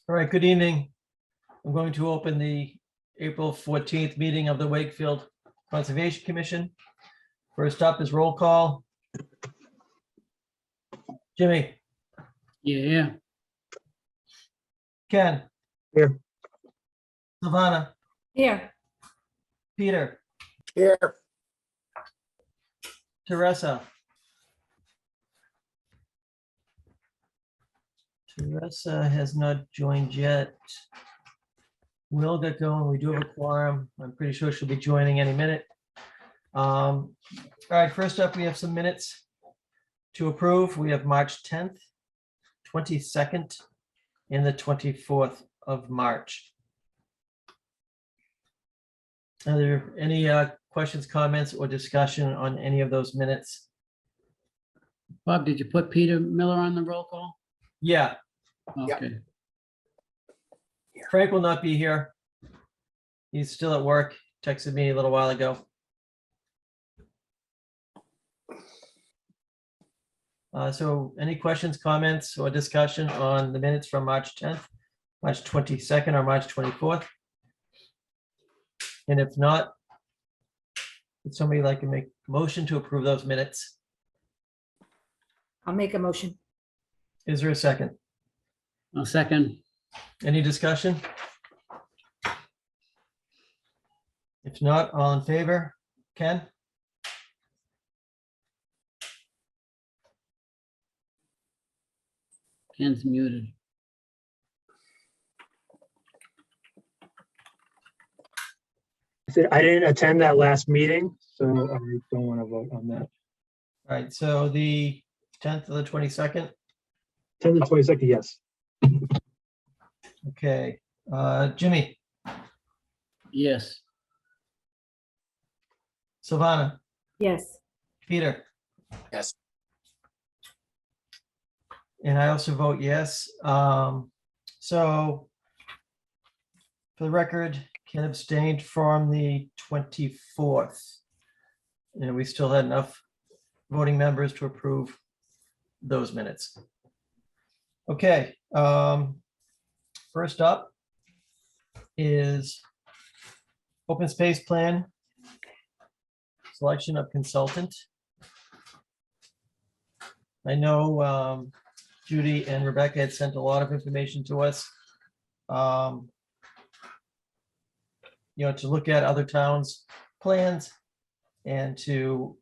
All right, good evening. I'm going to open the April 14th meeting of the Wakefield Conservation Commission. First up is roll call. Jimmy, Yeah, Ken. Here. Savannah, Here. Peter, Here. Teresa. Teresa has not joined yet. We'll get going. We do have a quorum. I'm pretty sure she'll be joining any minute. All right, first up, we have some minutes to approve. We have March 10th, 22nd, and the 24th of March. Are there any questions, comments, or discussion on any of those minutes? Bob, did you put Peter Miller on the roll call? Yeah, Yep. Okay, Frank will not be here. He's still at work. Texted me a little while ago. So any questions, comments, or discussion on the minutes from March 10th, March 22nd, or March 24th? And if not, would somebody like to make a motion to approve those minutes? I'll make a motion. Is there a second? I'll second. Any discussion? If not, all in favor? Ken? Ken's muted. I said I didn't attend that last meeting, so I don't want to vote on that. All right, so the 10th or the 22nd? 10 to 22nd, yes. Okay, Jimmy, Yes, Savannah, Yes. Peter? Yes. And I also vote yes. So for the record, Ken abstained from the 24th. And we still had enough voting members to approve those minutes. Okay, first up is open space plan, selection of consultant. I know Judy and Rebecca had sent a lot of information to us. To look at other towns' plans and to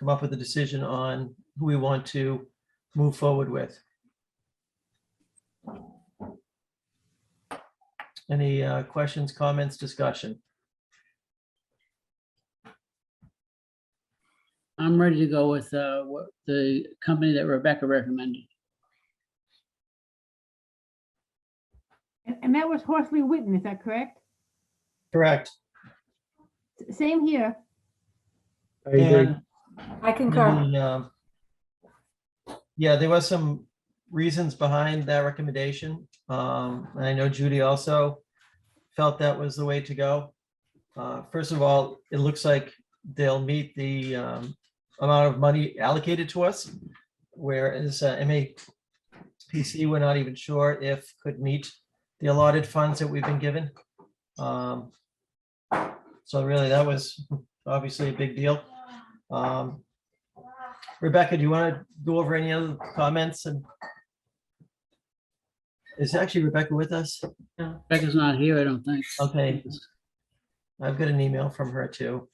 come up with a decision on who we want to move forward with. Any questions, comments, discussion? I'm ready to go with what the company that Rebecca recommended. And that was Horsley Witten, is that correct? Correct. Same here. I agree. And I concur. yeah, there was some reasons behind that recommendation. And I know Judy also felt that was the way to go. First of all, it looks like they'll meet the amount of money allocated to us, whereas MAPC, we're not even sure if could meet the allotted funds that we've been given. So really, that was obviously a big deal. Rebecca, do you want to go over any other comments? And is actually Rebecca with us? Rebecca's not here, I don't think. Okay. I've got an email from her too.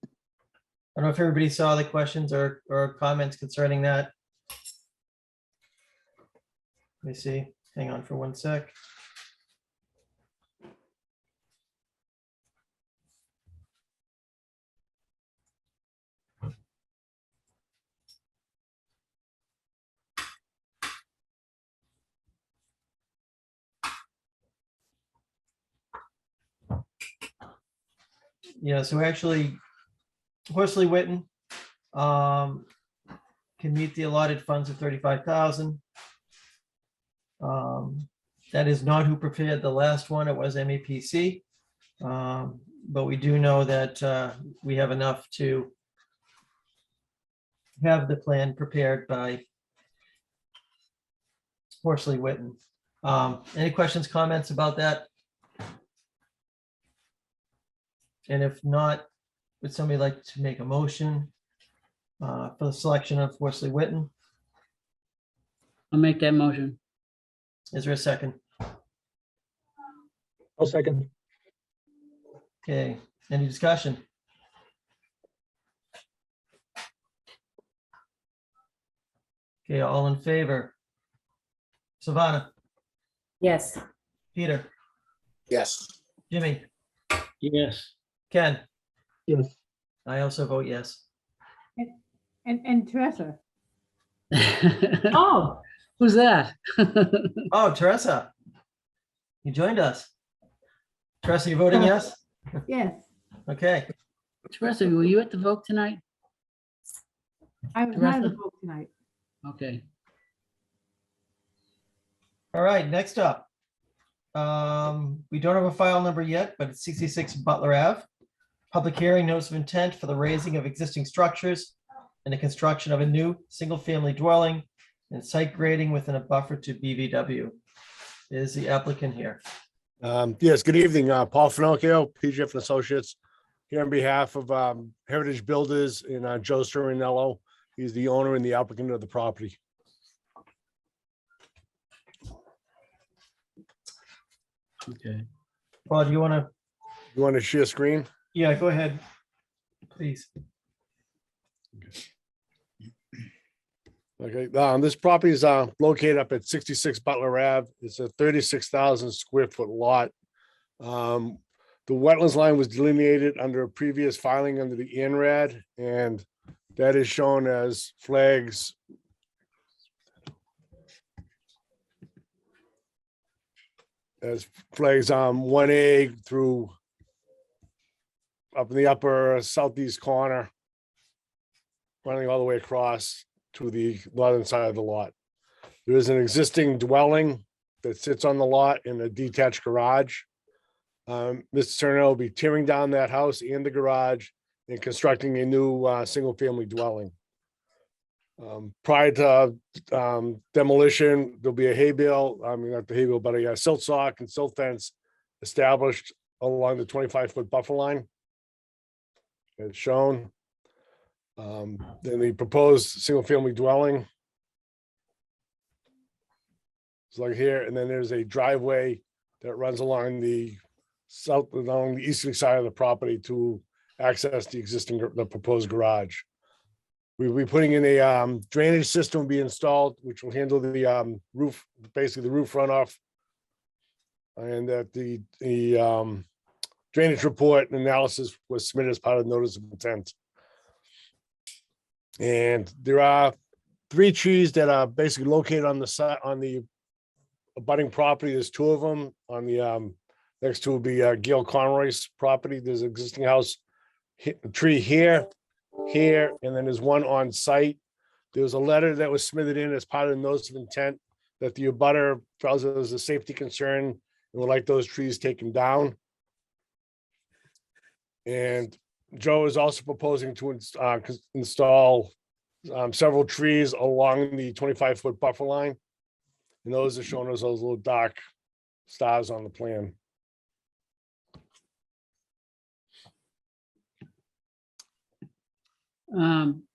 I don't know if everybody saw the questions or comments concerning that. Let me see. Hang on for one sec. Yeah, so actually, Horsley Witten can meet the allotted funds of 35,000. That is not who prepared the last one. It was MAPC. But we do know that we have enough to have the plan prepared by Horsley Witten. Any questions, comments about that? And if not, would somebody like to make a motion for the selection of Horsley Witten? I'll make that motion. Is there a second? I'll second. Okay, any discussion? Okay, all in favor? Savannah, Yes. Peter, Yes. Jimmy, Yes. Ken, Yes. I also vote yes. And Teresa, Oh, Who's that? Oh, Teresa, you joined us. Teresa, you voting yes? yes, Okay, Teresa, were you at the vote tonight? I was not at the Teresa? vote tonight. Okay. all right, next up. We don't have a file number yet, but it's 66 Butler Ave. Public hearing, notice of intent for the raising of existing structures and the construction of a new single-family dwelling and site grading within a buffer to BVW. Is the applicant here? Yes, good evening, Paul Finocchio, PGF and Associates, here on behalf of Heritage Builders and Joe Storinello. He's the owner and the applicant of the property. Okay. Paul, do you want to? You want to share screen? Yeah, go ahead, please. Okay, this property is located up at 66 Butler Ave. It's a 36,000 square foot lot. The wetlands line was delineated under a previous filing under the INRAD, and that is shown as flags. As flags 1A through up in the upper southeast corner, running all the way across to the northern side of the lot. There is an existing dwelling that sits on the lot in a detached garage. Mr. Turner will be tearing down that house and the garage and constructing a new single-family dwelling. Prior to demolition, there'll be a hay bale, I mean, not the hay bale, but a silt sock and silt fence established along the 25-foot buffer line. As shown. Then the proposed single-family dwelling. It's like here, and then there's a driveway that runs along the easterly side of the property to access the proposed garage. We'll be putting in a drainage system will be installed, which will handle the roof, basically the roof runoff. And that the drainage report and analysis was submitted as part of the notice of intent. And there are 3 trees that are basically located on the side, on the abutting property. There's 2 of them on the next to will be Gail Conroy's property. There's an existing house, tree here, and then there's one on site. There was a letter that was submitted in as part of the notice of intent that the abutter felt it was a safety concern and would like those trees taken down. And Joe is also proposing to install several trees along the 25-foot buffer line. And those are shown as those little dark stars on the plan.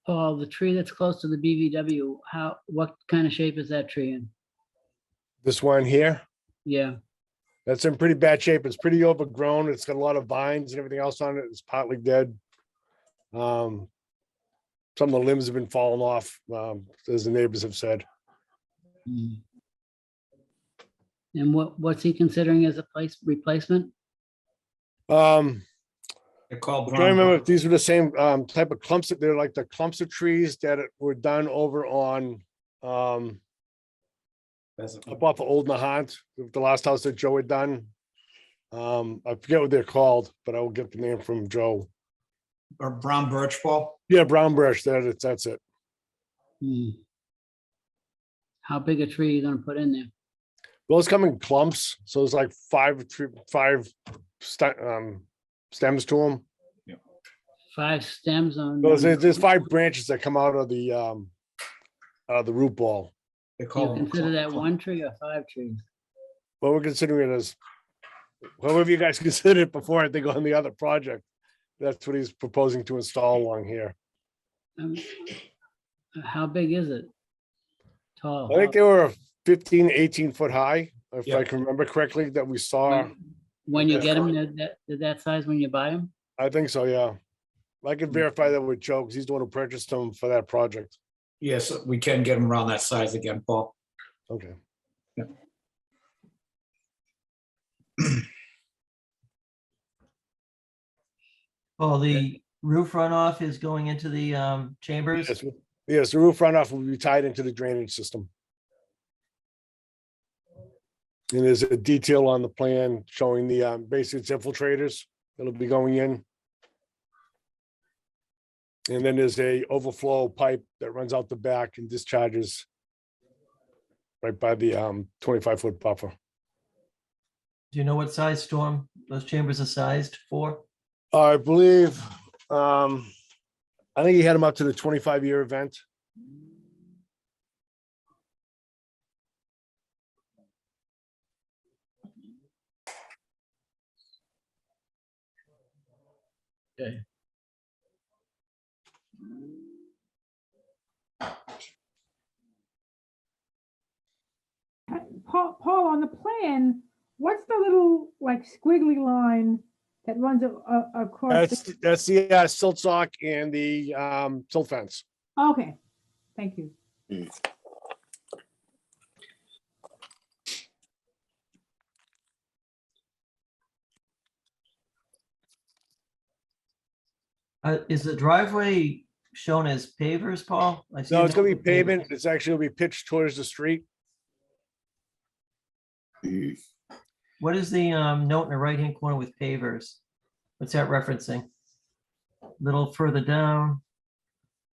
Paul, the tree that's close to the BVW, what kind of shape is that tree in? This one here, Yeah, that's in pretty bad shape. It's pretty overgrown. It's got a lot of vines and everything else on it. It's partly dead. Some of the limbs have been falling off, as the neighbors have said. Mm. And what's he considering as a replacement? They're called I remember brown. if these were the same type of clumps. They're like the clumps of trees that were done over on up off of Old Nahant, the last house that Joe had done. I forget what they're called, but I will get the name from Joe. Or brown birch ball. Yeah, brown brush. That's it. Hmm. How big a tree are you gonna put in there? Those come in clumps, so it's like five stems to them. 5 stems on. There's 5 branches that come out of the root ball. They Do call you them. consider that one tree or 5 trees? What we're considering it as, whatever you guys considered it before, I think on the other project. That's what he's proposing to install along here. Um, How big is it? Tall? I think they were 15, 18 foot high, if Yeah. I can remember correctly, that we saw. When you That's get them, right. they're that size when you buy them? I think so, yeah. I can verify that with Joe, because he's the one who purchased them for that project. Yes, we can get them around that size again, Paul. Okay. Oh, the roof runoff is going into the chambers? Yes, yes, the roof runoff will be tied into the drainage system. And there's a detail on the plan showing the basically it's infiltrators that'll be going in. And then there's a overflow pipe that runs out the back and discharges right by the 25-foot buffer. Do you know what size storm those chambers are sized for? I believe, I think he had them up to the 25-year event. Okay. Paul, on the plan, what's the little like squiggly line that runs across? That's the silt sock and the silt fence. Okay, thank you. Is the driveway shown as pavers, Paul? I see No, a it's gonna be note for pavers. pavement. It's actually gonna be pitched towards the street. What is the note in the right-hand corner with pavers? What's that referencing? Little further down.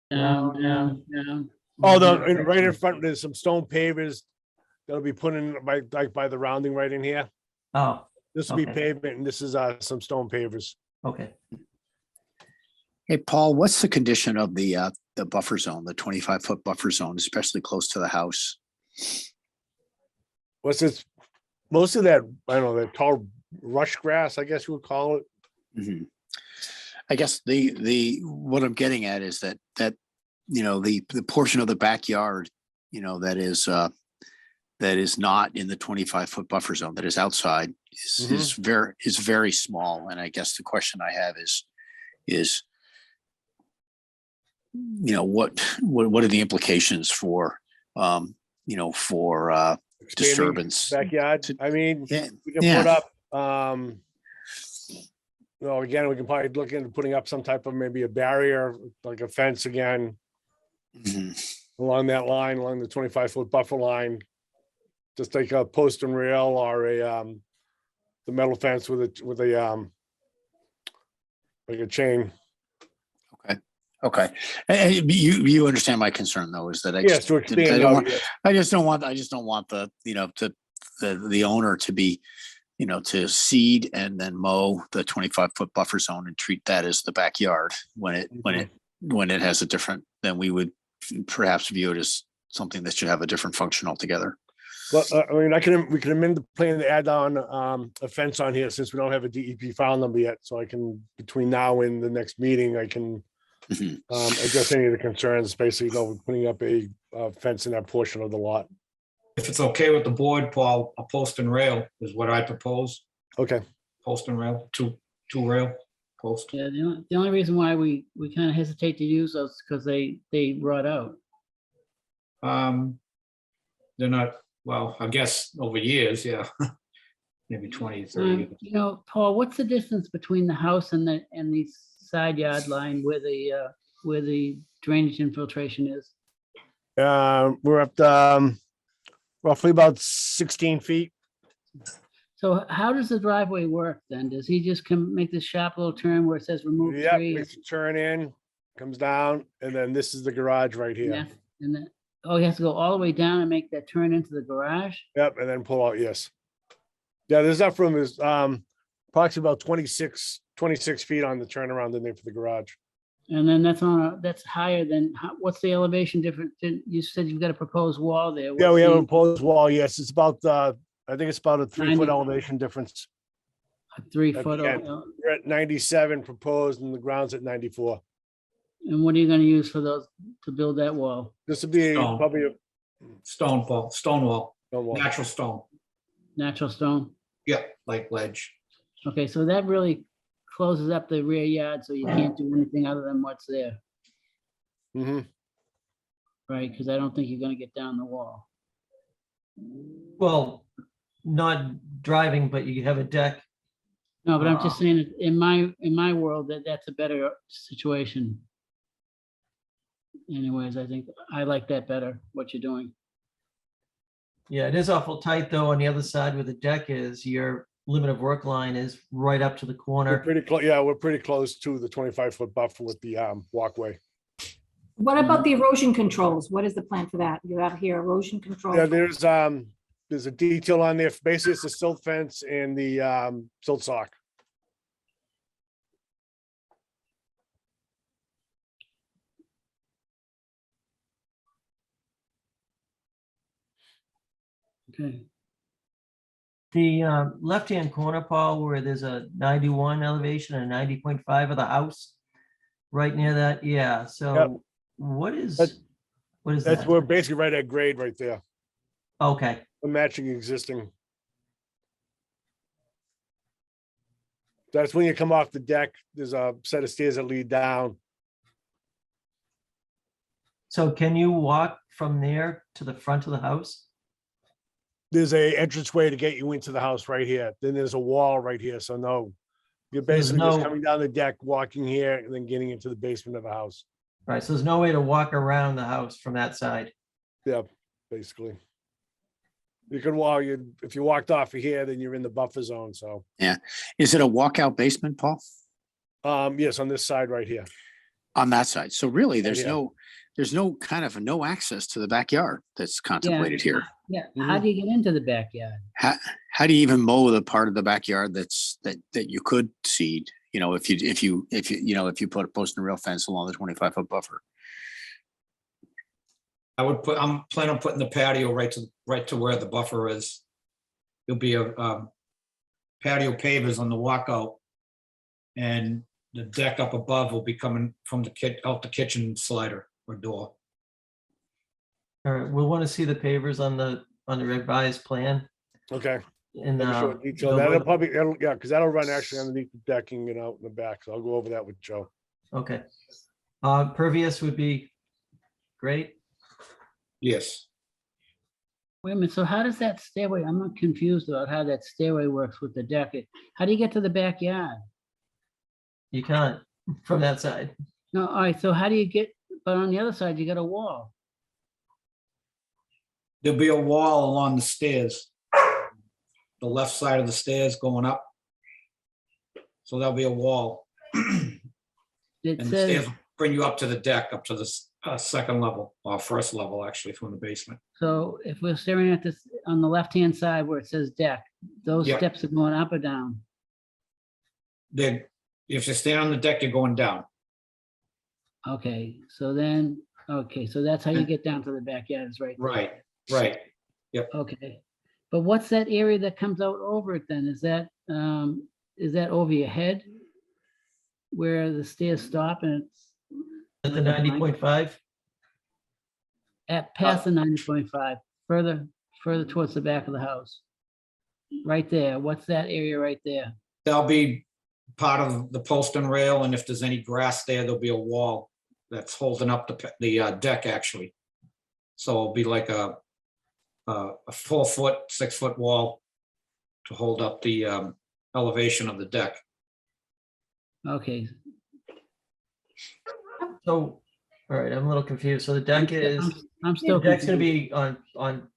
Down, Down, down. Oh, Yeah. right in front, there's some stone pavers that'll be put in by the rounding right in here. Oh, This will be Okay. pavement and this is some stone pavers. okay. Hey, Paul, what's the condition of the buffer zone, the 25-foot buffer zone, especially close to the house? What's this? Most of that, I don't know, that tall rush grass, I guess you would call it. Mhm. I guess what I'm getting at is that the portion of the backyard, that is not in the 25-foot buffer zone, that is outside, is very small. And I guess the question I have is what are the implications for Expanding disturbance? Backyard, I mean, Yeah, we can yeah. put up, again, we can probably look into putting up some type of maybe a barrier, like a fence again, Mhm. along that line, along the 25-foot buffer line. Just like a post and rail or the metal fence with a like a chain. Okay. And you understand my concern though, is that Yes, to expand. I out, yes. just don't want the owner to be, to seed and then mow the 25-foot buffer zone and treat that as the backyard when it has a different, then we would perhaps view it as something that should have a different function altogether. Well, I mean, we can amend the plan to add on a fence on here since we don't have a DEP file number yet. So I can, between now and the next meeting, I can Mhm. address any of the concerns, basically, putting up a fence in that portion of the lot. If it's okay with the board, Paul, a post and rail is what I propose. Okay, Post and rail, two rail post. Yeah, the only reason why we kind of hesitate to use those because they rot out. They're not, well, I guess over years, yeah. Maybe 20, 30 years. Paul, what's the distance between the house and the side yard line where the drainage infiltration is? we're up roughly about 16 feet. So how does the driveway work then? Does he just make this sharp little turn where it says remove Yep, tree? makes a turn in, comes down, and then this is the garage right And here. that's- and then, he has to go all the way down and make that turn into the garage? Yep, and then pull out, yes. Yeah, there's enough room, there's approximately about 26 feet on the turnaround in there for the garage. And then that's higher than, what's the elevation difference? You said you've got a proposed wall there. Yeah, What's we have a the- proposed wall. Yes, it's about, I think it's about a 3-foot 90. elevation difference. A 3 At foot, the end. We're at 97 proposed and the ground's at 94. and what are you gonna use for those, to build that wall? This would be Stone. probably a Stone wall, stone wall. natural stone. Natural stone? Yeah, like ledge. Okay, so that really closes up the rear yard, so you can't do anything other than what's there, Mhm. right? Because I don't think you're gonna get down the wall. Well, not driving, but you have a deck. No, but I'm just saying, that in my world, that's a better situation. Anyways, I think I like that better, what you're doing. Yeah, it is awful tight though. On the other side where the deck is, your limit of work line is right up to the We're corner. pretty close. Yeah, we're pretty close to the 25-foot buffer with the walkway. What about the erosion controls? What is the plan for that? You have here erosion control. Yeah, there's a detail on there. Basically, it's the silt fence and the silt sock. Okay, The left-hand corner, Paul, where there's a 91 elevation and 90.5 of the house, right near that, yeah, so what is, That- what is That's that? we're basically right at grade right there. Okay, We're matching existing. That's when you come off the deck. There's a set of stairs that lead down. so can you walk from there to the front of the house? There's a entranceway to get you into the house right here. Then there's a wall right here. So no, you're There's basically just no- coming down the deck, walking here, and then getting into the basement of the house. Right, so there's no way to walk around the house from that side. Yeah, basically. You can walk, if you walked off of here, then you're in the buffer zone. So, Is it a walkout basement, Paul? yes, on this side right here. On that side? So really, there's yeah. no access to the backyard that's contemplated here. yeah, how do you get into the backyard? How do you even mow the part of the backyard that you could seed? You know, if you put a post and rail fence along the 25-foot buffer. I'm planning on putting the patio right to where the buffer is. There'll be a patio pavers on the walkout. And the deck up above will be coming from out the kitchen slider or door. All right, we'll want to see the pavers on the revised plan. Okay. And Let me show you detail. Yeah, because that'll run actually underneath the decking and out in the back. So I'll go over that with Joe. okay. Pervious would be great. Yes. Wait a minute, so how does that stairway, I'm not confused about how that stairway works with the deck. How do you get to the backyard? You can't from that side. No, all right, so how do you get, but on the other side, you got a wall. There'll be a wall along the stairs. The left side of the stairs going up. So there'll be a wall. It And the says, stairs will bring you up to the deck, up to the second level, or first level, actually, from the basement. so if we're staring at this on the left-hand side where it says deck, those Yeah. steps are going up or down? If you stand on the deck, you're going down. Okay, so then, okay, so that's how you get down to the backyard is right there. Right. Okay, but what's that area that comes out over it then? Is that over your head? Where the stairs stop and it's At the 90.5, at past the 90.5, further towards the back of the house? Right there, what's that area right there? That'll be part of the post and rail, and if there's any grass there, there'll be a wall that's holding up the deck, actually. So it'll be like a 4-foot, 6-foot wall to hold up the elevation of the deck. Okay. so, all right, I'm a little confused. So the deck is, I'm the still deck's gonna confused. be on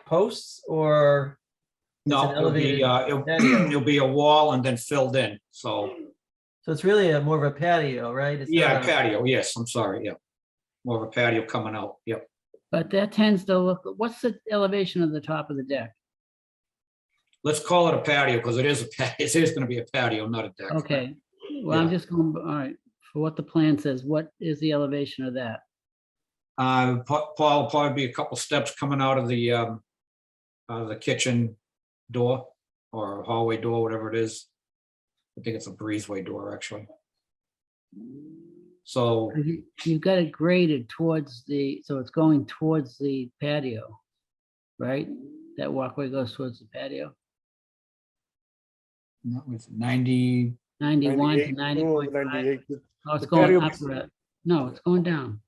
posts or? No, an it'll be, elevated patio. it'll be a wall and then filled in, so, So it's really more of a patio, right? It's yeah, not a- patio, yes, I'm sorry, yeah. More of a patio coming out, yep. But that tends to look, what's the elevation of the top of the deck? Let's call it a patio, because it is gonna be a patio, not a deck. Okay, well, I'm Yeah. just going, all right, for what the plan says, what is the elevation of that? Paul, will probably be a couple steps coming out of the kitchen door or hallway door, whatever it is. I think it's a breezeway door, actually. So, You've got it graded towards so it's going towards the patio, right? That walkway goes towards the patio, that was 90, 91 to 98, 90.5. 98. Oh, it's The going patio up, no, it's going down.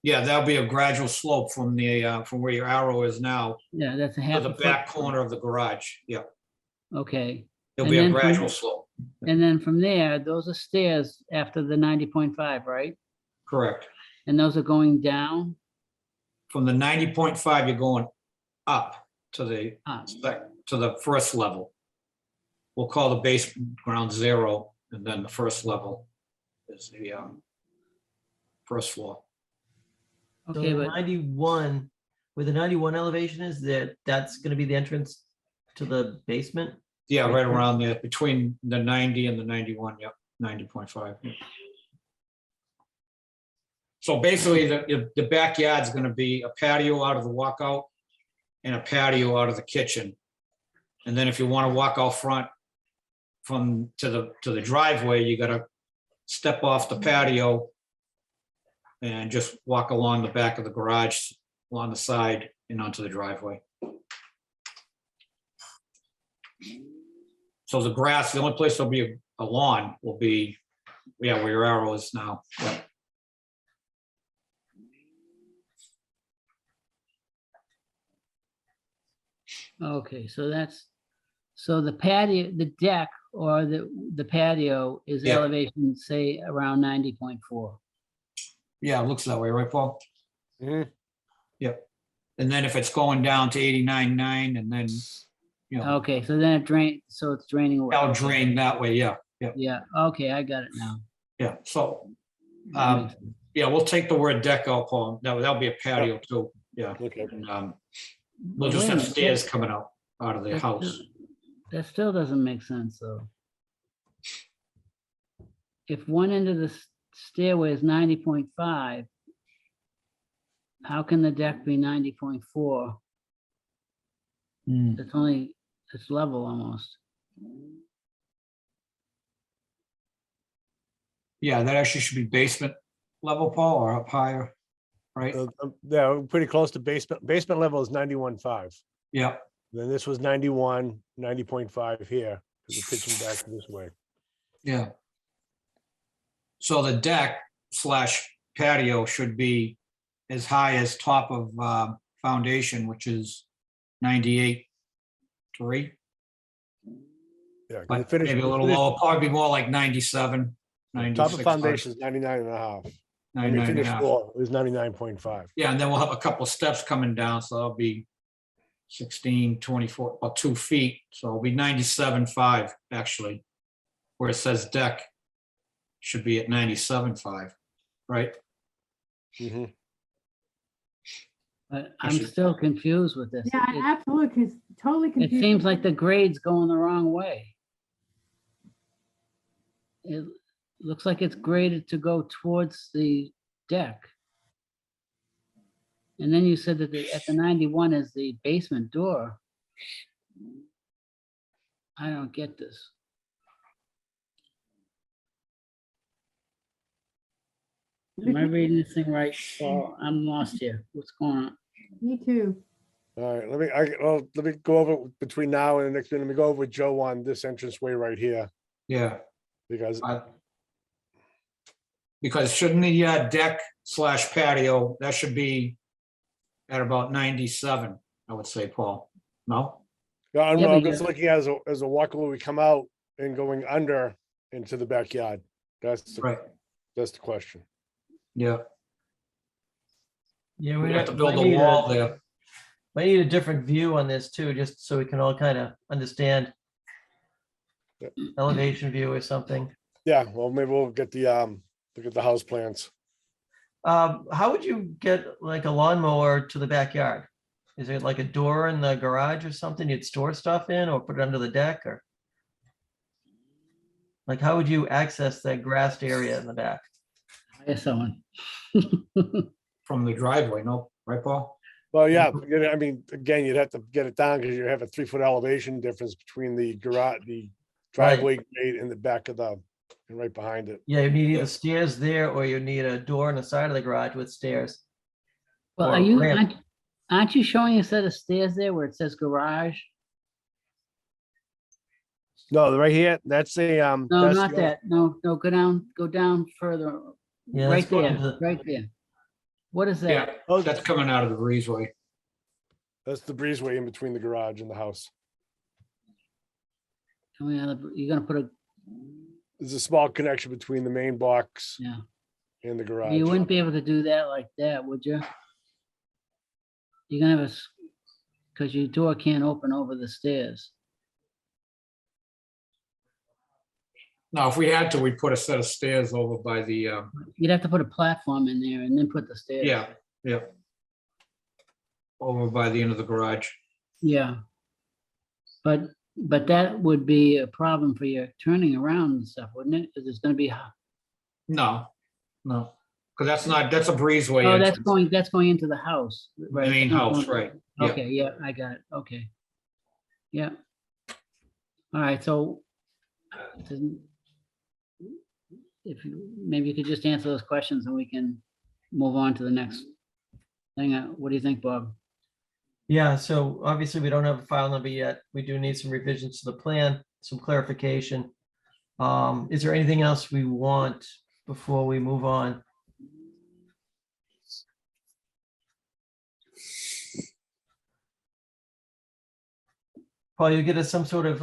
yeah, that'll be a gradual slope from from where your arrow is now Yeah, that's a to half the a foot. back corner of the garage. Yeah, Okay, it'll And be a then from- gradual slope. and then from there, those are stairs after the 90.5, right? Correct. And those are going down? From the 90.5, you're going up to the Up. to the first level. We'll call the base ground 0, and then the first level is the first floor. So Okay, the but 91, where the 91 elevation is, that's gonna be the entrance to the basement? Yeah, right around there, between the 90 and the 91, yep, 90.5. Yep. So basically, the backyard's gonna be a patio out of the walkout and a patio out of the kitchen. And then if you wanna walk out front to the driveway, you gotta step off the patio and just walk along the back of the garage, along the side and onto the driveway. So the grass, the only place there'll be a lawn will be, yeah, where your arrow is now. Yep. okay, so the patio, the deck or the patio is Yeah. elevation, say, around 90.4. Yeah, it looks that way, right, Paul? Mhm. Yep. And then if it's going down to 89.9 and then, you know, Okay, so then so it's draining away. that'll drain that way, yeah, yeah, Yeah, okay, I got it now. yeah. So, That makes sense. yeah, we'll take the word deck out, Paul. That'll be a patio too, yeah. Okay. And But we'll just wait a have minute, stairs coming out of the that house. still- That still doesn't make sense, though. If one end of the stairway is 90.5, how can the deck be 90.4? Hmm. It's level almost. Yeah, that actually should be basement level, Paul, or up higher, right? Yeah, we're pretty close to basement. Basement level is 91.5. Yeah, Then this was 91, 90.5 here, because the kitchen back this way. yeah. So the deck / patio should be as high as top of foundation, which is 98.3, Yeah, 'cause the but finish- maybe a the little finish- lower, probably more like 97, Top 96. of foundation is 99.5. I mean, 99 and a finished half. floor is 99.5. Yeah, and then we'll have a couple of steps coming down, so that'll be 16, 24, about 2 feet. So it'll be 97.5 actually, where it says deck should be at 97.5, right? Mhm. But I I'm should- still confused with this. Yeah, absolutely, totally It confused. seems like the grade's going the wrong way. It looks like it's graded to go towards the deck. And then you said that at the 91 is the basement door. I don't get this. Am I reading this thing right, Paul? I'm lost here. What's going on? Me too. All right, let me go over between now and the next meeting. Let me go over with Joe on this entranceway right here, Yeah. because Because shouldn't the deck / patio, that should be at about 97, I would say, Paul. No? no, I'm Yeah, I'm but just looking at as a walkway, we come out and going under into the backyard. That's Right, the question. yeah. Yeah, We we have to build a wall there. Might need a different view on this too, just so we can all kind of understand. Yep. Elevation view or something. Yeah, well, maybe we'll get the look at the house plans. How would you get like a lawnmower to the backyard? Is it like a door in the garage or something you'd store stuff in or put it under the deck or? Like, how would you access that grassed area in the back? Hire someone. From the driveway, no, right, Paul? Well, yeah, I mean, again, you'd have to get it down because you have a 3-foot elevation difference between the garage, the driveway grade and the back of the, and right behind it. Yeah, you need either Yeah. stairs there or you need a door on the side of the garage with stairs. Well, Or are you, ramp. aren't you showing a set of stairs there where it says garage? No, right here, that's a, No, that's not the- that. No, no, go down further. Yeah, Right let's go there, to the- right there. What is Yeah, that? Oh, that's coming out of the breezeway. That's the breezeway in between the garage and the house. You're gonna put a, There's a small connection between the main box yeah, and the you garage. wouldn't be able to do that like that, would you? You're gonna have a, because your door can't open over the stairs. Now, if we had to, we'd put a set of stairs over by the, You'd have to put a platform in there and then put the stairs. yeah. Over by the end of the garage. Yeah. But that would be a problem for your turning around and stuff, wouldn't it? Because it's gonna be, No, because that's a breezeway. oh, entrance. that's going into the house. Right. Main It's not house, going- right. Yeah. Okay, yeah, I got it. Okay. Yeah. All right, so doesn't- if you, maybe you could just answer those questions and we can move on to the next thing. What do you think, Bob? Yeah, so obviously we don't have a file number yet. We do need some revisions to the plan, some clarification. Is there anything else we want before we move on? Paul, you get us some sort of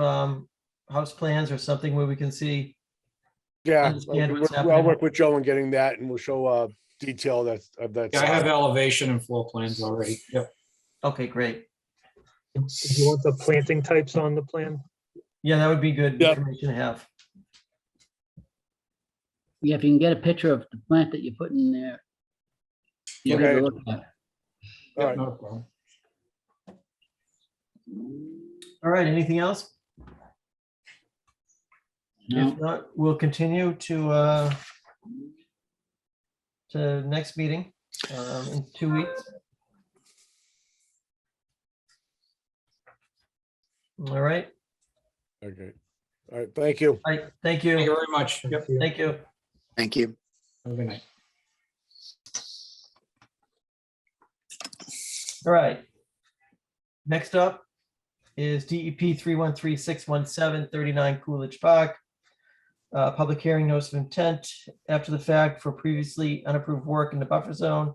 house plans or something where we can see. Yeah, Understand what's I'll happening. work with Joe in getting that and we'll show detail of that. Yeah, I have side. elevation and floor plans already. Yep. Okay, great. Do you want the planting types on the plan? Yeah, that would be good Yep. information to have. Yeah, if you can get a picture of the plant that you're putting in there. you Okay. to look at. All right. Not a problem. All right, anything else? No, If not, we'll continue to next meeting in 2 weeks. All right, Okay. All right, thank you. all right, thank Thank you you. very much. Yep. Thank you. Thank you. Have a good night. All right. Next up is DEP 313-617, 39 Coolidge Park. Public hearing notice of intent after the fact for previously unapproved work in the buffer zone,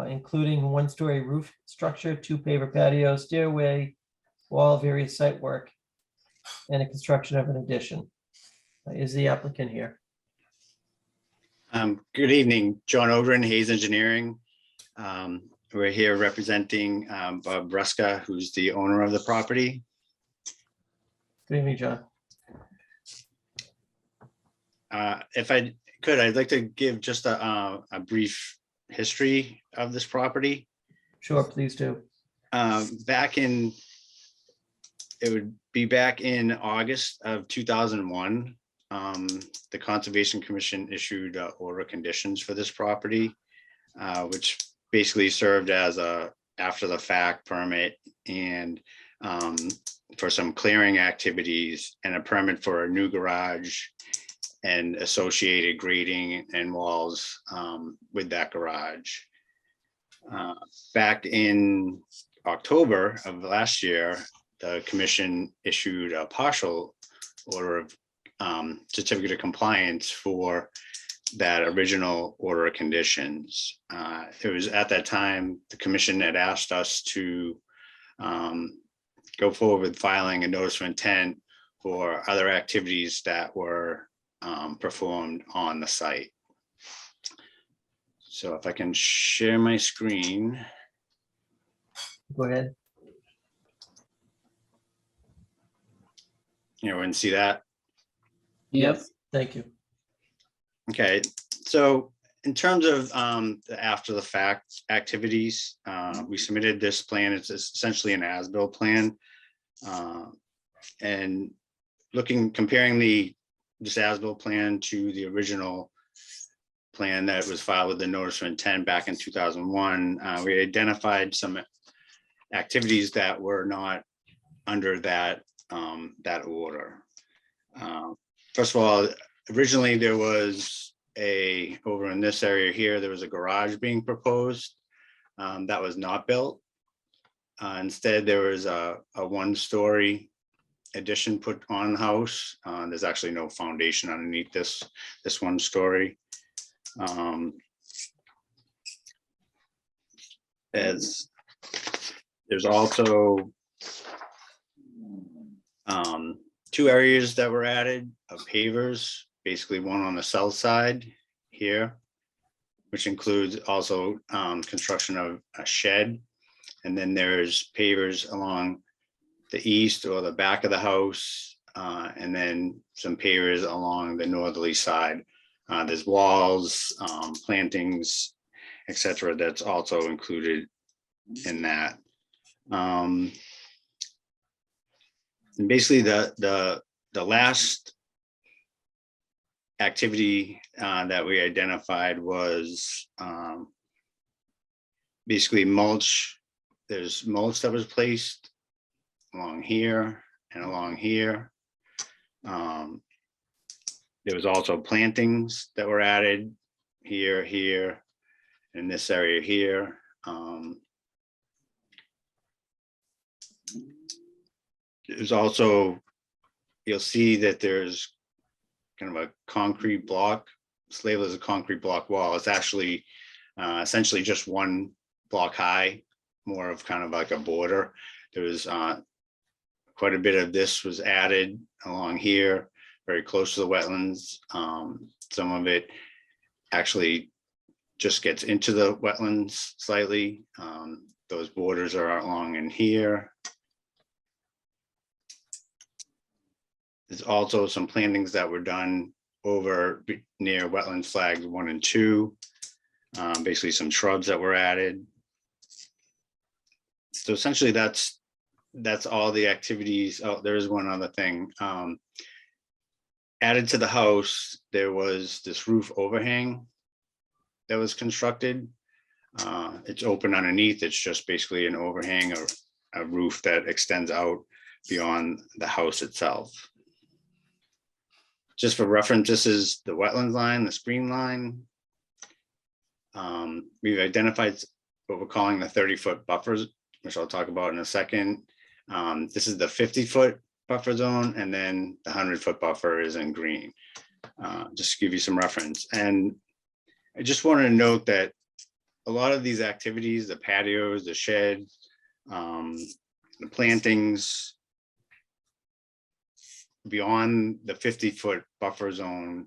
including one-story roof structure, 2 paver patio, stairway, wall, various site work, and a construction of an addition. Is the applicant here? Good evening, John Ogren, Hayes Engineering. We're here representing Bob Ruska, who's the owner of the property. Good evening, John. If I could, I'd like to give just a brief history of this property. Sure, please do. It would be back in August of 2001. The Conservation Commission issued order of conditions for this property, which basically served as a after the fact permit and for some clearing activities and a permit for a new garage and associated grading and walls with that garage. Back in October of last year, the commission issued a partial order of certificate of compliance for that original order of conditions. It was at that time, the commission had asked us to go forward with filing a notice of intent for other activities that were performed on the site. So if I can share my screen. Go ahead. You know, and see that. yep, Yes, thank you. Okay, so in terms of the after the fact activities, we submitted this plan. It's essentially an as-built plan. And comparing the just as-built plan to the original plan that was filed with the notice of intent back in 2001. We identified some activities that were not under that order. First of all, originally there was over in this area here, there was a garage being proposed that was not built. Instead, there was a one-story addition put on the house. There's actually no foundation underneath this one story. As there's also two areas that were added of pavers, basically one on the south side here, which includes also construction of a shed. And then there's pavers along the east or the back of the house, and then some pavers along the northerly side. There's walls, plantings, etc. That's also included in that. And basically the last activity that we identified was basically mulch. There's mulch that was placed along here and along here. There was also plantings that were added here, here, in this area here. There's also, you'll see that there's kind of a concrete block. It's labeled as a concrete block wall. It's actually essentially just one block high, more of kind of like a border. There was quite a bit of this was added along here, very close to the wetlands. Some of it actually just gets into the wetlands slightly. Those borders are along in here. There's also some plantings that were done over near wetland flags 1 and 2. Basically some shrubs that were added. So essentially that's all the activities. Oh, there is one other thing. Added to the house, there was this roof overhang that was constructed. It's open underneath. It's just basically an overhang or a roof that extends out beyond the house itself. Just for reference, this is the wetlands line, the screen line. We've identified what we're calling the 30-foot buffers, which I'll talk about in a second. This is the 50-foot buffer zone, and then the 100-foot buffer is in green, just to give you some reference. And I just wanted to note that a lot of these activities, the patios, the shed, the plantings, beyond the 50-foot buffer zone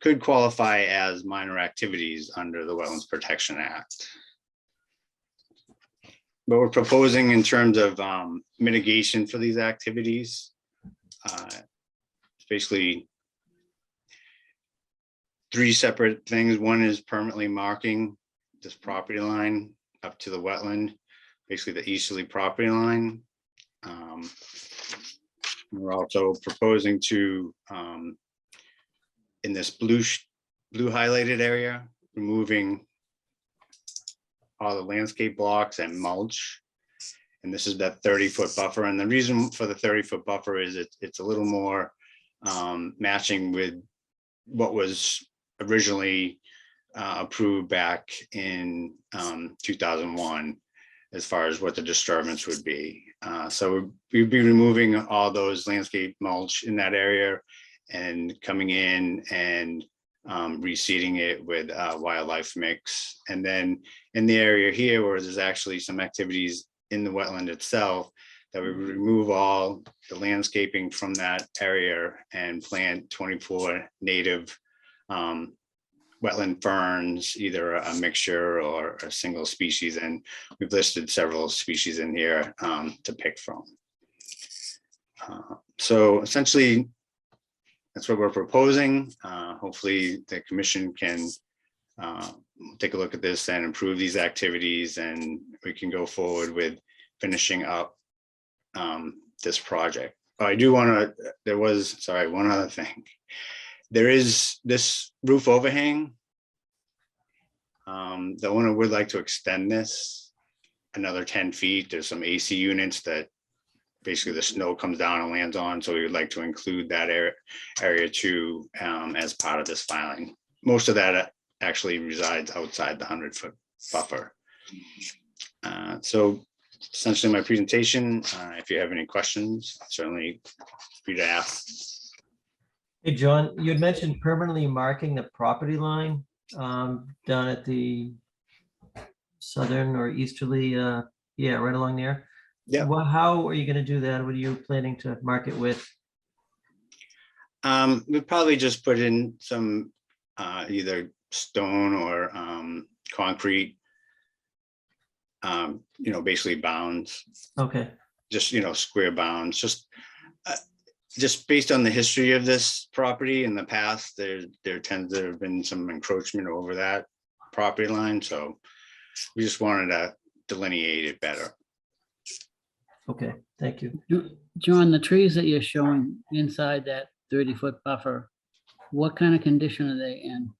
could qualify as minor activities under the Wetlands Protection Act. What we're proposing in terms of mitigation for these activities, it's basically 3 separate things. One is permanently marking this property line up to the wetland, basically the easterly property line. We're also proposing to, in this blue highlighted area, removing all the landscape blocks and mulch. And this is that 30-foot buffer. And the reason for the 30-foot buffer is it's a little more matching with what was originally approved back in 2001, as far as what the disturbance would be. So we'd be removing all those landscape mulch in that area and coming in and reseeding it with wildlife mix. And then in the area here where there's actually some activities in the wetland itself, that we remove all the landscaping from that area and plant 24 native wetland ferns, either a mixture or a single species. And we've listed several species in here to pick from. So essentially, that's what we're proposing. Hopefully the commission can take a look at this and improve these activities, and we can go forward with finishing up this project. I do want to, there was, sorry, one other thing. There is this roof overhang. The owner would like to extend this another 10 feet. There's some AC units that basically the snow comes down and lands on. So we would like to include that area too, as part of this filing. Most of that actually resides outside the 100-foot buffer. So essentially my presentation, if you have any questions, certainly free to ask. Hey, John, you had mentioned permanently marking the property line down at the southern or easterly, yeah, right along there. Yeah. Well, how are you going to do that? What are you planning to mark it with? We probably just put in some either stone or concrete, basically bounds, Okay, just, square bounds, just based on the history of this property in the past, there tends to have been some encroachment over that property line. So we just wanted to delineate it better. okay, thank you. John, the trees that you're showing inside that 30-foot buffer, what kind of condition are they in?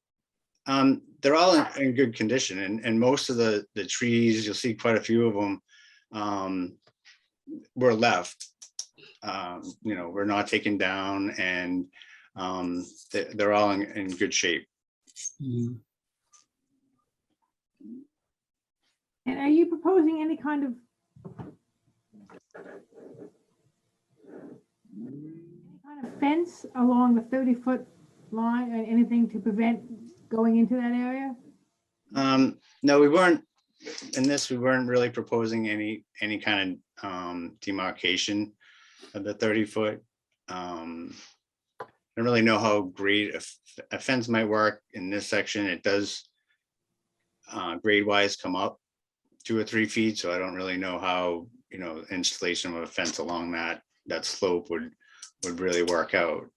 They're all in good condition, and most of the trees, you'll see quite a few of them were left. We're not taken down, and they're all in good shape. Mhm. And are you proposing any kind of fence along the 30-foot line or anything to prevent going into that area? No, we weren't, in this, we weren't really proposing any kind of demarcation of the 30-foot. I don't really know how great a fence might work in this section. It does grade wise come up 2 or 3 feet, so I don't really know how installation of a fence along that slope would really work out.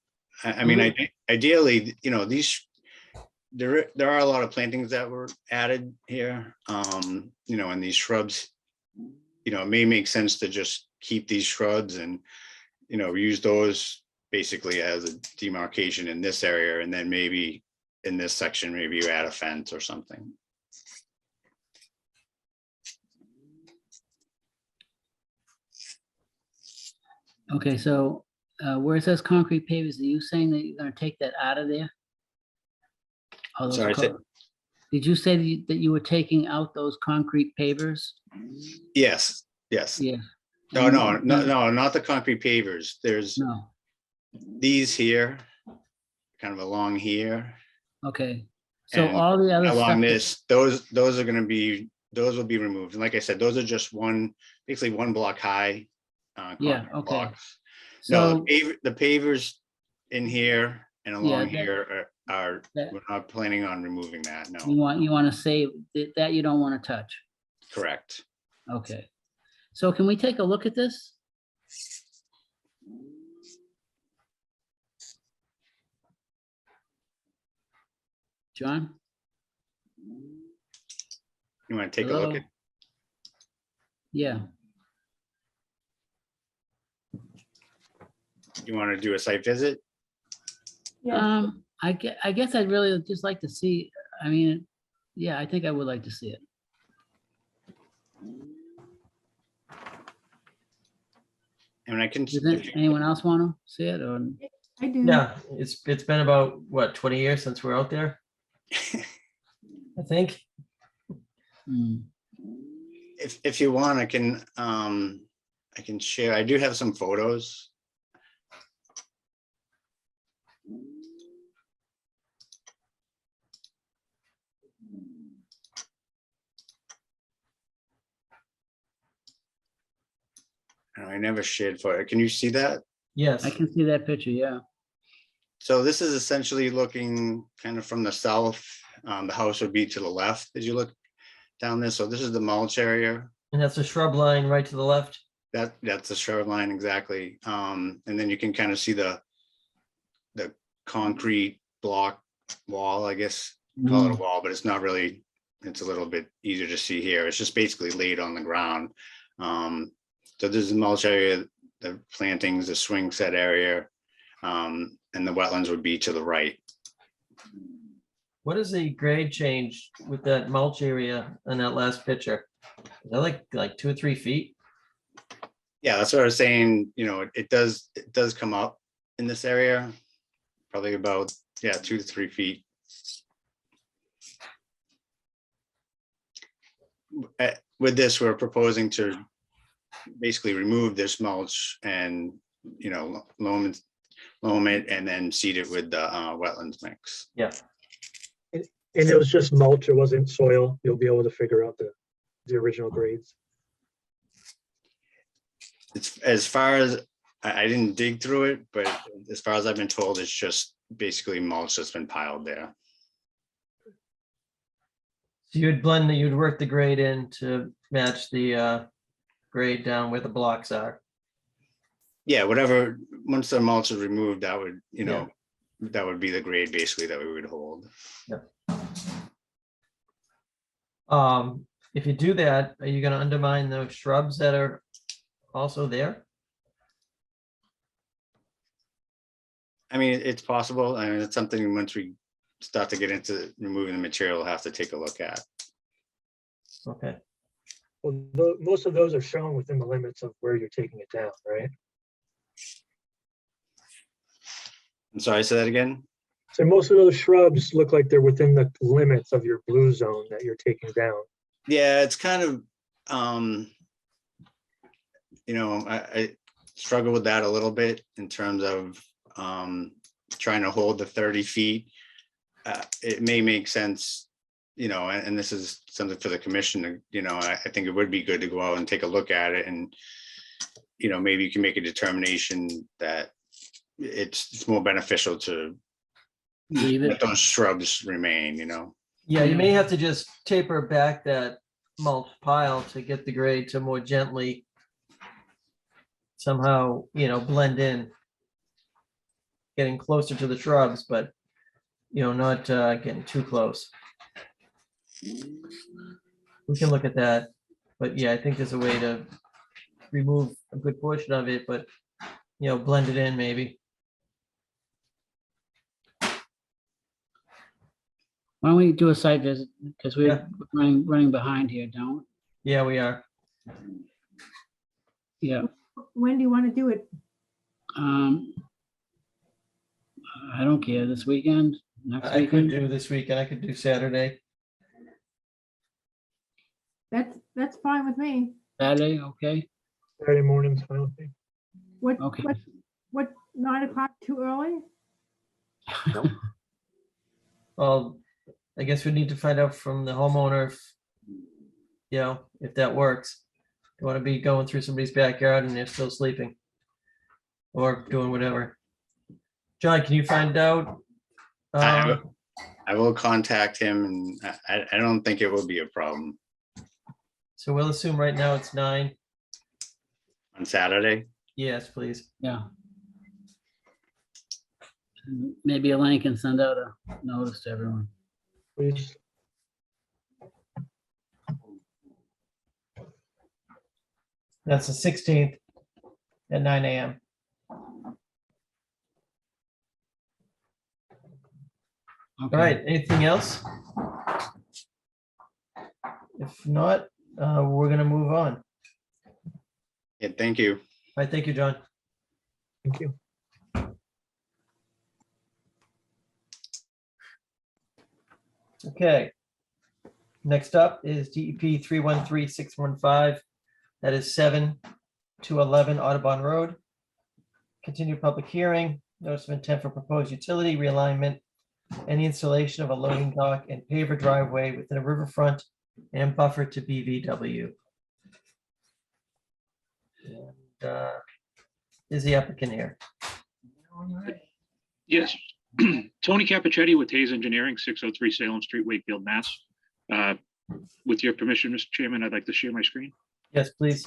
I mean, ideally, these, there are a lot of plantings that were added here, and these shrubs, it may make sense to just keep these shrubs and use those basically as a demarcation in this area, and then maybe in this section, maybe you add a fence or something. Okay, so where it says concrete pavers, are you saying that you're gonna take that out of there? All those Sorry, Did you say that you were taking out those concrete pavers? Yes. Yeah. No, And- not the concrete pavers. There's No, these here, kind of along here. okay. So And all the other along stuff, this, those will be removed. And like I said, those are just basically one block high. Yeah, concrete okay. blocks. No, so, the pavers in here and along that- here are, that- we're not planning on removing that, you no, want to say that you don't want to touch? correct. Okay. So can we take a look at this? John? You want to take a look Hello? at, Yeah, you want to do a site visit? Yeah. I guess I'd really just like to see, I mean, yeah, I think I would like to see it. And I can, Does anyone else want to see it, or? I do. Yeah, it's been about, what, 20 years since we're out there, I think. Hmm. if you want, I can share, I do have some photos. And I never shared photo. Can you see that? Yes, I can see that picture, yeah. So this is essentially looking kind of from the south. The house would be to the left as you look down this. So this is the mulch area. and that's a shrub line right to the left. That's the shrub line exactly. And then you can kind of see the concrete block wall, I guess, call it a wall, but it's not really, it's a little bit easier to see here. It's just basically laid on the ground. So this is the mulch area the plantings, the swing set area, and the wetlands would be to the right. What is the grade change with that mulch area in that last picture? Is that like 2 or 3 feet? Yeah, that's what I was saying, you know, it does come up in this area, probably about, 2 to 3 feet. With this, we're proposing to basically remove this mulch and, you know, loam it and then seed it with the wetlands mix. Yeah. And it was just mulch, it wasn't soil. You'll be able to figure out the original grades. It's as far as, I didn't dig through it, but as far as I've been told, it's just basically mulch that's been piled there. So you'd work the grade in to match the grade down where the blocks are. Yeah, whatever, once the mulch is removed, that would, you know, that would be the grade basically that we would hold. If you do that, are you gonna undermine those shrubs that are also there? I mean, it's possible. I mean, it's something once we start to get into removing the material, we'll have to take a look at. Okay, Well, most of those are shown within the limits of where you're taking it down, right? I'm sorry, say that again? So most of those shrubs look like they're within the limits of your blue zone that you're taking down. Yeah, it's kind of, you know, I struggle with that a little bit in terms of trying to hold the 30 feet. It may make sense, you know, and this is something for the commission, you know, I think it would be good to go out and take a look at it and, you know, maybe you can make a determination that it's more beneficial to Leave it. let those shrubs remain, you know. yeah, you may have to just taper back that mulch pile to get the grade to more gently somehow, you know, blend in. Getting closer to the shrubs, but, you know, not getting too close. We can look at that, but yeah, I think there's a way to remove a good portion of it, but, you know, blend it in maybe. Why don't we do a site visit? Because we're Yeah. running behind here, don't Yeah, we are. we? Yeah. When do you want to do it? I don't care. This weekend, next I could weekend. do this weekend. I could do Saturday. That's fine with me. Saturday, okay? Saturday morning's fine with me. What, Okay. what, 9 o'clock too early? Well, I guess we need to find out from the homeowner if, you know, if that works. You want to be going through somebody's backyard and they're still sleeping or doing whatever. John, can you find out? I will contact him and I don't think it will be a problem So we'll assume right now it's 9. on Saturday. Yes, please. Yeah. Maybe Elaine can send out a notice to everyone. Please. That's the 16th at 9 a.m. All right, anything else? If not, we're gonna move on. All Yeah, thank you. right, thank you, John. Thank you. Okay. Next up is DEP 313615. That is 7 to 11 Audubon Road. Continued public hearing, notice of intent for proposed utility realignment and the installation of a loading dock and paver driveway within a riverfront and buffer to BVW. And, is the applicant here? Yes, Tony Capichetti with Hayes Engineering, 603 Salem Street, Wakefield, Mass. With your permission, Mr. Chairman, I'd like to share my screen. Yes, please.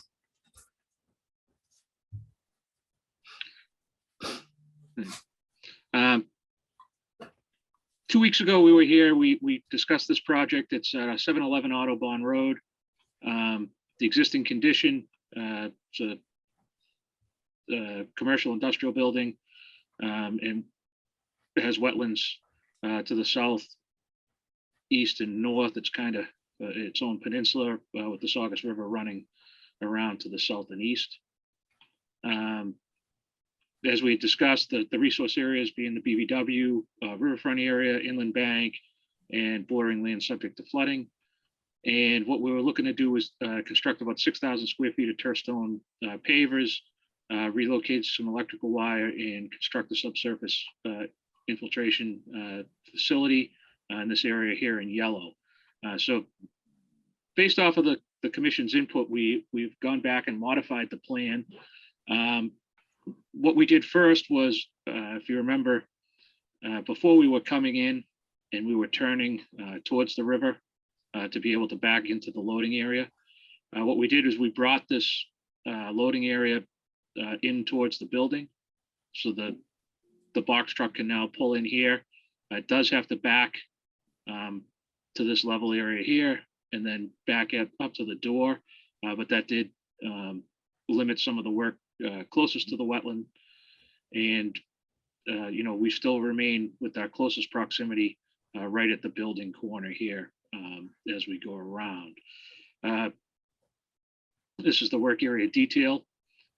Um, 2 weeks ago, we were here, we discussed this project. It's 711 Audubon Road. The existing condition, so commercial industrial building, and it has wetlands to the south, east, and north. It's kind of its own peninsula with the Saugus River running around to the south and east. As we discussed, the resource areas being the BVW, riverfront area, inland bank, and bordering land subject to flooding. And what we were looking to do was construct about 6,000 square feet of turf stone pavers, relocate some electrical wire, and construct a subsurface infiltration facility in this area here in yellow. So based off of the commission's input, we've gone back and modified the plan. What we did first was, if you remember, before we were coming in and we were turning towards the river to be able to back into the loading area, what we did is we brought this loading area in towards the building, so the box truck can now pull in here. It does have to back to this level area here and then back up to the door, but that did limit some of the work closest to the wetland. And we still remain with our closest proximity right at the building corner here as we go around. This is the work area detail.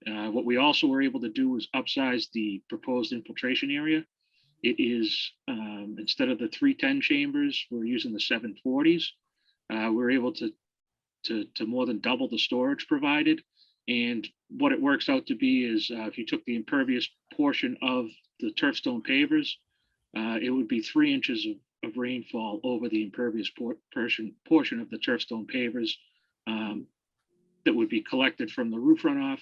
What we also were able to do was upsize the proposed infiltration area. It is, instead of the 310 chambers, we're using the 740s. We're able to more than double the storage provided. And what it works out to be is if you took the impervious portion of the turf stone pavers, it would be 3 inches of rainfall over the impervious portion of the turf stone pavers that would be collected from the roof runoff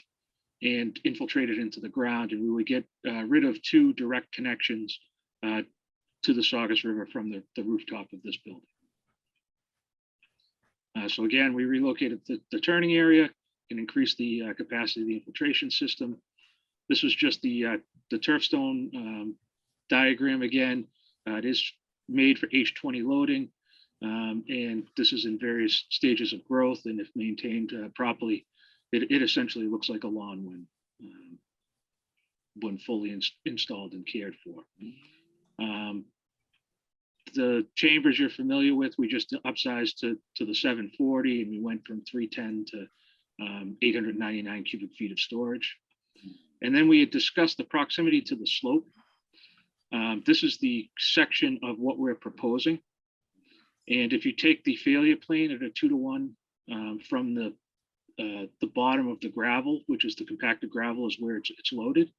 and infiltrated into the ground. And we would get rid of 2 direct connections to the Saugus River from the rooftop of this building. So again, we relocated the turning area and increased the capacity of the infiltration system. This was just the turf stone diagram again. It is made for H20 loading, and this is in various stages of growth, and if maintained properly, it essentially looks like a lawn when fully installed and cared for. The chambers you're familiar with, we just upsized to the 740, and we went from 310 to 899 cubic feet of storage. And then we had discussed the proximity to the slope. This is the section of what we're proposing. And if you take the failure plane at a 2-to-1 from the bottom of the gravel, which is the compacted gravel, is where it's loaded.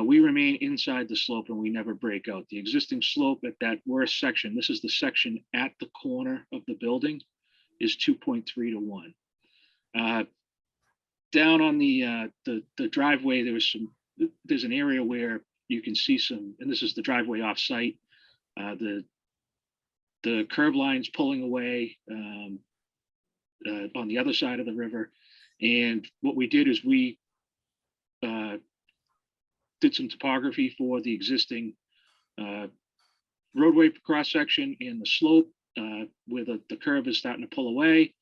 We remain inside the slope and we never break out. The existing slope at that worst section, this is the section at the corner of the building, is 2.3-to-1. Down on the driveway, there's an area where you can see some, and this is the driveway off site. The curb lines pulling away on the other side of the river. And what we did is we did some topography for the existing roadway cross section and the slope where the curb is starting to pull away.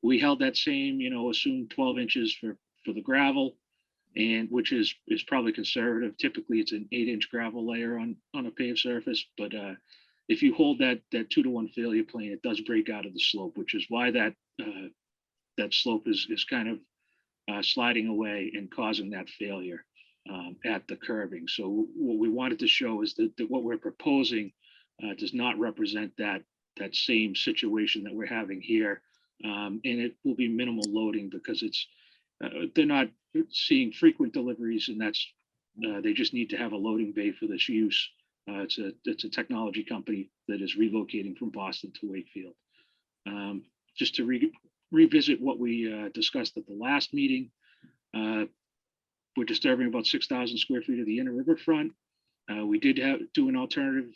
We held that same, assumed 12 inches for the gravel, and which is probably conservative. Typically it's an 8-inch gravel layer on a paved surface, but if you hold that 2-to-1 failure plane, it does break out of the slope, which is why that slope is kind of sliding away and causing that failure at the curbing. So what we wanted to show is that what we're proposing does not represent that same situation that we're having here. And it will be minimal loading because they're not seeing frequent deliveries, and that's they just need to have a loading bay for this use. It's a technology company that is relocating from Boston to Wakefield. Just to revisit what we discussed at the last meeting, we're disturbing about 6,000 square feet of the inner riverfront. We did do an alternative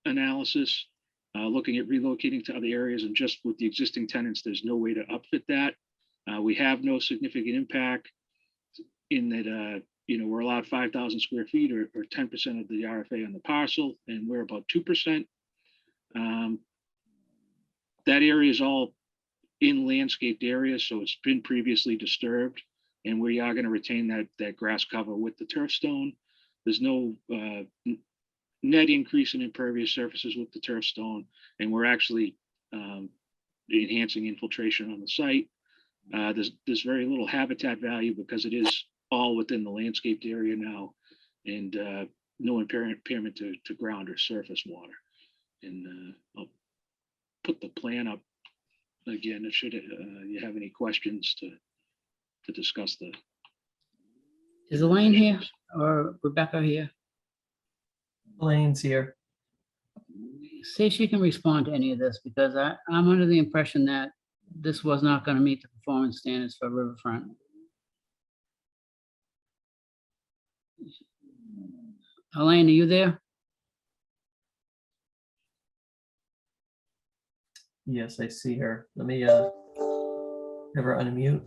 analysis, looking at relocating to other areas, and just with the existing tenants, there's no way to upfit that. We have no significant impact in that, we're allowed 5,000 square feet or 10% of the RFA on the parcel, and we're about 2%. That area is all in landscaped areas, so it's been previously disturbed. And we are going to retain that grass cover with the turf stone. There's no net increase in impervious surfaces with the turf stone, and we're actually enhancing infiltration on the site. There's very little habitat value because it is all within the landscaped area now, and no impairment to ground or surface water. And I'll put the plan up again. Should you have any questions to discuss the. Is Elaine here or Rebecca here? Elaine's here. See if she can respond to any of this, because I'm under the impression that this was not going to meet the performance standards for Riverfront. Elaine, are you there? Yes, I see her. Let me have her unmute.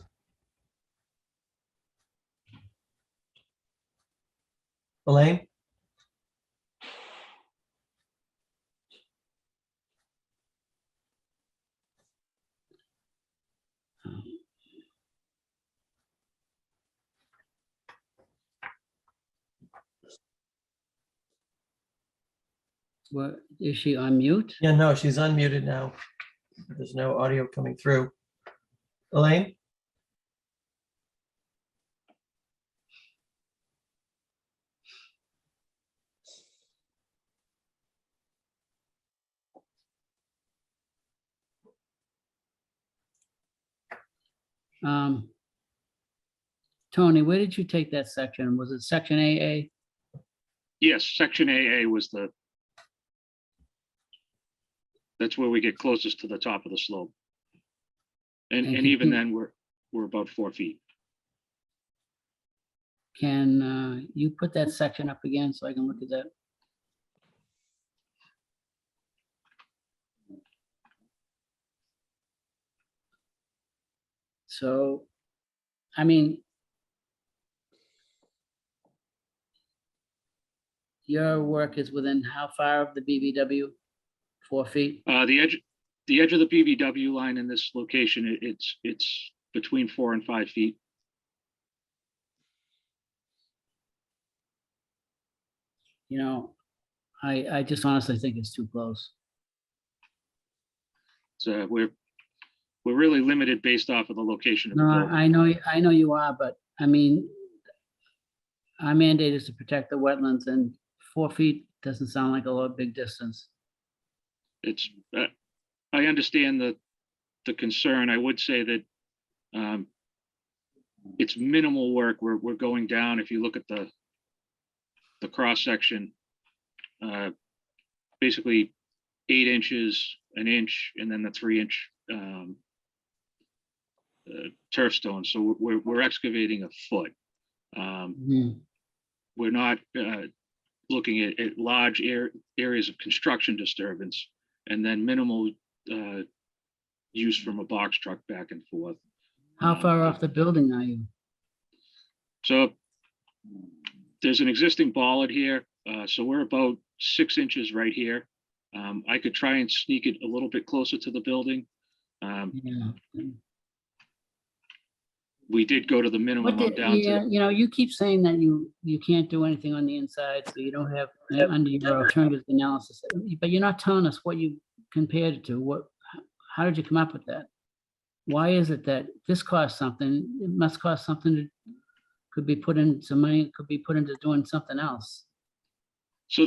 Elaine? What, is she on mute? Yeah, no, she's unmuted now. There's no audio coming through. Elaine? Tony, where did you take that section? Was it section AA? Yes, section AA was that's where we get closest to the top of the slope. And And even you- then, we're about 4 feet. Can you put that section up again so I can look at that? So, I mean, your work is within how far of the BBW? 4 feet? The edge of the BBW line in this location, it's between 4 and 5 feet. You know, I just honestly think it's too close. So we're really limited based off of the location of the No, building. I know you are, but I mean, our mandate is to protect the wetlands, and 4 feet doesn't sound like a big distance. It's I understand the concern. I would say that it's minimal work. We're going down. If you look at the cross section, basically 8 inches, an inch, and then the 3-inch turf stone. So we're excavating a foot. Mhm. We're not looking at large areas of construction disturbance, and then minimal use from a box truck back and forth. How far off the building are you? So there's an existing bollard here. So we're about 6 inches right here. I could try and sneak it a little bit closer to the building. Yeah. We did go to the minimum. I'm down to Yeah, you know, you keep saying that you can't do anything on the inside, so you don't have under your alternative analysis, but you're not telling us what you compared it to. How did you come up with that? Why is it that this costs something? It must cost something could be put in some money, could be put into doing something else. So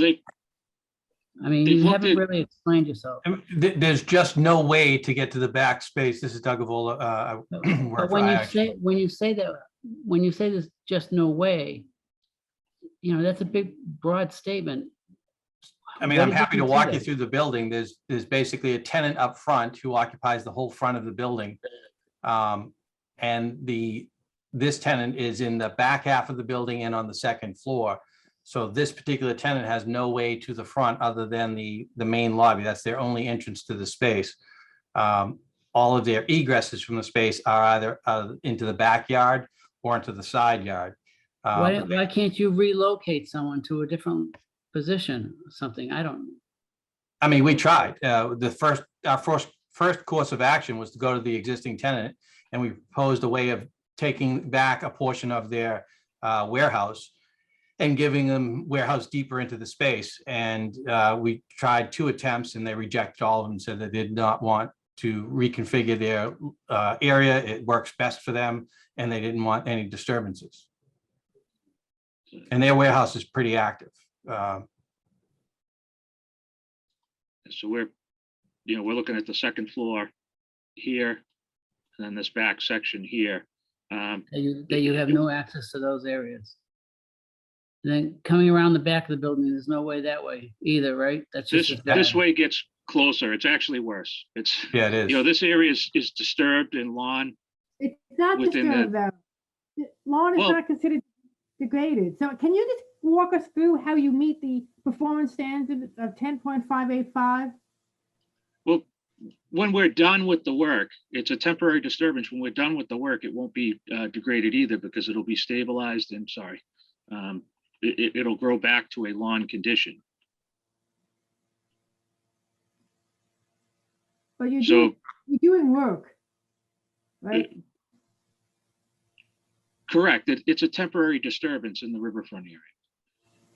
I mean, they've you looked haven't at- really explained yourself. There's just no way to get to the back space. This is Doug Avola. But when you say there's just no way, you know, that's a big, broad statement. I mean, What I'm did happy to consider? walk you through the building. There's basically a tenant up front who occupies the whole front of the building. And this tenant is in the back half of the building and on the second floor. So this particular tenant has no way to the front other than the main lobby. That's their only entrance to the space. All of their egresses from the space are either into the backyard or into the side yard. Why can't you relocate someone to a different position or something? I don't. I mean, we tried. Our first course of action was to go to the existing tenant, and we proposed a way of taking back a portion of their warehouse and giving them warehouse deeper into the space. And we tried 2 attempts and they rejected all of them, said they did not want to reconfigure their area. It works best for them and they didn't want any disturbances. And their warehouse is pretty active. So we're looking at the second floor here, and then this back section here. That you have no access to those areas. And then coming around the back of the building, there's no way that way either, right? That's just as bad. This way gets closer. It's actually worse. It's, Yeah, it is. this area is disturbed in lawn. It's not Within disturbed though. Lawn is Well- not considered degraded. So can you just walk us through how you meet the performance standard of 10.585? Well, when we're done with the work, it's a temporary disturbance. When we're done with the work, it won't be degraded either because it'll be stabilized and it'll grow back to a lawn condition. But you're So doing work, right? correct, it's a temporary disturbance in the riverfront area.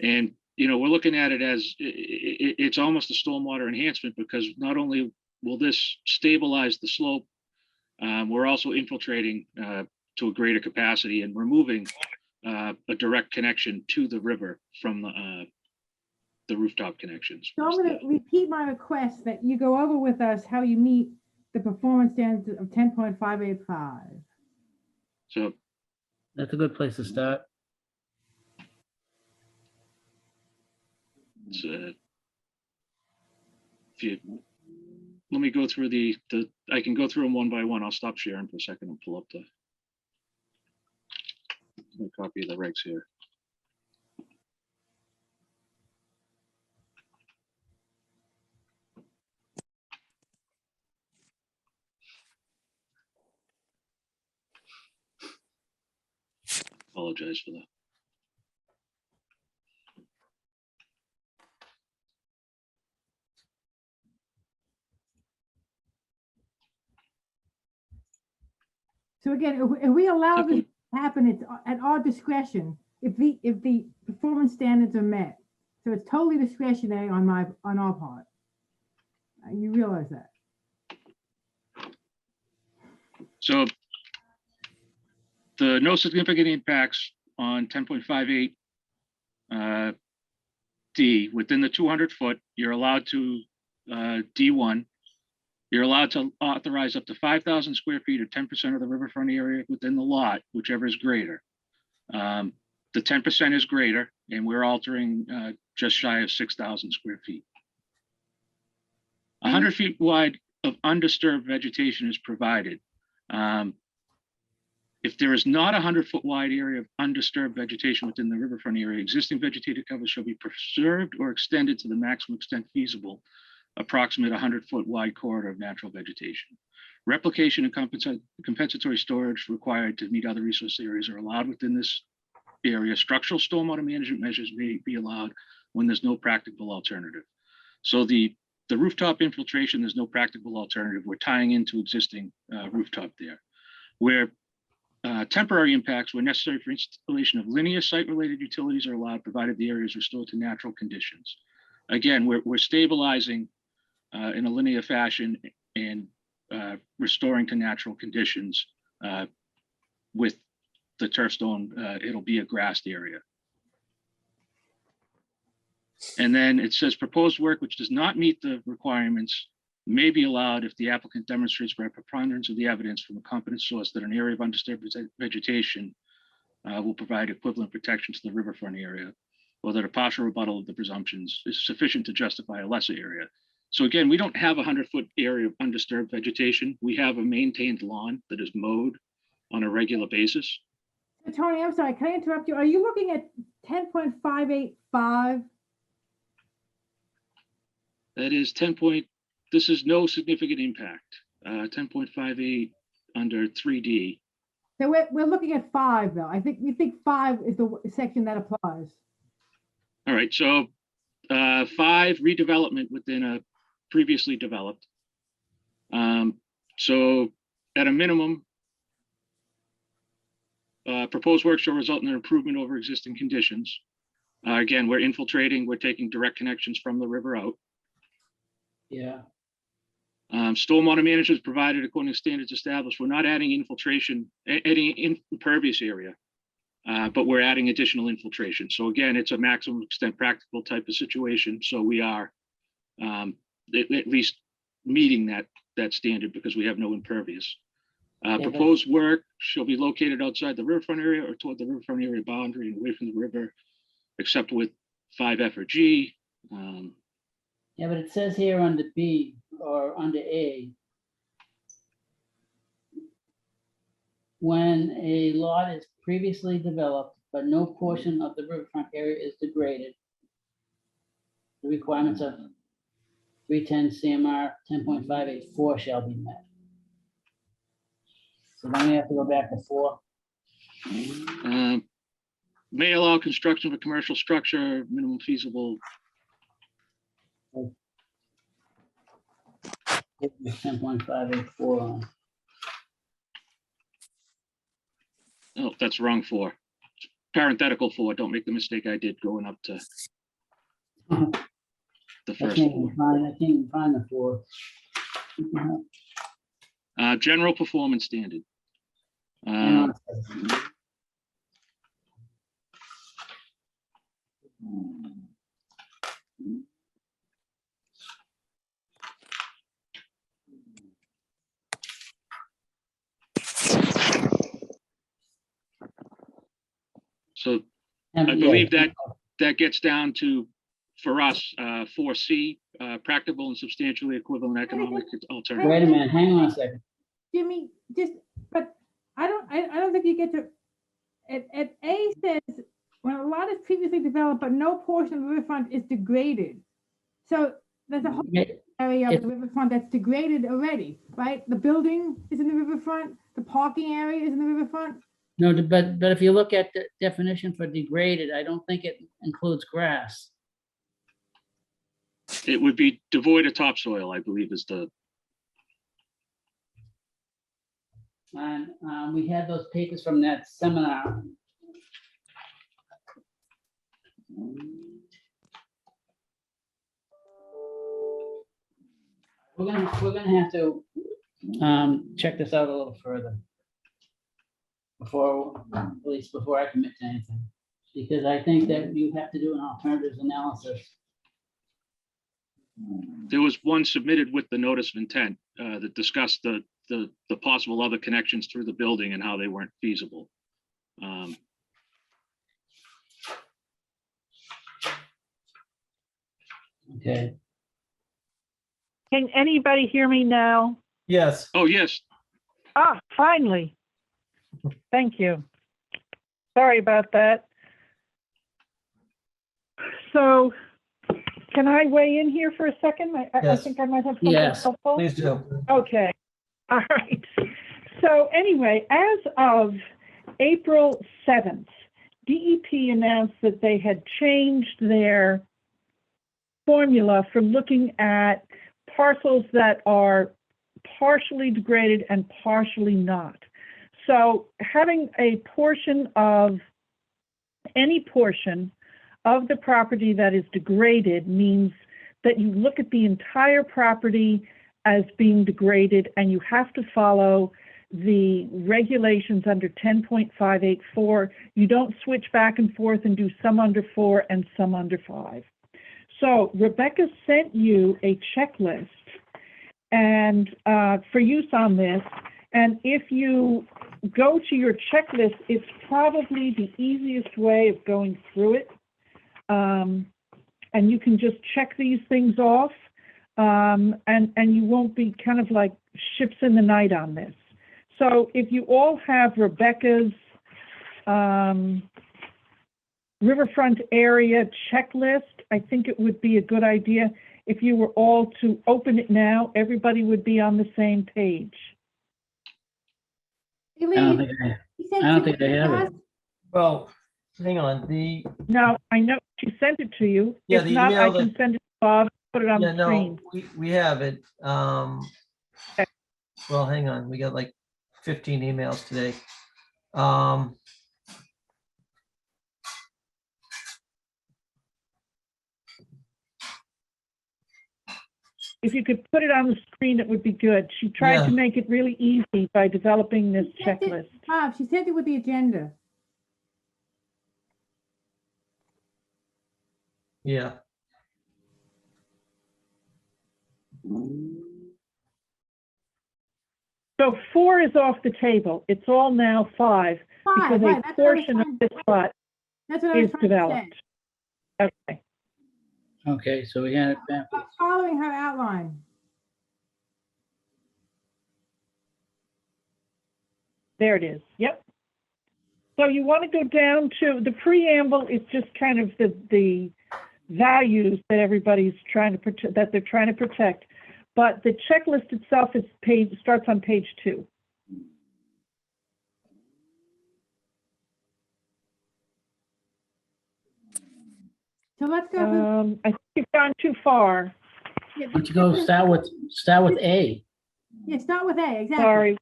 And, we're looking at it as it's almost a stormwater enhancement because not only will this stabilize the slope, we're also infiltrating to a greater capacity and removing a direct connection to the river from the rooftop connections. So I'm going to repeat my request that you go over with us how you meet the performance standards of 10.585. So That's a good place to start. it's, let me go through I can go through them one by one. I'll stop sharing for a second and pull up my copy of the regs here. Apologize for that. So again, if we allow this to happen, it's at our discretion if the performance standards are met. So it's totally discretionary on our part. You realize that? So the no significant impacts on 10.58 D within the 200 foot, you're allowed to D1. You're allowed to authorize up to 5,000 square feet or 10% of the riverfront area within the lot, whichever is greater. The 10% is greater, and we're altering just shy of 6,000 square feet. 100 feet wide of undisturbed vegetation is provided. If there is not a 100-foot wide area of undisturbed vegetation within the riverfront area, existing vegetated cover shall be preserved or extended to the maximum extent feasible, approximate 100-foot wide corridor of natural vegetation. Replication and compensatory storage required to meet other resource areas are allowed within this area. Structural stormwater management measures may be allowed when there's no practical alternative. So the rooftop infiltration, there's no practical alternative. We're tying into existing rooftop there. Where temporary impacts where necessary for installation of linear site-related utilities are allowed, provided the area is restored to natural conditions. Again, we're stabilizing in a linear fashion and restoring to natural conditions with the turf stone. It'll be a grassed area. And then it says proposed work which does not meet the requirements may be allowed if the applicant demonstrates by preponderance of the evidence from a competent source that an area of undisturbed vegetation will provide equivalent protection to the riverfront area, or that a partial rebuttal of the presumptions is sufficient to justify a lesser area. So again, we don't have a 100-foot area of undisturbed vegetation. We have a maintained lawn that is mowed on a regular basis. So Tony, I'm sorry, can I interrupt you? Are you looking at 10.585? That is 10 point, this is no significant impact. 10.58 under 3D. So we're looking at 5 though. I think we think 5 is the section that applies. All right, so 5, redevelopment within a previously developed. So at a minimum, Proposed work shall result in an improvement over existing conditions. Again, we're infiltrating, we're taking direct connections from the river out. Yeah, Stormwater management is provided according to standards established. We're not adding infiltration, any impervious area, but we're adding additional infiltration. So again, it's a maximum extent practical type of situation. So we are at least meeting that standard because we have no impervious. but- Proposed work shall be located outside the riverfront area or toward the riverfront area boundary and away from the river, except with 5F or G. yeah, but it says here under B or under A, when a lot is previously developed, but no portion of the riverfront area is degraded, the requirements of 310 CMR 10.584 shall be met. So then we have to go back to 4. May allow construction of a commercial structure, minimum feasible. 10.584 on. Oh, that's wrong 4. Parenthetical 4. Don't make the mistake I did going up to the I first can't 4. even find the 4. General performance standard. Hang on a second. So I believe that gets down to, for us, 4C, practical and substantially equivalent economic alternative. Wait a minute, hang on a second. Jimmy, but I don't think you get to, at A says, when a lot is previously developed, but no portion of the riverfront is degraded. So there's a whole area of the riverfront that's degraded already, right? The building is in the riverfront, the parking area is in the riverfront. No, but if you look at the definition for degraded, I don't think it includes grass. It would be devoid of topsoil, I believe, is the, And we had those papers from that seminar. We're gonna have to check this out a little further before, at least before I commit to anything, because I think that you have to do an alternatives analysis. there was one submitted with the notice of intent that discussed the possible other connections through the building and how they weren't feasible. Okay. Can anybody hear me now? Yes, Oh, yes, Ah, finally. Thank you. Sorry about that. So can I weigh in here for a second? I Yes. think I might have something Yes. helpful. please do. Okay, all right. So anyway, as of April 7th, DEP announced that they had changed their formula from looking at parcels that are partially degraded and partially not. So having a portion of, any portion of the property that is degraded means that you look at the entire property as being degraded and you have to follow the regulations under 10.584. You don't switch back and forth and do some under 4 and some under 5. So Rebecca sent you a checklist and for use on this. And if you go to your checklist, it's probably the easiest way of going through it. And you can just check these things off and you won't be kind of like ships in the night on this. So if you all have Rebecca's riverfront area checklist, I think it would be a good idea if you were all to open it now, everybody would be on the same page. I don't think I have it. Well, hang on, Now, I know she sent it to you. Yeah, If the not, I email can that- send it to Bob, put it on yeah, the no, screen. we have it. Well, hang on, we got like 15 emails today. if you could put it on the screen, it would be good. She tried Yeah. to make it really easy by developing this Sent it- checklist. Bob, she sent it with the agenda. Yeah. So 4 is off the table. It's all now 5 because Five, right, a that's what I was portion of trying- this lot That's what I was is trying to say. developed. Okay. Okay, so we had it I'm backwards. following her outline. There it is. Yep. So you want to go down to the preamble is just kind of the values that everybody's trying to protect, that they're trying to protect. But the checklist itself is starts on page 2. So let's go. I think you've gone too far. Yeah, Why don't you go start with A? Yeah, start with A, exactly. Sorry.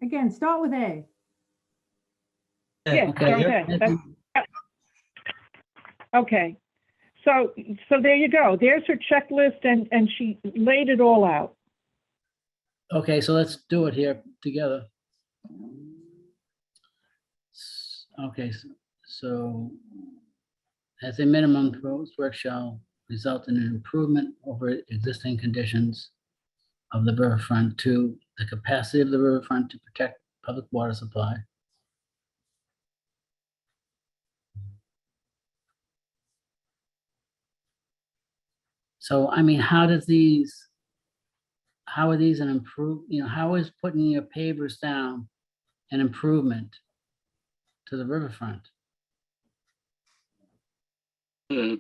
Again, start with A. Yeah, Okay, start with yep. A. That's- Okay. So there you go. There's her checklist and she laid it all out. Okay, so let's do it here together. Okay, so as a minimum, proposed work shall result in an improvement over existing conditions of the riverfront to the capacity of the riverfront to protect public water supply. So, I mean, how are these an how is putting your pavers down an improvement to the riverfront? That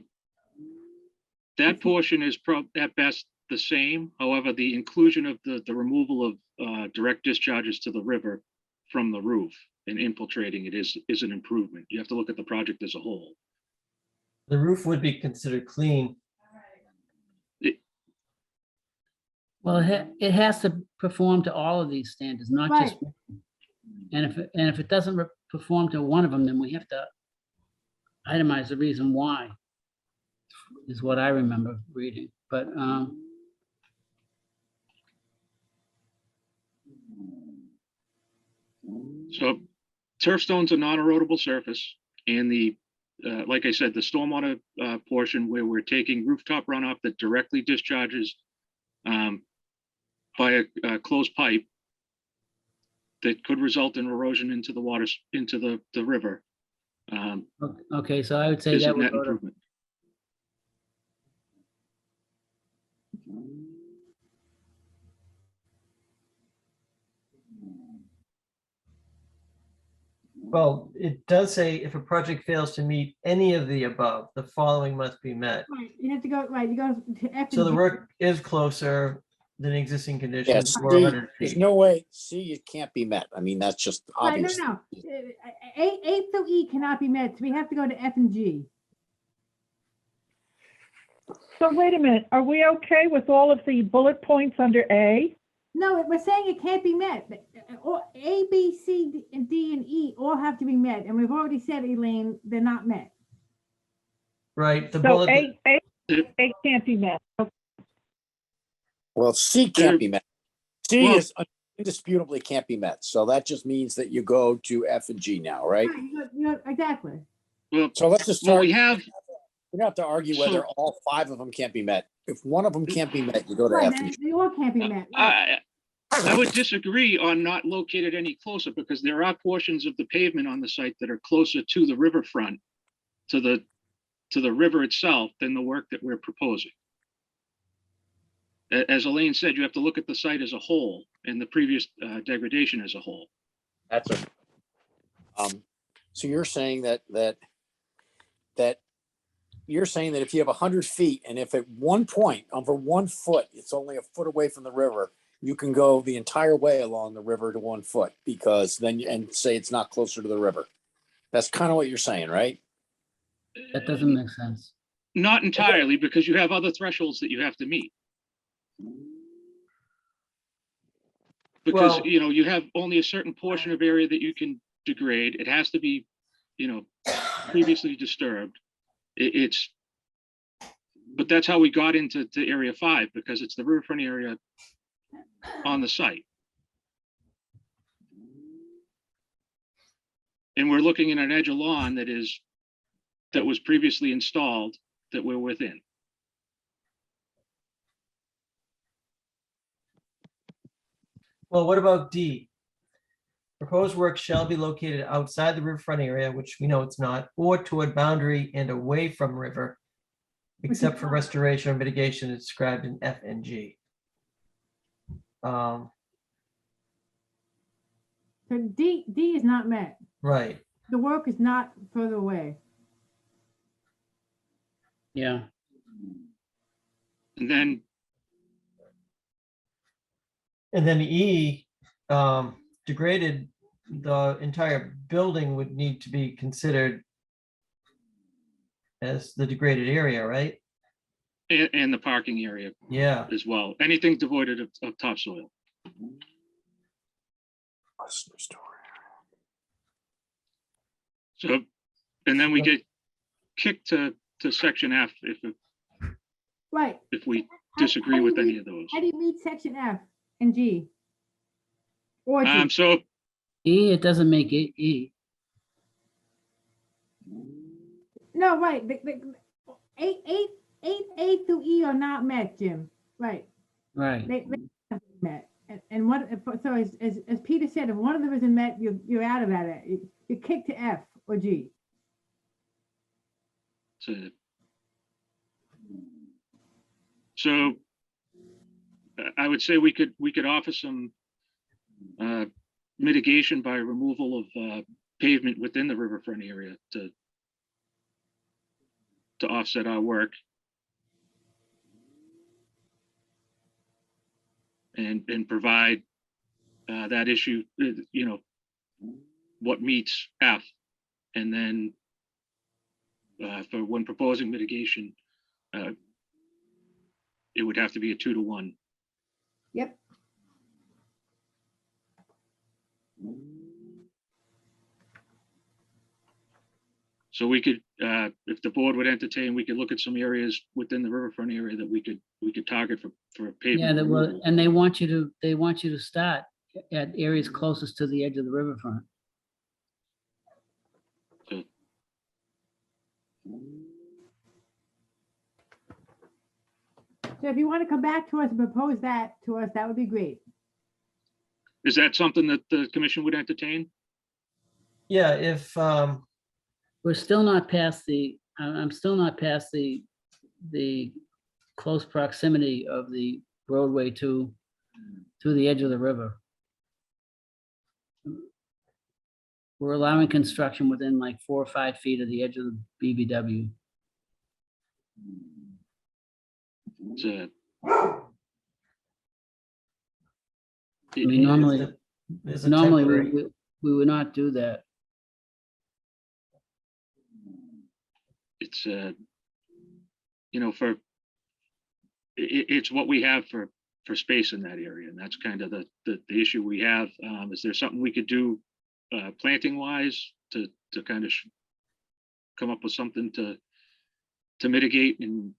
portion is at best the same. However, the inclusion of the removal of direct discharges to the river from the roof and infiltrating it is an improvement. You have to look at the project as a whole. The roof would be considered clean. Well, it has to perform to all of these standards, not just, and if it doesn't perform to one of them, then we have to itemize the reason why, is what I remember reading, but, So turf stone's a non-erodible surface, and like I said, the stormwater portion where we're taking rooftop runoff that directly discharges by a closed pipe that could result in erosion into the waters, into the river. okay, so I would say Is a that would net go to, improvement. Well, it does say if a project fails to meet any of the above, the following must be met. Right, you have to go, right, you go to F So and the G. work is closer than existing conditions Yes, or 100 there's feet. no way, C, it can't be met. I mean, that's just Right, obvious. no. A through E cannot be met, so we have to go to F and G. So wait a minute. Are we okay with all of the bullet points under A? No, we're saying it can't be met. A, B, C, D, and E all have to be met, and we've already said, Elaine, they're not met. Right, the So bullet, A can't be met. Okay. Well, C can't be met. C Well- is indisputably can't be met. So that just means that you go to F and G now, right? Right, exactly. Well, So let's just well, start. we have, We don't have to argue whether all 5 of them can't be met. If one of them can't be met, you go to Right, F and G. they all can't be met. Right. I would disagree on not located any closer, because there are portions of the pavement on the site that are closer to the riverfront, to the river itself, than the work that we're proposing. As Elaine said, you have to look at the site as a whole and the previous degradation as a whole. That's a. So you're saying that you're saying that if you have 100 feet and if at one point over 1 foot, it's only a foot away from the river, you can go the entire way along the river to 1 foot because then and say it's not closer to the river. That's kind of what you're saying, right? that doesn't make sense. Not entirely, because you have other thresholds that you have to meet. Because, Well- you have only a certain portion of area that you can degrade. It has to be, previously disturbed. It's but that's how we got into area 5, because it's the riverfront area on the site. And we're looking at an edge of lawn that was previously installed that we're within. Well, what about D? Proposed work shall be located outside the riverfront area, which we know it's not, or toward boundary and away from river, except for restoration or mitigation as described in F and G. So D is not met. Right. The work is not further away. Yeah, And then, And then E, degraded, the entire building would need to be considered as the degraded area, right? and the parking area Yeah. as well. Anything devoid of topsoil. So, and then we get kicked to section F Right. if we How- disagree how do with you any meet- of those. How do you meet section F and G? Or G? So E, it doesn't make it E. No, right, the eight A through E are not met, Jim, right? Right. They have to be met. And what, so as Peter said, if one of them isn't met, you're out of that. You're kicked to F or G. So I would say we could offer some mitigation by removal of pavement within the riverfront area to offset our work. And provide that issue, you know, what meets F. And then for when proposing mitigation, it would have to be a 2-to-1. Yep. So we could, if the board would entertain, we could look at some areas within the riverfront area that we could target for pavement. Yeah, that will, removal. and they want you to start at areas closest to the edge of the riverfront. So- So if you want to come back to us and propose that to us, that would be great. Is that something that the commission would entertain? Yeah, if, We're still not past I'm still not past the close proximity of the roadway to the edge of the river. We're allowing construction within like 4 or 5 feet of the edge of the BBW. It's, I mean, normally, there's a normally temporary, we would not do that. it's you know, it's what we have for space in that area, and that's kind of the issue we have. Is there something we could do planting wise to kind of come up with something to mitigate and,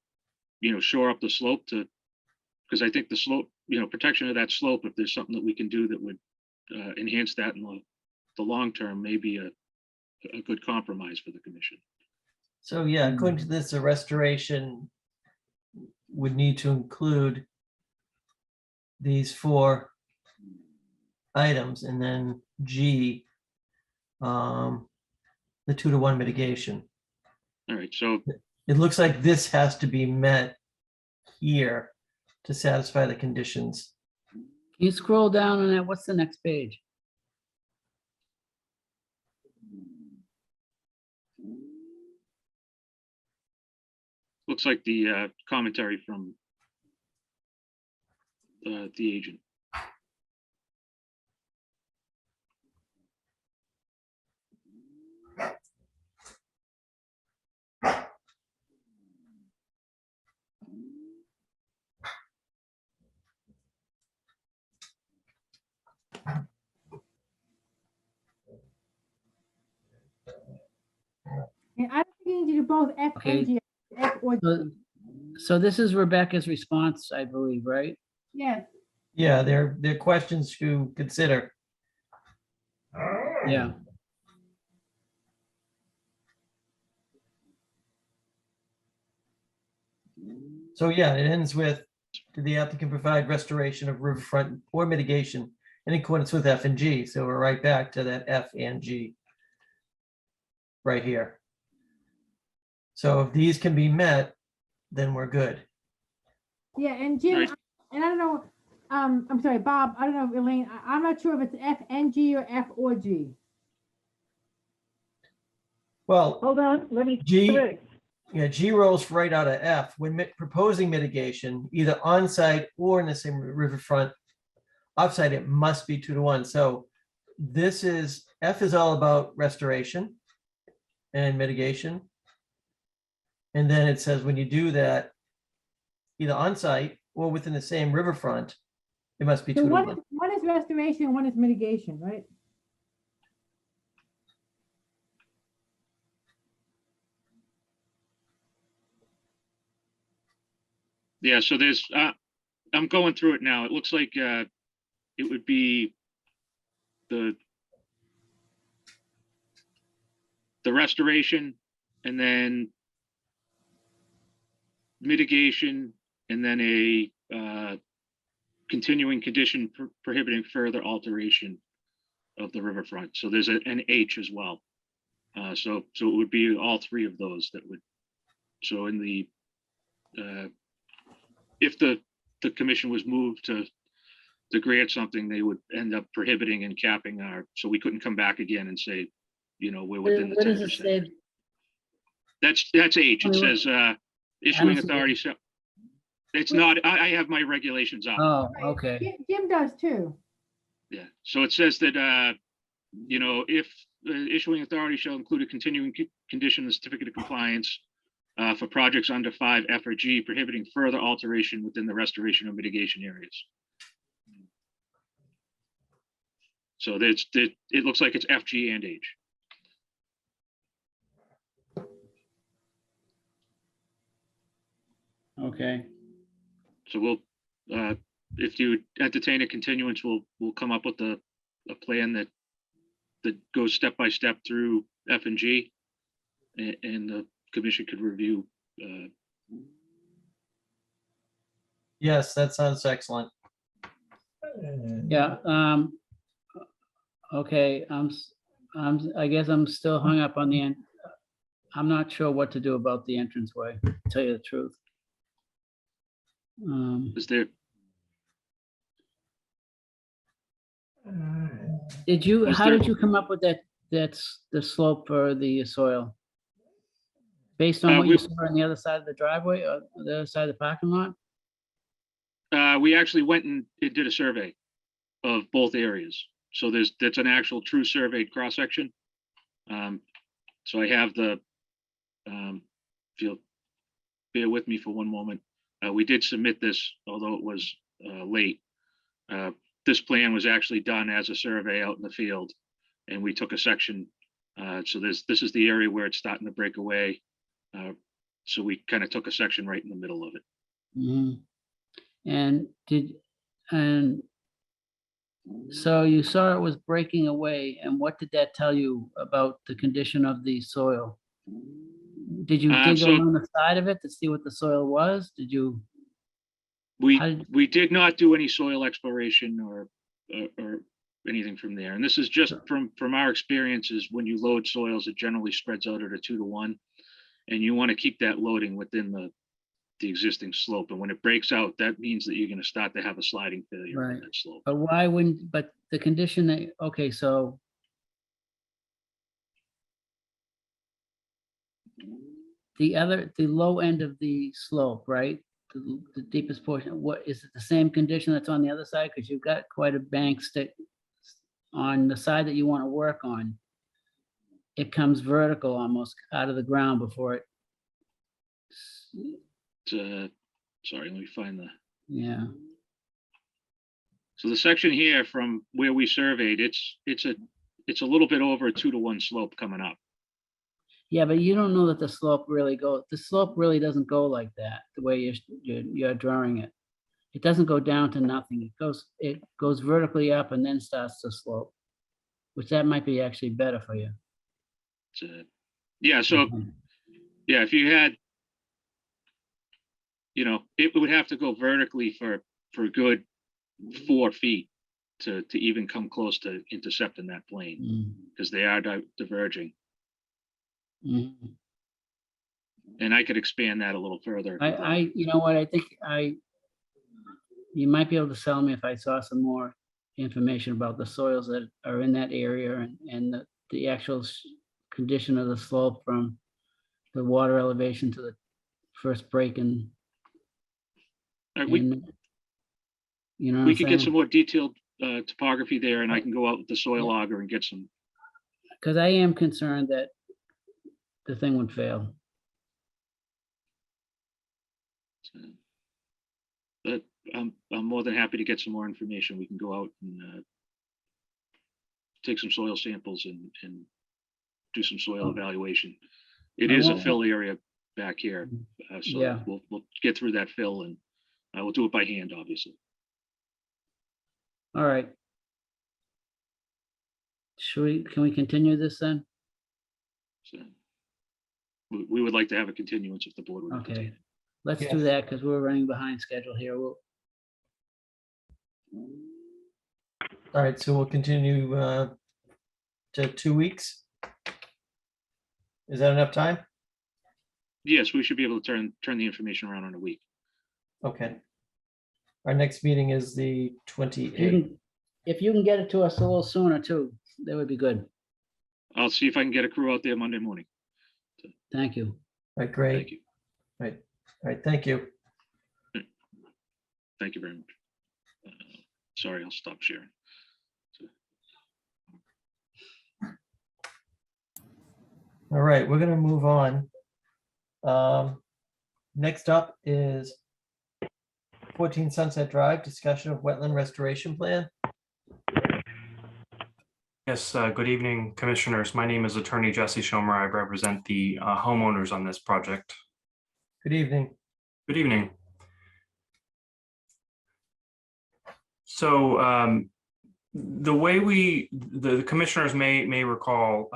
you know, shore up the slope because I think the slope, you know, protection of that slope, if there's something that we can do that would enhance that in the long term, may be a good compromise for the commission. so yeah, according to this, a restoration would need to include these 4 items, and then G, the 2-to-1 mitigation. All right, so It looks like this has to be met here to satisfy the conditions. Can you scroll down on that? What's the next page? looks like the commentary from the agent. And I don't think you need to do both F Okay. and G, F or G. So So this is Rebecca's response, I believe, right? Yes, Yeah, they're questions to consider. Yeah. So yeah, it ends with, did the applicant provide restoration of riverfront or mitigation in accordance with F and G? So we're right back to that F and G right here. So if these can be met, then we're good. yeah, and Jim, Right. and I don't know, I'm sorry, Bob, I don't know, if Elaine, I'm not sure if it's F and G or F or G. Well, Hold on, let me. G, yeah, G rolls right out of F. When proposing mitigation, either on-site or in the same riverfront, offsite, it must be 2-to-1. So this is, F is all about restoration and mitigation. And then it says when you do that, either on-site or within the same riverfront, it must be So 2-to-1. one is restoration, one is mitigation, right? Yeah, so there's, I'm going through it now. It looks like it would be the restoration and then mitigation and then a continuing condition prohibiting further alteration of the riverfront. So there's an H as well. So it would be all three of those that would, so in the, if the commission was moved to grant something, they would end up prohibiting and capping our, so we couldn't come back again and say, you know, we're within the What does it 10%. say? That's H. It says issuing see it. authority. It's not, I have my regulations up. Oh, okay. Jim does too. Yeah, so it says that, you know, if the issuing authority shall include a continuing condition, the certificate of compliance for projects under 5 F or G prohibiting further alteration within the restoration or mitigation areas. So it looks like it's F, G, and H. Okay. So we'll, if you entertain a continuance, we'll come up with a plan that goes step by step through F and G, and the commission could review. Yes, that sounds excellent. Yeah, okay, I guess I'm still hung up on I'm not sure what to do about the entranceway, to tell you the truth. Is there? How did you come up with that's the slope for the soil? Based on what you saw on the other side of the driveway or the other side of the parking lot? We actually went and did a survey of both areas. So that's an actual true surveyed cross section. So I have the, if you'll bear with me for one moment. We did submit this, although it was late. This plan was actually done as a survey out in the field, and we took a section. So this is the area where it's starting to break away. So we kind of took a section right in the middle of it. Mhm. And so you saw it was breaking away, and what did that tell you about the condition of the soil? Did you dig So- along the side of it to see what the soil was? Did you? We did not do any soil exploration or anything from there. And this is just from our experiences. When you load soils, it generally spreads out at a 2-to-1, and you want to keep that loading within the existing slope. And when it breaks out, that means that you're going to start to have a sliding failure Right. in that slope. But why wouldn't, but the condition that, okay, so. The low end of the slope, right? The deepest portion, what, is it the same condition that's on the other side? Because you've got quite a bank stick on the side that you want to work on. It comes vertical almost out of the ground before it. Sorry, let me find the. Yeah. So the section here from where we surveyed, it's a little bit over a 2-to-1 slope coming up. Yeah, but you don't know that the slope really doesn't go like that, the way you're drawing it. It doesn't go down to nothing. It goes vertically up and then starts to slope, which that might be actually better for you. Yeah, so, yeah, if you had, it would have to go vertically for a good 4 feet to even come close to intercepting that plane, because they are diverging. Mhm. And I could expand that a little further. You know what, I think you might be able to sell me if I saw some more information about the soils that are in that area and the actual condition of the slope from the water elevation to the first break in. We You know what we I'm could get some saying? more detailed topography there, and I can go out with the soil auger and get some. Because I am concerned that the thing would fail. But I'm more than happy to get some more information. We can go out and take some soil samples and do some soil evaluation. It is a fill area back here, so Yeah. we'll get through that fill, and we'll do it by hand, obviously. All right. Can we continue this then? So we would like to have a continuance if the board would Okay, entertain it. let's Yes. do that because we're running behind schedule here. All right, so we'll continue to 2 weeks. Is that enough time? Yes, we should be able to turn the information around in a week. Okay. Our next meeting is the 28th. If you can get it to us a little sooner too, that would be good. I'll see if I can get a crew out there Monday morning. Thank you. All right, great. Thank you. All right, thank you. Thank you very much. Sorry, I'll stop sharing. All right, we're gonna move on. Next up is 14 Sunset Drive, discussion of wetland restoration plan. Yes, good evening, commissioners. My name is Attorney Jesse Schomer. I represent the homeowners on this project. Good evening. Good evening. So the way the commissioners may recall,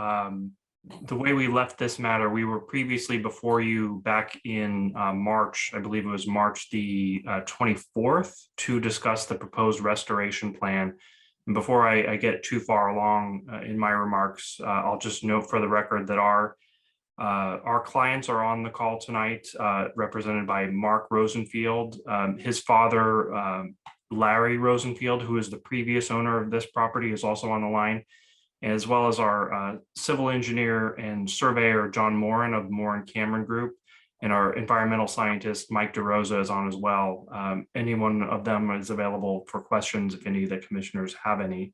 the way we left this matter, we were previously before you back in March, I believe it was March the 24th, to discuss the proposed restoration plan. And before I get too far along in my remarks, I'll just note for the record that our clients are on the call tonight, represented by Mark Rosenfield. His father, Larry Rosenfield, who is the previous owner of this property, is also on the line, as well as our civil engineer and surveyor, John Moran of Moran Cameron Group, and our environmental scientist, Mike DeRosa, is on as well. Any one of them is available for questions if any of the commissioners have any.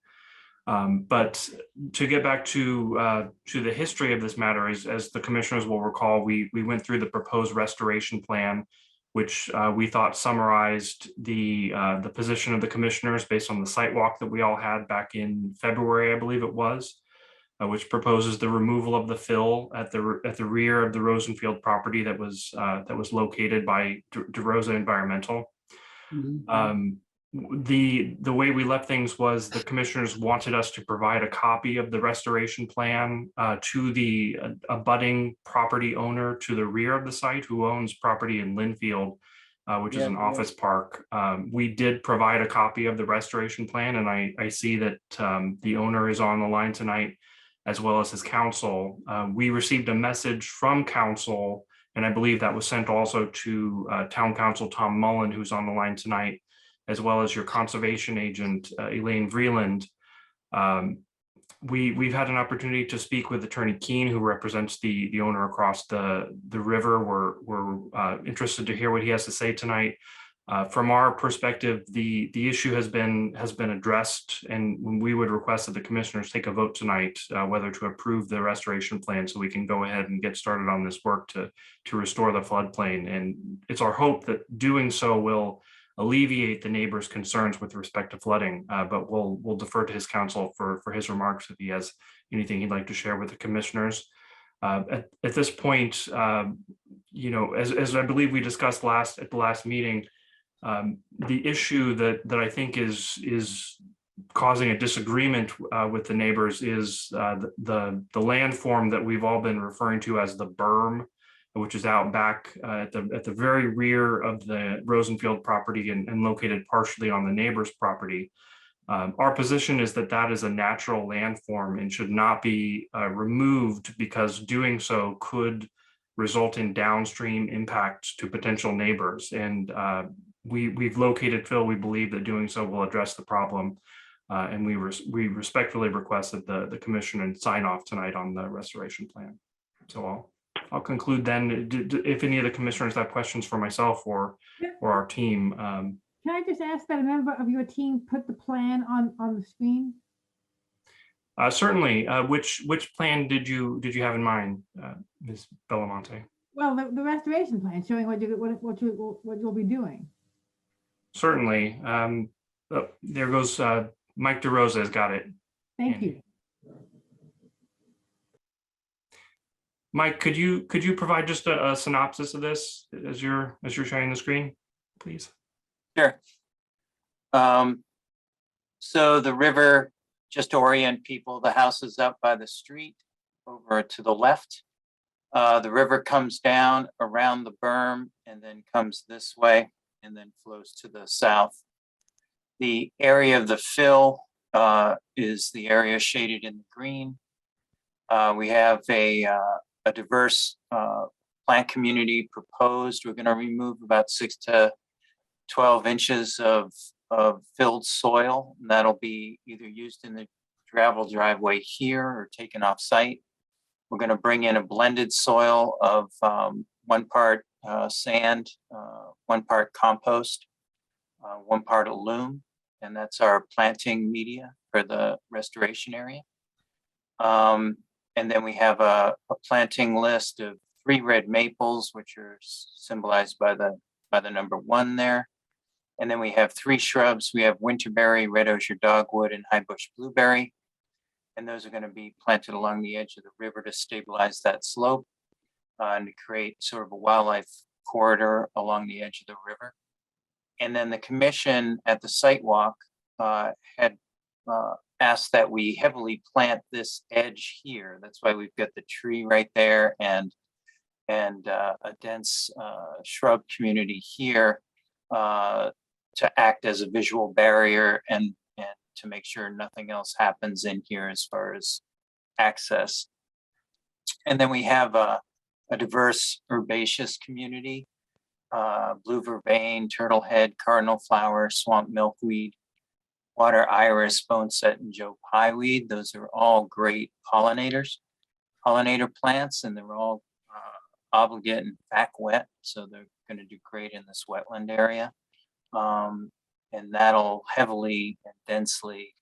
But to get back to the history of this matter, as the commissioners will recall, we went through the proposed restoration plan, which we thought summarized the position of the commissioners based on the site walk that we all had back in February, I believe it was, which proposes the removal of the fill at the rear of the Rosenfield property that was located by DeRosa Environmental. The way we left things was the commissioners wanted us to provide a copy of the restoration plan to the abutting property owner to the rear of the site, who owns property in Linfield, which is an office park. We did provide a copy of the restoration plan, and I see that the owner is on the line tonight, as well as his counsel. We received a message from counsel, and I believe that was sent also to town counsel Tom Mullen, who's on the line tonight, as well as your conservation agent, Elaine Vreeland. We've had an opportunity to speak with Attorney Keene, who represents the owner across the river. We're interested to hear what he has to say tonight. From our perspective, the issue has been addressed, and we would request that the commissioners take a vote tonight whether to approve the restoration plan, so we can go ahead and get started on this work to restore the floodplain. And it's our hope that doing so will alleviate the neighbors' concerns with respect to flooding, but we'll defer to his counsel for his remarks if he has anything he'd like to share with the commissioners. At this point, you know, as I believe we discussed at the last meeting, the issue that I think is causing a disagreement with the neighbors is the landform that we've all been referring to as the berm, which is out back at the very rear of the Rosenfield property and located partially on the neighbor's property. Our position is that that is a natural landform and should not be removed, because doing so could result in downstream impacts to potential neighbors. And we've located Phil. We believe that doing so will address the problem. And we respectfully request that the commission and sign off tonight on the restoration plan. So I'll conclude then. If any of the commissioners have questions for myself or our team. Can I just ask that a member of your team put the plan on the screen? Certainly. Which plan did you have in mind, Ms. Bellamonte? Well, the restoration plan showing what you'll be doing. Certainly. Oh, there goes Mike DeRosa has got it. Thank you. Mike, could you provide just a synopsis of this as you're sharing the screen, please? Sure. So the river, just to orient people, the house is up by the street over to the left. The river comes down around the berm and then comes this way and then flows to the south. The area of the fill is the area shaded in the green. We have a diverse plant community proposed. We're going to remove about 6 to 12 inches of filled soil. And that'll be either used in the gravel driveway here or taken off site. We're going to bring in a blended soil of 1 part sand, 1 part compost, 1 part loam, and that's our planting media for the restoration area. And then we have a planting list of 3 red maples, which are symbolized by the number 1 there. And then we have 3 shrubs. We have winterberry, red osier dogwood, and high bush blueberry. And those are going to be planted along the edge of the river to stabilize that slope and to create sort of a wildlife corridor along the edge of the river. And then the commission at the site walk had asked that we heavily plant this edge here. That's why we've got the tree right there and a dense shrub community here to act as a visual barrier and to make sure nothing else happens in here as far as access. And then we have a diverse herbaceous community, blue vervain, turtlehead, cardinal flower, swamp milkweed, water iris, boneset, and Joe pieweed. Those are all great pollinator plants, and they're all obligate and back wet, so they're going to do great in this wetland area. And that'll heavily and densely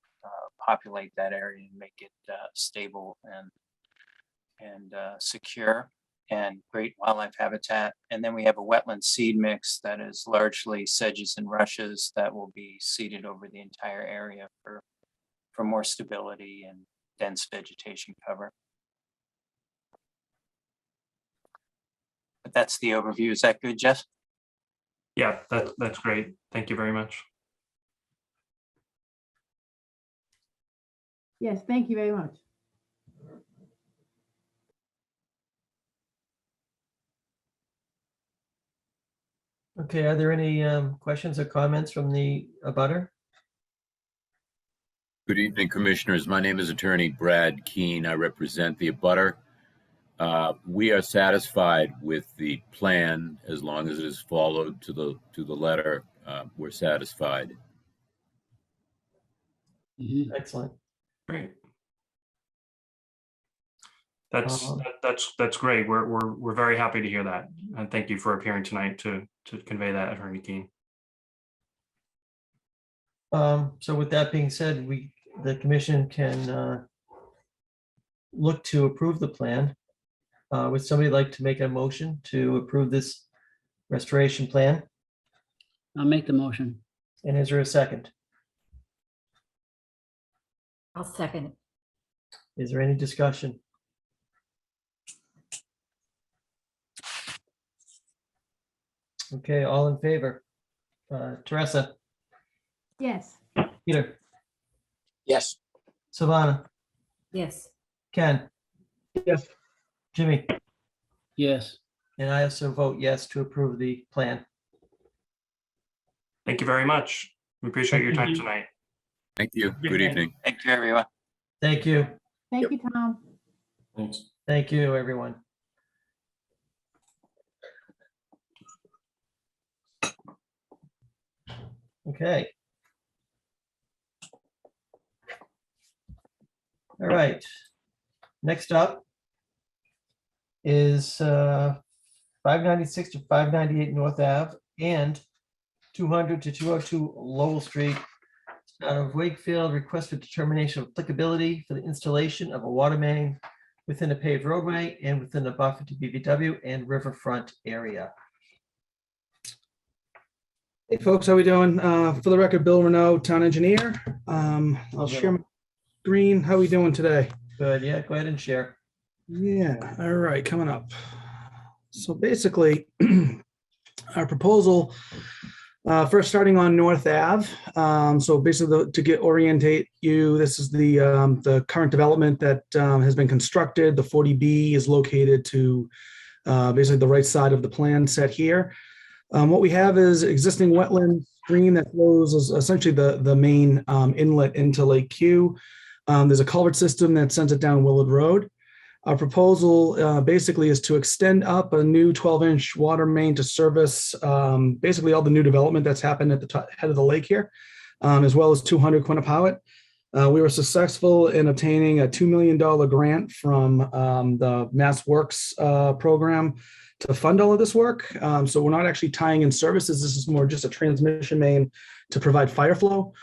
populate that area and make it stable and secure and great wildlife habitat. And then we have a wetland seed mix that is largely sedges and rushes that will be seeded over the entire area for more stability and dense vegetation cover. But that's the overview. Is that good, Jess? Yeah, that's great. Thank you very much. Yes, thank you very much. Okay, are there any questions or comments from the abutter? Good evening, Commissioners. My name is Attorney Brad Keene. I represent the abutter. We are satisfied with the plan as long as it is followed to the letter. We're satisfied. Excellent. Great. That's great. We're very happy to hear that, and thank you for appearing tonight to convey that, Attorney Keene. So with that being said, the commission can look to approve the plan. Would somebody like to make a motion to approve this restoration plan? I'll make the motion. And is there a second? I'll second it. Is there any discussion? Okay, all in favor? Teresa, Yes. Peter, Yes. Savannah, Yes. Ken, Yes. Jimmy, Yes. and I also vote yes to approve the plan. Thank you very much. We appreciate your time tonight. Thank you. Good evening. Thank you, everyone. Thank you. Thank you, Tom. Thanks. Thank you, everyone. Okay. All right. Next up is 596 to 598 North Ave and 200 to 202 Lowell Street. Out of Wakefield, request for determination of applicability for the installation of a water main within a paved roadway and within a buffer to BVW and riverfront area. Hey folks, how we doing? For the record, Bill Renault, town engineer. I'll share my screen. How we doing today? Good, yeah, go ahead and share. Yeah, all right, coming up. So basically, our proposal, first starting on North Ave. So basically to orientate you, this is the current development that has been constructed. The 40B is located to basically the right side of the plan set here. What we have is existing wetland stream that flows is essentially the main inlet into Lake Q. There's a culvert system that sends it down Willard Road. Our proposal basically is to extend up a new 12-inch water main to service basically all the new development that's happened at the head of the lake here, as well as 200 Quinnipiac. We were successful in obtaining a $2 million grant from the Mass Works program to fund all of this work. So we're not actually tying in services. This is more just a transmission main to provide fire flow.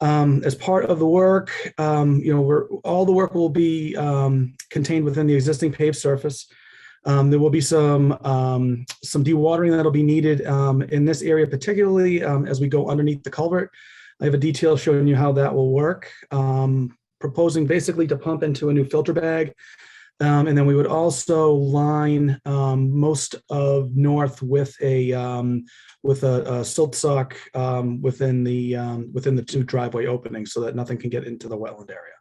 As part of the work, all the work will be contained within the existing paved surface. There will be some dewatering that'll be needed in this area, particularly as we go underneath the culvert. I have a detail showing you how that will work. Proposing basically to pump into a new filter bag. And then we would also line most of north with a silt sock within the two driveway openings so that nothing can get into the wetland area.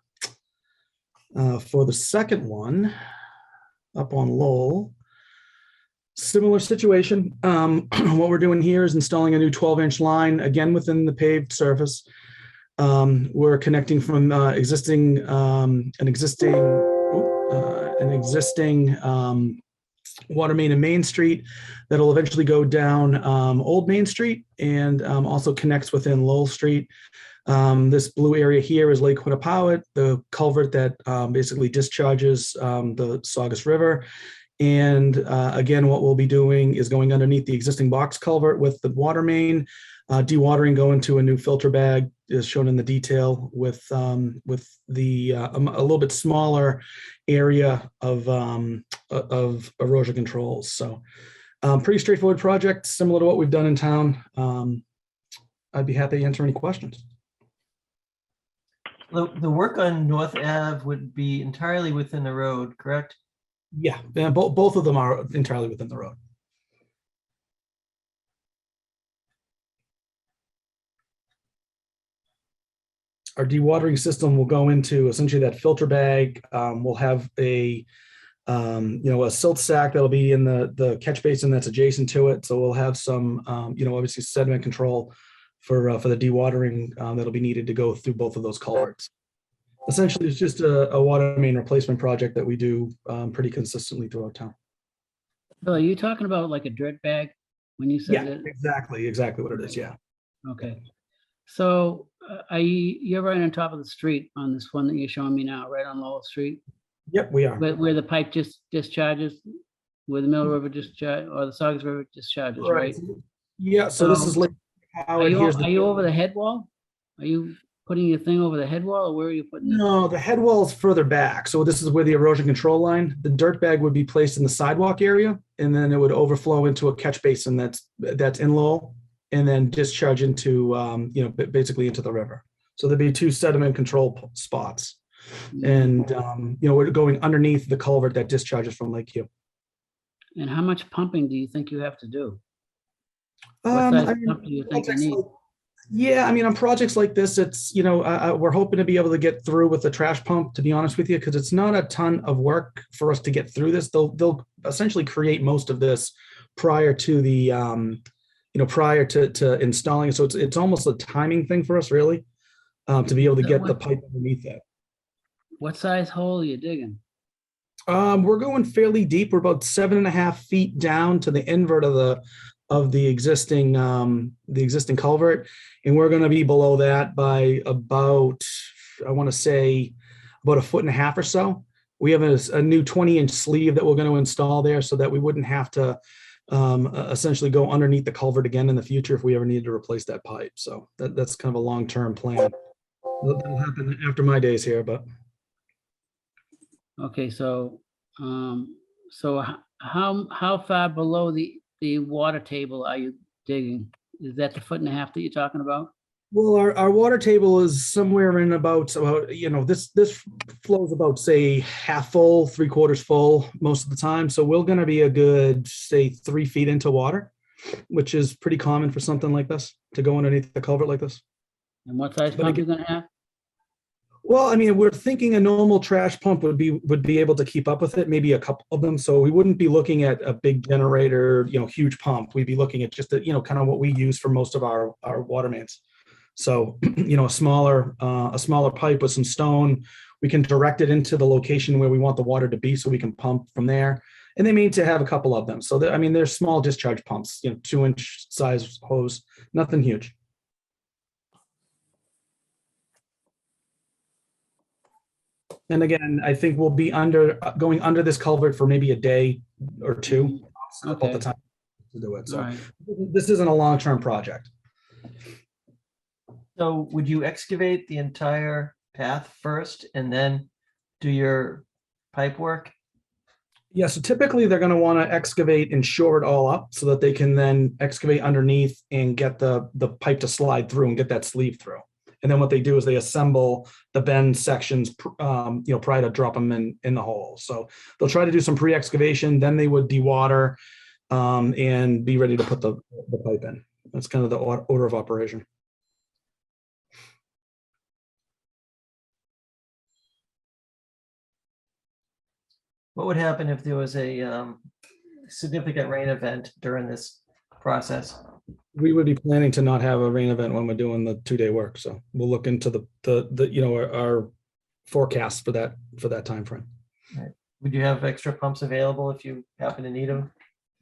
For the second one, up on Lowell, similar situation. What we're doing here is installing a new 12-inch line, again within the paved surface. We're connecting from an existing water main in Main Street that'll eventually go down Old Main Street and also connects within Lowell Street. This blue area here is Lake Quinnipiac, the culvert that basically discharges the Saugus River. And again, what we'll be doing is going underneath the existing box culvert with the water main, dewatering going to a new filter bag is shown in the detail with the a little bit smaller area of erosion controls. So pretty straightforward project, similar to what we've done in town. I'd be happy to answer any questions. The work on North Ave would be entirely within the road, correct? Yeah, both of them are entirely within the road. Our dewatering system will go into essentially that filter bag. We'll have a silt sack that'll be in the catch basin that's adjacent to it. So we'll have some, obviously sediment control for the dewatering that'll be needed to go through both of those culverts. Essentially, it's just a water main replacement project that we do pretty consistently throughout town. Bill, are you talking about like a dirt bag when you said Yeah, that? exactly what it is. Yeah. Okay. So you're right on top of the street on this one that you're showing me now, right on Lowell Street? Yep, we are. Where the pipe just discharges, where the Mill River discharge or the Saugus River discharges, right? Yeah, so this is Lake Are you over the head wall? Are you putting your thing over the head wall, or where are you putting it? No, the head wall is further back. So this is where the erosion control line, the dirt bag would be placed in the sidewalk area, and then it would overflow into a catch basin that's in Lowell, and then discharge into, basically into the river. So there'd be two sediment control spots. And, we're going underneath the culvert that discharges from Lake Q. And how much pumping do you think you have to do? What size I mean, pump do you think you projects need? like- Yeah, I mean, on projects like this, it's, we're hoping to be able to get through with the trash pump, to be honest with you, because it's not a ton of work for us to get through this. They'll essentially create most of this prior to the, prior to installing. So it's almost a timing thing for us, really, to be able to get the pipe underneath it. What size hole are you digging? We're going fairly deep. We're about 7.5 feet down to the invert of the existing culvert, and we're going to be below that by about, I want to say, about 1.5 feet or so. We have a new 20-inch sleeve that we're going to install there, so that we wouldn't have to essentially go underneath the culvert again in the future if we ever needed to replace that pipe. So that's kind of a long-term plan. That'll happen after my days here, but. Okay, so, how far below the water table are you digging? Is that the 1.5 feet that you're talking about? Well, our water table is somewhere in about this flows about, say, half full, 3/4 full most of the time. So we're going to be a good, say, 3 feet into water, which is pretty common for something like this to go underneath the culvert like this. And what size But pump again- you gonna have? Well, I mean, we're thinking a normal trash pump would be able to keep up with it, maybe a couple of them. So we wouldn't be looking at a big generator, huge pump. We'd be looking at just kind of what we use for most of our water mains. So, a smaller pipe with some stone, we can direct it into the location where we want the water to be, so we can pump from there. And they need to have a couple of them. So, they're small discharge pumps, 2-inch size hose, nothing huge. And again, I think we'll be going under this culvert for maybe a day or two. About Okay. the time to do it. So All right. this isn't a long-term project. So would you excavate the entire path first and then do your pipe work? Yeah, so typically they're going to want to excavate and shore it all up so that they can then excavate underneath and get the pipe to slide through and get that sleeve through. And then what they do is they assemble the bend sections, prior to drop them in the hole. So they'll try to do some pre-excavation, then they would dewater and be ready to put the pipe in. That's kind of the order of operation. What would happen if there was a significant rain event during this process? We would be planning to not have a rain event when we're doing the 2-day work. So we'll look into our forecast for that time frame. Right. Would you have extra pumps available if you happen to need them?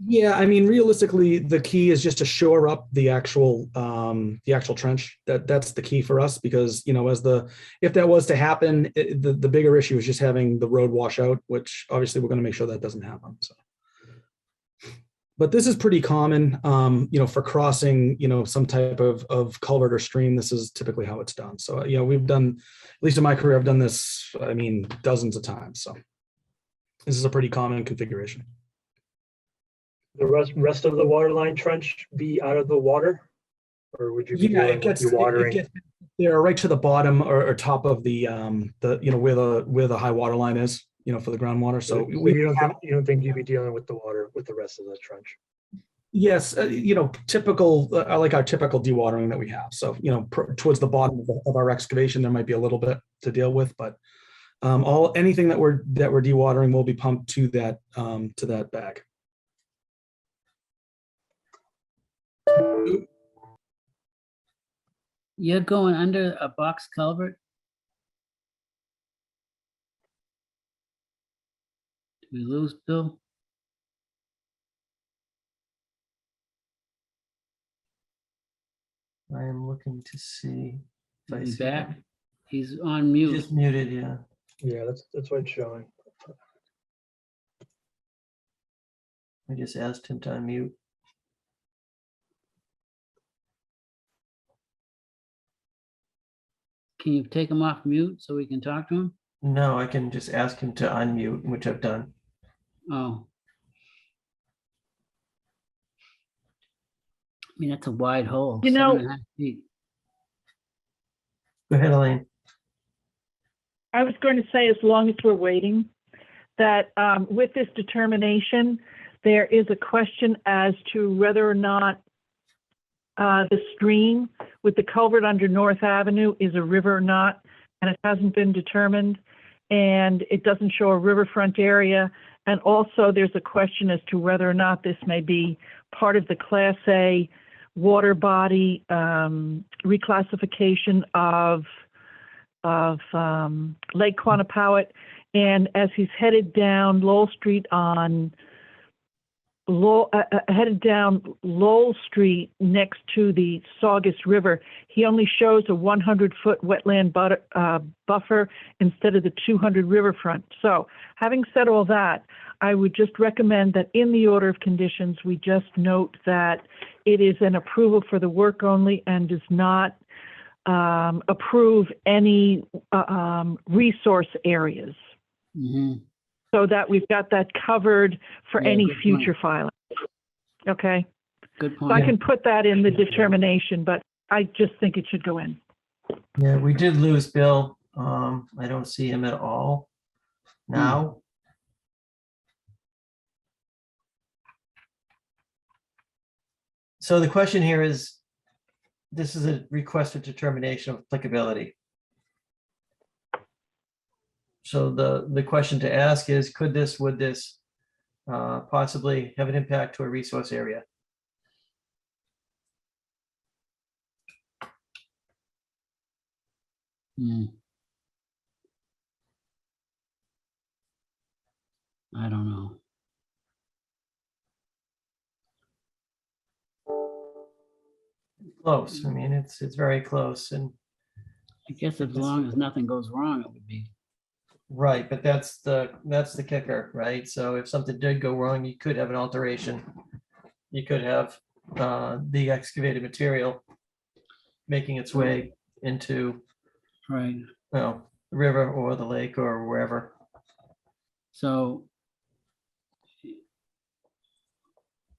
Yeah, I mean, realistically, the key is just to shore up the actual trench. That's the key for us, because if that was to happen, the bigger issue is just having the road wash out, which obviously we're going to make sure that doesn't happen. So, but this is pretty common, for crossing, some type of culvert or stream. This is typically how it's done. So, we've done, at least in my career, I've done this, I mean, dozens of times. So this is a pretty common configuration. The rest of the water line trench be out of the water? Or would you be Yeah, doing dewatering? it gets there right to the bottom or top of the where the high water line is, for the groundwater. So you don't think you'd be dealing with the water with the rest of the trench? yes, typical, I like our typical dewatering that we have. So, towards the bottom of our excavation, there might be a little bit to deal with, but anything that we're dewatering will be pumped to that bag. You're going under a box culvert? Did we lose Bill? I am looking to see. if I He's see back. him. He's on mute. Just muted, yeah. Yeah, that's what it's showing. I just asked him to unmute. Can you take him off mute so we can talk to him? No, I can just ask him to unmute, which I've done. Oh. I mean, that's a wide hole. You know- 7.5 feet. Go ahead, Elaine. I was going to say, as long as we're waiting, that with this determination, there is a question as to whether or not the stream with the culvert under North Avenue is a river or not, and it hasn't been determined. And it doesn't show a riverfront area. And also there's a question as to whether or not this may be part of the Class A water body reclassification of Lake Quannapowitt. And as he's headed down Lowell Street headed down Lowell Street next to the Saugus River, he only shows a 100-foot wetland buffer instead of the 200 riverfront. So having said all that, I would just recommend that in the order of conditions, we just note that it is an approval for the work only and does not approve any resource areas. Mhm. So that we've got that covered for Yeah, any good point. future filing. Okay, Good so I point. can put that in the determination, but I just think it should go in. Yeah, we did lose Bill. I don't see him at all now. So the question here is, this is a request for determination of applicability. So the question to ask is, would this possibly have an impact to a resource area? I don't know. Close. I mean, it's very close, and I guess as long as nothing goes wrong, it would be. right, but that's the kicker, right? So if something did go wrong, you could have an alteration. You could have the excavated material making its way into, Right. the river or the lake or wherever. So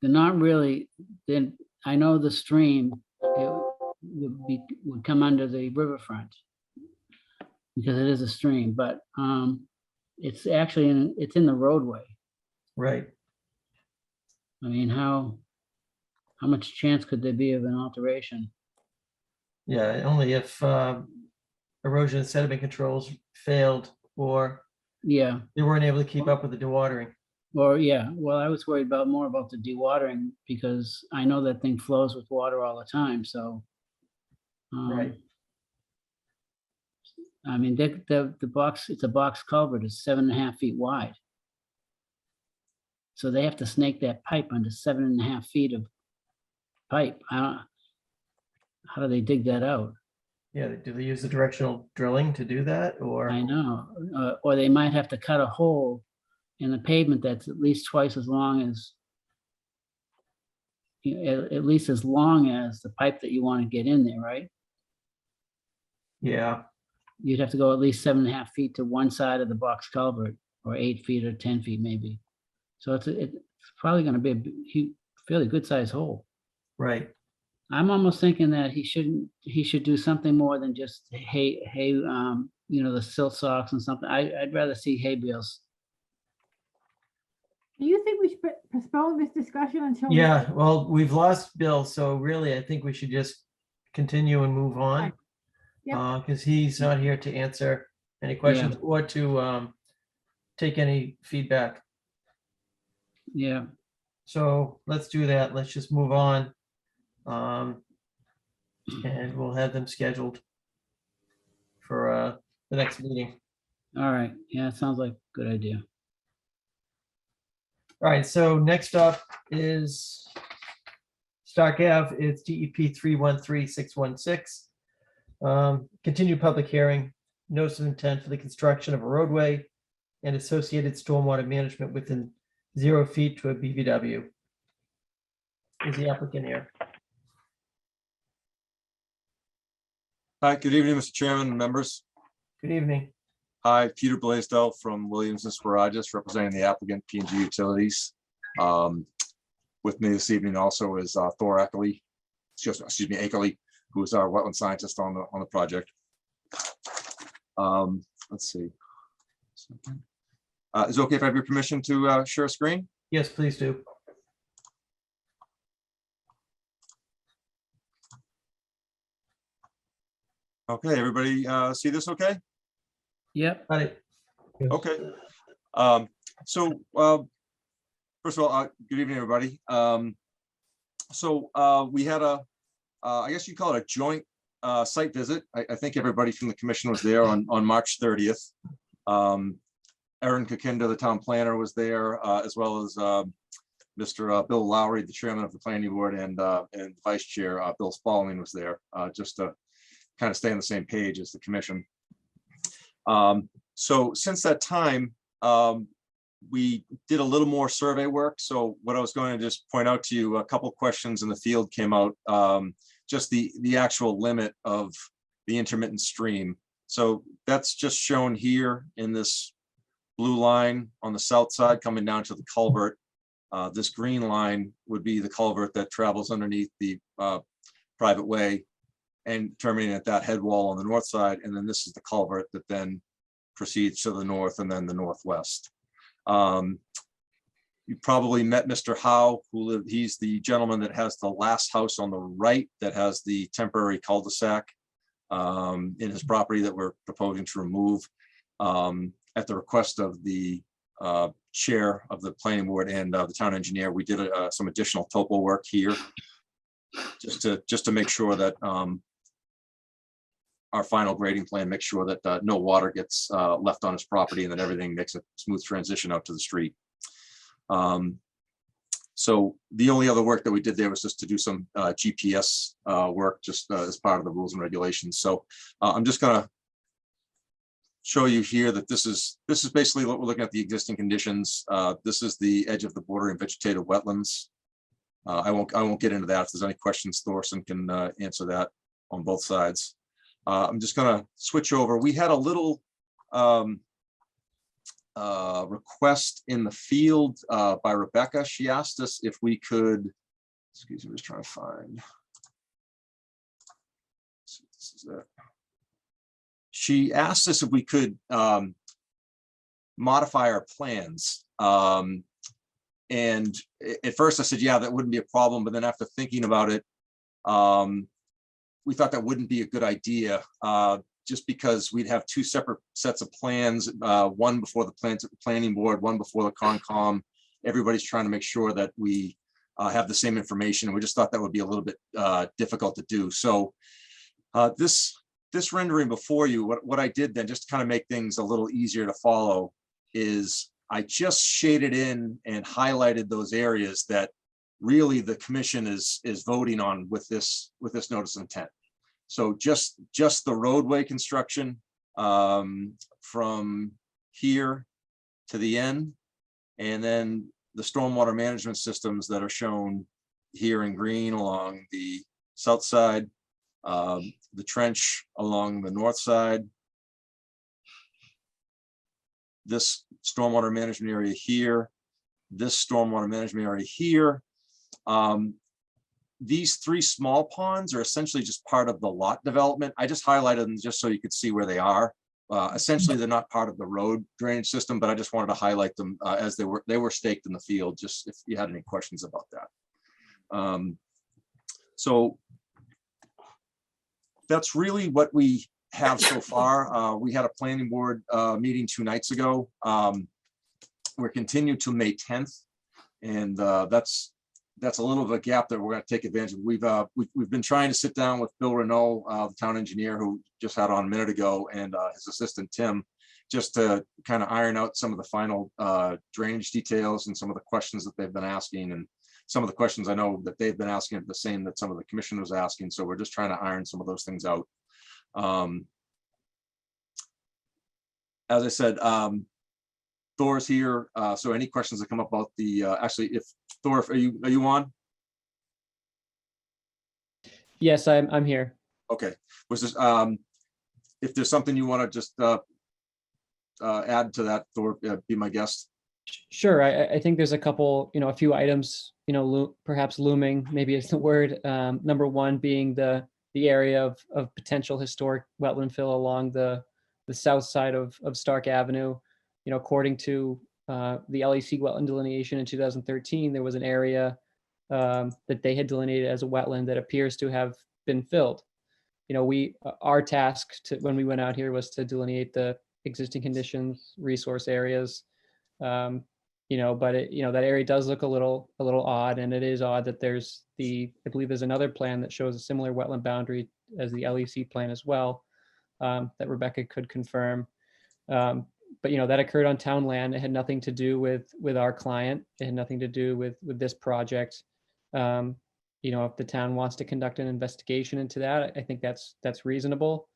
they're not really, then I know the stream, it would come under the riverfront because it is a stream, but it's actually it's in the roadway. Right. I mean, how much chance could there be of an alteration? Yeah, only if erosion and sediment controls failed or Yeah, they weren't able to keep up with the dewatering. or yeah, well, I was worried more about the dewatering because I know that thing flows with water all the time, so. Right. I mean, the box, it's a box culvert, it's 7.5 feet wide. So they have to snake that pipe under 7.5 feet of pipe. How do they dig that out? Yeah, do they use the directional drilling to do that, or? I know, or they might have to cut a hole in the pavement that's at least twice as long as, at least as long as the pipe that you want to get in there, right? Yeah, You'd have to go at least 7.5 feet to one side of the box culvert, or 8 feet or 10 feet maybe. So it's probably going to be a fairly good sized hole. right. I'm almost thinking that he should do something more than just hay, the silt socks and something. I'd rather see hay bales. Do you think we should postpone this discussion until? Yeah, well, we've lost Bill, so really, I think we should just continue and move on. Yep. Because he's not here to answer any questions or to take any feedback. Yeah. So let's do that. Let's just move on. And we'll have them scheduled for the next meeting. All right. Yeah, it sounds like a good idea. All right, so next up is Stark Ave. It's DEP 313616. Continued public hearing, notice of intent for the construction of a roadway and associated stormwater management within 0 feet to a BVW. Is the applicant here? Hi, good evening, Mr. Chairman and members. Good evening. Hi, Peter Blaisdell from Williams and Swarages, representing the applicant P&G Utilities. With me this evening also is Thor Ackley, Akeley, who is our wetland scientist on the project. Let's see. Is it okay if I have your permission to share a screen? Yes, please do. Okay, everybody see this okay? Yep. Right. Okay. So first of all, good evening, everybody. We had I guess you call it a joint site visit. I think everybody from the commission was there on March 30th. Erin Kakinda, the town planner, was there, as well as Mr. Bill Lowry, the chairman of the planning board, and vice chair Bill Spalding was there, just to kind of stay on the same page as the commission. So since that time, we did a little more survey work. So what I was going to just point out to you, a couple questions in the field came out, just the actual limit of the intermittent stream. So that's just shown here in this blue line on the south side coming down to the culvert. This green line would be the culvert that travels underneath the private way and terminating at that head wall on the north side. And then this is the culvert that then proceeds to the north and then the northwest. You probably met Mr. Howe, he's the gentleman that has the last house on the right that has the temporary cul-de-sac in his property that we're proposing to remove. At the request of the chair of the planning board and the town engineer, we did some additional topo work here just to make sure that our final grading plan makes sure that no water gets left on his property and that everything makes a smooth transition out to the street. So the only other work that we did there was just to do some GPS work just as part of the rules and regulations. So I'm just gonna show you here that this is basically what we're looking at, the existing conditions. This is the edge of the bordering vegetative wetlands. I won't get into that. If there's any questions, Thorson can answer that on both sides. I'm just gonna switch over. We had a little request in the field by Rebecca. She asked us if we could, excuse me, I'm just trying to find. This is it. She asked us if we could modify our plans. And at first I said, yeah, that wouldn't be a problem. But then after thinking about it, we thought that wouldn't be a good idea, just because we'd have two separate sets of plans, one before the planning board, one before the Concom. Everybody's trying to make sure that we have the same information. And we just thought that would be a little bit difficult to do. So this rendering before you, what I did then, just to kind of make things a little easier to follow, is I just shaded in and highlighted those areas that really the commission is voting on with this notice of intent. So just the roadway construction from here to the end, and then the stormwater management systems that are shown here in green along the south side, the trench along the north side, this stormwater management area here, this stormwater management area here. These three small ponds are essentially just part of the lot development. I just highlighted them just so you could see where they are. Essentially, they're not part of the road drainage system, but I just wanted to highlight them as they were staked in the field, just if you had any questions about that. So that's really what we have so far. We had a planning board meeting 2 nights ago. We're continued to May 10th, and that's a little of a gap that we're going to take advantage of. We've been trying to sit down with Bill Renault, the town engineer who just had on a minute ago, and his assistant Tim, just to kind of iron out some of the final drainage details and some of the questions that they've been asking, and some of the questions I know that they've been asking are the same that some of the commissioners asking. So we're just trying to iron some of those things out. As I said, Thor's here, so any questions that come up about the actually, if Thor, are you on? Yes, I'm here. Okay. Was this if there's something you want to just add to that, Thor, be my guest. Sure. I think there's a couple, a few items, perhaps looming, maybe is the word. Number one being the area of potential historic wetland fill along the south side of Stark Avenue. According to the LEC wetland delineation in 2013, there was an area that they had delineated as a wetland that appears to have been filled. our task when we went out here was to delineate the existing conditions, resource areas. But that area does look a little odd, and it is odd that I believe there's another plan that shows a similar wetland boundary as the LEC plan as well, that Rebecca could confirm. But that occurred on town land. It had nothing to do with our client. It had nothing to do with this project. If the town wants to conduct an investigation into that, I think that's reasonable.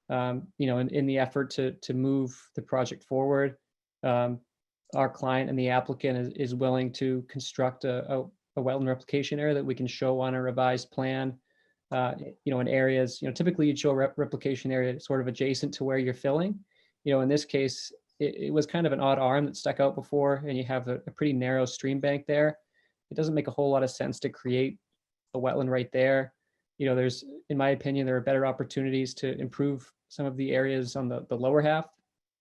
In the effort to move the project forward, our client and the applicant is willing to construct a wetland replication area that we can show on a revised plan. In areas, typically you'd show a replication area sort of adjacent to where you're filling. In this case, it was kind of an odd arm that stuck out before, and you have a pretty narrow stream bank there. It doesn't make a whole lot of sense to create a wetland right there. In my opinion, there are better opportunities to improve some of the areas on the lower half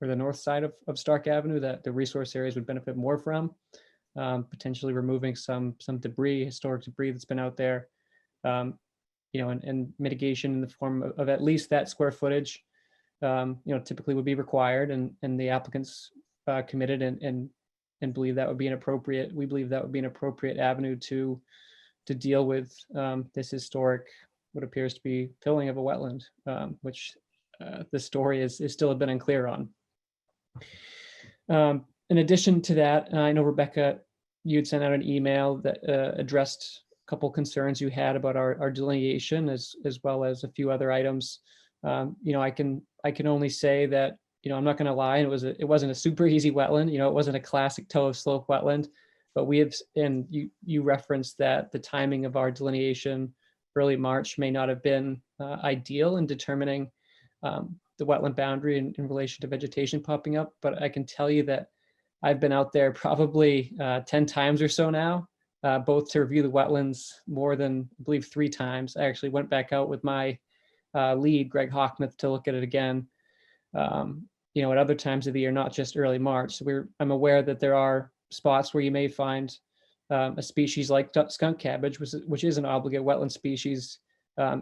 or the north side of Stark Avenue that the resource areas would benefit more from, potentially removing some debris, historic debris that's been out there, and mitigation in the form of at least that square footage, typically would be required, and the applicants committed and believe that would be we believe that would be an appropriate avenue to deal with this historic, what appears to be filling of a wetland, which the story is still a bit unclear on. In addition to that, I know, Rebecca, you'd sent out an email that addressed a couple concerns you had about our delineation, as well as a few other items. I can only say that, I'm not going to lie, it wasn't a super easy wetland. It wasn't a classic toe of slope wetland, but you referenced that the timing of our delineation, early March, may not have been ideal in determining the wetland boundary in relation to vegetation popping up. But I can tell you that I've been out there probably 10 times or so now, both to review the wetlands more than, I believe, 3 times. I actually went back out with my lead, Greg Hockmuth, to look at it again, at other times of the year, not just early March. So I'm aware that there are spots where you may find a species like skunk cabbage, which is an obligate wetland species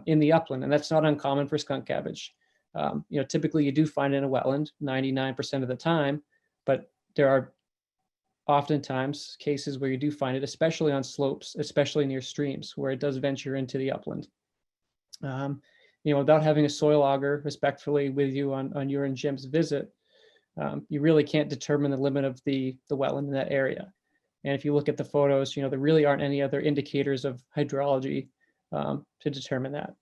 in the upland, and that's not uncommon for skunk cabbage. Typically you do find it in a wetland 99% of the time, but there are oftentimes cases where you do find it, especially on slopes, especially near streams, where it does venture into the upland. Without having a soil auger respectfully with you on your and Jim's visit, you really can't determine the limit of the wetland in that area. And if you look at the photos, there really aren't any other indicators of hydrology to determine that.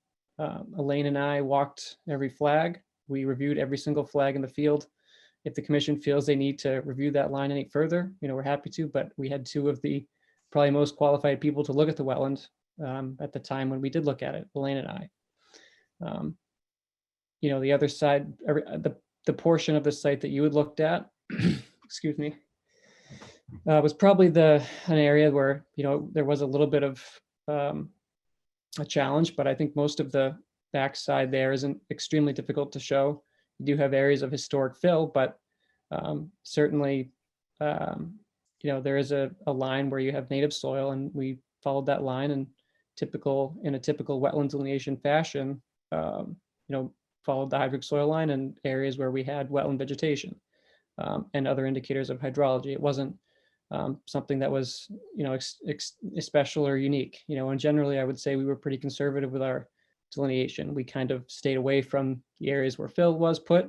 Elaine and I walked every flag. We reviewed every single flag in the field. If the commission feels they need to review that line any further, we're happy to, but we had 2 of the probably most qualified people to look at the wetland at the time when we did look at it, Elaine and I. The other side, the portion of the site that you had looked at, excuse me, was probably an area where, there was a little bit of a challenge, but I think most of the backside there isn't extremely difficult to show. You do have areas of historic fill, but certainly, there is a line where you have native soil, and we followed that line in a typical wetland delineation fashion, followed the hydric soil line in areas where we had wetland vegetation and other indicators of hydrology. It wasn't something that was, special or unique, and generally I would say we were pretty conservative with our delineation. We kind of stayed away from the areas where fill was put.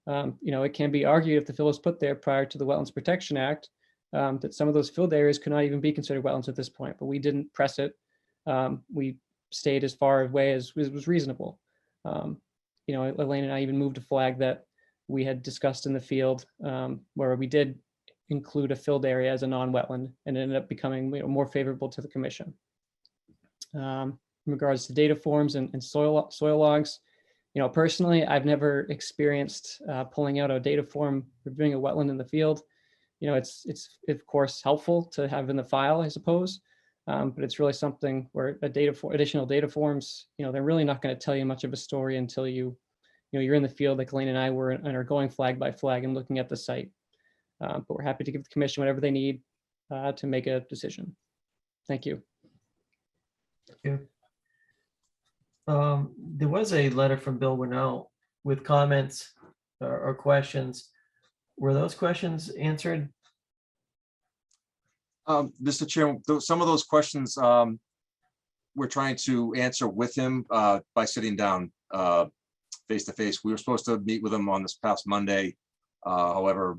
It can be argued if the fill was put there prior to the Wetlands Protection Act, that some of those filled areas could not even be considered wetlands at this point, but we didn't press it. We stayed as far away as was reasonable. Elaine and I even moved a flag that we had discussed in the field, where we did include a filled area as a non-wetland, and it ended up becoming more favorable to the commission. In regards to data forms and soil logs, personally, I've never experienced pulling out a data form, reviewing a wetland in the field. It's of course helpful to have in the file, I suppose, but it's really something where additional data forms, they're really not going to tell you much of a story until you're in the field like Elaine and I were, and are going flag by flag and looking at the site. But we're happy to give the commission whatever they need to make a decision. Thank you. Thank you. There was a letter from Bill Winnell with comments or questions. Were those questions answered? Mr. Chairman, some of those questions we're trying to answer with him by sitting down face to face. We were supposed to meet with him on this past Monday. However,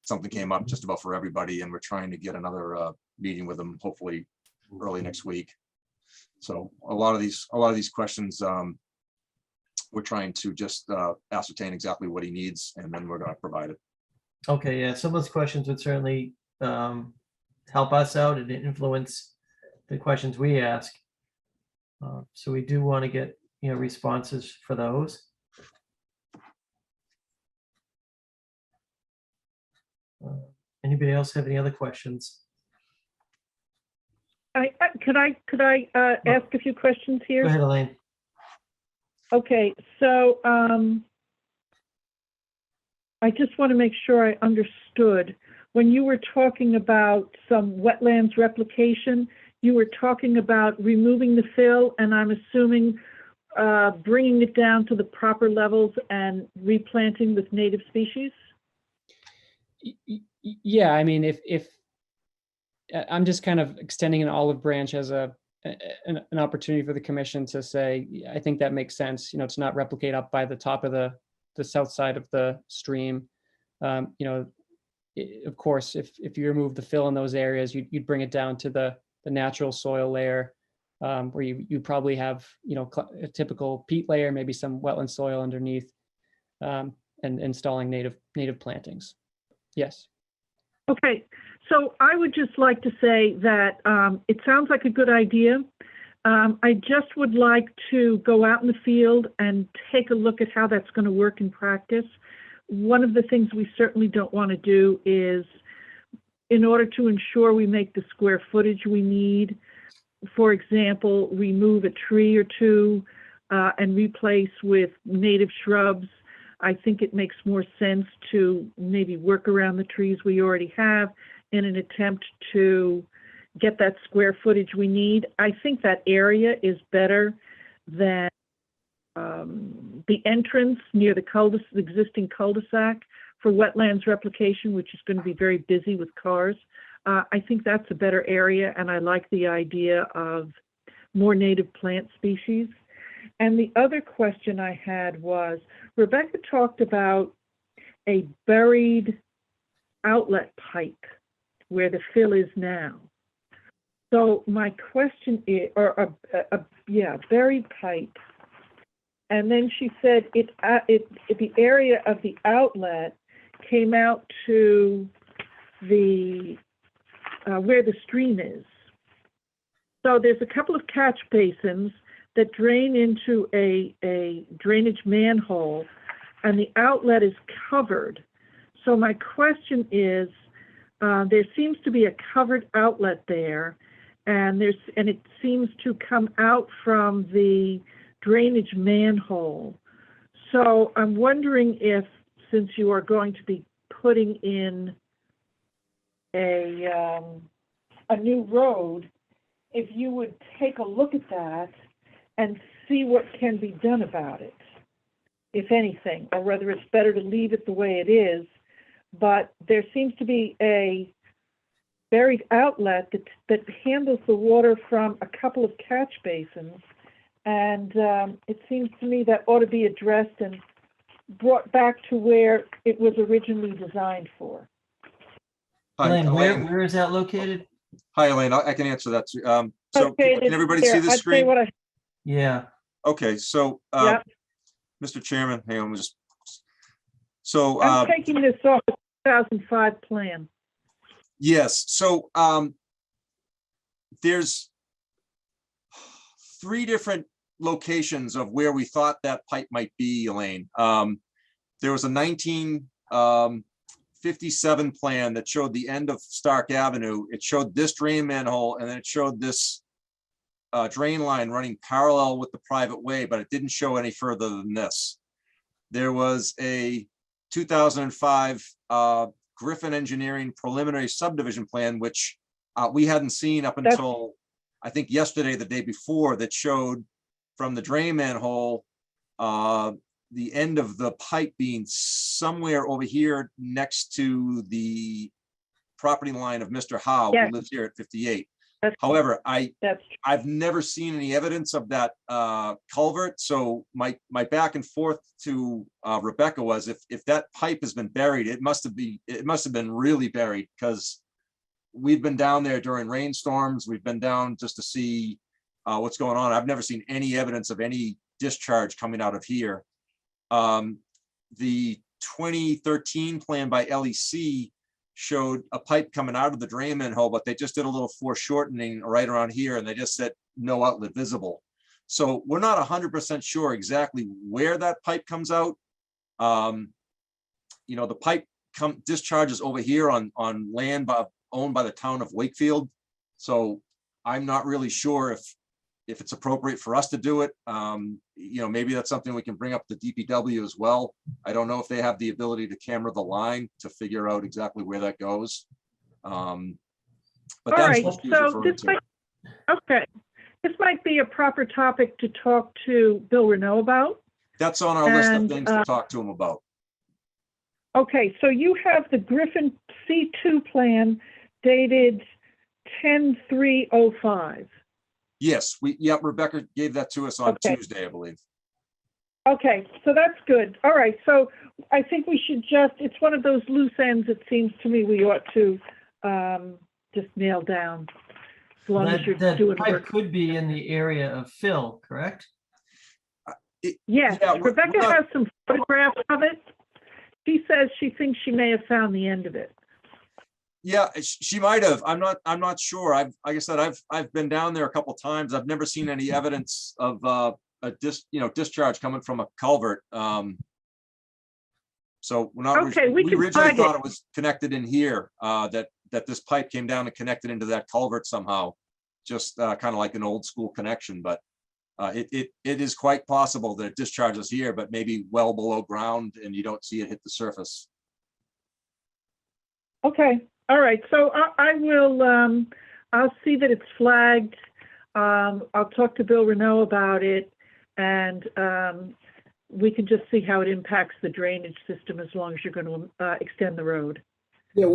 something came up just about for everybody, and we're trying to get another meeting with him hopefully early next week. So a lot of these questions we're trying to just ascertain exactly what he needs, and then we're going to provide it. Okay, yeah, some of those questions would certainly help us out and influence the questions we ask. So we do want to get, responses for those. Anybody else have any other questions? Could I ask a few questions here? Go ahead, Elaine. Okay, so I just want to make sure I understood. When you were talking about some wetlands replication, you were talking about removing the fill, and I'm assuming bringing it down to the proper levels and replanting with native species? Yeah, I mean, if I'm just kind of extending an olive branch as an opportunity for the commission to say, I think that makes sense, to not replicate up by the top of the south side of the stream. Of course, if you remove the fill in those areas, you'd bring it down to the natural soil layer, where you probably have, a typical peat layer, maybe some wetland soil underneath, and installing native plantings. Yes. Okay, so I would just like to say that it sounds like a good idea. I just would like to go out in the field and take a look at how that's going to work in practice. One of the things we certainly don't want to do is, in order to ensure we make the square footage we need, for example, remove a tree or two and replace with native shrubs. I think it makes more sense to maybe work around the trees we already have in an attempt to get that square footage we need. I think that area is better than the entrance near the existing cul-de-sac for wetlands replication, which is going to be very busy with cars. I think that's a better area, and I like the idea of more native plant species. And the other question I had was, Rebecca talked about a buried outlet pipe where the fill is now. So my question is, buried pipe. And then she said the area of the outlet came out to the where the stream is. So there's a couple of catch basins that drain into a drainage manhole, and the outlet is covered. So my question is, there seems to be a covered outlet there, and it seems to come out from the drainage manhole. So I'm wondering if, since you are going to be putting in a new road, if you would take a look at that and see what can be done about it, if anything, or whether it's better to leave it the way it is. But there seems to be a buried outlet that handles the water from a couple of catch basins. And it seems to me that ought to be addressed and brought back to where it was originally designed for. Hi, Elaine, where is that located? Hi, Elaine. I can answer that too. So Okay, can everybody see the screen? Yeah. Okay, so Mr. Chairman, hang on, so I'm taking this off the 2005 plan. yes, so there's 3 different locations of where we thought that pipe might be, Elaine. There was a 1957 plan that showed the end of Stark Avenue. It showed this drain manhole, and then it showed this drain line running parallel with the private way, but it didn't show any further than this. There was a 2005 Griffin Engineering preliminary subdivision plan, which we hadn't seen up until I think yesterday, the day before, that showed from the drain manhole, the end of the pipe being somewhere over here next to the property line of Mr. Howe, Yes. who lives here at 58. That's- However, That's I've never seen any evidence of that culvert. So my back and forth to Rebecca was, if that pipe has been buried, it must have been really buried, because we've been down there during rainstorms. We've been down just to see what's going on. I've never seen any evidence of any discharge coming out of here. The 2013 plan by LEC showed a pipe coming out of the drain manhole, but they just did a little foreshortening right around here, and they just said no outlet visible. So we're not 100% sure exactly where that pipe comes out. You know, the pipe discharges over here on land owned by the town of Wakefield. So I'm not really sure if it's appropriate for us to do it. You know, maybe that's something we can bring up to DPW as well. I don't know if they have the ability to camera the line to figure out exactly where that goes. But all that's right. what she's So referring to. okay. This might be a proper topic to talk to Bill Renaud about. That's on our list of And, things to talk to him about. Okay, so you have the Griffin C2 plan dated 10/3/05. Yes, Rebecca gave that to us on Okay. Tuesday, I believe. Okay, so that's good. All right, so I think we should it's one of those loose ends, it seems to me we ought to just nail down. As long as you're That doing pipe work. could be in the area of fill, correct? Yes, Yeah, we're Rebecca not- has some photographs of it. She says she thinks she may have found the end of it. Yeah, she might have. I'm not sure. Like I said, I've been down there a couple times. I've never seen any evidence of a discharge coming from a culvert. So we're not. Okay, we can originally flag thought it. it was connected in here. That this pipe came down and connected into that culvert somehow, just kind of like an old school connection. But it is quite possible that it discharges here, but maybe well below ground, and you don't see it hit the surface. Okay, all right, so I will, I'll see that it's flagged. I'll talk to Bill Renaud about it, and we can just see how it impacts the drainage system as long as you're going to extend the road. Yeah,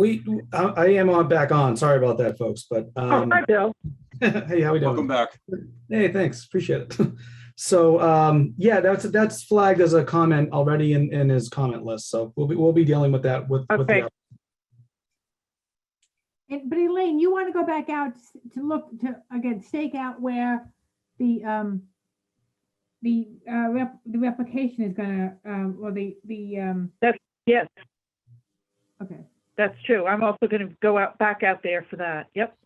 I am back on. Sorry about that, folks, but. Oh, hi, Bill. Hey, how we doing? Welcome back. Hey, thanks. Appreciate it. So, yeah, that's flagged as a comment already in his comment list. So we'll be dealing with that with Okay. But Elaine, you want to go back out to look to, again, stake out where the replication is gonna, or That's, yes, okay. that's true. I'm also going to go back out there for that. Yep.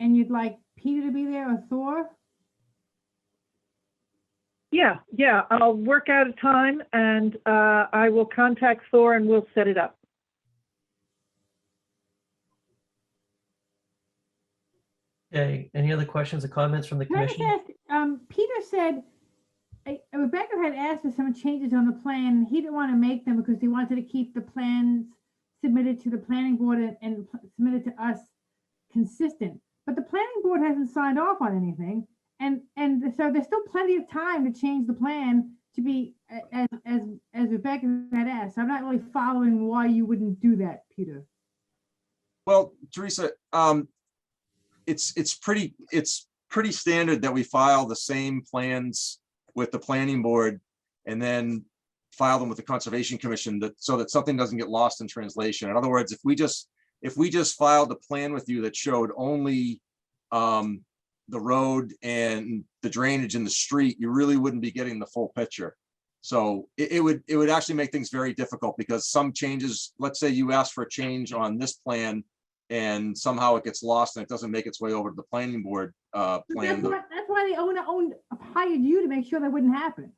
And you'd like Peter to be there or Thor? Yeah, I'll work out a time and I will contact Thor and we'll set it up. Okay, any other questions or comments from the Can I just commission? ask, Peter said, Rebecca had asked for some changes on the plan. He didn't want to make them because he wanted to keep the plans submitted to the planning board and submitted to us consistent. But the planning board hasn't signed off on anything. And so there's still plenty of time to change the plan to be as Rebecca had asked. I'm not really following why you wouldn't do that, Peter. Well, Teresa, it's pretty standard that we file the same plans with the planning board and then file them with the Conservation Commission so that something doesn't get lost in translation. In other words, if we just filed a plan with you that showed only the road and the drainage in the street, you really wouldn't be getting the full picture. So it would actually make things very difficult because some changes, let's say you ask for a change on this plan and somehow it gets lost and it doesn't make its way over to the planning board plan. That's why the owner hired you to make sure that wouldn't happen.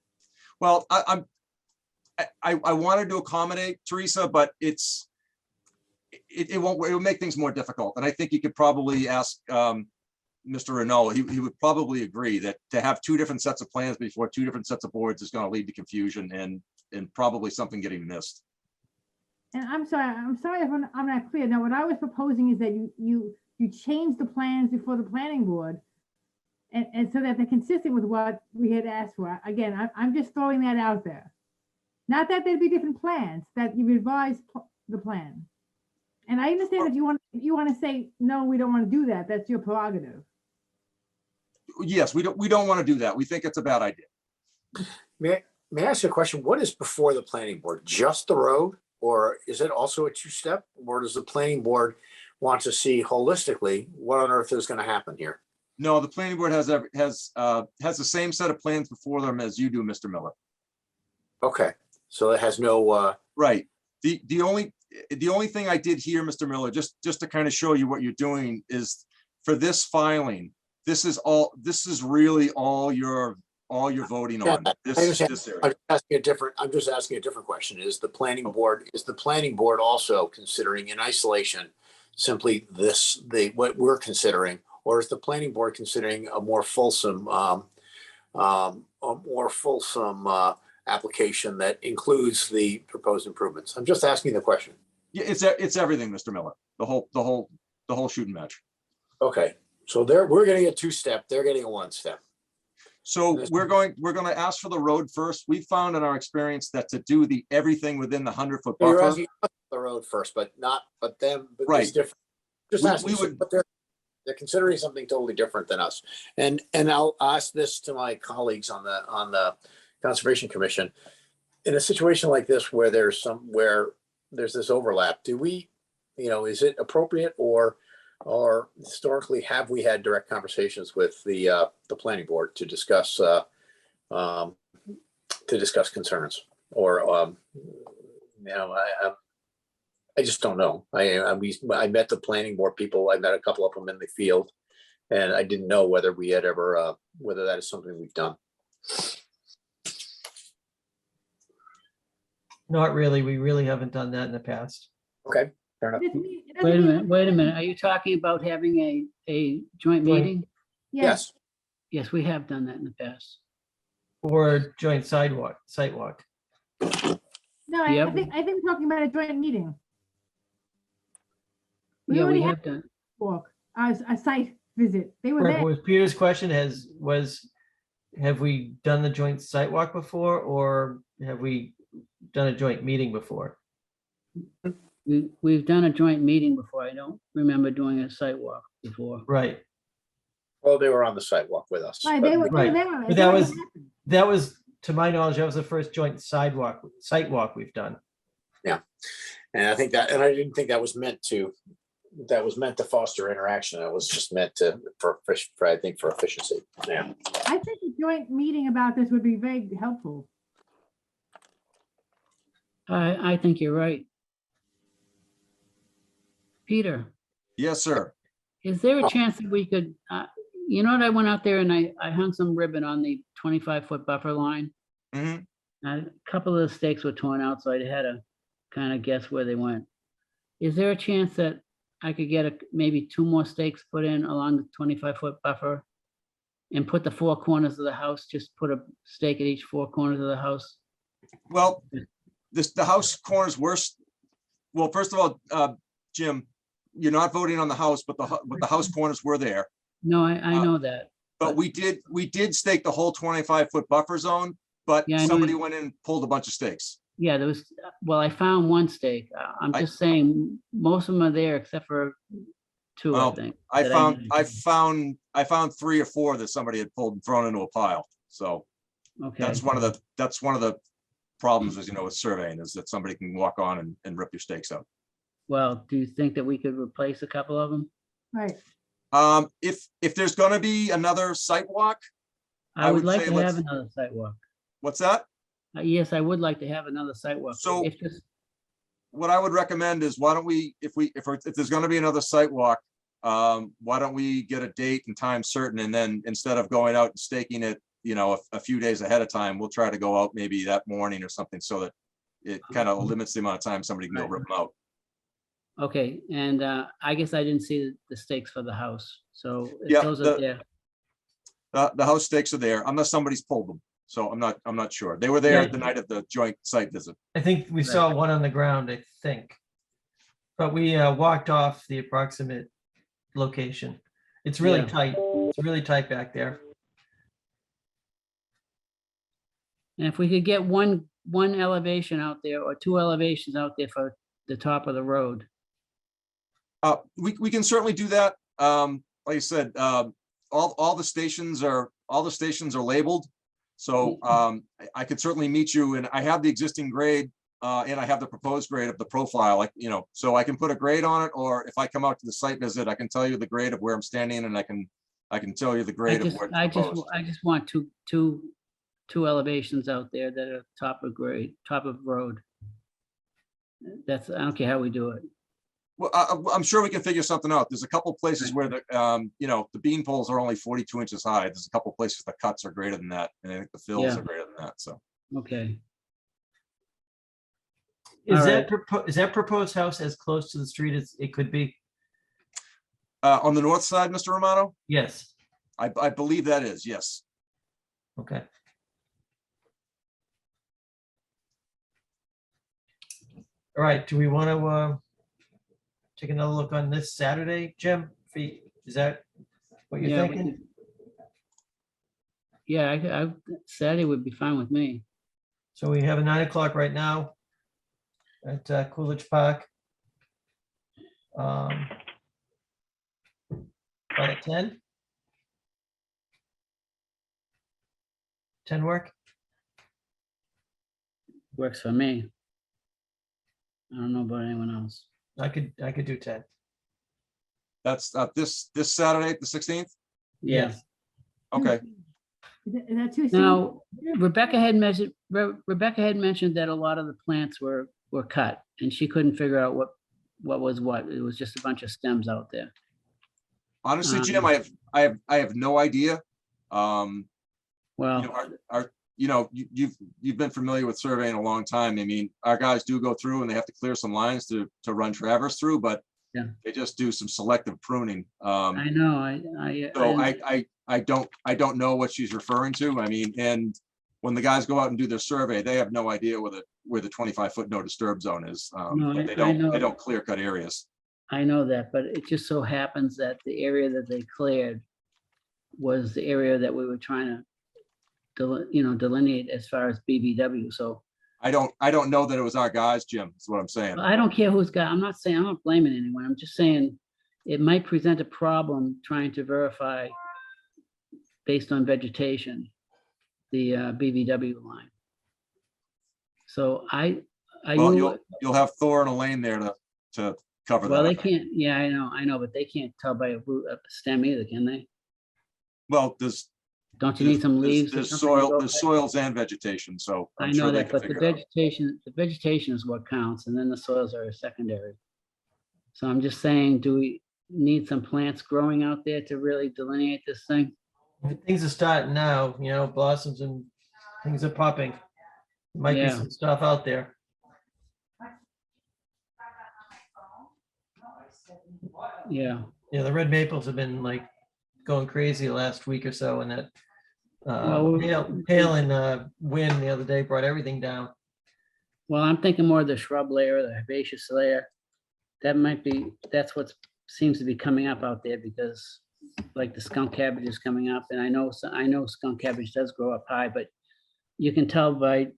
Well, I wanted to accommodate Teresa, but it will make things more difficult. And I think you could probably ask Mr. Renaud, he would probably agree that to have two different sets of plans before two different sets of boards is going to lead to confusion and probably something getting missed. And I'm sorry if I'm not clear. Now, what I was proposing is that you change the plans before the planning board and so that they're consistent with what we had asked for. Again, I'm just throwing that out there. Not that there'd be different plans, that you revise the plan. And I understand if you want to say, no, we don't want to do that, that's your prerogative. Yes, we don't want to do that. We think it's a bad idea. May I ask you a question? What is before the planning board? Just the road? Or is it also a two-step? Or does the planning board want to see holistically what on earth is going to happen here? No, the planning board has the same set of plans before them as you do, Mr. Miller. Okay, so it has no. Right. The only thing I did here, Mr. Miller, just to kind of show you what you're doing, is for this filing, this is really all you're voting on. I understand. This area. I'm just asking a different question. Is the planning board also considering in isolation simply what we're considering, or is the planning board considering a more fulsome application that includes the proposed improvements? I'm just asking the question. Yeah, it's everything, Mr. Miller. The whole shooting match. Okay, so we're getting a two-step. They're getting a one-step. So we're going to ask for the road first. We found in our experience that to do everything within the 100-foot You're buffer. asking the road first, but Right. it's different. Just asking, but they're considering something totally different than us. And I'll ask this to my colleagues on the Conservation Commission. In a situation like this where there's this overlap, do we, is it appropriate or historically have we had direct conversations with the planning board to discuss concerns or I just don't know. I met the planning board people. I met a couple of them in the field, and I didn't know whether we had ever whether that is something we've done. Not really. We really haven't done that in the past. Okay, fair enough. Wait a minute. Are you talking about having a joint meeting? Yes. Yes, we have done that in the past. Or joint site walk. No, Yep. I think we're talking about a joint meeting. Yeah, already we had have done. Walk, a site visit. They were Right, there. was Peter's question have we done the joint site walk before, or have we done a joint meeting before? We've done a joint meeting before. I don't remember doing a site walk before. Right. Well, they were on the sidewalk with us. Right, but they were Right. there. But that was, to my knowledge, that was the first joint site walk we've done. Yeah, and I didn't think that was meant to foster interaction. It was just meant for efficiency. Yeah. I think a joint meeting about this would be very helpful. I think you're right. Peter, Yes, sir. is there a chance that we could, you know what, I went out there and I hung some ribbon on the 25-foot buffer line. Mhm. A couple of the stakes were torn out, so I had to kind of guess where they went. Is there a chance that I could get maybe 2 more stakes put in along the 25-foot buffer and put the 4 corners of the house, just put a stake at each 4 corners of the house? Well, the house corners worst. Well, first of all, Jim, you're not voting on the house, but the house corners were there. No, I know that. But we did stake the whole 25-foot buffer zone, but Yeah, I know somebody you- went in and pulled a bunch of stakes. Yeah, there was, well, I found 1 stake. I'm just saying, most of them are there except for 2, I Well, think. I that found 3 or 4 that somebody had pulled and thrown into a pile. So Okay. that's one of the problems, as you know, with surveying, is that somebody can walk on and rip your stakes out. Well, do you think that we could replace a couple of them? Right. If there's gonna be another site walk, I would like say to have let's- another site walk. What's that? Yes, I would like to have another site walk. So- If this, What I would recommend is, why don't we, if there's gonna be another site walk, why don't we get a date and time certain, and then instead of going out and staking it, a few days ahead of time, we'll try to go out maybe that morning or something, so that it kind of limits the amount of time somebody can go rip them out. okay, and I guess I didn't see the stakes for the house, so if Yeah, those are there. The house stakes are there, unless somebody's pulled them. So I'm not sure. They were there Yeah. the night of the joint site visit. I think we saw one on the ground, I think. But we walked off the approximate location. It's really Yeah. tight. It's really tight back there. And if we could get one elevation out there or two elevations out there for the top of the road. We can certainly do that. Like I said, all the stations are labeled. So I could certainly meet you, and I have the existing grade and I have the proposed grade of the profile, like, you know, so I can put a grade on it, or if I come out to the site visit, I can tell you the grade of where I'm standing, and I can tell you the grade of what's proposed. I just want two elevations out there that are top of grade, top of road. I don't care how we do it. Well, I'm sure we can figure something out. There's a couple places where the, you know, the beam poles are only 42 inches high. There's a couple places the cuts are greater than that, and I think the fills Yeah. are greater than that, so. Okay. Is All that is that proposed house as close to the street as it could be? On the north side, Mr. Romano? Yes. I believe that is, yes. Okay. All right, do we want to take another look on this Saturday, Jim? Is that what you're Yeah, we thinking? could- Yeah, Saturday would be fine with me. So we have a 9 o'clock right now at Coolidge Park. About at 10? 10 work? Works for me. I don't know about anyone else. I could do 10. That's this Saturday, the 16th? Yeah. Okay. Is that too soon? Now, Rebecca had mentioned that a lot of the plants were cut, and she couldn't figure out what was what. It was just a bunch of stems out there. Honestly, Jim, I have no idea. Well, you've been familiar with surveying a long time. I mean, our guys do go through and they have to clear some lines to run traverse through, but yeah, they just do some selective pruning. I know. I don't know what she's referring to. I mean, and when the guys go out and do their survey, they have no idea where the 25-foot no disturb zone is. No, But they I know. don't clear cut areas. I know that, but it just so happens that the area that they cleared was the area that we were trying to, delineate as far as BBW. So I don't know that it was our guys, Jim, is what I'm saying. I don't care who's got. I'm not blaming anyone. I'm just saying it might present a problem trying to verify based on vegetation, the BBW line. So Well, you'll have Thor and Elaine there to cover that. well, they can't. Yeah, I know, but they can't tell by a root of a stem either, can they? Well, Don't you need some leaves? or There's something to soil, go there's by? soils and vegetation, so I I'm know sure they that, can but the figure it out. vegetation is what counts, and then the soils are secondary. So I'm just saying, do we need some plants growing out there to really delineate this thing? Things are starting now, blossoms and things are popping. Might be Yeah. some stuff out there. Yeah. Yeah, the red maples have been like going crazy the last week or so, and that Well, hail and wind the other day brought everything down. Well, I'm thinking more of the shrub layer, the herbaceous layer. That's what seems to be coming up out there, because like the skunk cabbage is coming up, and I know skunk cabbage does grow up high, but you can tell by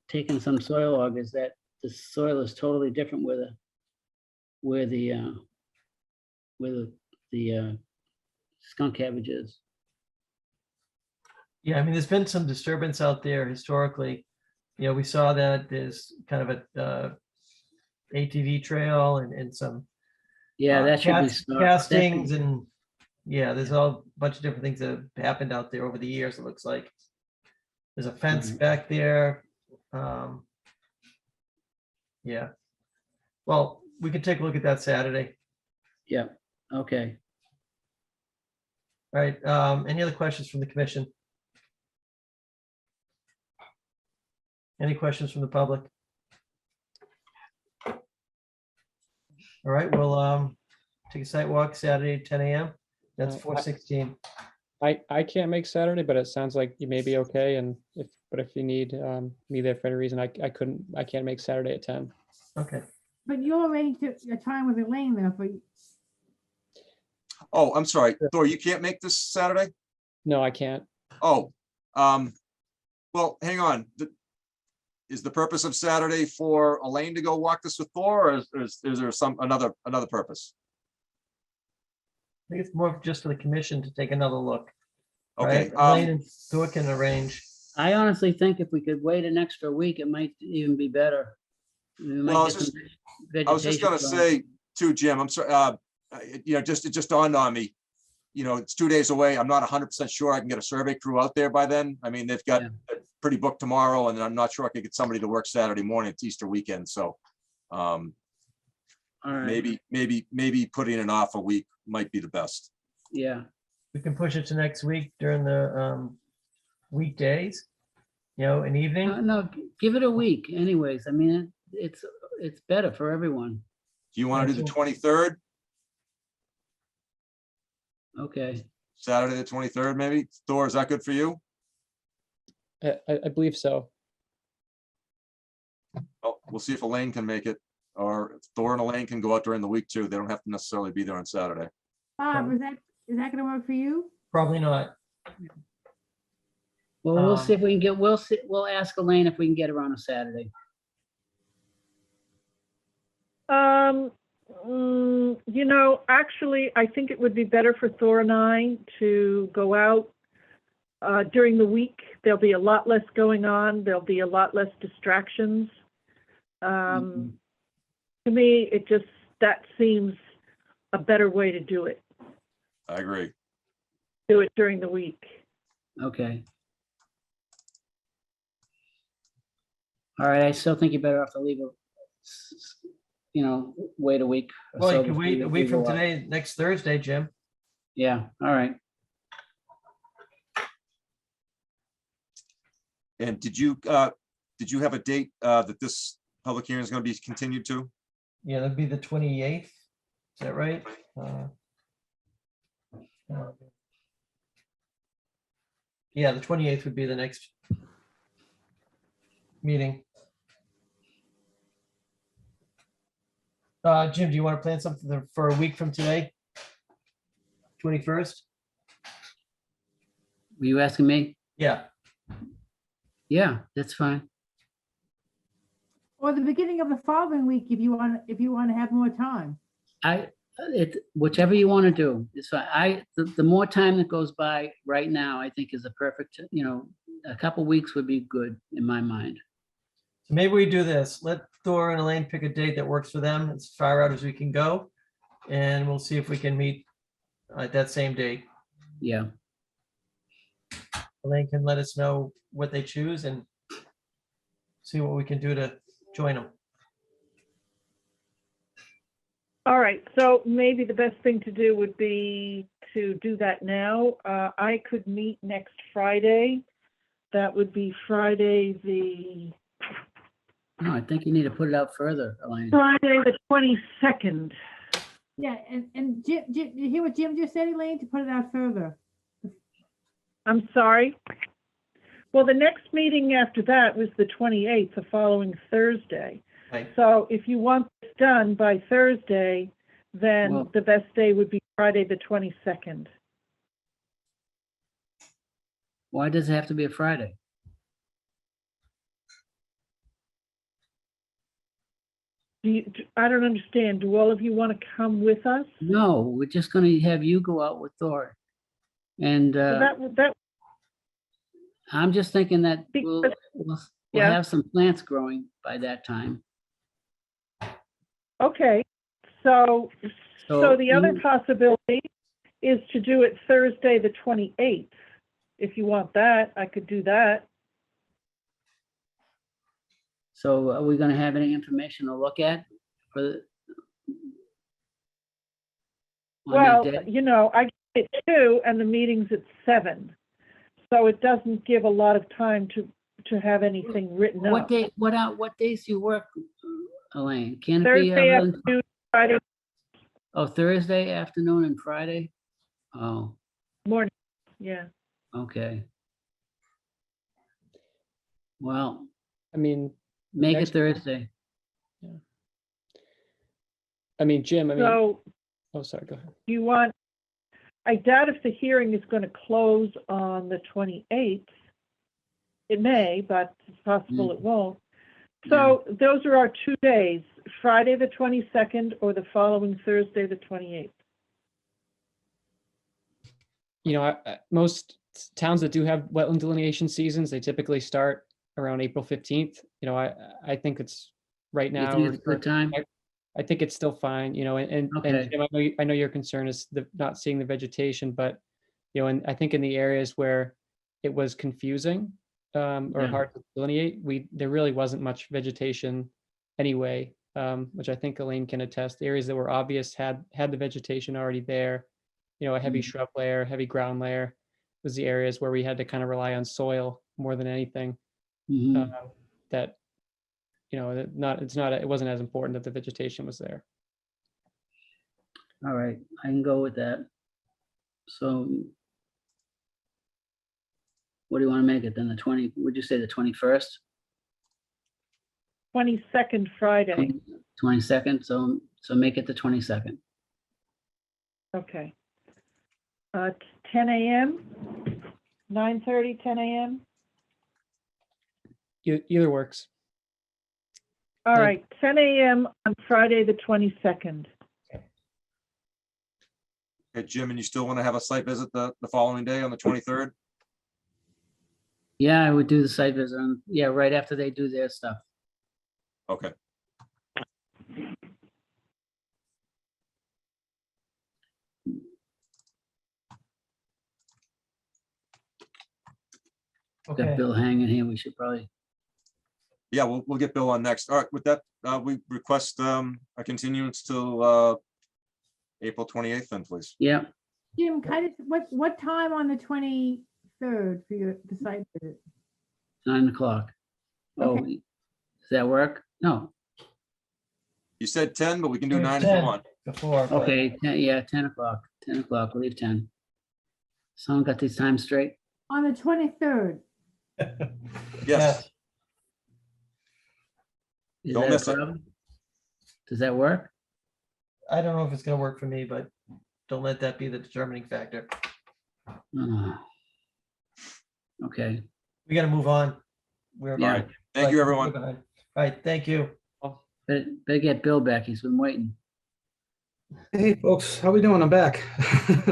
taking some soil augers that the soil is totally different where the skunk cabbage is. Yeah, I mean, there's been some disturbance out there historically. We saw that there's kind of a ATV trail and some Yeah, that should be stopped. castings and there's a bunch of different things that have happened out there over the years. It looks like there's a fence back there. Yeah. Well, we can take a look at that Saturday. Yeah. Okay. All right. Any other questions from the commission? Any questions from the public? All right, we'll take a site walk Saturday, 10 a.m. That's 416. I can't make Saturday, but it sounds like you may be okay. And if you need me there for any reason, I can't make Saturday at 10. Okay. But you arranged a time with Elaine though for. Oh, I'm sorry, Thor, you can't make this Saturday? No, I can't. Oh, Well, hang on. Is the purpose of Saturday for Elaine to go walk this with Thor, or is there another purpose? I think it's more just for the commission to take another look. Okay, Right? Elaine and Thor can arrange. I honestly think if we could wait an extra week, it might even be better. We might Well, get some I was just vegetation gonna going. say too, Jim, I'm sorry, it just dawned on me. It's 2 days away. I'm not 100% sure I can get a survey crew out there by then. I mean, they've got pretty booked tomorrow, and then I'm not sure I could get somebody to work Saturday morning. It's Easter weekend, so All right. maybe putting it off a week might be the best. Yeah. We can push it to next week during the weekdays, an evening. No, give it a week anyways. I mean, it's better for everyone. Do you want to do the 23rd, Okay. Saturday the 23rd, maybe? Thor, is that good for you? I believe so. Well, we'll see if Elaine can make it, or if Thor and Elaine can go out during the week too. They don't have to necessarily be there on Saturday. Bob, is that gonna work for you? Probably not. Well, we'll see if we can get, we'll ask Elaine if we can get her on a Saturday. Actually, I think it would be better for Thor and I to go out during the week. There'll be a lot less going on. There'll be a lot less distractions. To me, that seems a better way to do it. I agree. Do it during the week. Okay. All right, I still think you better off to leave it, wait a week. or Well, so you can before wait a week go from out. today, next Thursday, Jim. Yeah, all right. And did you have a date that this public hearing is going to be continued to? Yeah, that'd be the 28th. Is that right? Yeah, the 28th would be the next meeting. Jim, do you want to plan something for a week from today? 21st? Were you asking me? Yeah. Yeah, that's fine. Or the beginning of the following week, if you want to have more time. Whichever you want to do, it's fine. The more time that goes by right now, I think is a perfect, a couple weeks would be good in my mind. So maybe we do this. Let Thor and Elaine pick a date that works for them as far out as we can go. And we'll see if we can meet at that same date. Yeah. Elaine can let us know what they choose and see what we can do to join them. All right, so maybe the best thing to do would be to do that now. I could meet next Friday. That would be Friday No, I think you need to put it out further, Elaine. the 22nd. Yeah, and Jim, you hear what Jim just said, Elaine, to put it out further? I'm sorry. Well, the next meeting after that was the 28th, the following Thursday. Right. So if you want this done by Thursday, then the best day would be Friday, the 22nd. Why does it have to be a Friday? I don't understand. Do all of you want to come with us? No, we're just going to have you go out with Thor. And that I'm just thinking that we'll yeah. have some plants growing by that time. Okay, so the other possibility is to do it Thursday, the 28th. If you want that, I could do that. So are we going to have any information to look at for on Well, that day? I get 2 and the meeting's at 7. So it doesn't give a lot of time to have anything written What up. day? What days do you work, Elaine? Can it Thursday be afternoon, Friday Thursday afternoon and Friday? Oh, morning. Yeah. okay. Well, I mean, make it next- Thursday. I mean, Jim, So oh, sorry, go ahead. I doubt if the hearing is going to close on the 28th. It may, but it's possible it won't. So those are our 2 days, Friday, the 22nd, or the following Thursday, the 28th. You know, most towns that do have wetland delineation seasons, they typically start around April 15th. You know, I think it's right You now. think it's a good time? I think it's still fine, you know, and Okay. Jim, I know your concern is not seeing the vegetation, but, you know, and I think in the areas where it was confusing or Yeah. hard to delineate, there really wasn't much vegetation anyway, which I think Elaine can attest. The areas that were obvious had the vegetation already there. You know, a heavy shrub layer, heavy ground layer was the areas where we had to kind of rely on soil more than anything. That, you know, it wasn't as important that the vegetation was there. All right, I can go with that. So what do you want to make it then? Would you say the 21st? 22nd, Friday. 22nd, so make it the 22nd. Okay. 10 a.m., 9:30, 10 a.m. Either works. All right, 10 a.m. on Friday, the 22nd. Okay, Jim, and you still want to have a site visit the following day on the 23rd? Yeah, I would do the site visit right after they do their stuff. Okay. Got Bill hanging here, we should probably. Yeah, we'll get Bill on next. All right, with that, we request a continuance till April 28th then, please. Yeah. Jim, what time on the 23rd for the site visit? 9 o'clock. Oh, Okay. does that work? No. You said 10, but we can do 9 if 10 you want. Before. but- Okay, 10 o'clock. 10 o'clock, leave 10. Someone got these times straight? On the 23rd. Yes. Is Don't that a miss it. problem? Does that work? I don't know if it's gonna work for me, but don't let that be the determining factor. Okay. We gotta move on. We're Yeah. All right. Thank you, everyone. All right, thank you. Better get Bill back. He's been waiting. Hey, folks, how we doing? I'm back.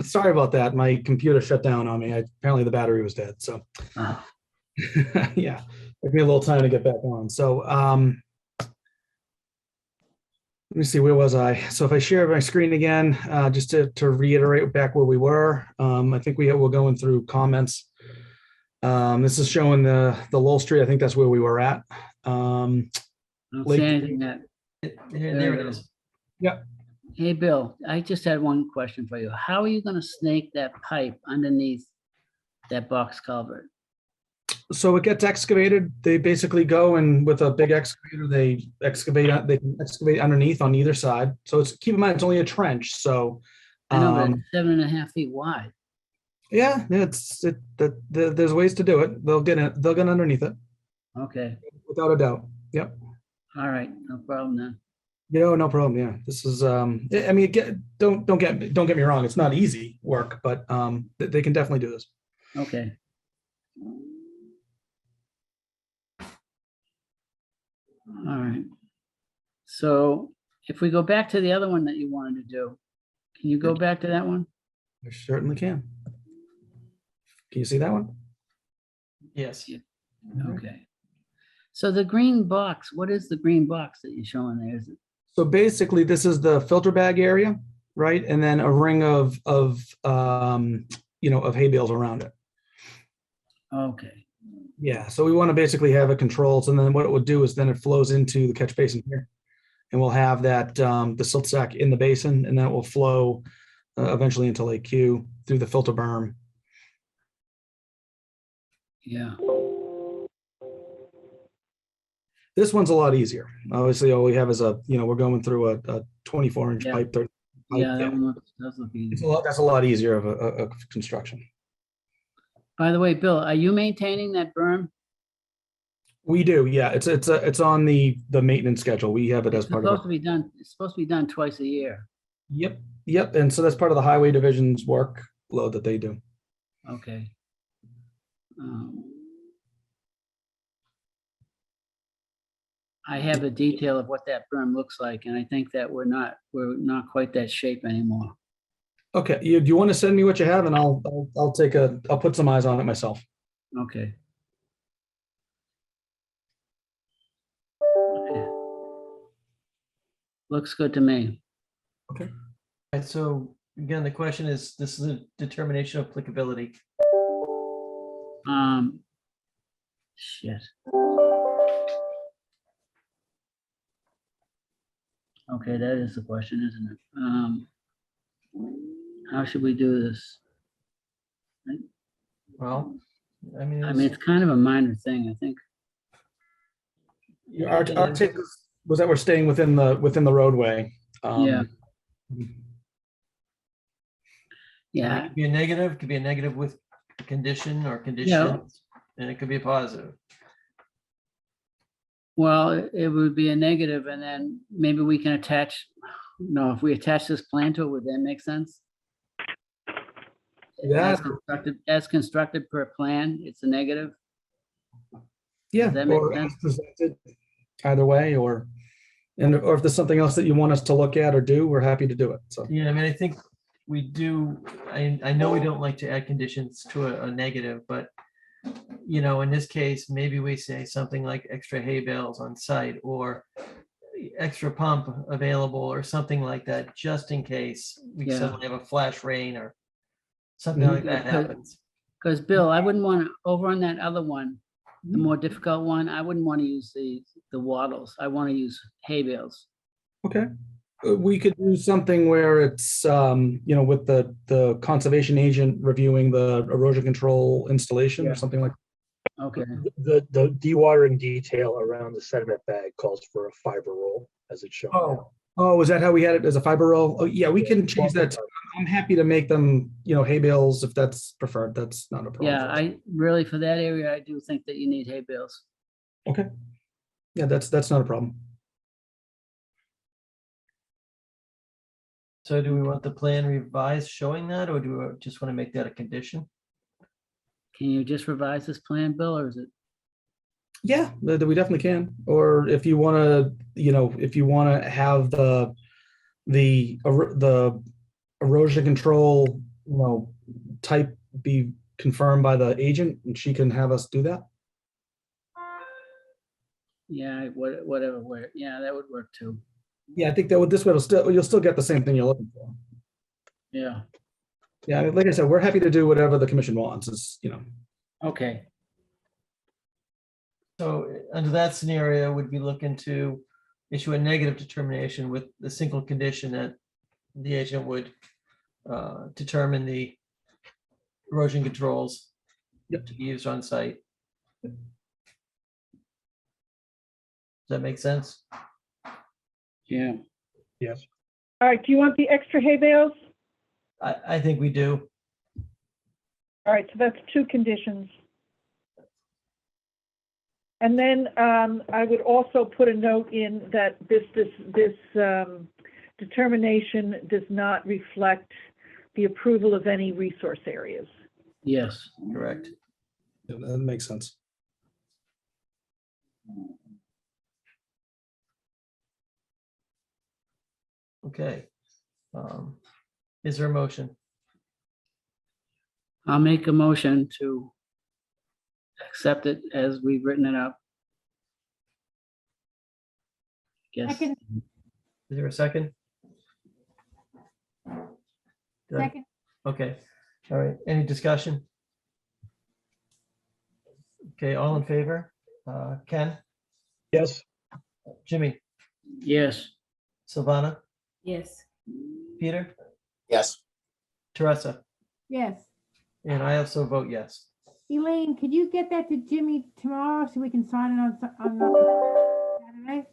Sorry about that. My computer shut down on me. Apparently the battery was dead, so. Oh. Yeah, took me a little time to get back on. So let me see, where was I? So if I share my screen again, just to reiterate back where we were, I think we're going through comments. This is showing the Lowell Street. I think that's where we were at. I don't Lake- see anything that. There it is. Yep. Hey, Bill, I just had one question for you. How are you gonna snake that pipe underneath that box culvert? So it gets excavated. They basically go and with a big excavator, they can excavate underneath on either side. So keep in mind, it's only a trench. So I know, but it's 7.5 feet wide. yeah, there's ways to do it. They'll get underneath it Okay, without a doubt. Yep. all right, no problem then. No problem. Yeah, this is. I mean, don't get me wrong. It's not easy work, but they can definitely do this. Okay. All right. So if we go back to the other one that you wanted to do, can you go back to that one? I certainly can. Can you see that one? Yes. Okay. So the green box, what is the green box that you're showing there? Is it? So basically, this is the filter bag area, right? And then a ring of hay bales around it. Okay. Yeah. So we want to basically have it controlled. And then what it would do is then it flows into the catch basin here, and we'll have that the silt sack in the basin, and then it will flow eventually into Lake Q through the filter berm. Yeah. This one's a lot easier. Obviously, all we have is we're going through a 24-inch Yeah. pipe. 30 pipe. Yeah, that one does look easy. That's a lot easier of a construction. By the way, Bill, are you maintaining that berm? We do, yeah. It's on the maintenance schedule. We have it as It's part supposed of. to be done. It's supposed to be done twice a year. Yep. And so that's part of the highway division's workload that they do. Okay. I have a detail of what that berm looks like, and I think that we're not quite that shape anymore. Okay, do you want to send me what you have, and I'll put some eyes on it myself. Okay. Looks good to me. Okay. And so again, the question is, this is a determination of applicability. Shit. Okay, that is the question, isn't it? How should we do this? Well, I mean, it's kind of a minor thing, I think. Our take was that we're staying within the roadway. Yeah. Yeah. It could be a negative with condition or conditions, and it could be a positive. Well, it would be a negative, and then maybe we can attach, no, if we attach this plan to it, would that make sense? Yeah. As constructed per plan, it's a negative? Yeah, Does that make or sense? as presented, either way, or if there's something else that you want us to look at or do, we're happy to do it. So Yeah, I mean, I think we do, I know we don't like to add conditions to a negative, but in this case, maybe we say something like extra hay bales on site or extra pump available or something like that, just in case we suddenly have a flash rain or something like that happens. Because Bill, I wouldn't want to, over on that other one, the more difficult one, I wouldn't want to use the wattles. I want to use hay bales. okay, we could do something where it's with the conservation agent reviewing the erosion control installation or something like. Okay. The dewatering detail around the sediment bag calls for a fiber roll as it's shown. Oh, is that how we had it, as a fiber roll? Oh, yeah, we can change that. I'm happy to make them, hay bales if that's preferred. That's not a problem. Yeah, I really, for that area, I do think that you need hay bales. Okay. Yeah, that's not a problem. So do we want the plan revised showing that, or do we just want to make that a condition? Can you just revise this plan, Bill, or is it? Yeah, we definitely can. Or if you want to, have the erosion control, type be confirmed by the agent, and she can have us do that. Yeah, whatever. Yeah, that would work too. Yeah, I think that this way you'll still get the same thing you're looking for. Yeah. Yeah, like I said, we're happy to do whatever the commission wants. Okay. So under that scenario, would be looking to issue a negative determination with the single condition that the agent would determine the erosion controls to be used on site. Does that make sense? Yeah. Yes. All right, do you want the extra hay bales? I think we do. All right, so that's 2 conditions. And then I would also put a note in that this determination does not reflect the approval of any resource areas. Yes. Correct. Yeah, that makes sense. Okay. Is there a motion? I'll make a motion to accept it as we've written it up. Yes. Second. Is there a second? Second. Okay. All right. Any discussion? Okay. All in favor? Ken? Yes. Jimmy? Yes. Silvana? Yes. Peter? Yes. Teresa? Yes. And I also vote yes. Elaine, could you get that to Jimmy tomorrow so we can sign it on Saturday?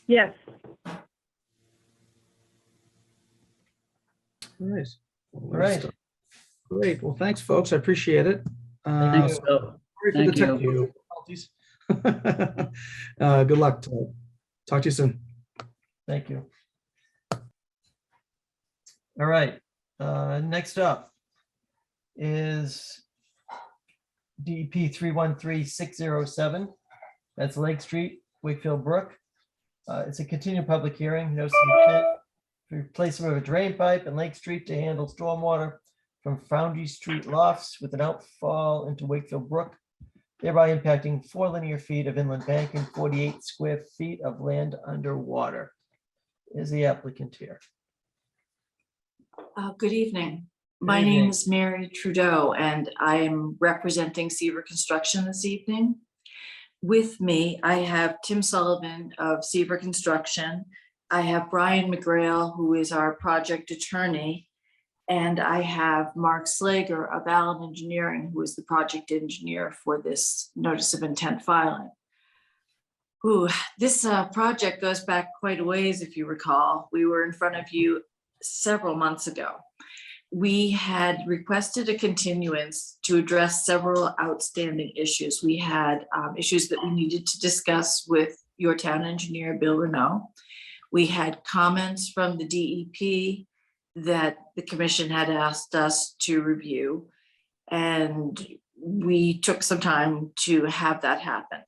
Yes. Nice. All right. Great. Well, thanks, folks. I appreciate it. Thanks, Bill. Sorry for the Thank you. technical difficulties. Good luck. Talk to you soon. Thank you. All right. Next up is DEP 313607, That's Lake Street, Wakefield Brook. It's a continued public hearing. Notice of intent for replacement of a drain pipe in Lake Street to handle stormwater from Foundry Street lofts with an outfall into Wakefield Brook, thereby impacting 4 linear feet of inland bank and 48 square feet of land underwater. Is the applicant here? Good evening. Good My evening. name is Mary Trudeau, and I am representing Seaver Construction this evening. With me, I have Tim Sullivan of Seaver Construction. I have Brian McGrail, who is our project attorney, and I have Mark Slager of Allen Engineering, who is the project engineer for this notice of intent filing. This project goes back quite a ways, if you recall. We were in front of you several months ago. We had requested a continuance to address several outstanding issues. We had issues that we needed to discuss with your town engineer, Bill Renault. We had comments from the DEP that the commission had asked us to review, and we took some time to have that happen.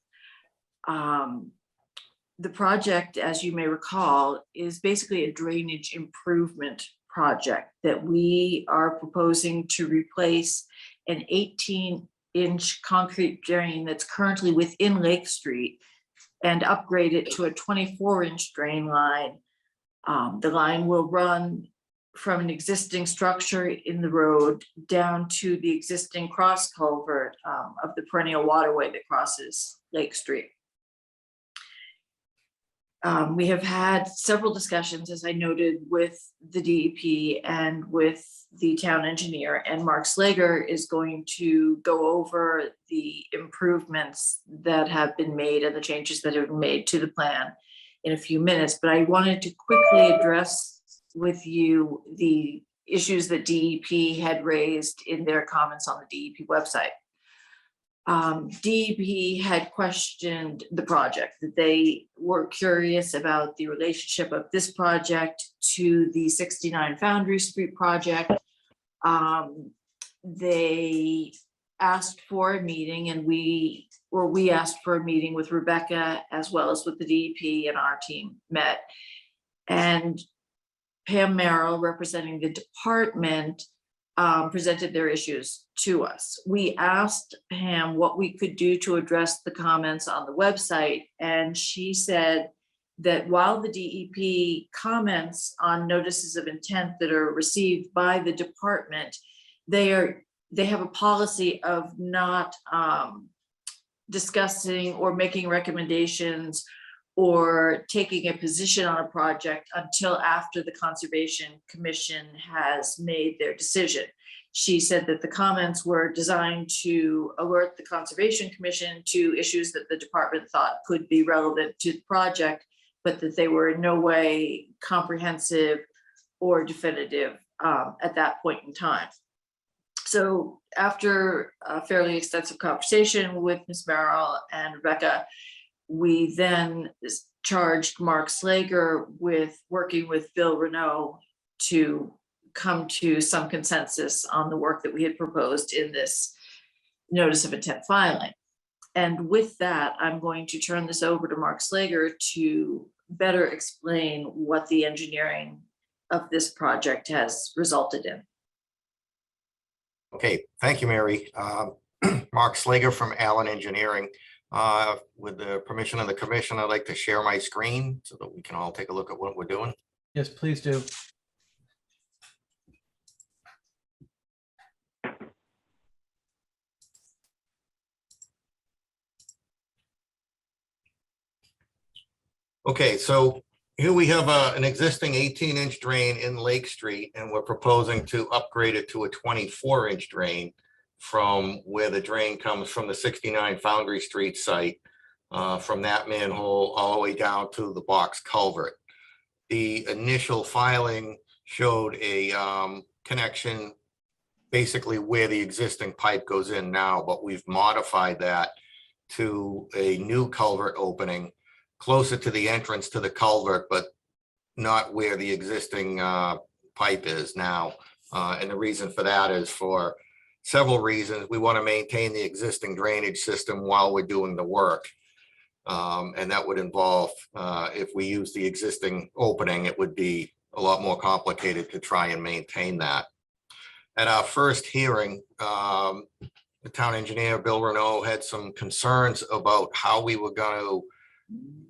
The project, as you may recall, is basically a drainage improvement project that we are proposing to replace an 18-inch concrete drain that's currently within Lake Street and upgrade it to a 24-inch drain line. The line will run from an existing structure in the road down to the existing cross culvert of the perennial waterway that crosses Lake Street. We have had several discussions, as I noted, with the DEP and with the town engineer, and Mark Slager is going to go over the improvements that have been made and the changes that have been made to the plan in a few minutes. But I wanted to quickly address with you the issues that DEP had raised in their comments on the DEP website. DEP had questioned the project, that they were curious about the relationship of this project to the 69 Foundry Street project. They asked for a meeting, and we asked for a meeting with Rebecca as well as with the DEP, and our team met. And Pam Merrill, representing the department, presented their issues to us. We asked Pam what we could do to address the comments on the website, and she said that while the DEP comments on notices of intent that are received by the department, they have a policy of not discussing or making recommendations or taking a position on a project until after the Conservation Commission has made their decision. She said that the comments were designed to alert the Conservation Commission to issues that the department thought could be relevant to the project, but that they were in no way comprehensive or definitive at that point in time. So after a fairly extensive conversation with Ms. Merrill and Rebecca, we then charged Mark Slager with working with Bill Renault to come to some consensus on the work that we had proposed in this notice of intent filing. And with that, I'm going to turn this over to Mark Slager to better explain what the engineering of this project has resulted in. Okay, thank you, Mary. Mark Slager from Allen Engineering. With the permission of the commission, I'd like to share my screen so that we can all take a look at what we're doing. Yes, please do. Okay, so here we have an existing 18-inch drain in Lake Street, and we're proposing to upgrade it to a 24-inch drain from where the drain comes from the 69 Foundry Street site, from that manhole all the way down to the box culvert. The initial filing showed a connection basically where the existing pipe goes in now, but we've modified that to a new culvert opening closer to the entrance to the culvert, but not where the existing pipe is now. And the reason for that is for several reasons. We want to maintain the existing drainage system while we're doing the work. And that would involve, if we use the existing opening, it would be a lot more complicated to try and maintain that. At our first hearing, the town engineer, Bill Renault, had some concerns about how we were going to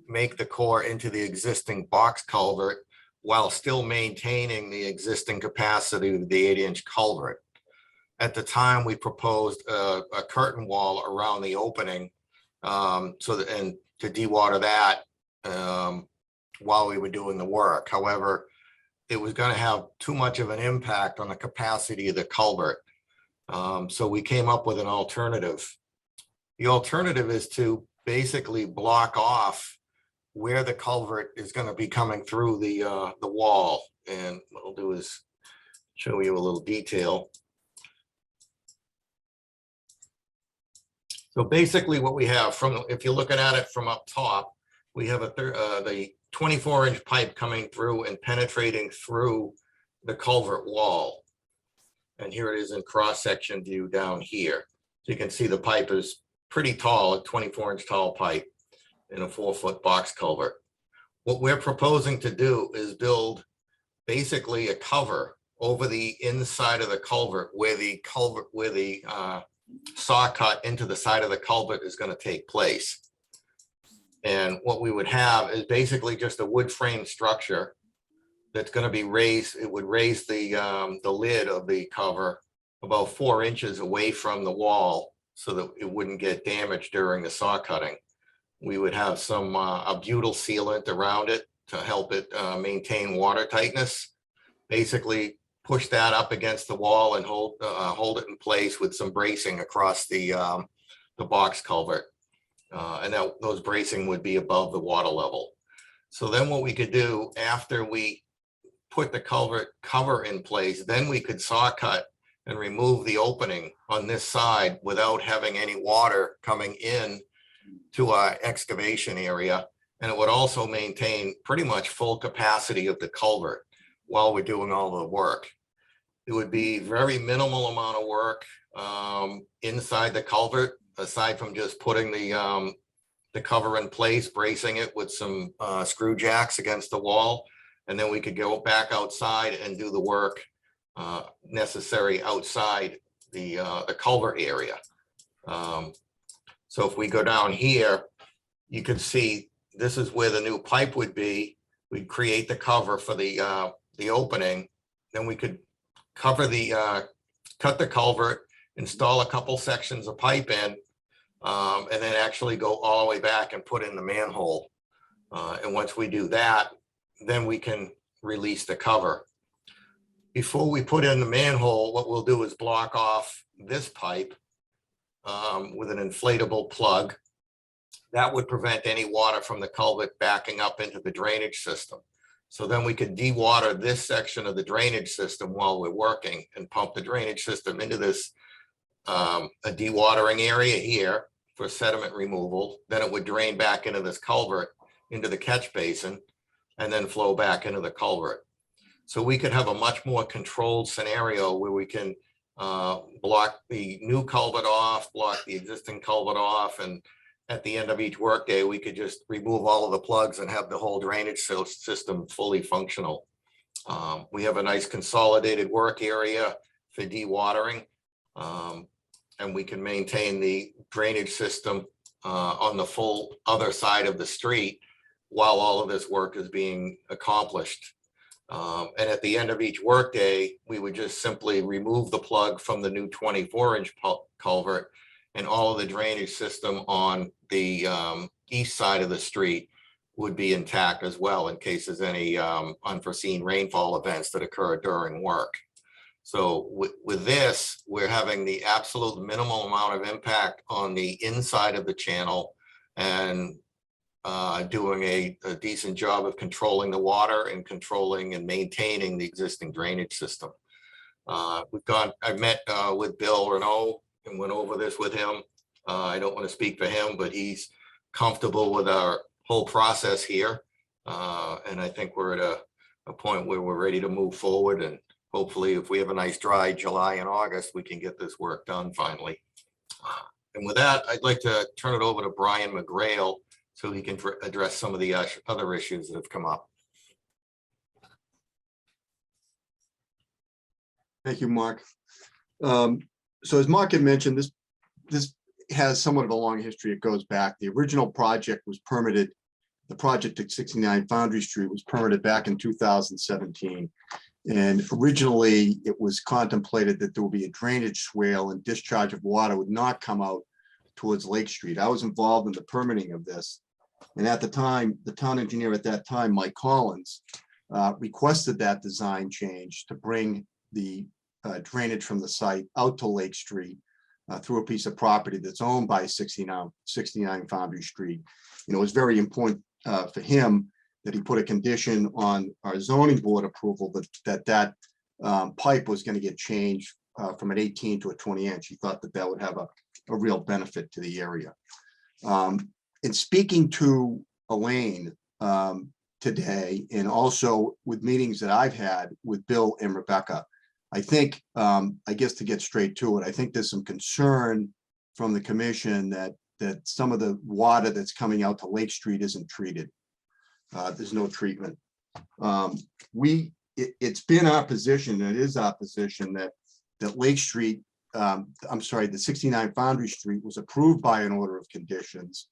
make the core into the existing box culvert while still maintaining the existing capacity of the 8-inch culvert. At the time, we proposed a curtain wall around the opening, and to dewater that while we were doing the work. However, it was going to have too much of an impact on the capacity of the culvert. So we came up with an alternative. The alternative is to basically block off where the culvert is going to be coming through the wall. And what I'll do is show you a little detail. So basically what we have from, if you're looking at it from up top, we have the 24-inch pipe coming through and penetrating through the culvert wall. And here it is in cross-section view down here. So you can see the pipe is pretty tall, a 24-inch tall pipe in a 4-foot box culvert. What we're proposing to do is build basically a cover over the inside of the culvert where the saw cut into the side of the culvert is going to take place. And what we would have is basically just a wood frame structure that's going to be raised. It would raise the lid of the cover about 4 inches away from the wall so that it wouldn't get damaged during the saw cutting. We would have some a butyl sealant around it to help it maintain water tightness. Basically push that up against the wall and hold it in place with some bracing across the box culvert. And those bracing would be above the water level. So then what we could do after we put the culvert cover in place, then we could saw cut and remove the opening on this side without having any water coming in to our excavation area. And it would also maintain pretty much full capacity of the culvert while we're doing all the work. It would be very minimal amount of work inside the culvert, aside from just putting the cover in place, bracing it with some screw jacks against the wall. And then we could go back outside and do the work necessary outside the culvert area. So if we go down here, you can see this is where the new pipe would be. We'd create the cover for the opening. Then we could cover cut the culvert, install a couple sections of pipe in, and then actually go all the way back and put in the manhole. And once we do that, then we can release the cover. Before we put in the manhole, what we'll do is block off this pipe with an inflatable plug. That would prevent any water from the culvert backing up into the drainage system. So then we could dewater this section of the drainage system while we're working and pump the drainage system into this a dewatering area here for sediment removal. Then it would drain back into this culvert, into the catch basin, and then flow back into the culvert. So we could have a much more controlled scenario where we can block the new culvert off, block the existing culvert off, and at the end of each workday, we could just remove all of the plugs and have the whole drainage system fully functional. We have a nice consolidated work area for dewatering, and we can maintain the drainage system on the full other side of the street while all of this work is being accomplished. And at the end of each workday, we would just simply remove the plug from the new 24-inch culvert, and all of the drainage system on the east side of the street would be intact as well in case there's any unforeseen rainfall events that occur during work. So with this, we're having the absolute minimal amount of impact on the inside of the channel and doing a decent job of controlling the water and controlling and maintaining the existing drainage system. I've met with Bill Renault and went over this with him. I don't want to speak for him, but he's comfortable with our whole process here. And I think we're at a point where we're ready to move forward. And hopefully if we have a nice dry July and August, we can get this work done finally. And with that, I'd like to turn it over to Brian McGrail, so he can address some of the other issues that have come up. Thank you, Mark. So as Mark had mentioned, this has somewhat of a long history. It goes back. The original project was permitted. The project at 69 Foundry Street was permitted back in 2017. And originally it was contemplated that there would be a drainage swale and discharge of water would not come out towards Lake Street. I was involved in the permitting of this. And at the time, the town engineer at that time, Mike Collins, requested that design change to bring the drainage from the site out to Lake Street through a piece of property that's owned by 69 Foundry Street. You know, it was very important for him that he put a condition on our zoning board approval that pipe was going to get changed from an 18 to a 20 inch. He thought that would have a real benefit to the area. In speaking to Elaine today, and also with meetings that I've had with Bill and Rebecca, I think, I guess to get straight to it, I think there's some concern from the commission that some of the water that's coming out to Lake Street isn't treated. There's no treatment. It's been our position, and it is our position that Lake Street, I'm sorry, the 69 Foundry Street was approved by an order of conditions.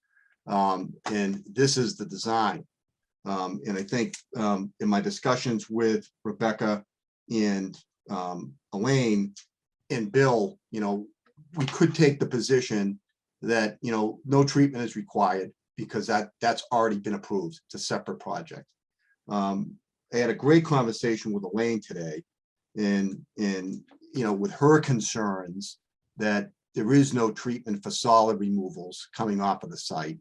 And this is the design. And I think in my discussions with Rebecca and Elaine and Bill, you know, we could take the position that, you know, no treatment is required because that's already been approved. It's a separate project. I had a great conversation with Elaine today, and you know, with her concerns that there is no treatment for solid removals coming off of the site.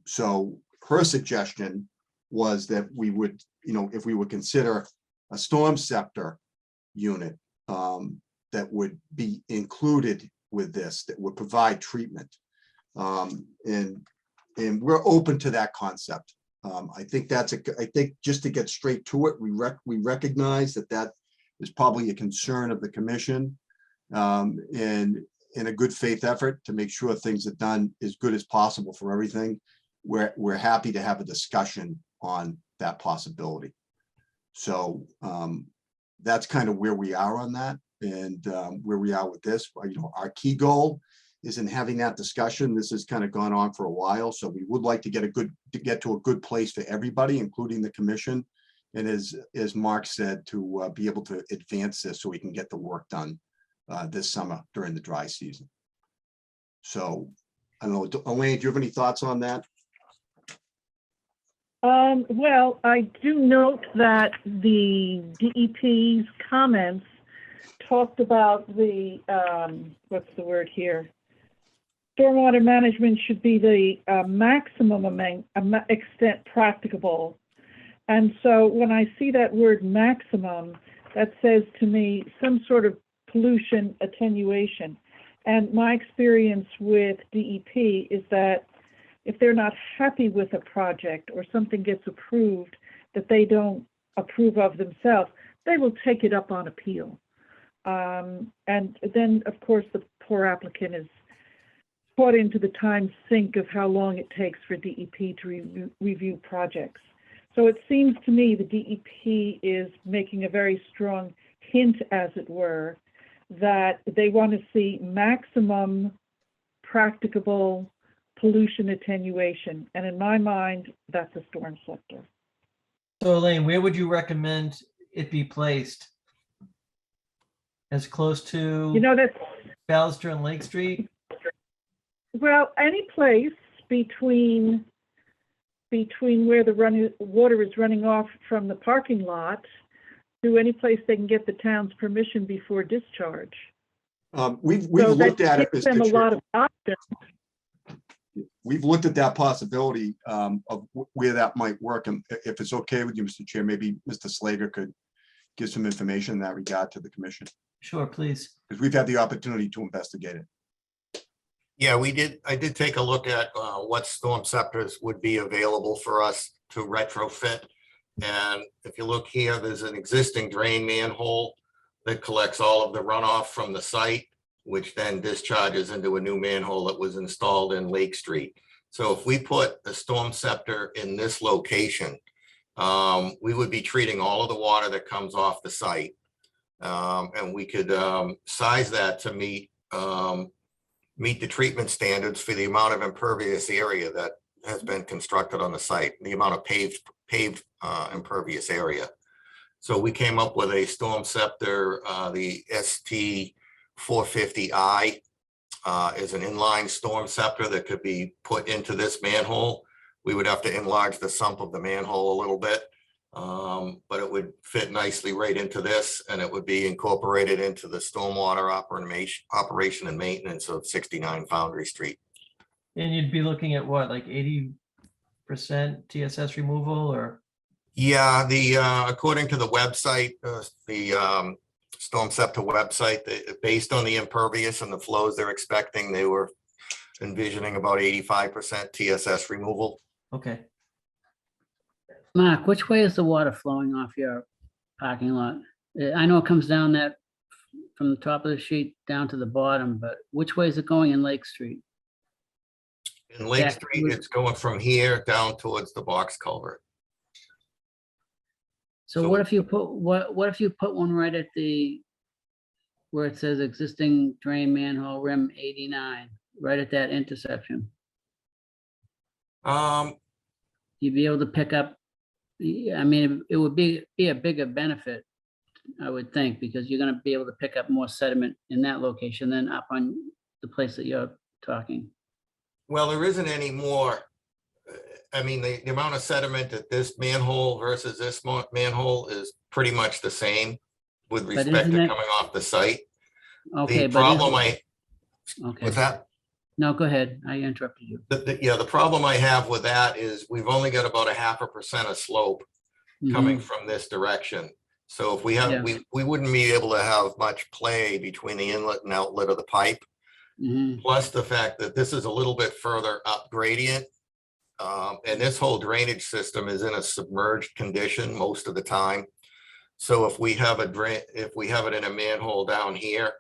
So her suggestion was that we would, you know, if we would consider a storm scepter unit that would be included with this, that would provide treatment. And we're open to that concept. I think I think just to get straight to it, we recognize that is probably a concern of the commission, and in a good faith effort to make sure things are done as good as possible for everything. We're happy to have a discussion on that possibility. So that's kind of where we are on that, and where we are with this. You know, our key goal is in having that discussion. This has kind of gone on for a while, so we would like to get to a good place for everybody, including the commission. And as Mark said, to be able to advance this so we can get the work done this summer during the dry season. So I don't know, Elaine, do you have any thoughts on that? Well, I do note that the DEP's comments talked about the, what's the word here? Stormwater management should be the maximum extent practicable. And so when I see that word maximum, that says to me some sort of pollution attenuation. And my experience with DEP is that if they're not happy with a project or something gets approved that they don't approve of themselves, they will take it up on appeal. And then, of course, the poor applicant is caught into the time sink of how long it takes for DEP to review projects. So it seems to me the DEP is making a very strong hint, as it were, that they want to see maximum practicable pollution attenuation. And in my mind, that's a storm scepter. So Elaine, where would you recommend it be placed? As close to, you know, that's Ballister and Lake Street? Well, any place between where the water is running off from the parking lot to any place they can get the town's permission before discharge. We've looked at it, them a lot of options. We've looked at that possibility of where that might work. And if it's okay with you, Mr. Chair, maybe Mr. Slager could give some information in that regard to the commission. Sure, please. Because we've had the opportunity to investigate it. Yeah, I did take a look at what storm scepters would be available for us to retrofit. And if you look here, there's an existing drain manhole that collects all of the runoff from the site, which then discharges into a new manhole that was installed in Lake Street. So if we put a storm scepter in this location, we would be treating all of the water that comes off the site. And we could size that to meet the treatment standards for the amount of impervious area that has been constructed on the site, the amount of paved impervious area. So we came up with a storm scepter, the ST 450I is an inline storm scepter that could be put into this manhole. We would have to enlarge the sump of the manhole a little bit, but it would fit nicely right into this, and it would be incorporated into the stormwater operation and maintenance of 69 Foundry Street. And you'd be looking at what, like 80% TSS removal, or? Yeah, according to the website, the storm scepter website, based on the impervious and the flows they're expecting, they were envisioning about 85% TSS removal. Okay. Mark, which way is the water flowing off your parking lot? I know it comes down that from the top of the sheet down to the bottom, but which way is it going in Lake Street? In Lake Street, it's going from here down towards the box culvert. So what if you put, what if you put one right at the, where it says existing drain manhole rim 89, right at that intersection? You'd be able to pick up, I mean, it would be a bigger benefit, I would think, because you're gonna be able to pick up more sediment in that location than up on the place that you're talking. Well, there isn't any more. I mean, the amount of sediment at this manhole versus this manhole is pretty much the same with respect to coming off the site. Okay, The but problem okay. with that, No, go ahead. I interrupted you. the problem I have with that is we've only got about 0.5% of slope coming from this direction. So if we have, we wouldn't be able to have much play between the inlet and outlet of the pipe. Plus the fact that this is a little bit further up gradient. And this whole drainage system is in a submerged condition most of the time. So if we have if we have it in a manhole down here,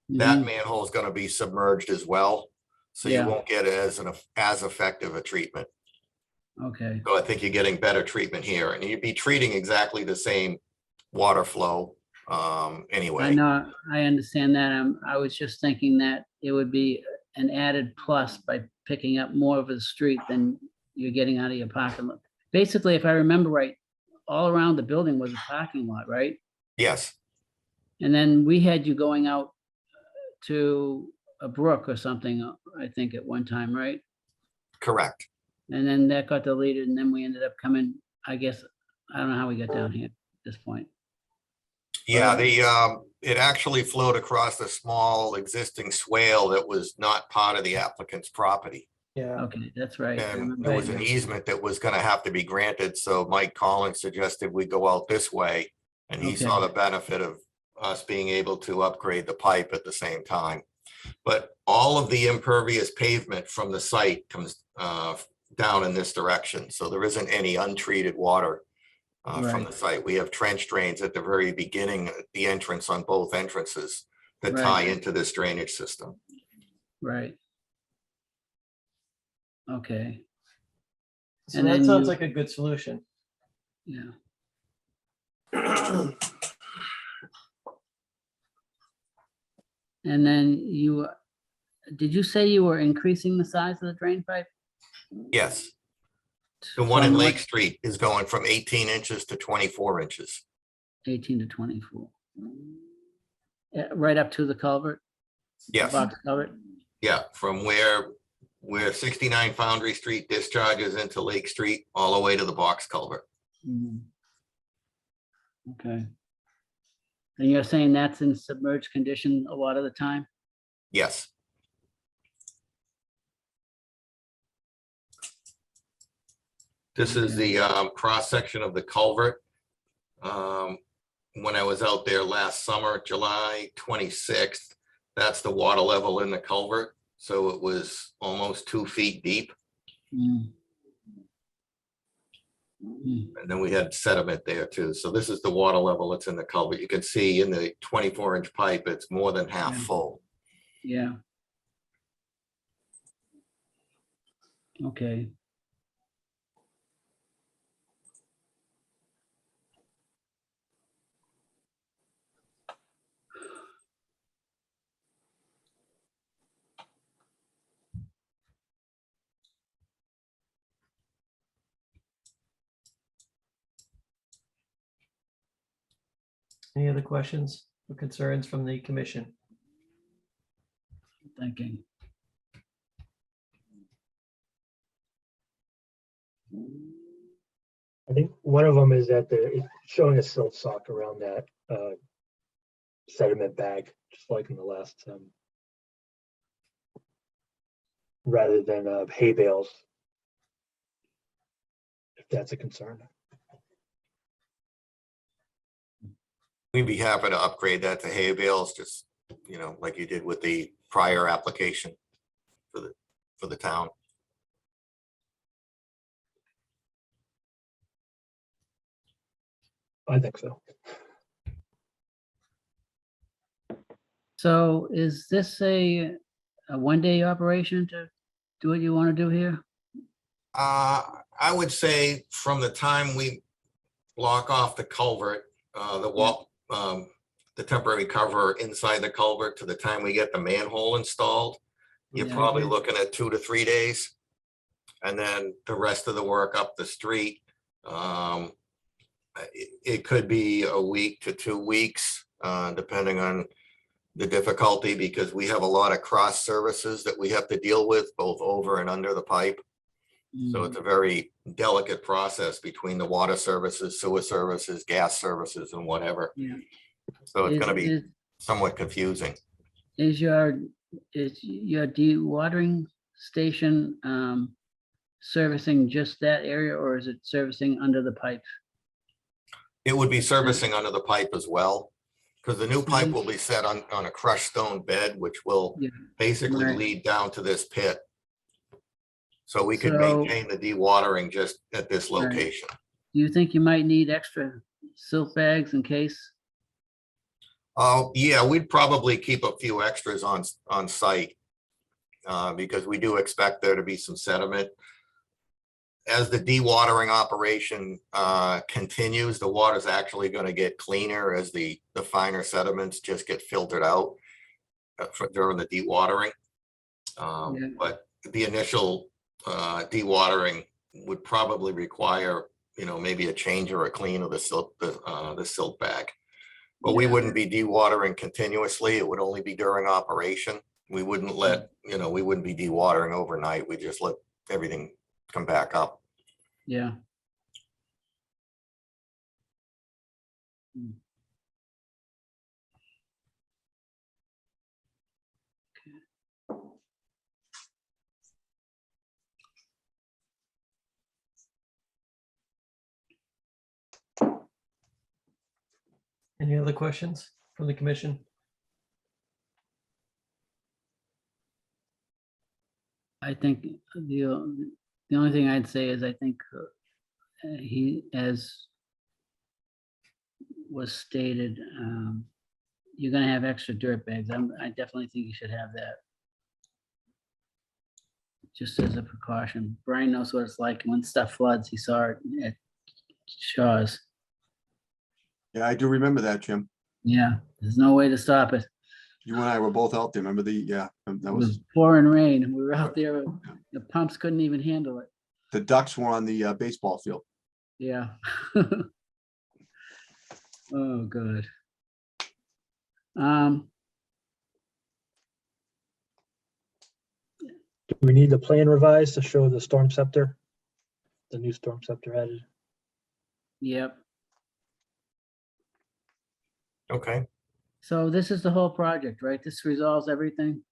that manhole is going to be submerged as well. So you won't get as effective a treatment. Okay. So I think you're getting better treatment here, and you'd be treating exactly the same water flow anyway. I know, I understand that. I was just thinking that it would be an added plus by picking up more of the street than you're getting out of your parking lot. Basically, if I remember right, all around the building was a parking lot, right? Yes. And then we had you going out to a brook or something, I think at one time, right? Correct. And then that got deleted, and then we ended up coming, I guess, I don't know how we got down here at this point. Yeah, it actually flowed across a small existing swale that was not part of the applicant's property. Yeah. Okay, that's right. And there was an easement that was gonna have to be granted, so Mike Collins suggested we go out this way. And he saw the benefit of us being able to upgrade the pipe at the same time. But all of the impervious pavement from the site comes down in this direction. So there isn't any untreated water from the site. We have trench drains at the very beginning, at the entrance on both entrances that tie into this drainage system. Right. Okay. So And that then sounds you- like a good solution. Yeah. And then did you say you were increasing the size of the drain pipe? Yes. The one in From Lake what- Street is going from 18 inches to 24 inches. 18 to 24. Right up to the culvert? Yes. Box culvert? Yeah, from where 69 Foundry Street discharges into Lake Street, all the way to the box culvert. Okay. And you're saying that's in submerged condition a lot of the time? Yes. This is the cross section of the culvert. When I was out there last summer, July 26th, that's the water level in the culvert. So it was almost 2 feet deep. And then we had sediment there too. So this is the water level that's in the culvert. You can see in the 24-inch pipe, it's more than half full. Yeah. Okay. Any other questions or concerns from the commission? Thinking. I think one of them is that it's showing a silt sock around that sediment bag, just like in the last, rather than hay bales. If that's a concern. We'd be happy to upgrade that to hay bales, just, like you did with the prior application for the town. I think so. So is this a one-day operation to do what you want to do here? I would say from the time we block off the culvert, the temporary cover inside the culvert to the time we get the manhole installed, you're Yeah. probably looking at 2 to 3 days. And then the rest of the work up the street, it could be a week to 2 weeks, depending on the difficulty, because we have a lot of cross services that we have to deal with both over and under the pipe. So it's a very delicate process between the water services, sewer services, gas services, and whatever. Yeah. So it's Is- going to be is- somewhat confusing. Is your dewatering station servicing just that area, or is it servicing under the pipe? It would be servicing under the pipe as well, because the new pipe will be set on a crushed stone bed, which will Yeah. basically Right. lead down to this pit. So we could So- maintain the dewatering just at this Right. location. Do you think you might need extra silt bags in case? Oh, yeah, we'd probably keep a few extras on site because we do expect there to be some sediment. As the dewatering operation continues, the water's actually going to get cleaner as the finer sediments just get filtered out during the dewatering. Yeah. But the initial dewatering would probably require, maybe a change or a clean of the silt bag. But we Yeah. wouldn't be dewatering continuously. It would only be during operation. We wouldn't let, we wouldn't be dewatering overnight. We just let everything come back up. Yeah. Any other questions from the commission? I think the only thing I'd say is I think he, as was stated, you're gonna have extra dirt bags. I definitely think you should have that. Just as a precaution. Brian knows what it's like when stuff floods. He saw it at Shaw's. Yeah, I do remember that, Jim. Yeah, there's no way to stop it. You and I were both out there. Remember that It was, was pouring rain and we were out there. The pumps couldn't even handle it. the Ducks were on the baseball field. Yeah. Oh, good. Do we need the plan revised to show the storm scepter? The new storm scepter added? Yep. Okay. So this is the whole project, right? This resolves everything?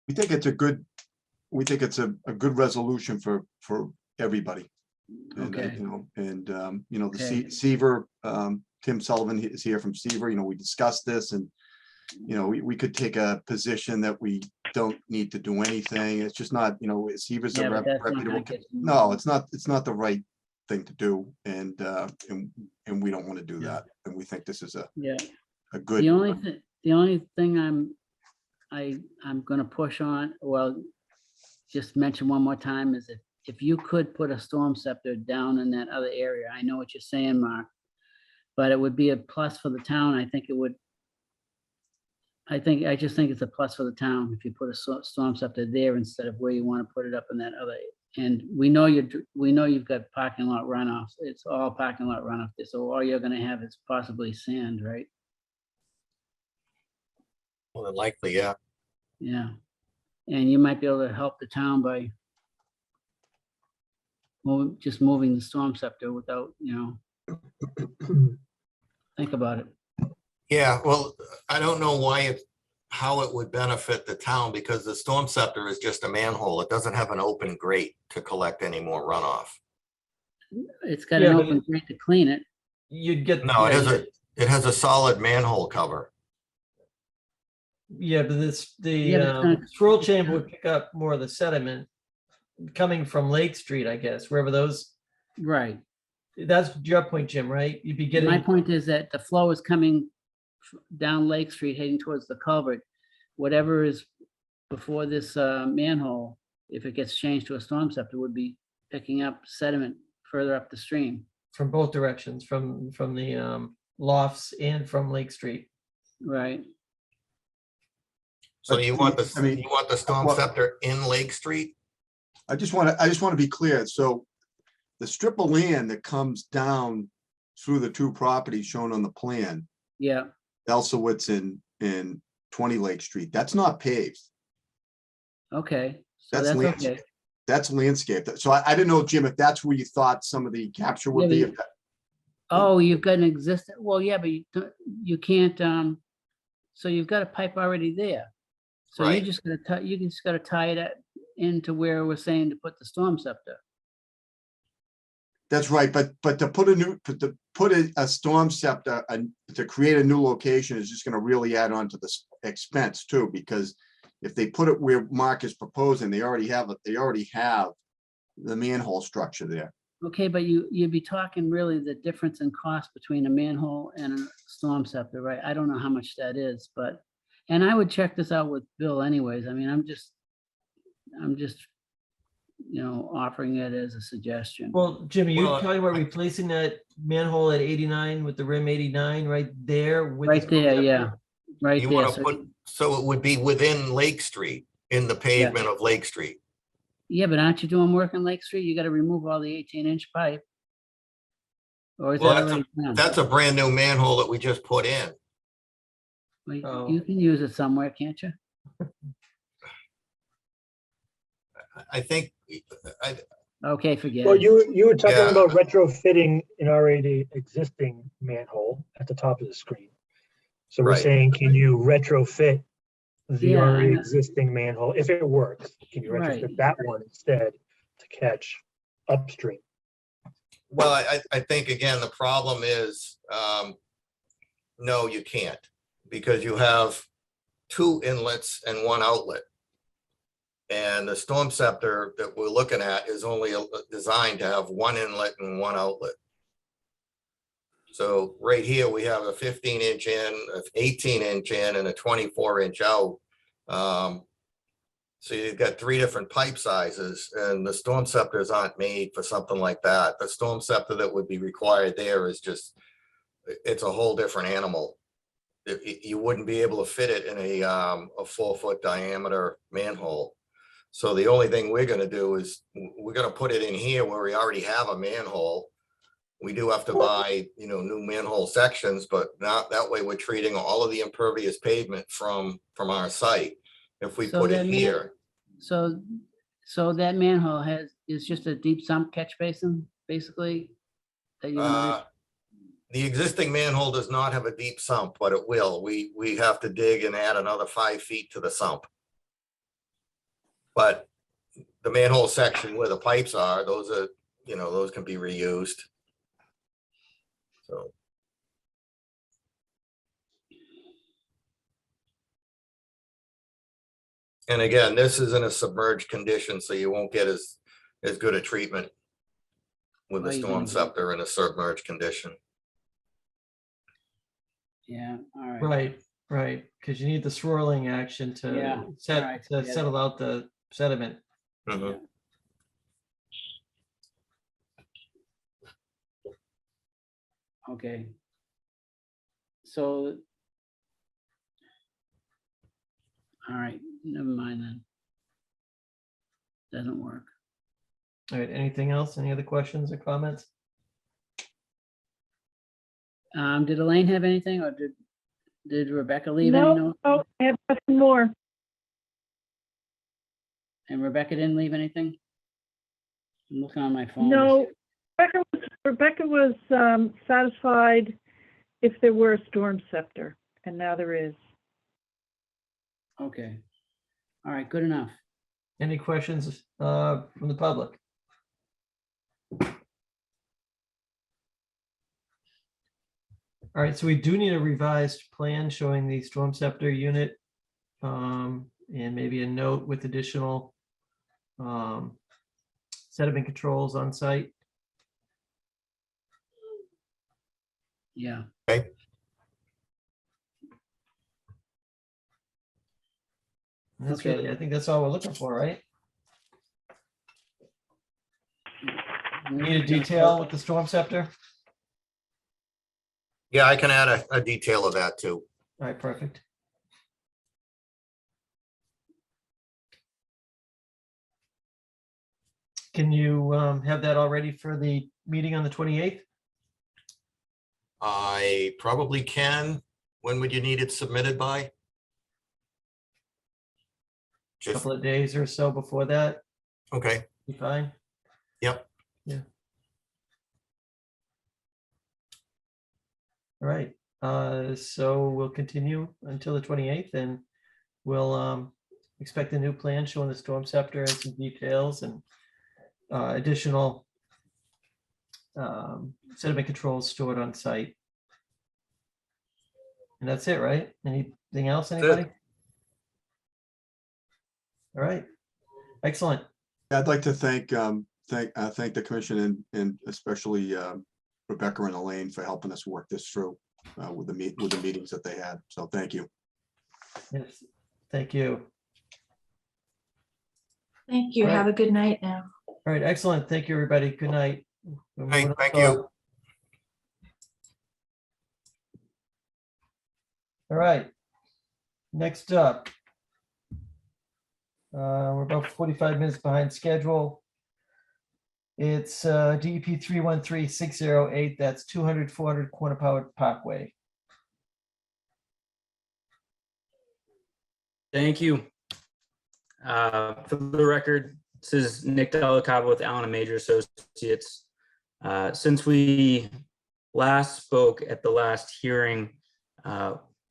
We think it's a good resolution for everybody. And, Okay. the Okay. Seaver, Tim Sullivan is here from Seaver, we discussed this and, we could take a position that we don't need to do anything. It's just not, Seaver's Yeah, a but that's not gonna reputable. get you No, moving. it's not the right thing to do. And we don't want to do that. And we think this is Yeah. a good. The only thing I'm gonna push on, well, just mention one more time is if you could put a storm scepter down in that other area, I know what you're saying, Mark, but it would be a plus for the town. I think it would. I just think it's a plus for the town if you put a storm scepter there instead of where you want to put it up in that other. And we know you've got parking lot runoffs. It's all parking lot runoff there. So all you're gonna have is possibly sand, right? More than likely, yeah. Yeah. And you might be able to help the town by just moving the storm scepter without, think about it. Yeah, well, I don't know how it would benefit the town because the storm scepter is just a manhole. It doesn't have an open grate to collect any more runoff. It's got an open grate to clean it. You'd get. No, yeah, it has a solid manhole cover. Yeah, but Yeah, but it's gonna- swirl chamber would pick up more of the sediment coming from Lake Street, I guess, wherever those, Right. that's your point, Jim, right? You'd be My getting, point is that the flow is coming down Lake Street heading towards the culvert. Whatever is before this manhole, if it gets changed to a storm scepter, would be picking up sediment further up the stream. from both directions, from the lofts and from Lake Street. Right. So you want the, I mean, you want the storm well- scepter in Lake Street? I just want to be clear. So the strip of land that comes down through the two properties shown on the plan, Yeah. Elsowitz and 20 Lake Street, that's not paved. Okay. So That's that's landscape. okay. That's landscape. So I didn't know, Jim, if that's where you thought some of the capture would Yeah, be. but Oh, you've got an existing, well, yeah, but you can't, so you've got a pipe already there. So you Right. just gotta tie it into where we're saying to put the storm scepter. That's right, but to put a storm scepter and to create a new location is just gonna really add on to the expense too, because if they put it where Mark is proposing, they already have the manhole structure there. Okay, but you'd be talking really the difference in cost between a manhole and a storm scepter, right? I don't know how much that is, but, and I would check this out with Bill anyways. I mean, I'm just, offering it as a suggestion. Well, Jim, are you Well, talking about replacing that manhole at 89 with the rim 89 right there? with the Right storm there, scepter? yeah, right You there. want to put, so it would be within Lake Street, in the pavement of Lake Street. Yeah, but aren't you doing work in Lake Street? You gotta remove all the 18-inch pipe. Or is Well, that already done? That's a brand new manhole that we just put in. Well, Oh. You can use it somewhere, can't you? I think, Okay, forget Well, it. you were talking Yeah. about retrofitting an already existing manhole at the top of the screen. So we're Right. saying, can you retrofit the Yeah, already I know. existing manhole? If it works, can you Right. retrofit that one instead to catch upstream? well, I think, again, the problem is, no, you can't, because you have two inlets and one outlet. And the storm scepter that we're looking at is only designed to have one inlet and one outlet. So right here, we have a 15-inch in, an 18-inch in, and a 24-inch out. So you've got three different pipe sizes, and the storm scepters aren't made for something like that. The storm scepter that would be required there is just, it's a whole different animal. You wouldn't be able to fit it in a 4-foot diameter manhole. So the only thing we're gonna do is, we're gonna put it in here where we already have a manhole. We do have to buy, new manhole sections, but not, that way we're treating all of the impervious pavement from our site. If we So put that it man- here, So that manhole is just a deep sump catch basin, basically? That you're gonna the existing manhole does not have a deep sump, but it will. We have to dig and add another 5 feet to the sump. But the manhole section where the pipes are, those are, those can be reused. So. And again, this is in a submerged condition, so you won't get as good a treatment with the Well, you storm can- scepter in a submerged condition. Yeah, all right. Right, because you need the swirling action Yeah, to all right, forget it. settle out the sediment. Mhm. Okay. So. All right, never mind then. Doesn't work. All right, anything else? Any other questions or comments? Did Elaine have anything, or did Rebecca leave any No, note? oh, I have nothing more. And Rebecca didn't leave anything? I'm looking on my phone. No, Rebecca was satisfied if there were a storm scepter, and now there is. Okay. All right, good enough. Any questions from the public? All right, so we do need a revised plan showing the storm scepter unit, and maybe a note with additional sediment controls on site. Yeah. Okay. And that's Okay. really, I think that's all we're looking for, right? Need a detail with the storm scepter? Yeah, I can add a detail of that too. All right, perfect. Can you have that all ready for the meeting on the 28th? I probably can. When would you need it submitted by? Just, Couple of days or so before that, okay, be fine. yep. Yeah. All right, so we'll continue until the 28th, and we'll expect a new plan showing the storm scepter and some details and additional sediment controls stored on site. And that's it, right? Anything else, anybody? All right, excellent. I'd like to thank the commission and especially Rebecca and Elaine for helping us work this through with the meetings that they had. So thank you. Yes, thank you. Thank you. All right. Have a good night now. All right, excellent. Thank you, everybody. Good night. Hey, thank you. All right. Next up. We're about 45 minutes behind schedule. It's DEP 313608. That's 200 400 Corner Powered Parkway. Thank you. For the record, this is Nick Delicava with Allen & Major Associates. Since we last spoke at the last hearing,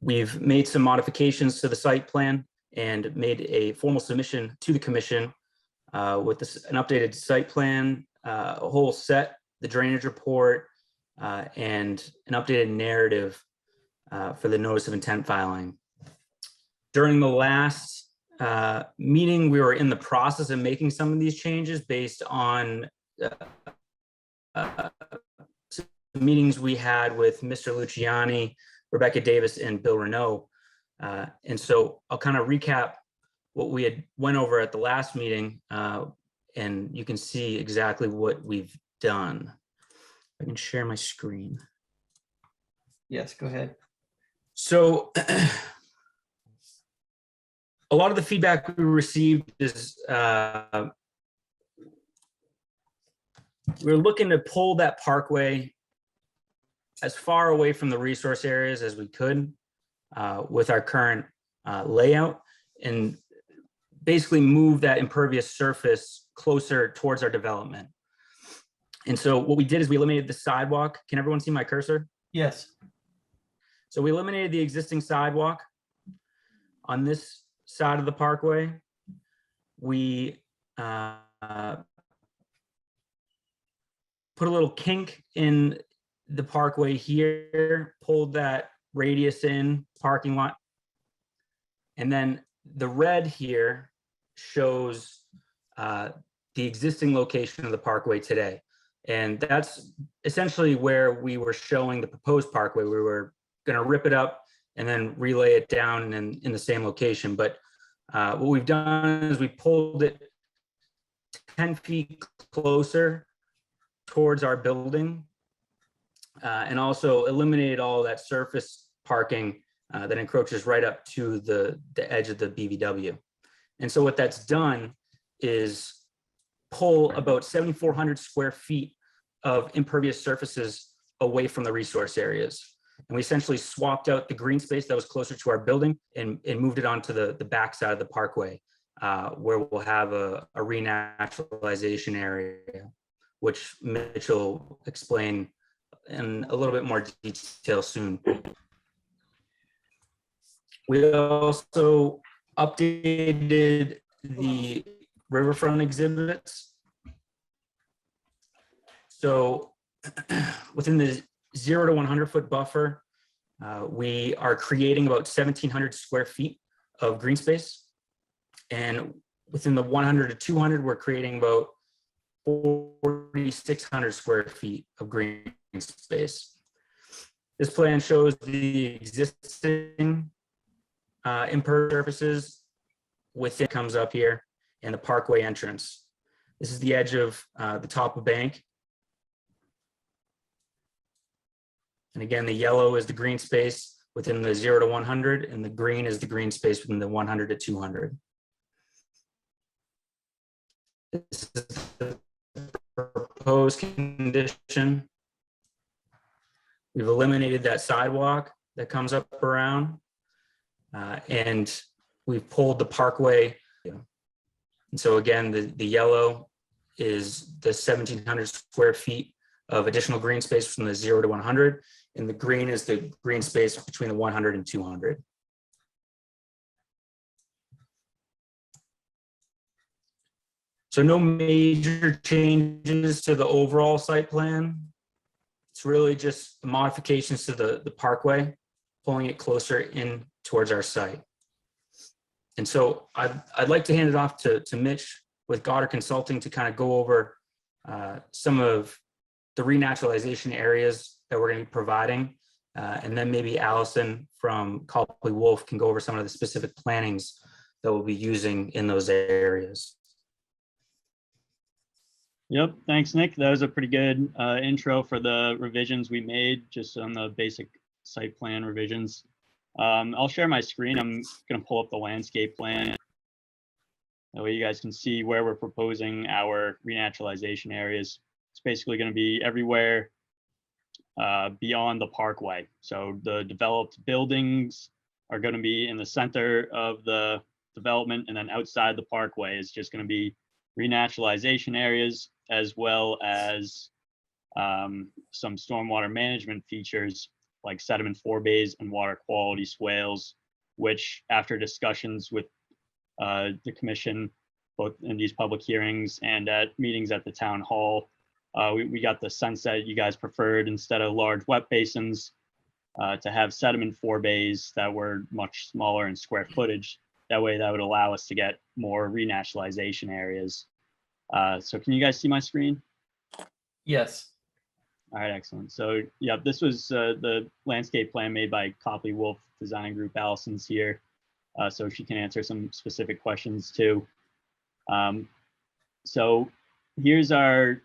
we've made some modifications to the site plan and made a formal submission to the commission with an updated site plan, a whole set, the drainage report, and an updated narrative for the notice of intent filing. During the last meeting, we were in the process of making some of these changes based on meetings we had with Mr. Luciani, Rebecca Davis, and Bill Renault. And so I'll kind of recap what we had went over at the last meeting, and you can see exactly what we've done. I can share my screen. Yes, go ahead. So a lot of the feedback we received is we're looking to pull that parkway as far away from the resource areas as we could with our current layout, and basically move that impervious surface closer towards our development. And so what we did is we eliminated the sidewalk. Can everyone see my cursor? Yes. So we eliminated the existing sidewalk on this side of the parkway. We put a little kink in the parkway here, pulled that radius in parking lot. And then the red here shows the existing location of the parkway today. And that's essentially where we were showing the proposed parkway. We were going to rip it up and then relay it down in the same location. But what we've done is we pulled it 10 feet closer towards our building, and also eliminated all that surface parking that encroaches right up to the edge of the BVW. And so what that's done is pull about 7,400 square feet of impervious surfaces away from the resource areas. And we essentially swapped out the green space that was closer to our building and moved it onto the backside of the parkway, where we'll have a renaturalization area, which Mitch will explain in a little bit more detail soon. We also updated the riverfront exhibits. So within the 0 to 100 foot buffer, we are creating about 1,700 square feet of green space. And within the 100 to 200, we're creating about 4,600 square feet of green space. This plan shows the existing impervious surfaces within, comes up here, and the parkway entrance. This is the edge of the top of bank. And again, the yellow is the green space within the 0 to 100, and the green is the green space within the 100 to 200. This is the proposed condition. We've eliminated that sidewalk that comes up around, and we've pulled the parkway. And so again, the yellow is the 1,700 square feet of additional green space from the 0 to 100, and the green is the green space between the 100 and 200. So no major changes to the overall site plan. It's really just modifications to the parkway, pulling it closer in towards our site. And so I'd like to hand it off to Mitch with Goddard Consulting to kind of go over some of the renaturalization areas that we're going to be providing. And then maybe Allison from Copley Wolf can go over some of the specific plannings that we'll be using in those areas. Yep, thanks, Nick. That was a pretty good intro for the revisions we made just on the basic site plan revisions. I'll share my screen. I'm going to pull up the landscape plan. That way you guys can see where we're proposing our renaturalization areas. It's basically going to be everywhere beyond the parkway. So the developed buildings are going to be in the center of the development, and then outside the parkway is just going to be renaturalization areas, as well as some stormwater management features like sediment forebays and water quality swales, which after discussions with the commission, both in these public hearings and at meetings at the town hall, we got the sense that you guys preferred, instead of large wet basins, to have sediment forebays that were much smaller in square footage. That way that would allow us to get more renaturalization areas. So can you guys see my screen? Yes. All right, excellent. So yeah, this was the landscape plan made by Copley Wolf Design Group. Allison's here, so she can answer some specific questions too. So here's our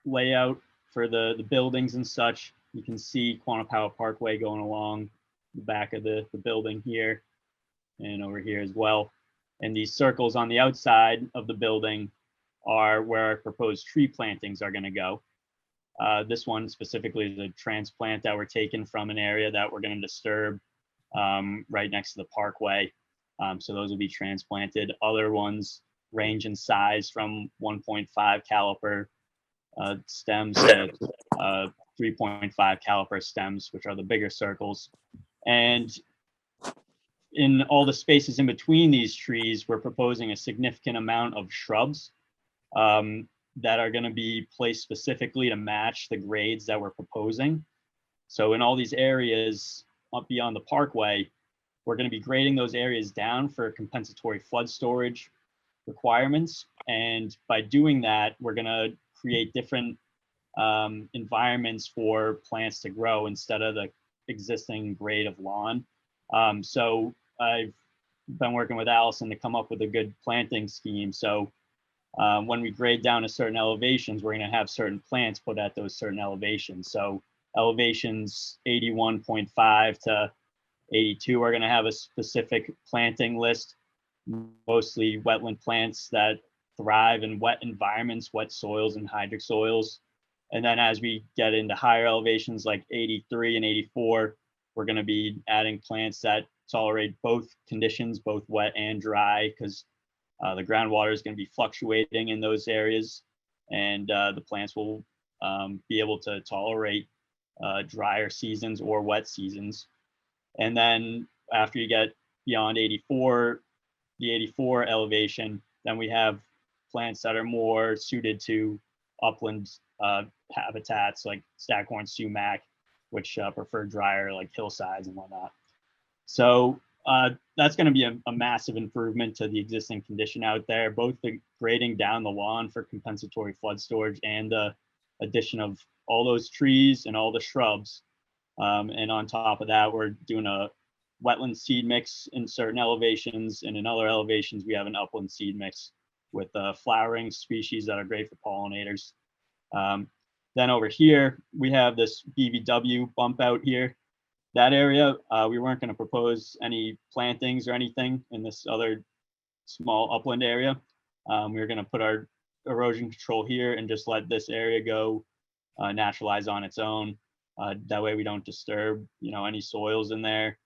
layout for the buildings and such. You can see Quannapowa Parkway going along the back of the building here and over here as well. And these circles on the outside of the building are where our proposed tree plantings are going to go. This one specifically is a transplant that we're taking from an area that we're going to disturb right next to the parkway. So those will be transplanted. Other ones range in size from 1.5 caliper stems to 3.5 caliper stems, which are the bigger circles. And in all the spaces in between these trees, we're proposing a significant amount of shrubs that are going to be placed specifically to match the grades that we're proposing. So in all these areas up beyond the parkway, we're going to be grading those areas down for compensatory flood storage requirements. And by doing that, we're going to create different environments for plants to grow instead of the existing grade of lawn. So I've been working with Allison to come up with a good planting scheme. So when we grade down to certain elevations, we're going to have certain plants put at those certain elevations. So elevations 81.5 to 82 are going to have a specific planting list, mostly wetland plants that thrive in wet environments, wet soils and hydric soils. And then as we get into higher elevations like 83 and 84, we're going to be adding plants that tolerate both conditions, both wet and dry, because the groundwater is going to be fluctuating in those areas, and the plants will be able to tolerate drier seasons or wet seasons. And then after you get beyond 84, the 84 elevation, then we have plants that are more suited to upland habitats like staghorn sumac, which prefer drier like hillsides and whatnot. So that's going to be a massive improvement to the existing condition out there, both the grading down the lawn for compensatory flood storage and the addition of all those trees and all the shrubs. And on top of that, we're doing a wetland seed mix in certain elevations, and in other elevations, we have an upland seed mix with flowering species that are great for pollinators. Then over here, we have this BVW bump out here. That area, we weren't going to propose any plantings or anything in this other small upland area. We were going to put our erosion control here and just let this area go naturalize on its own. That way we don't disturb, any soils in there.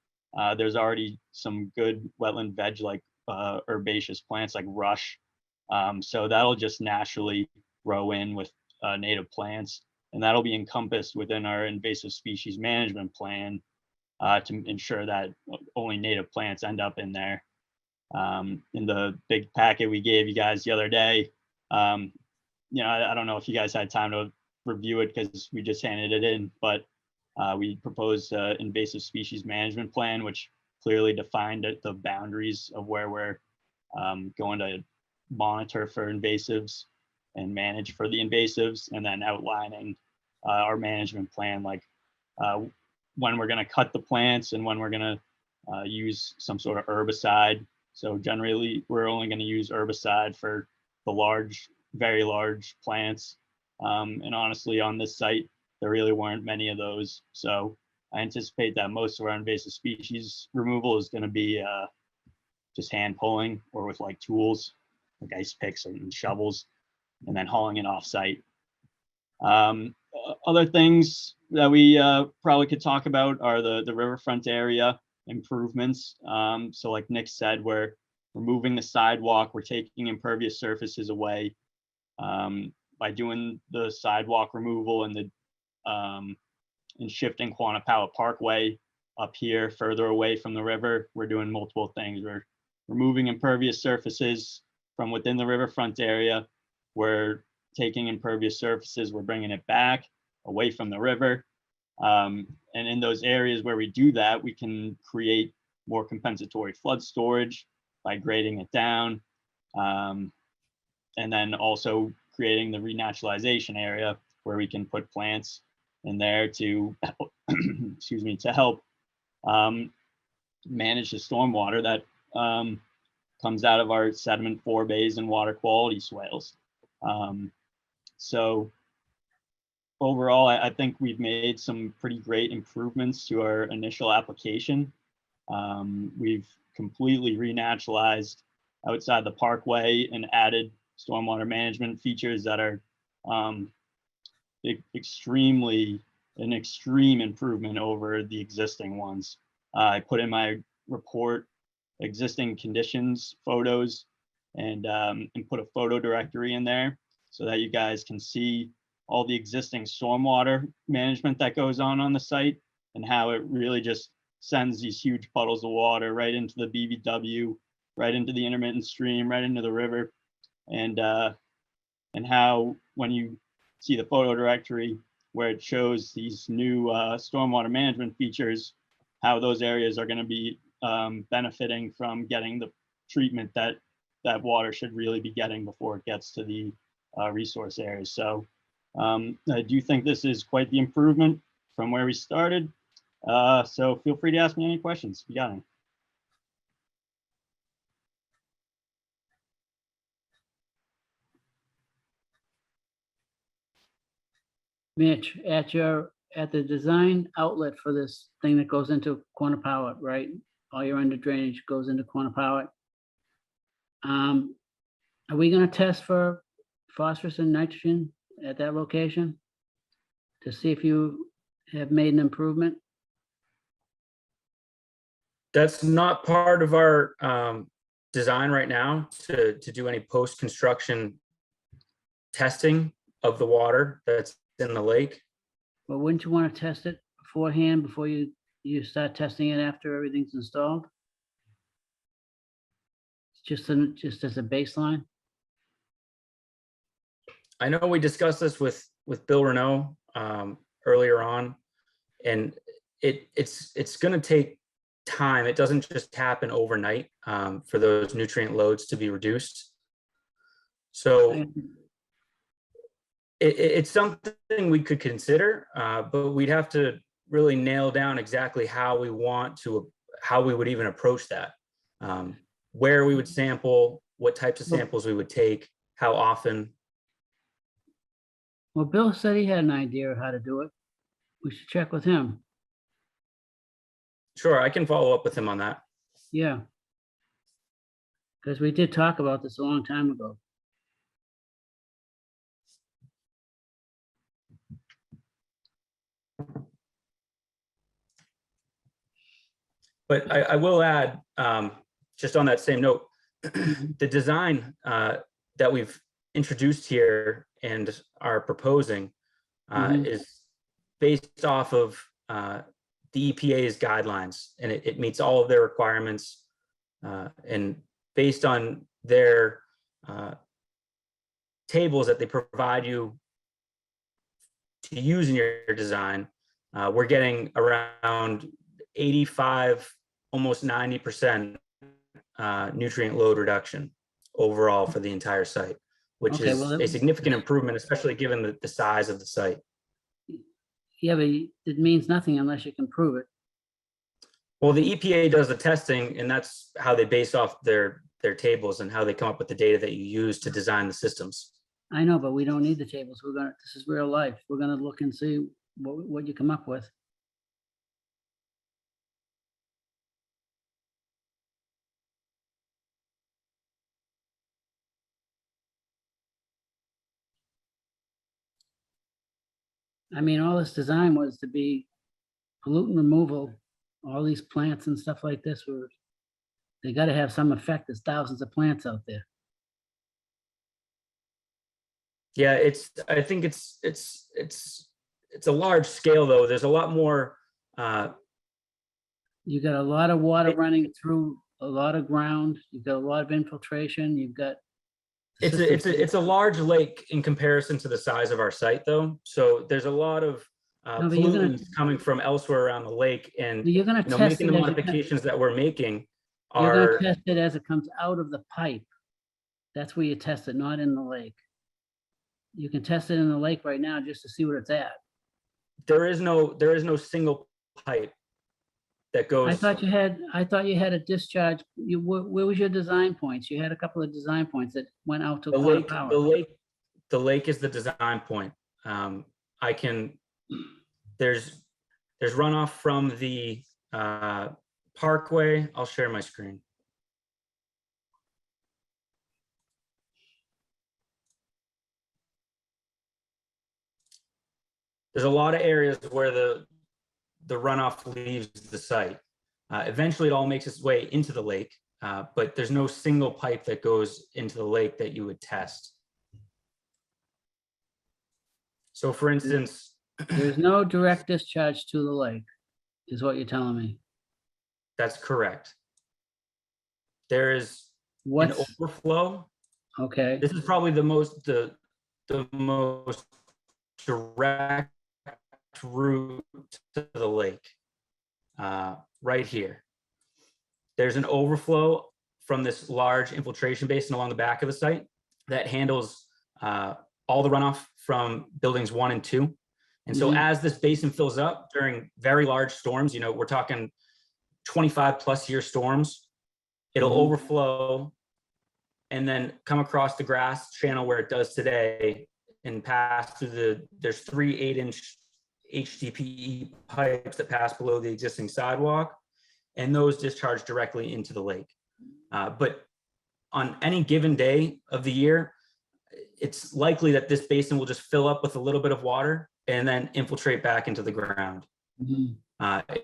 There's already some good wetland veg like herbaceous plants like rush. So that'll just naturally grow in with native plants, and that'll be encompassed within our invasive species management plan to ensure that only native plants end up in there. In the big packet we gave you guys the other day, I don't know if you guys had time to review it because we just handed it in, but we proposed an invasive species management plan, which clearly defined the boundaries of where we're going to monitor for invasives and manage for the invasives, and then outlining our management plan, like when we're going to cut the plants and when we're going to use some sort of herbicide. So generally, we're only going to use herbicide for the large, very large plants. And honestly, on this site, there really weren't many of those. So I anticipate that most of our invasive species removal is going to be just hand pulling or with like tools, like ice picks and shovels, and then hauling it off site. Other things that we probably could talk about are the riverfront area improvements. So like Nick said, we're removing the sidewalk, we're taking impervious surfaces away. By doing the sidewalk removal and shifting Quannapowa Parkway up here further away from the river, we're doing multiple things. We're removing impervious surfaces from within the riverfront area. We're taking impervious surfaces, we're bringing it back away from the river. And in those areas where we do that, we can create more compensatory flood storage by grading it down. And then also creating the renaturalization area where we can put plants in there to, excuse me, to help manage the stormwater that comes out of our sediment forebays and water quality swales. So overall, I think we've made some pretty great improvements to our initial application. We've completely renaturalized outside the parkway and added stormwater management features that are an extreme improvement over the existing ones. I put in my report existing conditions photos and put a photo directory in there so that you guys can see all the existing stormwater management that goes on the site and how it really just sends these huge puddles of water right into the BVW, right into the intermittent stream, right into the river. And how when you see the photo directory where it shows these new stormwater management features, how those areas are going to be benefiting from getting the treatment that water should really be getting before it gets to the resource areas. So I do think this is quite the improvement from where we started. So feel free to ask me any questions if you got any. Mitch, at the design outlet for this thing that goes into Quantapowhat, right? All your under drainage goes into Quantapowhat. Are we gonna test for phosphorus and nitrogen at that location? To see if you have made an improvement? That's not part of our design right now to do any post-construction testing of the water that's in the lake. But wouldn't you want to test it beforehand before you start testing it after everything's installed? Just as a baseline? I know we discussed this with Bill Renault earlier on, and it's going to take time. It doesn't just happen overnight for those nutrient loads to be reduced. So it's something we could consider, but we'd have to really nail down exactly how we would even approach that, where we would sample, what types of samples we would take, how often. Well, Bill said he had an idea of how to do it. We should check with him. Sure, I can follow up with him on that. Yeah. Because we did talk about this a long time ago. But I will add, just on that same note, the design that we've introduced here and are proposing is based off of the EPA's guidelines, and it meets all of their requirements. And based on their tables that they provide you to use in your design, we're getting around 85, almost 90% nutrient load reduction overall for the entire site, which Okay, is well, a significant improvement, especially given the size of the site. Yeah, but it means nothing unless you can prove it. Well, the EPA does the testing, and that's how they base off their tables and how they come up with the data that you use to design the systems. I know, but we don't need the tables. This is real life. We're gonna look and see what you come up with. I mean, all this design was to be pollutant removal. All these plants and stuff like this they gotta have some effect. There's thousands of plants out there. Yeah, I think it's a large scale though. There's a lot more. You got a lot of water running through a lot of ground. You've got a lot of infiltration. You've got. It's a large lake in comparison to the size of our site though. So there's a lot of No, but you're gonna- pollutants coming from elsewhere around the lake, and You're gonna you know, test making it the as it modifications that we're making You're are. gonna test it as it comes out of the pipe. That's where you test it, not in the lake. You can test it in the lake right now just to see what it's at. There is no single pipe that goes. I thought you had a discharge. Where was your design points? You had a couple of design points that went out to The lake, Power. the lake is the design point. There's runoff from the parkway. I'll share my screen. There's a lot of areas where the runoff leaves the site. Eventually it all makes its way into the lake, but there's no single pipe that goes into the lake that you would test. So for instance, There's no direct discharge to the lake, is what you're telling me. that's correct. There is an overflow. Okay. This is probably the most direct route to the lake, right here. There's an overflow from this large infiltration basin along the back of the site that handles all the runoff from buildings 1 and 2. And so as this basin fills up during very large storms, you know, we're talking 25+ year storms, it'll overflow and then come across the grass channel where it does today and pass through there's 3 8-inch HDPE pipes that pass below the existing sidewalk, and those discharge directly into the lake. But on any given day of the year, it's likely that this basin will just fill up with a little bit of water and then infiltrate back into the ground.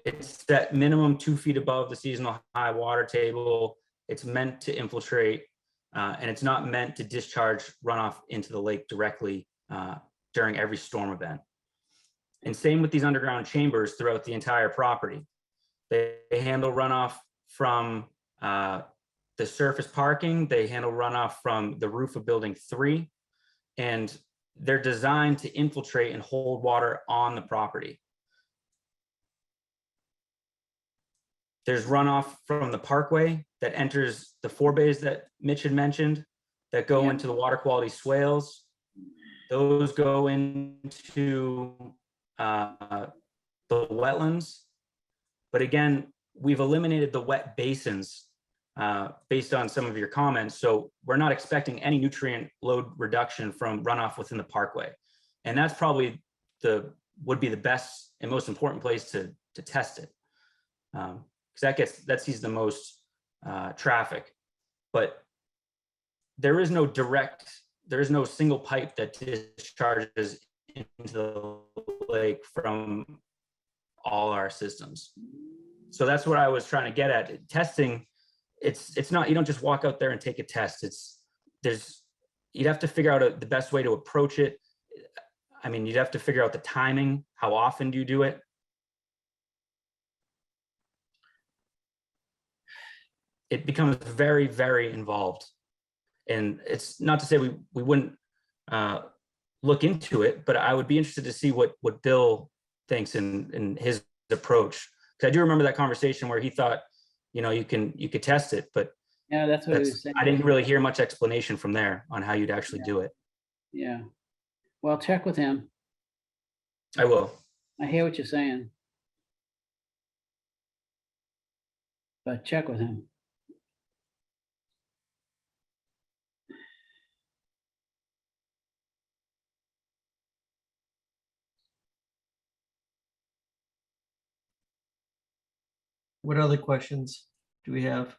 It's at minimum 2 feet above the seasonal high water table. It's meant to infiltrate, and it's not meant to discharge runoff into the lake directly during every storm event. And same with these underground chambers throughout the entire property. They handle runoff from the surface parking. They handle runoff from the roof of building 3, and they're designed to infiltrate and hold water on the property. There's runoff from the parkway that enters the 4 bays that Mitch had mentioned that go into the water quality swales. Those go into the wetlands. But again, we've eliminated the wet basins based on some of your comments. So we're not expecting any nutrient load reduction from runoff within the parkway. And that's probably would be the best and most important place to test it. Because that sees the most traffic. But there is no single pipe that discharges into the lake from all our systems. So that's what I was trying to get at. Testing, it's not, you don't just walk out there and take a test. You'd have to figure out the best way to approach it. I mean, you'd have to figure out the timing. How often do you do it? It becomes very, very involved. And it's not to say we wouldn't look into it, but I would be interested to see what Bill thinks in his approach. Because I do remember that conversation where he thought, you could test it, but Yeah, that's what he was saying. I didn't really hear much explanation from there on how you'd actually do it. Yeah. Well, check with him. I will. I hear what you're saying. But check with him. What other questions do we have?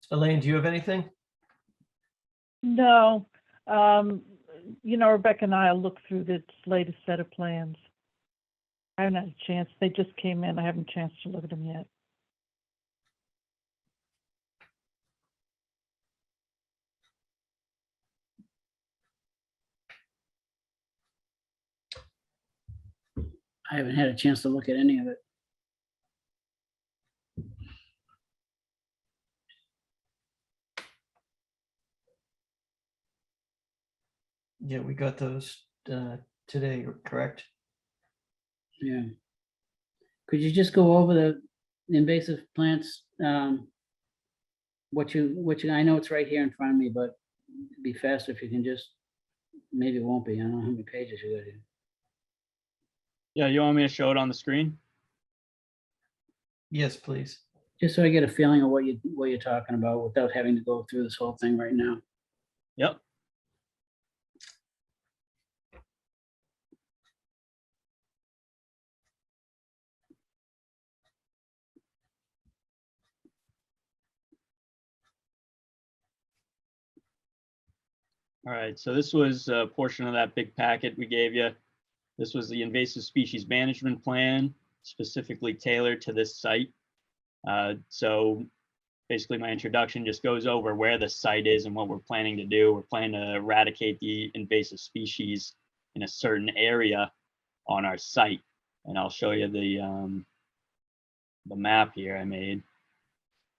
Elaine, do you have anything? No. Rebecca and I will look through this latest set of plans. I haven't had a chance. They just came in. I haven't had a chance to look at them yet. I haven't had a chance to look at any of it. Yeah, we got those today, correct? Yeah. Could you just go over the invasive plants? What you, I know it's right here in front of me, but it'd be faster if you can just, maybe it won't be. I don't know how many pages you got here. Yeah, you want me to show it on the screen? Yes, please. Just so I get a feeling of what you're talking about without having to go through this whole thing right now. Yep. All right, so this was a portion of that big packet we gave you. This was the invasive species management plan, specifically tailored to this site. So basically my introduction just goes over where the site is and what we're planning to do. We're planning to eradicate the invasive species in a certain area on our site. And I'll show you the map here I made.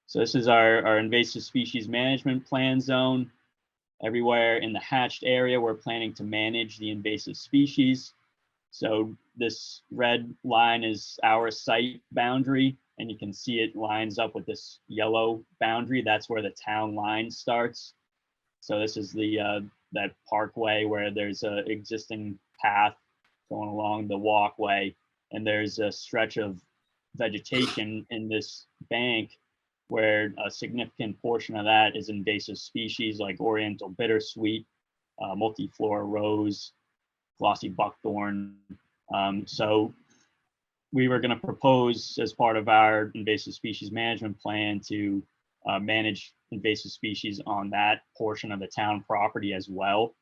So this is our invasive species management plan zone. Everywhere in the hatched area, we're planning to manage the invasive species. So this red line is our site boundary, and you can see it lines up with this yellow boundary. That's where the town line starts. So this is that parkway where there's an existing path going along the walkway, and there's a stretch of vegetation in this bank where a significant portion of that is invasive species like Oriental bittersweet, multiflora rose, glossy buckthorn. So we were going to propose as part of our invasive species management plan to manage invasive species on that portion of the town property as well.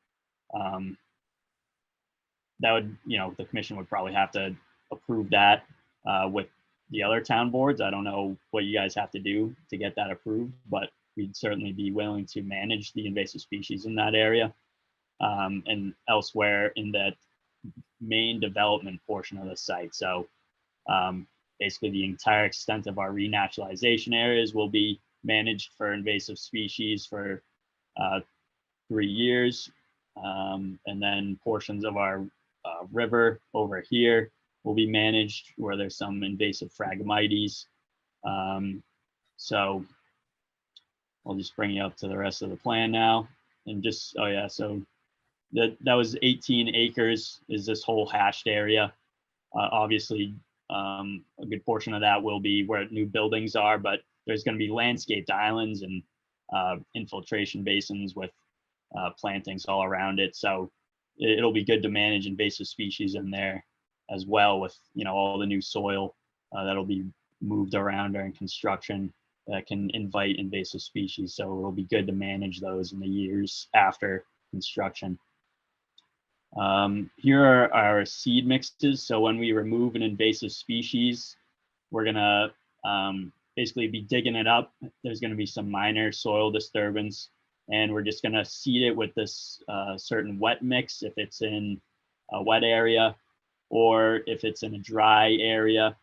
That would, the commission would probably have to approve that with the other town boards. I don't know what you guys have to do to get that approved, but we'd certainly be willing to manage the invasive species in that area and elsewhere in that main development portion of the site. So basically the entire extent of our renaturalization areas will be managed for invasive species for 3 years. And then portions of our river over here will be managed where there's some invasive Phragmites. So I'll just bring you up to the rest of the plan now. And just, oh yeah, so that was 18 acres is this whole hashed area. Obviously, a good portion of that will be where new buildings are, but there's going to be landscaped islands and infiltration basins with plantings all around it. So it'll be good to manage invasive species in there as well with, all the new soil that'll be moved around during construction that can invite invasive species. So it'll be good to manage those in the years after construction. Here are our seed mixes. So when we remove an invasive species, we're gonna basically be digging it up. There's gonna be some minor soil disturbance, and we're just gonna seed it with this certain wet mix if it's in a wet area, or if it's in a dry area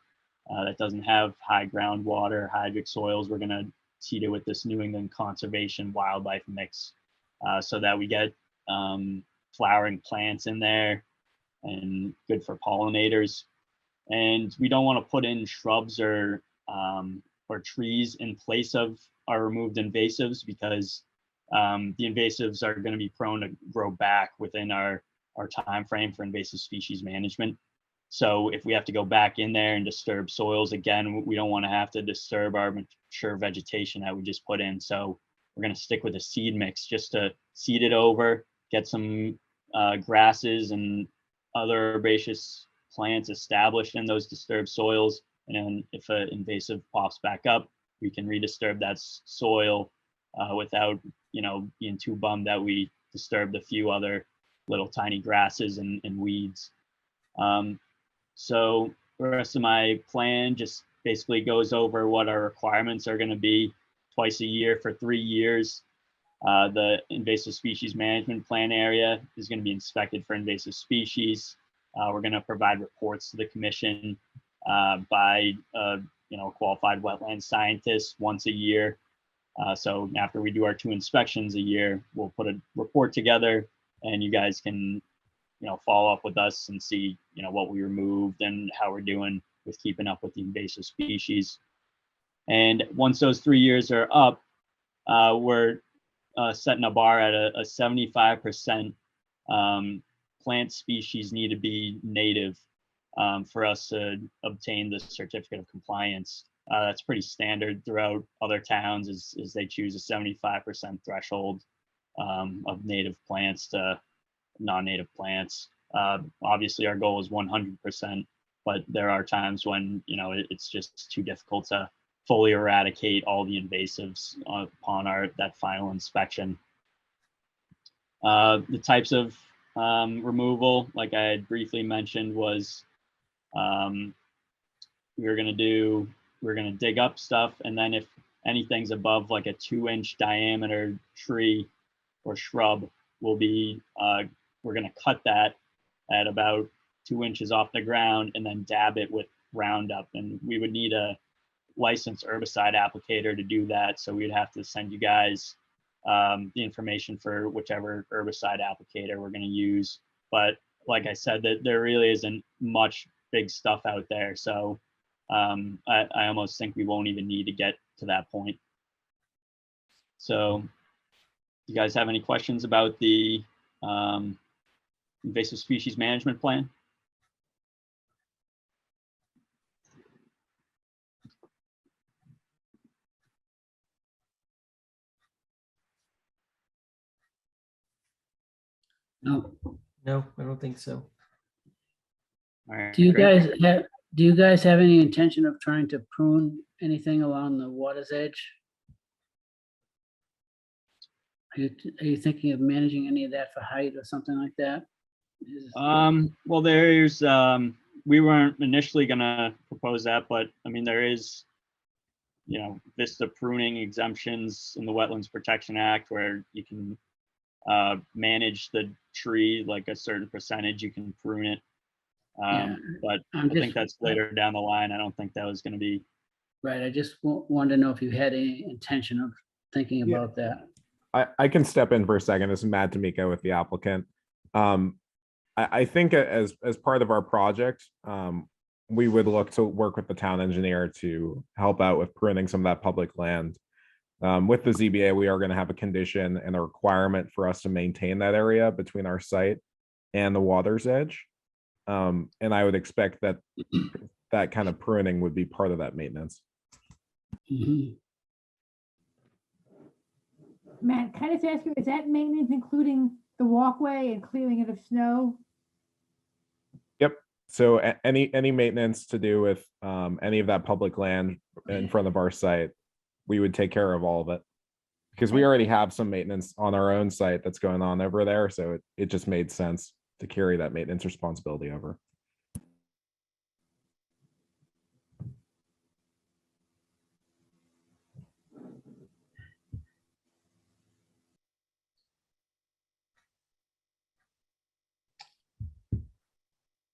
that doesn't have high groundwater, hydric soils, we're gonna seed it with this New England Conservation Wildlife mix so that we get flowering plants in there and good for pollinators. And we don't want to put in shrubs or trees in place of our removed invasives because the invasives are going to be prone to grow back within our time frame for invasive species management. So if we have to go back in there and disturb soils again, we don't want to have to disturb our mature vegetation that we just put in. So we're going to stick with a seed mix just to seed it over, get some grasses and other herbaceous plants established in those disturbed soils. And then if an invasive pops back up, we can redisturb that soil without, being too bummed that we disturbed a few other little tiny grasses and weeds. So the rest of my plan just basically goes over what our requirements are going to be twice a year for 3 years. The invasive species management plan area is going to be inspected for invasive species. We're going to provide reports to the commission by qualified wetland scientists once a year. So after we do our 2 inspections a year, we'll put a report together and you guys can follow up with us and see what we removed and how we're doing with keeping up with the invasive species. And once those 3 years are up, we're setting a bar at a 75% plant species need to be native for us to obtain the certificate of compliance. That's pretty standard throughout other towns is they choose a 75% threshold of native plants to non-native plants. Obviously our goal is 100%, but there are times when, it's just too difficult to fully eradicate all the invasives upon that final inspection. The types of removal, like I had briefly mentioned, was we're going to dig up stuff, and then if anything's above like a 2-inch diameter tree or shrub, we're going to cut that at about 2 inches off the ground and then dab it with Roundup. And we would need a licensed herbicide applicator to do that. So we'd have to send you guys the information for whichever herbicide applicator we're going to use. But like I said, that there really isn't much big stuff out there. So I almost think we won't even need to get to that point. So you guys have any questions about the invasive species management plan? No. No, I don't think so. All right, Do you great. guys have any intention of trying to prune anything along the water's edge? Are you thinking of managing any of that for height or something like that? Well, there's, we weren't initially gonna propose that, but I mean, there is, you know, vista pruning exemptions in the Wetlands Protection Act where you can manage the tree, like a certain percentage, you can prune it. Yeah, But I I'm think just- that's later down the line. I don't think that was gonna be. Right, I just wanted to know if you had any intention of thinking Yeah. about that. I can step in for a second. This is Matt D'Amico with the applicant. I think as part of our project, we would look to work with the town engineer to help out with pruning some of that public land. With the ZBA, we are going to have a condition and a requirement for us to maintain that area between our site and the water's edge. And I would expect that that kind of pruning would be part of that maintenance. Mhm. Matt, can I just ask you, is that maintenance including the walkway and clearing it of snow? Yep. So any maintenance to do with any of that public land in front of our site, we would take care of all of it. Because we already have some maintenance on our own site that's going on over there. So it just made sense to carry that maintenance responsibility over.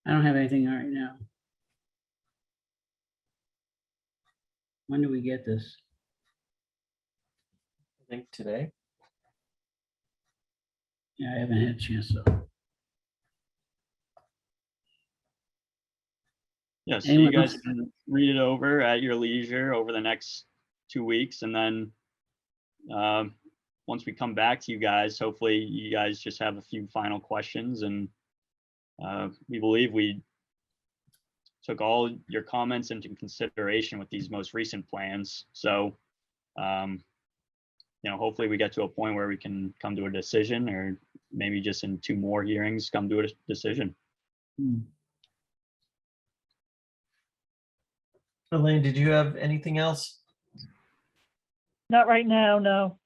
I don't have anything right now. When do we get this? I think today. Yeah, I haven't had a chance to. Yeah, so you Anyone guys else? can read it over at your leisure over the next 2 weeks, and then once we come back to you guys, hopefully you guys just have a few final questions, and we believe we took all your comments into consideration with these most recent plans. So, you know, hopefully we get to a point where we can come to a decision, or maybe just in 2 more hearings, come to a decision. Elaine, did you have anything else? Not right now, no.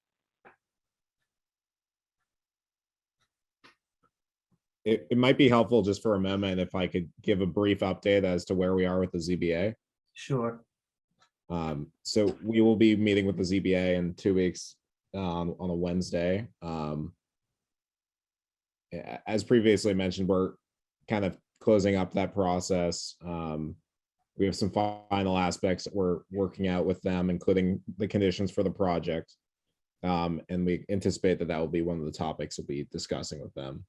It might be helpful just for a moment if I could give a brief update as to where we are with the ZBA. Sure. So we will be meeting with the ZBA in 2 weeks on a Wednesday. As previously mentioned, we're kind of closing up that process. We have some final aspects that we're working out with them, including the conditions for the project. And we anticipate that that will be one of the topics we'll be discussing with them.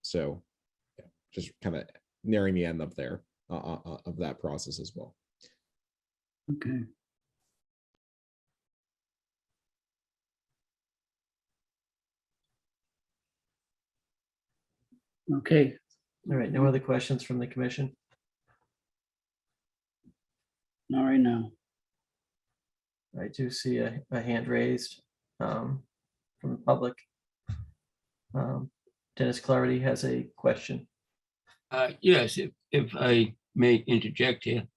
So yeah, just kind of nearing the end of there of that process as well. Okay. Okay. All right, no other questions from the commission? Not right now. I do see a hand raised from the public. Dennis Clarity has a question. Yes, if I may interject here.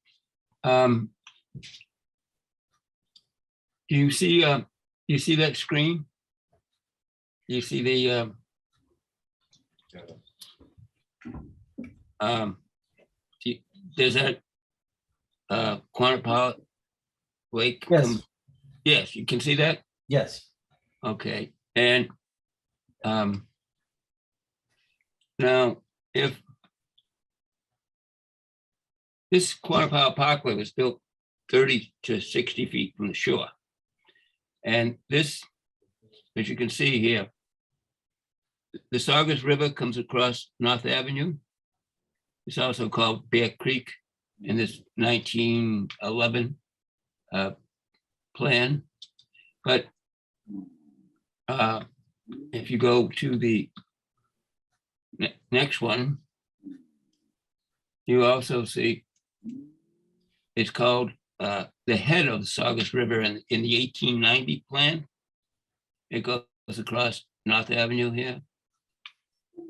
Do you see that screen? Do you see the there's that Quantipower Lake? Yes. Yes, you can see that? Yes. Okay, and now if this Quantipower Parkway was built 30 to 60 feet from the shore, and this, as you can see here, the Saugus River comes across North Avenue. It's also called Bear Creek in this 1911 plan. But if you go to the next one, you also see it's called the head of the Saugus River in the 1890 plan. It goes across North Avenue here.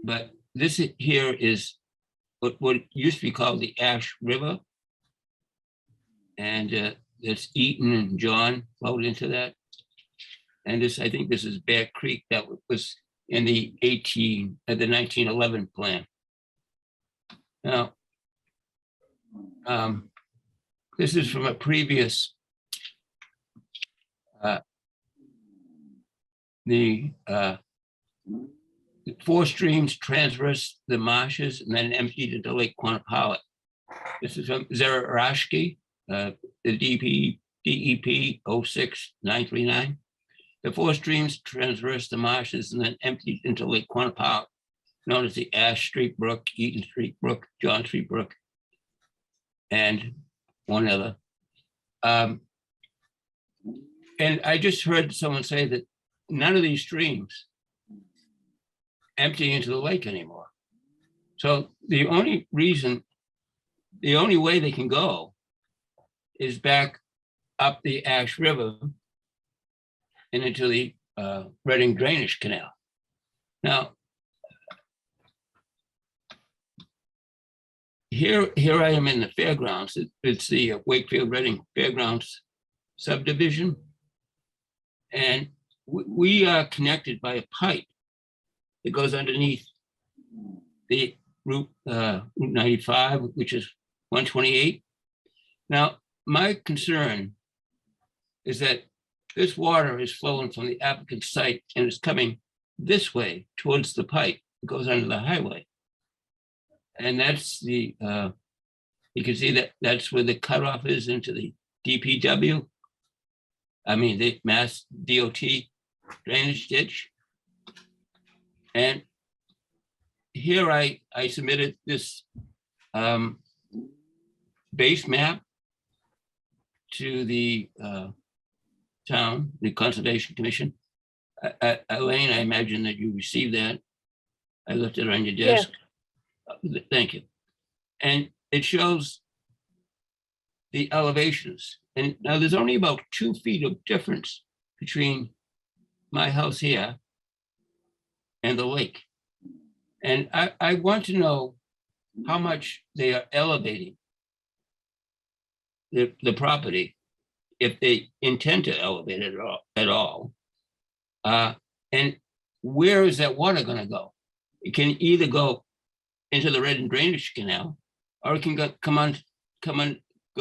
But this here is what used to be called the Ash River. And it's Eaton and John flowed into that. And this, I think this is Bear Creek that was in the 1911 plan. Now, this is from a previous, the four streams traverse the marshes and then emptied into Lake Quannapowitt. This is from Zarashki, the DEP 06939. The four streams traverse the marshes and then emptied into Lake Quannapowitt, known as the Ash Street Brook, Eaton Street Brook, John Street Brook, and one other. And I just heard someone say that none of these streams empty into the lake anymore. So the only way they can go is back up the Ash River and into the Reading Drainage Canal. Now, here I am in the fairgrounds. It's the Wakefield Reading Fairgrounds subdivision. And we are connected by a pipe that goes underneath the Route 95, which is 128. Now, my concern is that this water is flowing from the applicant's site and is coming this way towards the pipe. It goes under the highway. And that's the, you can see that that's where the cutoff is into the DPW. I mean, the Mass DOT drainage ditch. And here I submitted this base map to the town, the Conservation Commission. Elaine, I imagine that you received that. I left it on your desk. Thank you. And it shows the elevations. And now there's only about 2 feet of difference between my house here and the lake. And I want to know how much they are elevating the property, if they intend to elevate it at all. And where is that water going to go? It can either go into the Reading Drainage Canal, or it can go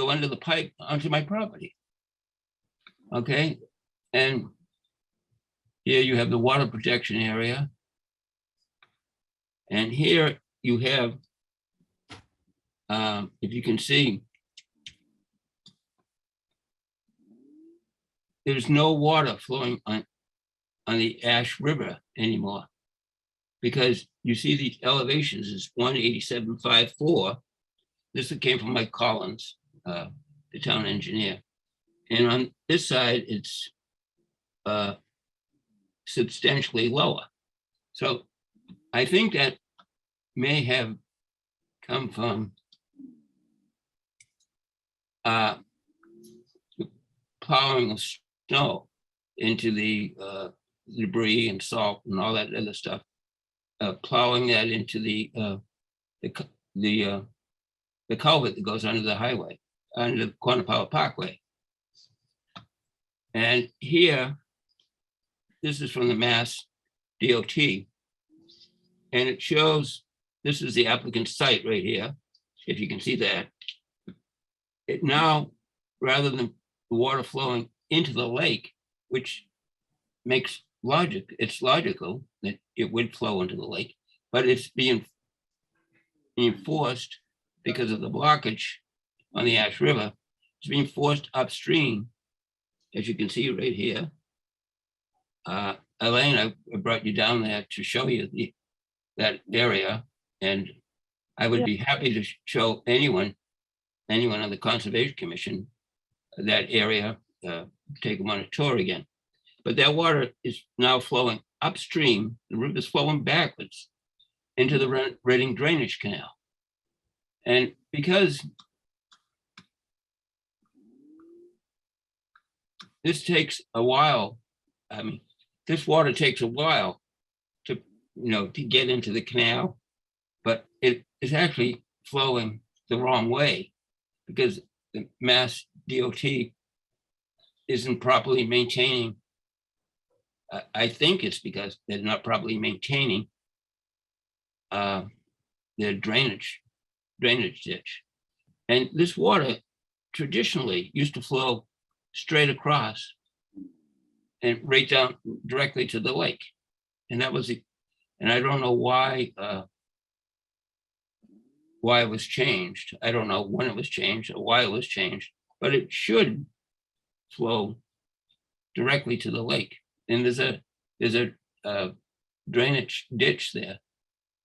under the pipe onto my property. Okay, and here you have the water protection area. And here you have, if you can see, there's no water flowing on the Ash River anymore, because you see these elevations is 187.54. This came from Mike Collins, the town engineer. And on this side, it's substantially lower. So I think that may have come from plowing of snow into the debris and salt and all that other stuff, plowing that into the culvert that goes under the highway, under the Quannapowitt Parkway. And here, this is from the Mass DOT, and it shows, this is the applicant's site right here, if you can see that. It now, rather than the water flowing into the lake, which makes logic, it's logical that it would flow into the lake, but it's being forced because of the blockage on the Ash River. It's being forced upstream, as you can see right here. Elaine, I brought you down there to show you that area, and I would be happy to show anyone on the Conservation Commission that area, take them on a tour again. But that water is now flowing upstream. The river is flowing backwards into the Reading Drainage Canal. And because this takes a while, I mean, this water takes a while to to get into the canal, but it is actually flowing the wrong way because the Mass DOT isn't properly maintaining. I think it's because they're not properly maintaining their drainage ditch. And this water traditionally used to flow straight across and right down directly to the lake. And that was it. And I don't know why it was changed. I don't know when it was changed or why it was changed, but it should flow directly to the lake. And there's a drainage ditch there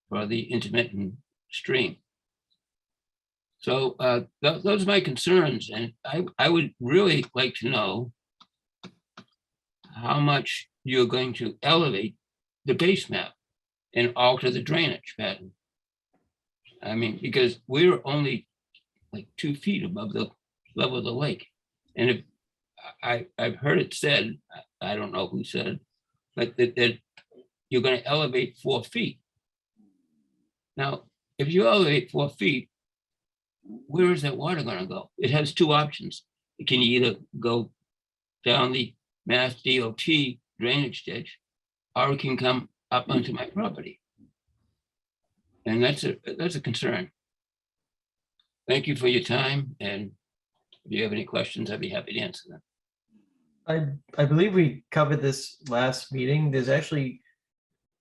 for the intermittent stream. So those are my concerns, and I would really like to know how much you're going to elevate the base map and alter the drainage pattern. I mean, because we're only like 2 feet above the level of the lake. And if I've heard it said, I don't know who said, but that you're going to elevate 4 feet. Now, if you elevate 4 feet, where is that water going to go? It has 2 options. It can either go down the Mass DOT drainage ditch, or it can come up onto my property. And that's a concern. Thank you for your time. And if you have any questions, I'd be happy to answer them. I believe we covered this last meeting. There's actually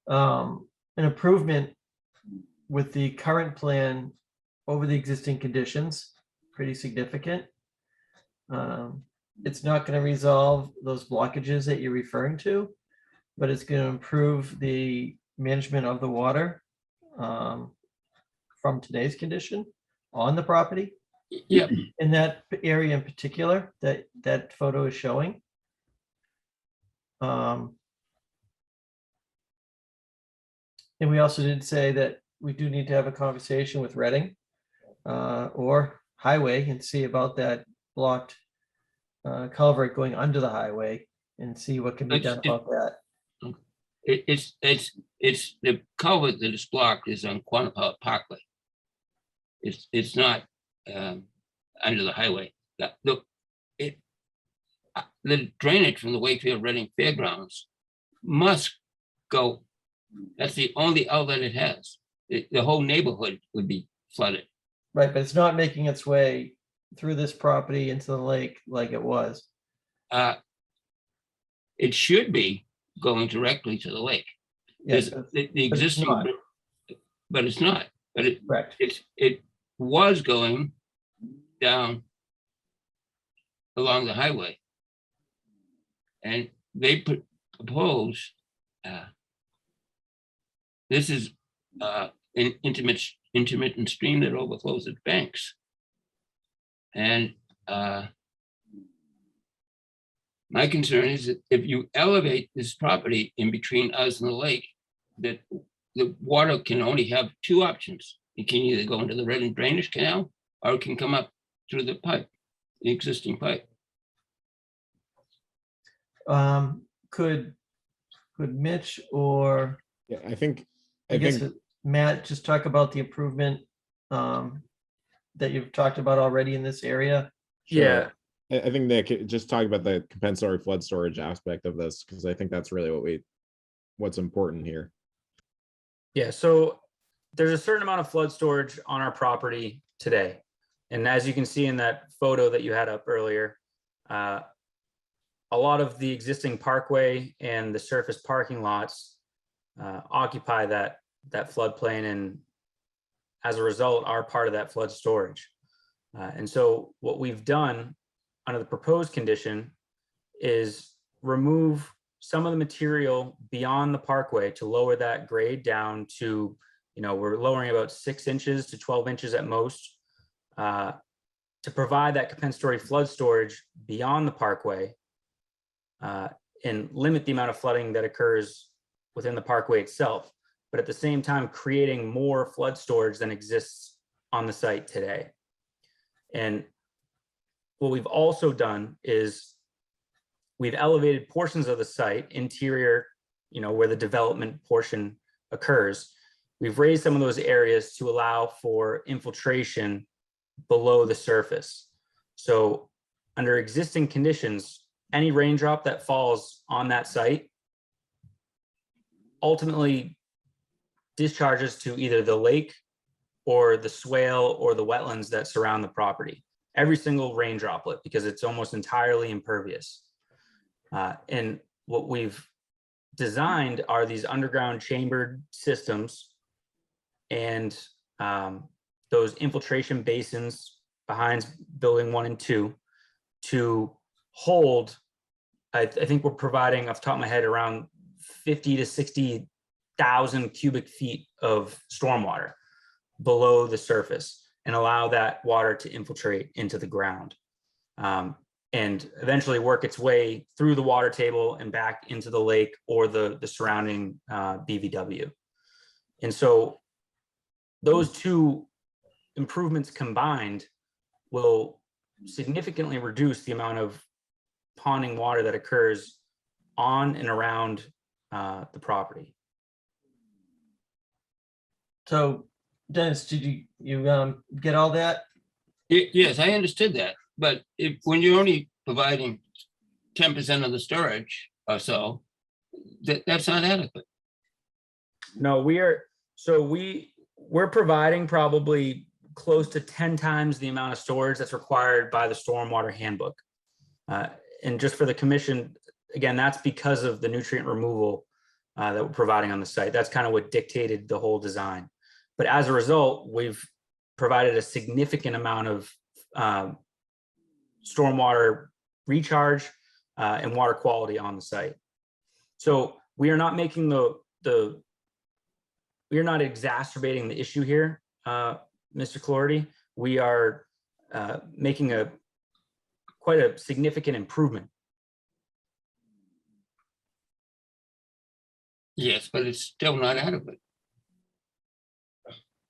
an improvement with the current plan over the existing conditions, pretty significant. It's not going to resolve those blockages that you're referring to, but it's going to improve the management of the water from today's condition on the property. Yeah. In that area in particular that photo is showing. And we also did say that we do need to have a conversation with Reading or Highway and see about that blocked culvert going under the highway and see what can be done about that. It's the culvert that is blocked is on Quantico Parkway. It's not under the highway. Look, the drainage from the Wakefield Reading Fairgrounds must go. That's the only outlet it has. The whole neighborhood would be flooded. Right, but it's not making its way through this property into the lake like it was. It should be going directly to the lake. Yes, The existing, but it's not. But it was going down along the highway, and they propose this is an intermittent stream that overflows its banks, and my concern is that if you elevate this property in between us and the lake, that the water can only have 2 options. It can either go into the Reading Drainage Canal or it can come up through the pipe, the existing pipe. Could Mitch or I think Matt just talk about the improvement that you've talked about already in this area? Yeah. I think Nick, just talk about the compensatory flood storage aspect of this, because I think that's really what's important here. Yeah, so there's a certain amount of flood storage on our property today. And as you can see in that photo that you had up earlier, a lot of the existing parkway and the surface parking lots occupy that floodplain, and as a result are part of that flood storage. And so what we've done under the proposed condition is remove some of the material beyond the parkway to lower that grade down to, we're lowering about 6 inches to 12 inches at most to provide that compensatory flood storage beyond the parkway and limit the amount of flooding that occurs within the parkway itself, but at the same time creating more flood storage than exists on the site today. And what we've also done is we've elevated portions of the site, interior, where the development portion occurs, we've raised some of those areas to allow for infiltration below the surface. So under existing conditions, any raindrop that falls on that site ultimately discharges to either the lake or the swale or the wetlands that surround the property. Every single rain droplet, because it's almost entirely impervious. And what we've designed are these underground chambered systems and those infiltration basins behind building 1 and 2 to hold, I think we're providing off the top of my head around 50 to 60,000 cubic feet of stormwater below the surface and allow that water to infiltrate into the ground and eventually work its way through the water table and back into the lake or the surrounding BVW. And so those two improvements combined will significantly reduce the amount of ponding water that occurs on and around the property. So Dennis, did you get all that? Yes, I understood that. But when you're only providing 10% of the storage or so, that's not adequate. No, we're providing probably close to 10 times the amount of storage that's required by the stormwater handbook. And just for the commission, again, that's because of the nutrient removal that we're providing on the site. That's kind of what dictated the whole design. But as a result, we've provided a significant amount of stormwater recharge and water quality on the site. So we are not making we are not exacerbating the issue here, Mr. Clardy. We are making quite a significant improvement. Yes, but it's still not adequate.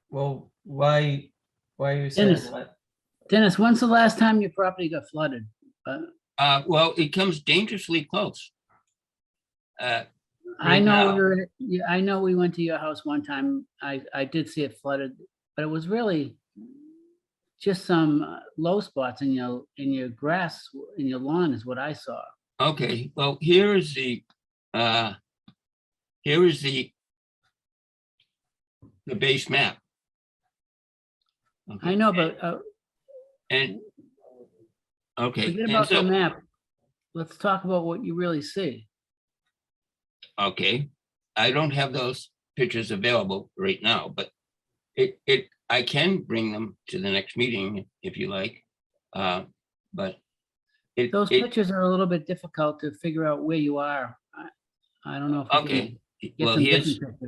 Well, why are you saying Dennis, that? Dennis, when's the last time your property got flooded? Well, it comes dangerously close. I Right know now. I know we went to your house one time. I did see it flooded, but it was really just some low spots in your grass, in your lawn is what I saw. Okay, well, here is the base map. I know, but And okay, forget and about the so, map. Let's talk about what you really see. okay, I don't have those pictures available right now, but I can bring them to the next meeting if you like. But Those pictures are a little bit difficult to figure out where you are. I don't know if we okay, can get well, some here's different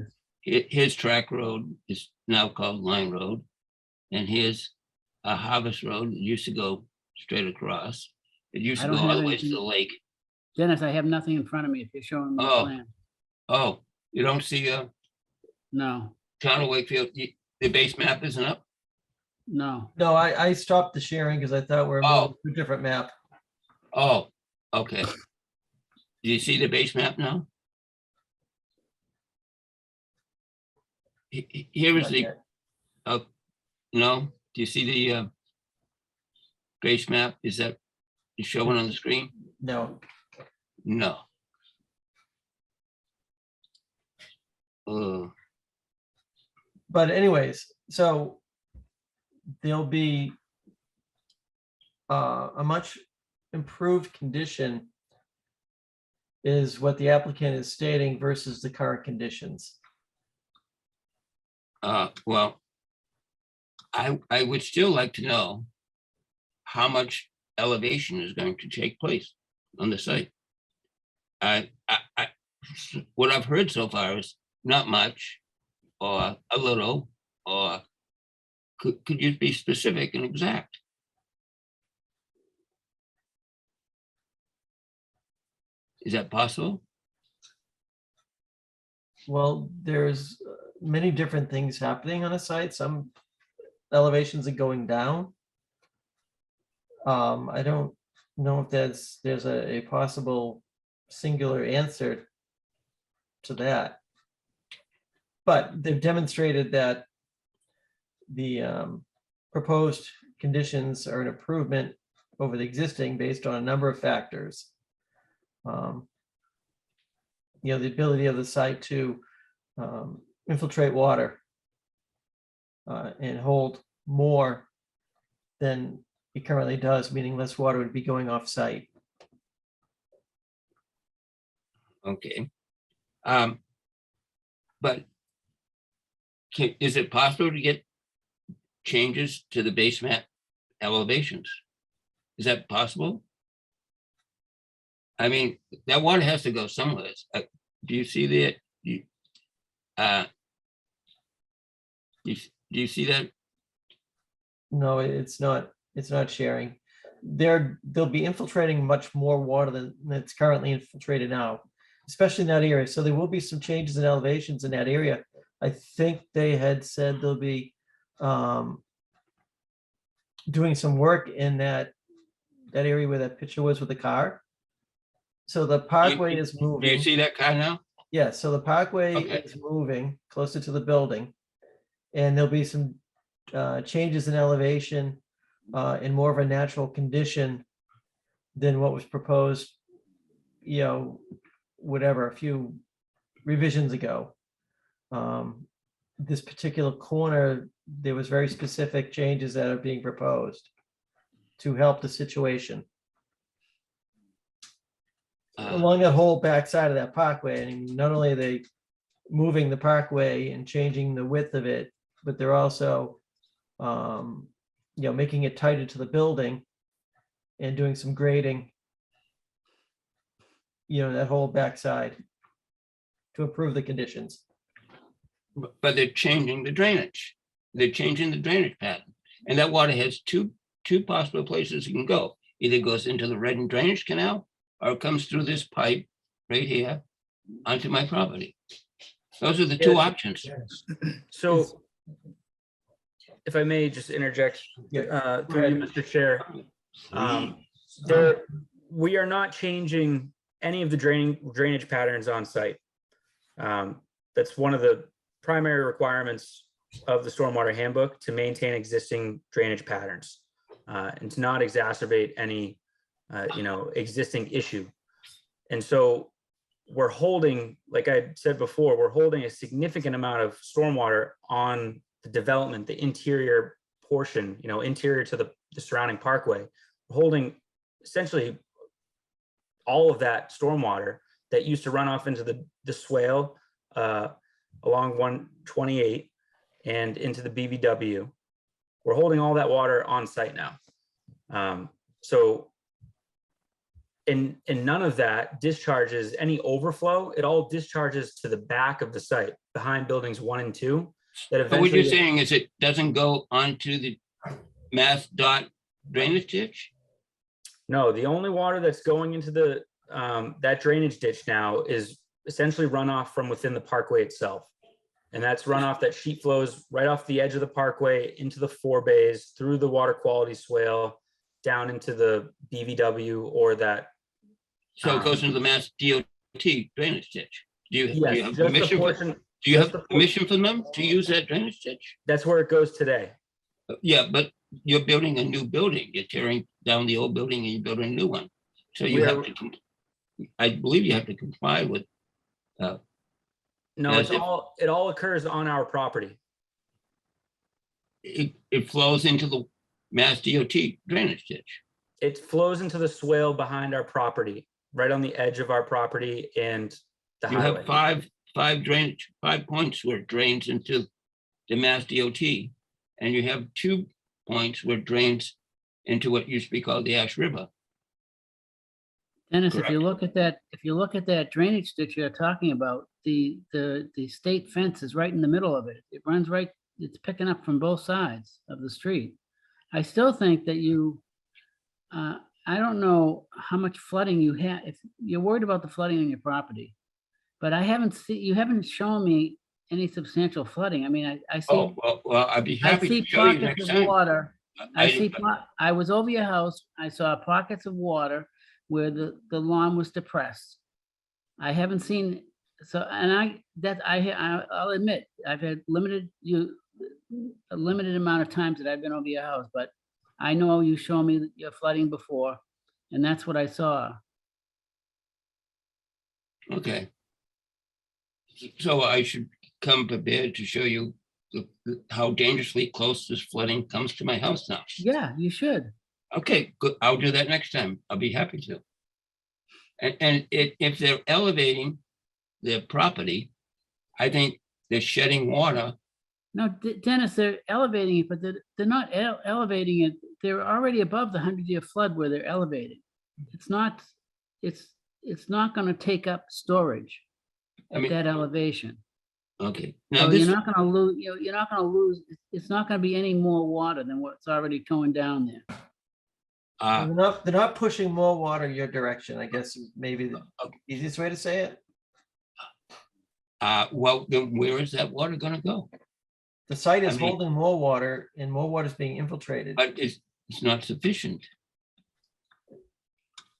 pictures. his track road is now called Line Road, and here's a Harvest Road. It used to go straight across. It used I to go don't all have the way to anything. the lake. Dennis, I have nothing in front of me if you're showing me a Oh. plan. Oh, you don't see No, Town of Wakefield, the base map isn't up? no. No, I stopped the sharing because I thought we were moving to a different map. Oh, okay. Do you see the base map now? Here is Not the, yet. no, do you see the base map? Is that showing on the screen? No. No. But anyways, so there'll be a much improved condition is what the applicant is stating versus the current conditions. Well, I would still like to know how much elevation is going to take place on the site. What I've heard so far is not much, or a little, or could you be specific and exact? Is that possible? Well, there's many different things happening on a site. Some elevations are going down. I don't know if there's a possible singular answer to that. But they've demonstrated that the proposed conditions are an improvement over the existing based on a number of factors. The ability of the site to infiltrate water and hold more than it currently does, meaning less water would be going off site. Okay. But is it possible to get changes to the base map elevations? Is that possible? I mean, that water has to go somewhere. Do you see that? Do you see that? No, it's not sharing. They'll be infiltrating much more water than that's currently infiltrated now, especially in that area. So there will be some changes in elevations in that area. I think they had said they'll be doing some work in that area where that picture was with the car. So the parkway is moving. Do you see that car now? Yeah, so the parkway Okay. is moving closer to the building. And there'll be some changes in elevation in more of a natural condition than what was proposed, whatever, a few revisions ago. This particular corner, there was very specific changes that are being proposed to help the situation. Along that whole backside of that parkway, I mean, not only are they moving the parkway and changing the width of it, but they're also, making it tighter to the building and doing some grading, that whole backside to improve the conditions. But they're changing the drainage. They're changing the drainage pattern. And that water has two possible places it can go. Either it goes into the Redden Drainage Canal or it comes through this pipe right here onto my property. Those are the two options. So if I may just interject, through you, Mr. Chair, we are not changing any of the drainage patterns on site. That's one of the primary requirements of the stormwater handbook, to maintain existing drainage patterns and to not exacerbate any existing issue. And so we're holding, like I said before, we're holding a significant amount of stormwater on the development, the interior portion, interior to the surrounding parkway. We're holding essentially all of that stormwater that used to run off into the swale along 128 and into the BVW. We're holding all that water on site now. And none of that discharges any overflow. It all discharges to the back of the site, behind buildings 1 and 2. That But eventually, what you're saying is it doesn't go onto the Mass Dot drainage ditch? no, the only water that's going into the that drainage ditch now is essentially runoff from within the parkway itself. And that's runoff that sheet flows right off the edge of the parkway into the 4 bays, through the water quality swale, down into the BVW or that. So it goes into the Mass DOT drainage ditch. Do you Yes, have just the permission? portion- Do you just have the permission from them to use that drainage ditch? That's where it goes today. Yeah, but you're building a new building. You're tearing down the old building and you're building a new one. So you have to, I believe you have to comply with. No, as it if all occurs on our property. it flows into the Mass DOT drainage ditch. It flows into the swale behind our property, right on the edge of our property and the You highway. have five points where it drains into the Mass DOT, and you have 2 points where it drains into what used to be called the Ash River. Dennis, if you look at that drainage ditch you're talking about, the state fence is right in the middle of it. It runs right, it's picking up from both sides of the street. I still think that I don't know how much flooding you have, if you're worried about the flooding on your property, but you haven't shown me any substantial flooding. I mean, I see. Oh, well, I'd be happy to show you next pockets time. of water. I- I was over your house. I saw pockets of water where the lawn was depressed. I haven't seen So, and I'll admit, I've had a limited amount of times that I've been over your house, but I know you showed me your flooding before, and that's what I saw. Okay. So I should come prepared to show you how dangerously close this flooding comes to my house now. Yeah, you should. Okay, good. I'll do that next time. I'll be happy to. And if they're elevating their property, I think they're shedding water. No, Dennis, they're elevating it, but they're not elevating it. They're already above the 100-year flood where they're elevating. It's not going to take up storage at that elevation. Okay. So you're not going to lose. You're not going to lose. It's not going to be any more water than what's already going down there. They're not pushing more water your direction, I guess is maybe the easiest way to say it. Well, then where is that water going to go? The site is holding more water and more water is being infiltrated. But it's not sufficient.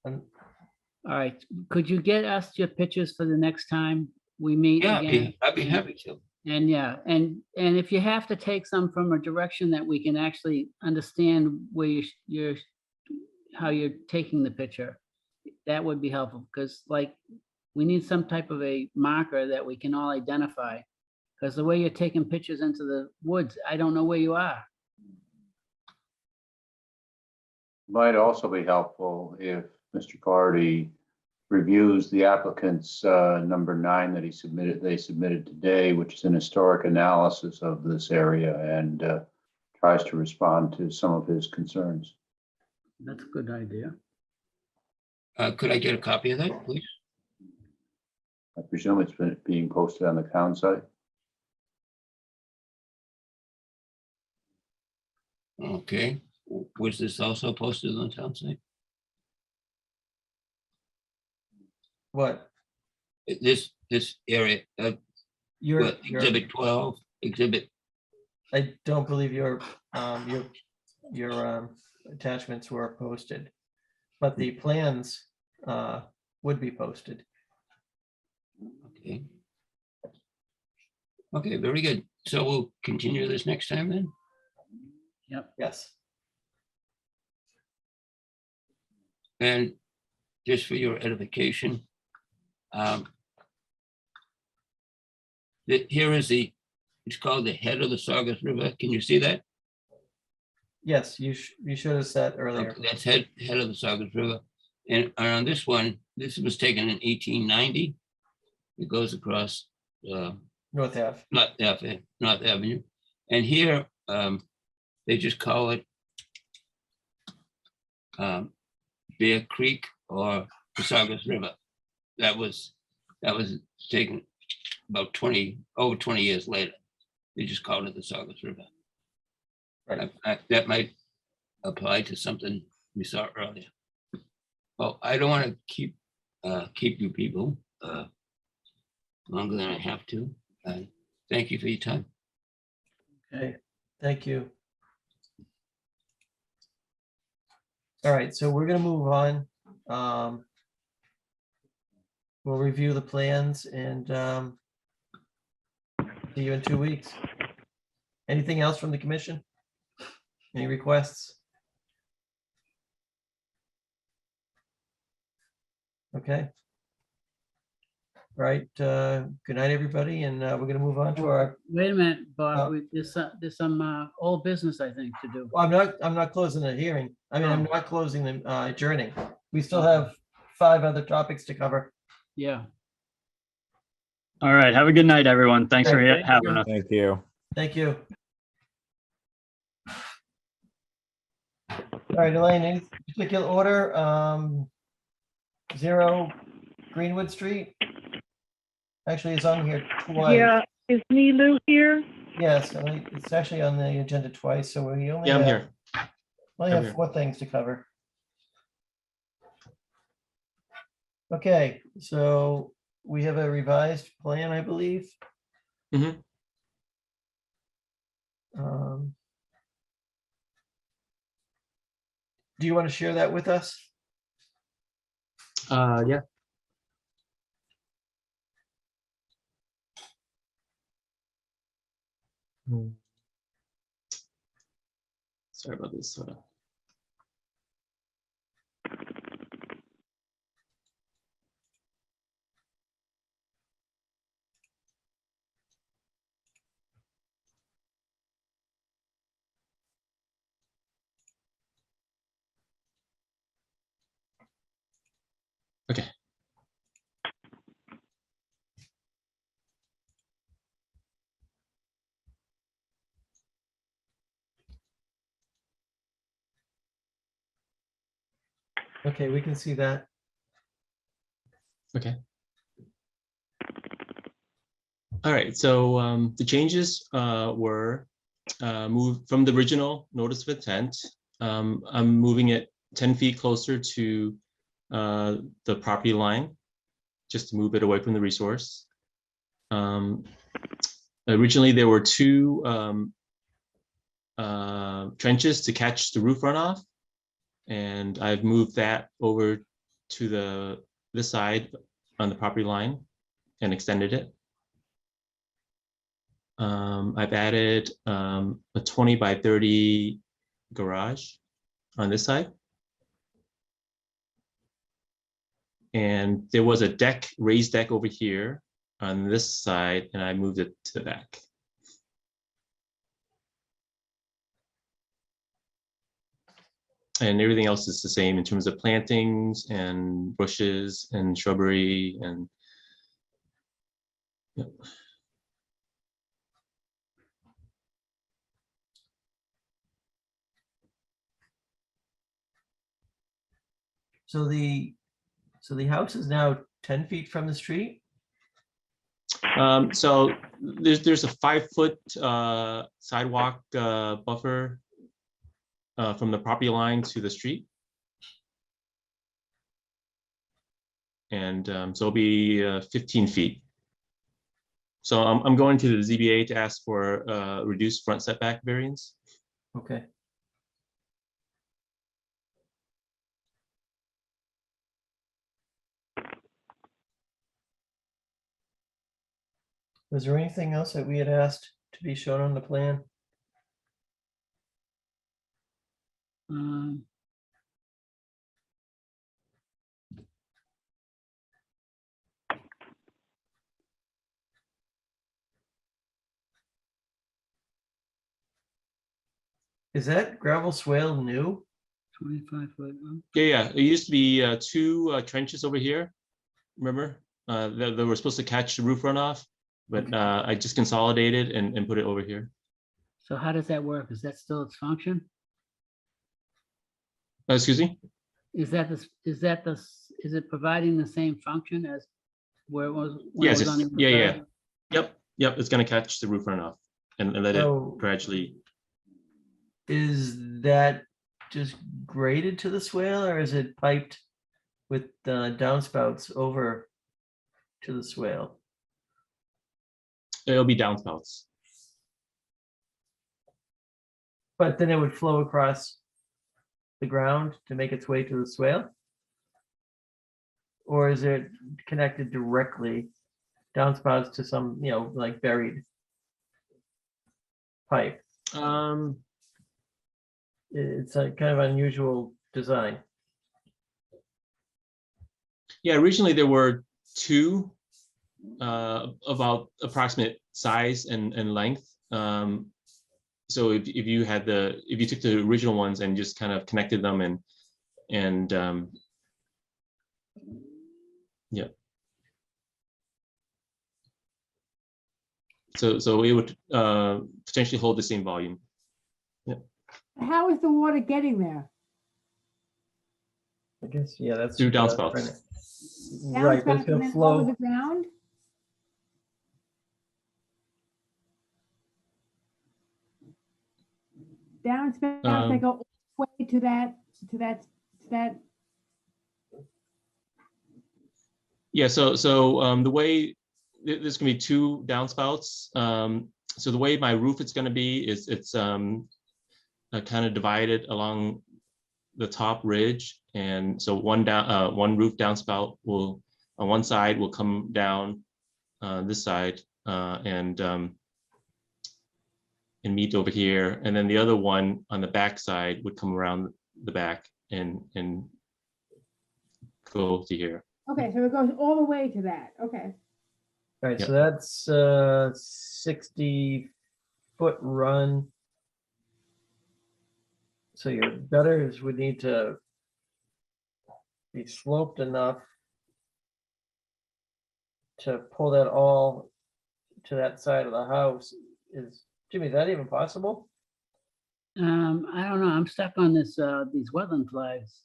All right. Could you get us your pictures for the next time we meet Yeah, again? I'd be happy to. And yeah, and if you have to take some from a direction that we can actually understand where how you're taking the picture, that would be helpful, because like we need some type of a marker that we can all identify, because the way you're taking pictures into the woods, I don't know where you are. Might also be helpful if Mr. Cardy reviews the applicant's number 9 that they submitted today, which is an historic analysis of this area, and tries to respond to some of his concerns. That's a good idea. Could I get a copy of that, please? I presume it's being posted on the town site. Okay. Was this also posted on the town site? What? This area, exhibit 12, exhibit. I don't believe your attachments were posted, but the plans would be posted. Okay. Okay, very good. So we'll continue this next time then? Yep. Yes. And just for your edification, here is it's called the head of the Saugus River. Can you see that? Yes, you showed us that earlier. Okay, that's head of the Saugus River. And on this one, this was taken in 1890. It goes across North Ave. North Avenue. And here, they just call it Bear Creek or the Saugus River. That was taken about over 20 years later. They just called it the Saugus River. Right. That might apply to something we saw earlier. Well, I don't want to keep you people longer than I have to. Thank you for your time. Okay, thank you. All right, so we're gonna move on. We'll review the plans and see you in 2 weeks. Anything else from the commission? Any requests? Okay. All right, good night, everybody, and we're gonna move on to our. Wait a minute, Bob, there's some old business, I think, to do. Well, I'm not closing the hearing. I mean, I'm not closing the adjourning. We still have 5 other topics to cover. Yeah. All right. Have a good night, everyone. Thanks for Thank having you. us. Thank you. Thank you. All right, Elaine, any particular order? 0 Greenwood Street? Actually, it's on here twice. Yeah, is Nilu here? Yes, it's actually on the agenda twice, so we only Yeah, I'm have, here. only I'm have here. 4 things to cover. Okay, so we have a revised plan, I believe. Mhm. Do you want to share that with us? Yeah. Sorry about this. Hold on. Okay. Okay, we can see that. Okay. All right, so the changes were moved from the original notice of intent. I'm moving it 10 feet closer to the property line, just to move it away from the resource. Originally, there were two trenches to catch the roof runoff, and I've moved that over to this side on the property line and extended it. I've added a 20 by 30 garage on this side. And there was a deck, raised deck over here on this side, and I moved it to the back. And everything else is the same in terms of plantings and bushes and shrubbery and yep. So the house is now 10 feet from the street? So there's a 5-foot sidewalk buffer from the property line to the street. And so it'll be 15 feet. So I'm going to the ZBA to ask for reduced front setback variance. Okay. Was there anything else that we had asked to be shown on the plan? Is that gravel swale new? 25 foot. Yeah. It used to be two trenches over here. Remember? That were supposed to catch the roof runoff, but I just consolidated and put it over here. So how does that work? Is that still its function? Excuse me? Is it providing the same function as where it was? when it Yes. was on the other Yeah. side? Yep. It's going to catch the roof runoff and let it gradually. Is that just graded to the swale, or is it piped with downspouts over to the swale? It'll be downspouts. But then it would flow across the ground to make its way to the swale? Or is it connected directly downspouts to some, like buried pipe? It's a kind of unusual design. Yeah, originally there were two about approximate size and length. So if you took the original ones and just kind of connected them and yeah. So it would potentially hold the same volume. Yeah. How is the water getting there? I guess, yeah, that's through downspouts. Right, but it's Downspouts and gonna then flow. over the ground? Downspouts, they go all the way to that. Yeah, so the way there's gonna be two downspouts. So the way my roof is gonna be is it's kind of divided along the top ridge, and so one roof downspout will on one side will come down this side, and meet over here. And then the other one on the back side would come around the back and go to here. Okay, so it goes all the way to that, okay. All right, so Yeah. that's 60-foot run. So your gutters would need to be sloped enough to pull that all to that side of the house. Jimmy, is that even possible? I don't know, I'm stuck on this, these wetland flags.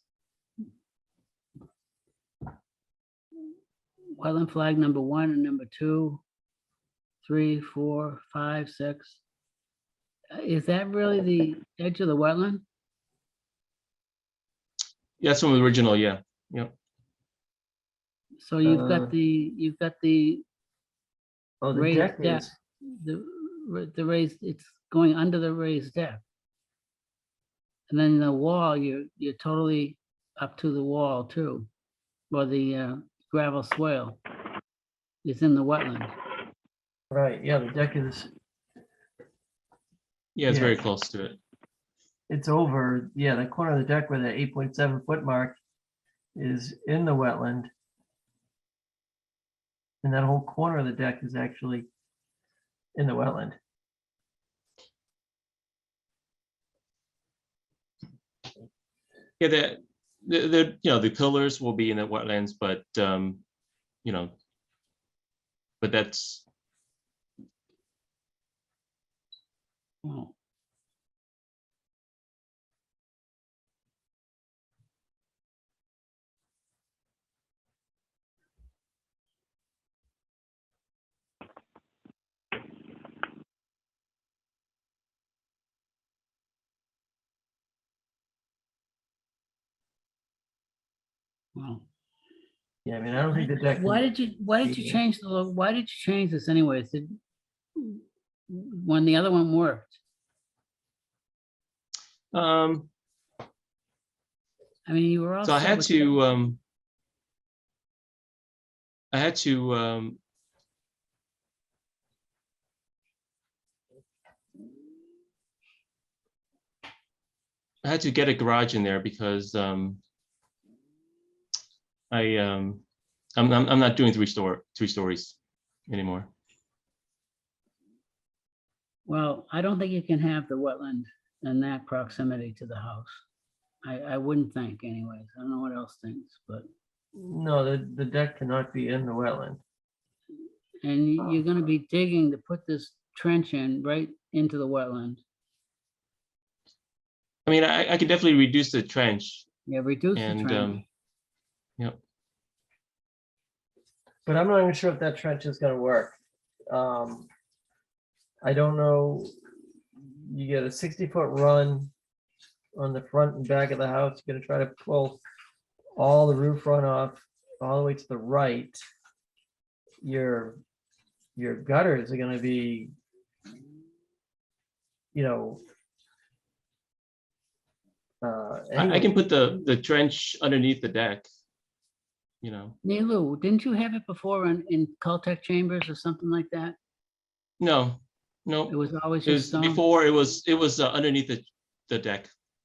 Wetland flag number 1 and number 2, 3, 4, 5, 6. Is that really the edge of the wetland? Yeah, that's from the original, yeah. Yep. So you've got the Oh, the raised deck deck, is, the raised, it's going under the raised deck. And then the wall, you're totally up to the wall too, or the gravel swale is in the wetland. right, yeah, the deck is, Yeah, it's Yeah. very close to it. it's over, yeah, the corner of the deck where the 8.7-foot mark is in the wetland. And that whole corner of the deck is actually in the wetland. Yeah, the the pillars will be in the wetlands, but but that's Oh. Wow. Yeah, I mean, I don't think the deck. Why did you change why did you change this anyways? When the other one worked? I mean, you were all so I set had with to I had to get a garage in there because I'm not doing three stories anymore. Well, I don't think you can have the wetland in that proximity to the house. I wouldn't think anyways. I don't know what else thinks, but. No, the deck cannot be in the wetland. And you're gonna be digging to put this trench in right into the wetland. I mean, I could definitely reduce the trench. Yeah, reduce the And trench. yep. But I'm not even sure if that trench is gonna work. I don't know. You get a 60-foot run on the front and back of the house. You're gonna try to pull all the roof runoff all the way to the right. Your gutters are gonna be, I can put the trench underneath the deck. Nilu, didn't you have it before in Caltech chambers or something like that? No. It was always It just was stone? before. It was underneath the deck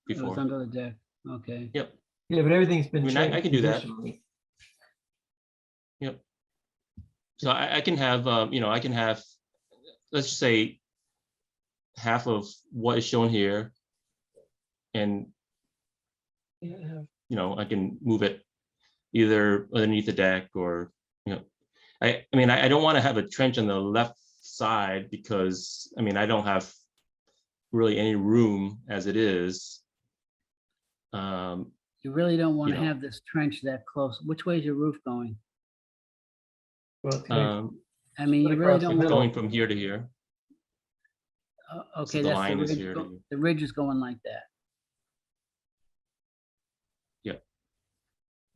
It was before. under the deck, okay. Yep. Yeah, but everything's been I mean, changed. I can do that. additionally. Yep. So I can have I can have, let's just say, half of what is shown here, and I can move it either underneath the deck or I mean I don't want to have a trench on the left side because I mean I don't have really any room as it is. You really don't want to have this trench that close. Which way is your roof going? I mean, you really don't want going from here to here. Okay, the that's line the is ridge. here to here. The ridge is going like that. Yep.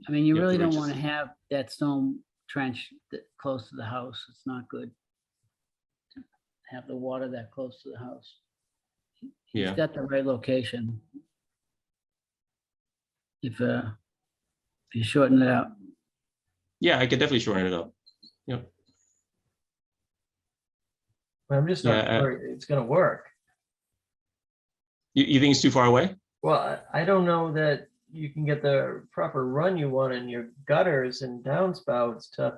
I mean, you Yep, really the don't ridge want to is- have that stone trench that close to the house. It's not good to have the water that close to the house. He's Yeah. got the right location. If you shorten it out. Yeah, I could definitely shorten it up. Yep. I'm just not Yeah, sure it's gonna work. You think it's too far away? Well, I don't know that you can get the proper run you want in your gutters and downspouts to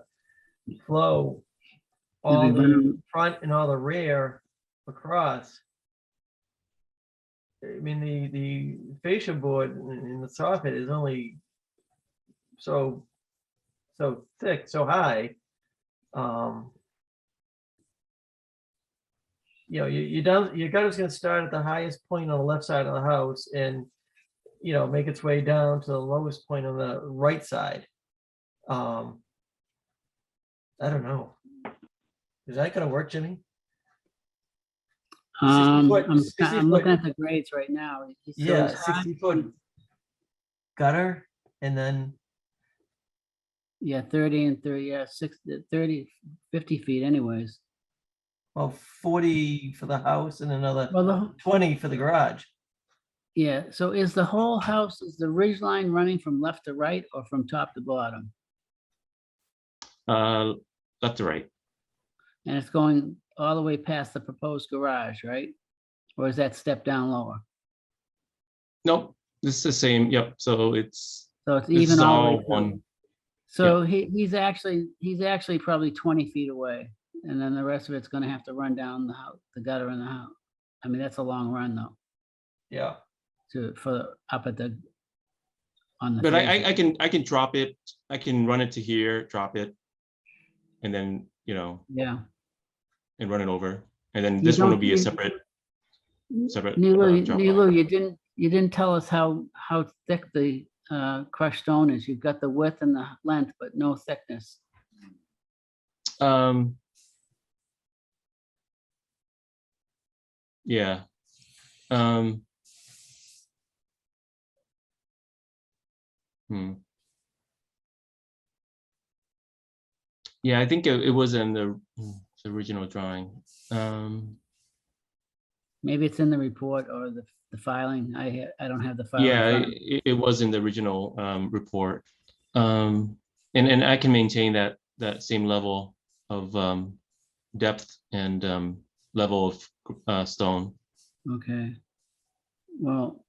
flow all Maybe the run- front and all the rear across. I mean, the fascia board in the soffit is only so thick, so high. You know, your gutter's gonna start at the highest point on the left side of the house and, you know, make its way down to the lowest point on the right side. I don't know. Is that gonna work, Jimmy? 60 foot- I'm 60 I'm looking foot- at the grades right now. So Yeah, it's high- 60-foot gutter and then, Yeah, 30 and 30, yeah, 60, 30, 50 feet anyways. well, 40 for the house and another Well, the, 20 for the garage. yeah, so is the whole house, is the ridge line running from left to right or from top to bottom? Left to right. And it's going all the way past the proposed garage, right? Or is that step down lower? Nope, this is the same. Yep. So it's So it's this even is all the all way through. one. So he's actually probably 20 feet away. And then the rest of it's gonna have to run down the house, the gutter in the house. I mean, that's a long run though, Yeah. for up at the, on the. But face. I can drop it. I can run it to here, drop it, and then Yeah. and run it over, and then You this one will don't- be a you- separate. Drop off. Nilu, you didn't tell us how thick the crushed stone is. You've got the width and the length, but no thickness. Yeah. Yeah, I think it was in the original drawing. Maybe it's in the report or the filing. I don't have the file. in Yeah, front of me. it was in the original report. And I can maintain that same level of depth and level of stone. Okay. Well,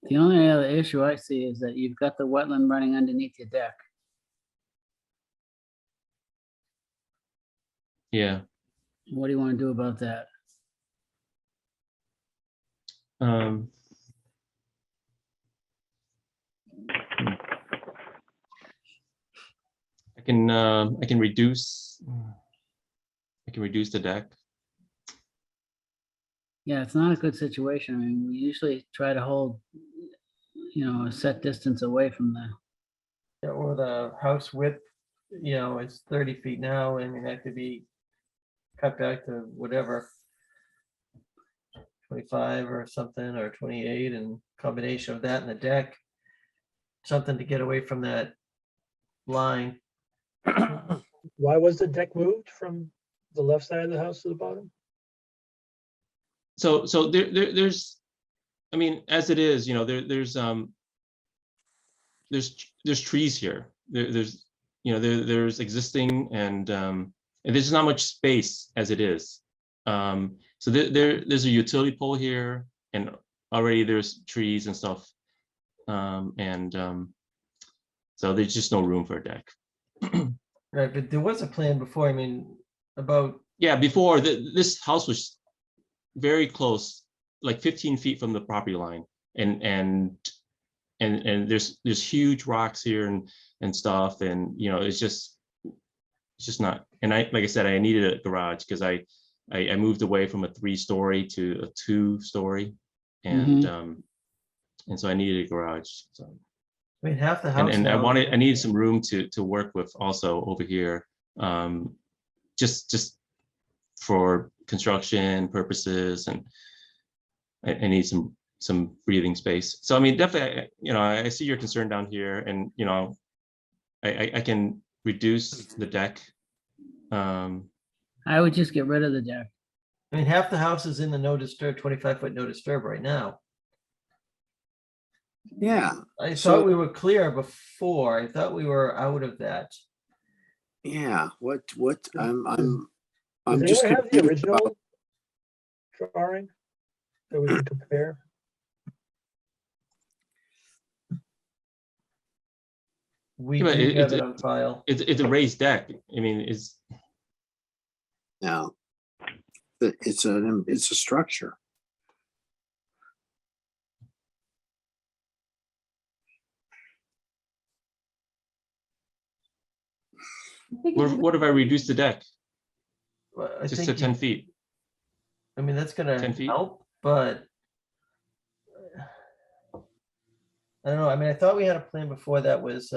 the only other issue I see is that you've got the wetland running underneath your deck. Yeah. What do you want to do about that? I can reduce the deck. Yeah, it's not a good situation. I mean, we usually try to hold, a set distance away from the. Or the house width, it's 30 feet now, and it had to be cut back to whatever, 25 or something, or 28, and combination of that and the deck, something to get away from that line. Why was the deck moved from the left side of the house to the bottom? So there's, I mean, as it is, there's trees here. There's existing and there's not much space as it is. So there's a utility pole here, and already there's trees and stuff. So there's just no room for a deck. Right, but there was a plan before, I mean, about. Yeah, before this house was very close, like 15 feet from the property line, and there's huge rocks here and stuff, and it's just not. And like I said, I needed a garage because I moved away from a 3-story to a 2-story, and so I needed a garage. So I mean, half the house. and now- I needed some room to work with also over here, just for construction purposes, and I need some breathing space. So I mean, definitely, I see your concern down here, and I can reduce the deck. I would just get rid of the deck. I mean, half the house is in the no disturb, 25-foot no disturb right now. Yeah. I So- thought we were clear before. I thought we were out of that. Yeah, what, I'm Does just anyone have the confused original about- drawing that we can compare? We Yeah, but do have it on file. It's a raised deck. I mean, it's, No. It's a structure. what if I reduce the deck Well, I just to think 10 you- feet? I mean, that's gonna 10 feet? help, but I don't know. I mean, I thought we had a plan before that was,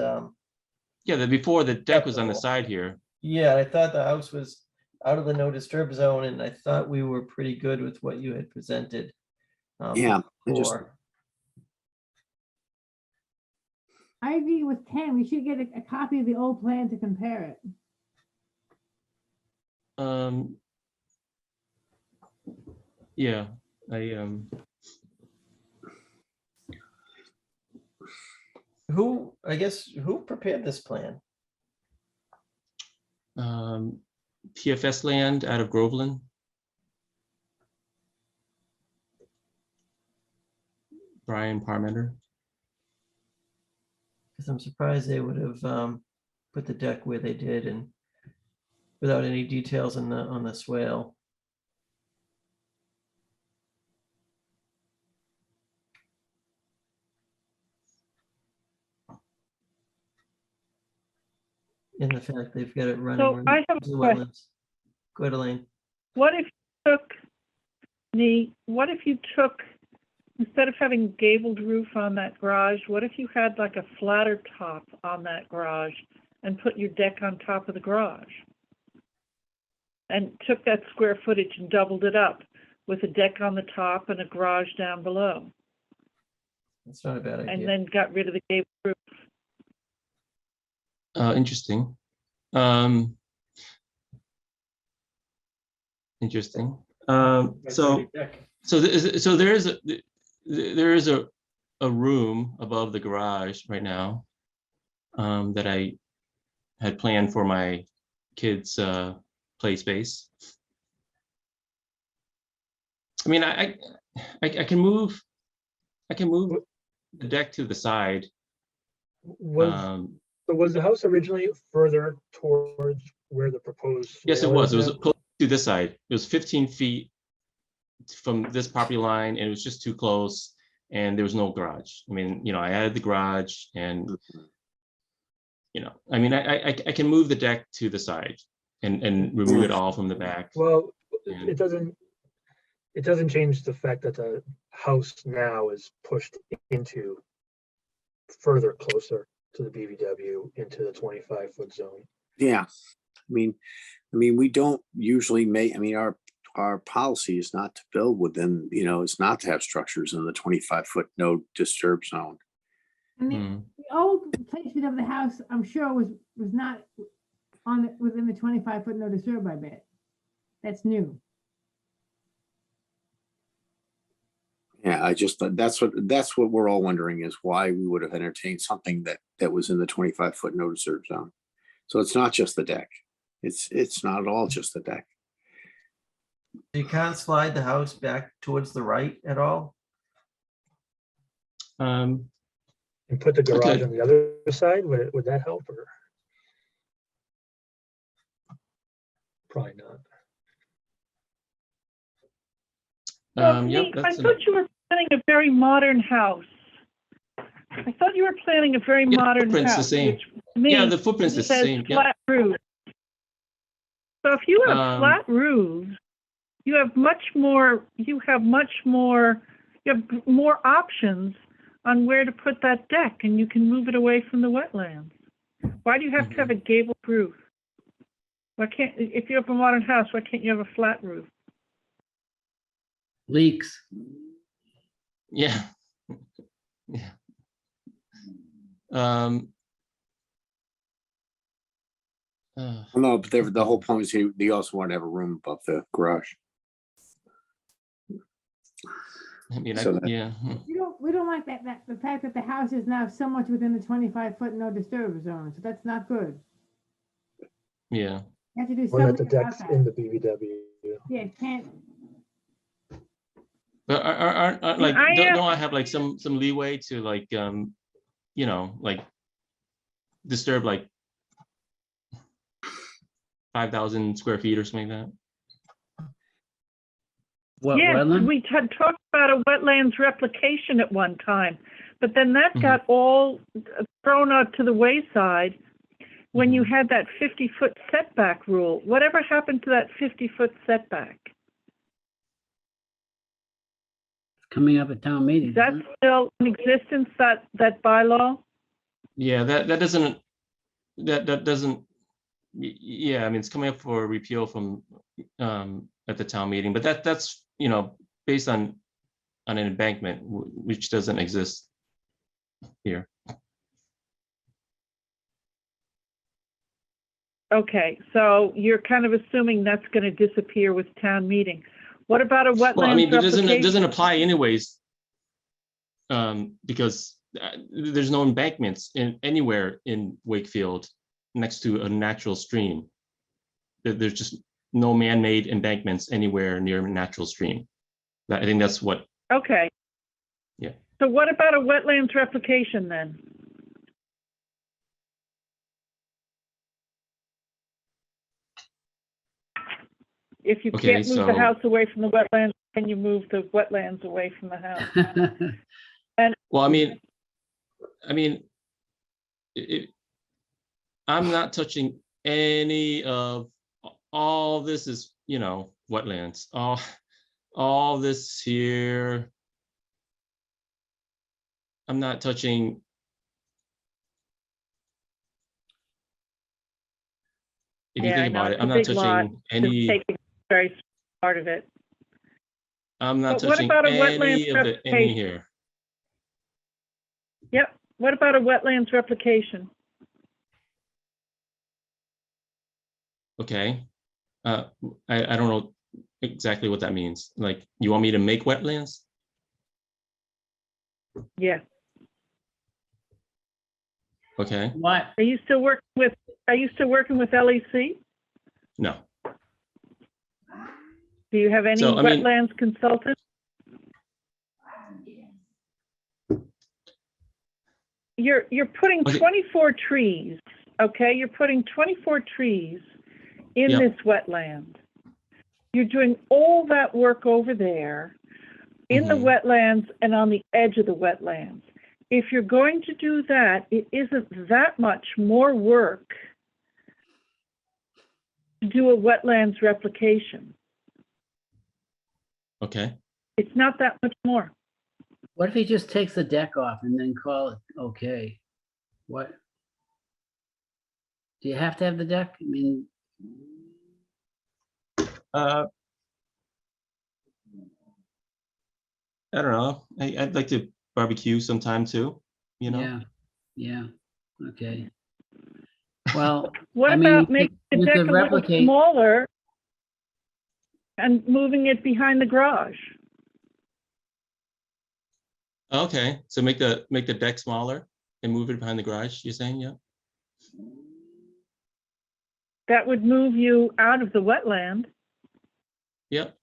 Yeah, before the deck was on the side here. yeah, I thought the house was out of the no disturb zone, and I thought we were pretty good with what you had presented. Yeah, I just- before. I agree with Ken. We should get a copy of the old plan to compare it. Yeah, Who prepared this plan? PFS land out of Groveland. Brian Parmenter. Because I'm surprised they would have put the deck where they did and without any details on the swale. In the fact they've got it running. So right I have into a the question. wetlands. Go ahead, Elaine. What if you took, instead of having gabled roof on that garage, what if you had like a flatter top on that garage and put your deck on top of the garage? And took that square footage and doubled it up with a deck on the top and a garage down below, That's not a bad idea. and then got rid of the gabled roof. Interesting. Interesting. So there is a room above the garage right now that I had planned for my kids' play space. I mean, I can move the deck to the side. Was the house originally further towards where the proposed? Yes, it swale was. is It was now? close to this side. It was 15 feet from this property line, and it was just too close, and there was no garage. I mean, I added the garage, and I mean, I can move the deck to the side and remove it all from the back. Well, it doesn't change the fact that the house now is pushed into further closer to the BVW into the 25-foot zone. Yeah, I mean, we don't usually make, our policy is not to build within, it's not to have structures in the 25-foot no disturb zone. And the old placement of the house, I'm sure was not within the 25-foot no disturb, I bet. That's new. Yeah, that's what we're all wondering is why we would have entertained something that was in the 25-foot no disturb zone. So it's not just the deck. It's not at all just the deck. You can't slide the house back towards the right at all? And put the garage on the other side, would that help or? Probably not. Nate, I thought you were planning a very modern house. I thought you were planning a very modern footprint's house. the same. which to me Yeah, the footprint's the says same. Yeah. Flat roof. So if you have flat roofs, you have more options on where to put that deck, and you can move it away from the wetlands. Why do you have to have a gabled roof? Why can't, if you have a modern house, why can't you have a flat roof? Leaks. Yeah. Yeah. No, but the whole point is they also want to have a room above the garage. I mean, So yeah. We don't like that the fact that the house is now so much within the 25-foot no disturb zone. So that's not good. Yeah. You have to do Or that the something about deck's that. in the BVW. Yeah, it can't. But aren't like I don't I have like some leeway to like like disturb like 5,000 square feet or something like that. What Yes, wetland? we had talked about a wetlands replication at one time, but then that got all thrown out to the wayside when you had that 50-foot setback rule. Whatever happened to that 50-foot setback? Coming up at town meeting. Is that still in existence, that bylaw? Yeah, that doesn't, yeah, I mean, it's coming up for repeal from at the town meeting, but that's, you know, based on an embankment, which doesn't exist here. Okay, so you're kind of assuming that's going to disappear with town meeting. What about a wetlands Well, I mean, it replication? doesn't apply anyways, because there's no embankments anywhere in Wakefield next to a natural stream. There's just no man-made embankments anywhere near a natural stream. I think that's what. Okay. Yeah. So what about a wetlands replication then? If you Okay, can't move the house away from the wetlands, then you move the wetlands away from the house. And well, I mean, I'm not touching any of, all this is, you know, wetlands. All this here, I'm not touching. If you think about it, it's I'm a not big lot. touching It's any. taking very part of it. I'm not But what touching about a any wetlands of the any replication? here. Yep. What about a wetlands replication? Okay. I don't know exactly what that means. Like, you want me to make wetlands? Yeah. Okay. What? Are you still working with LEC? No. Do you have any So, I mean- wetlands consultants? You're putting Okay. 24 trees, okay? You're putting 24 trees in Yep. this wetland. You're doing all that work over there in the wetlands and on the edge of the wetlands. If you're going to do that, it isn't that much more work to do a wetlands replication. Okay. It's not that much more. What if he just takes the deck off and then call it okay? What? Do you have to have the deck? I mean, I don't know. I'd like to barbecue sometime too, you know? yeah, yeah, okay. Well, What I mean, about making the you deck a could little replicate- smaller and moving it behind the garage? Okay, so make the deck smaller and move it behind the garage, you're saying, yeah? That would move you out of the wetland. Yep.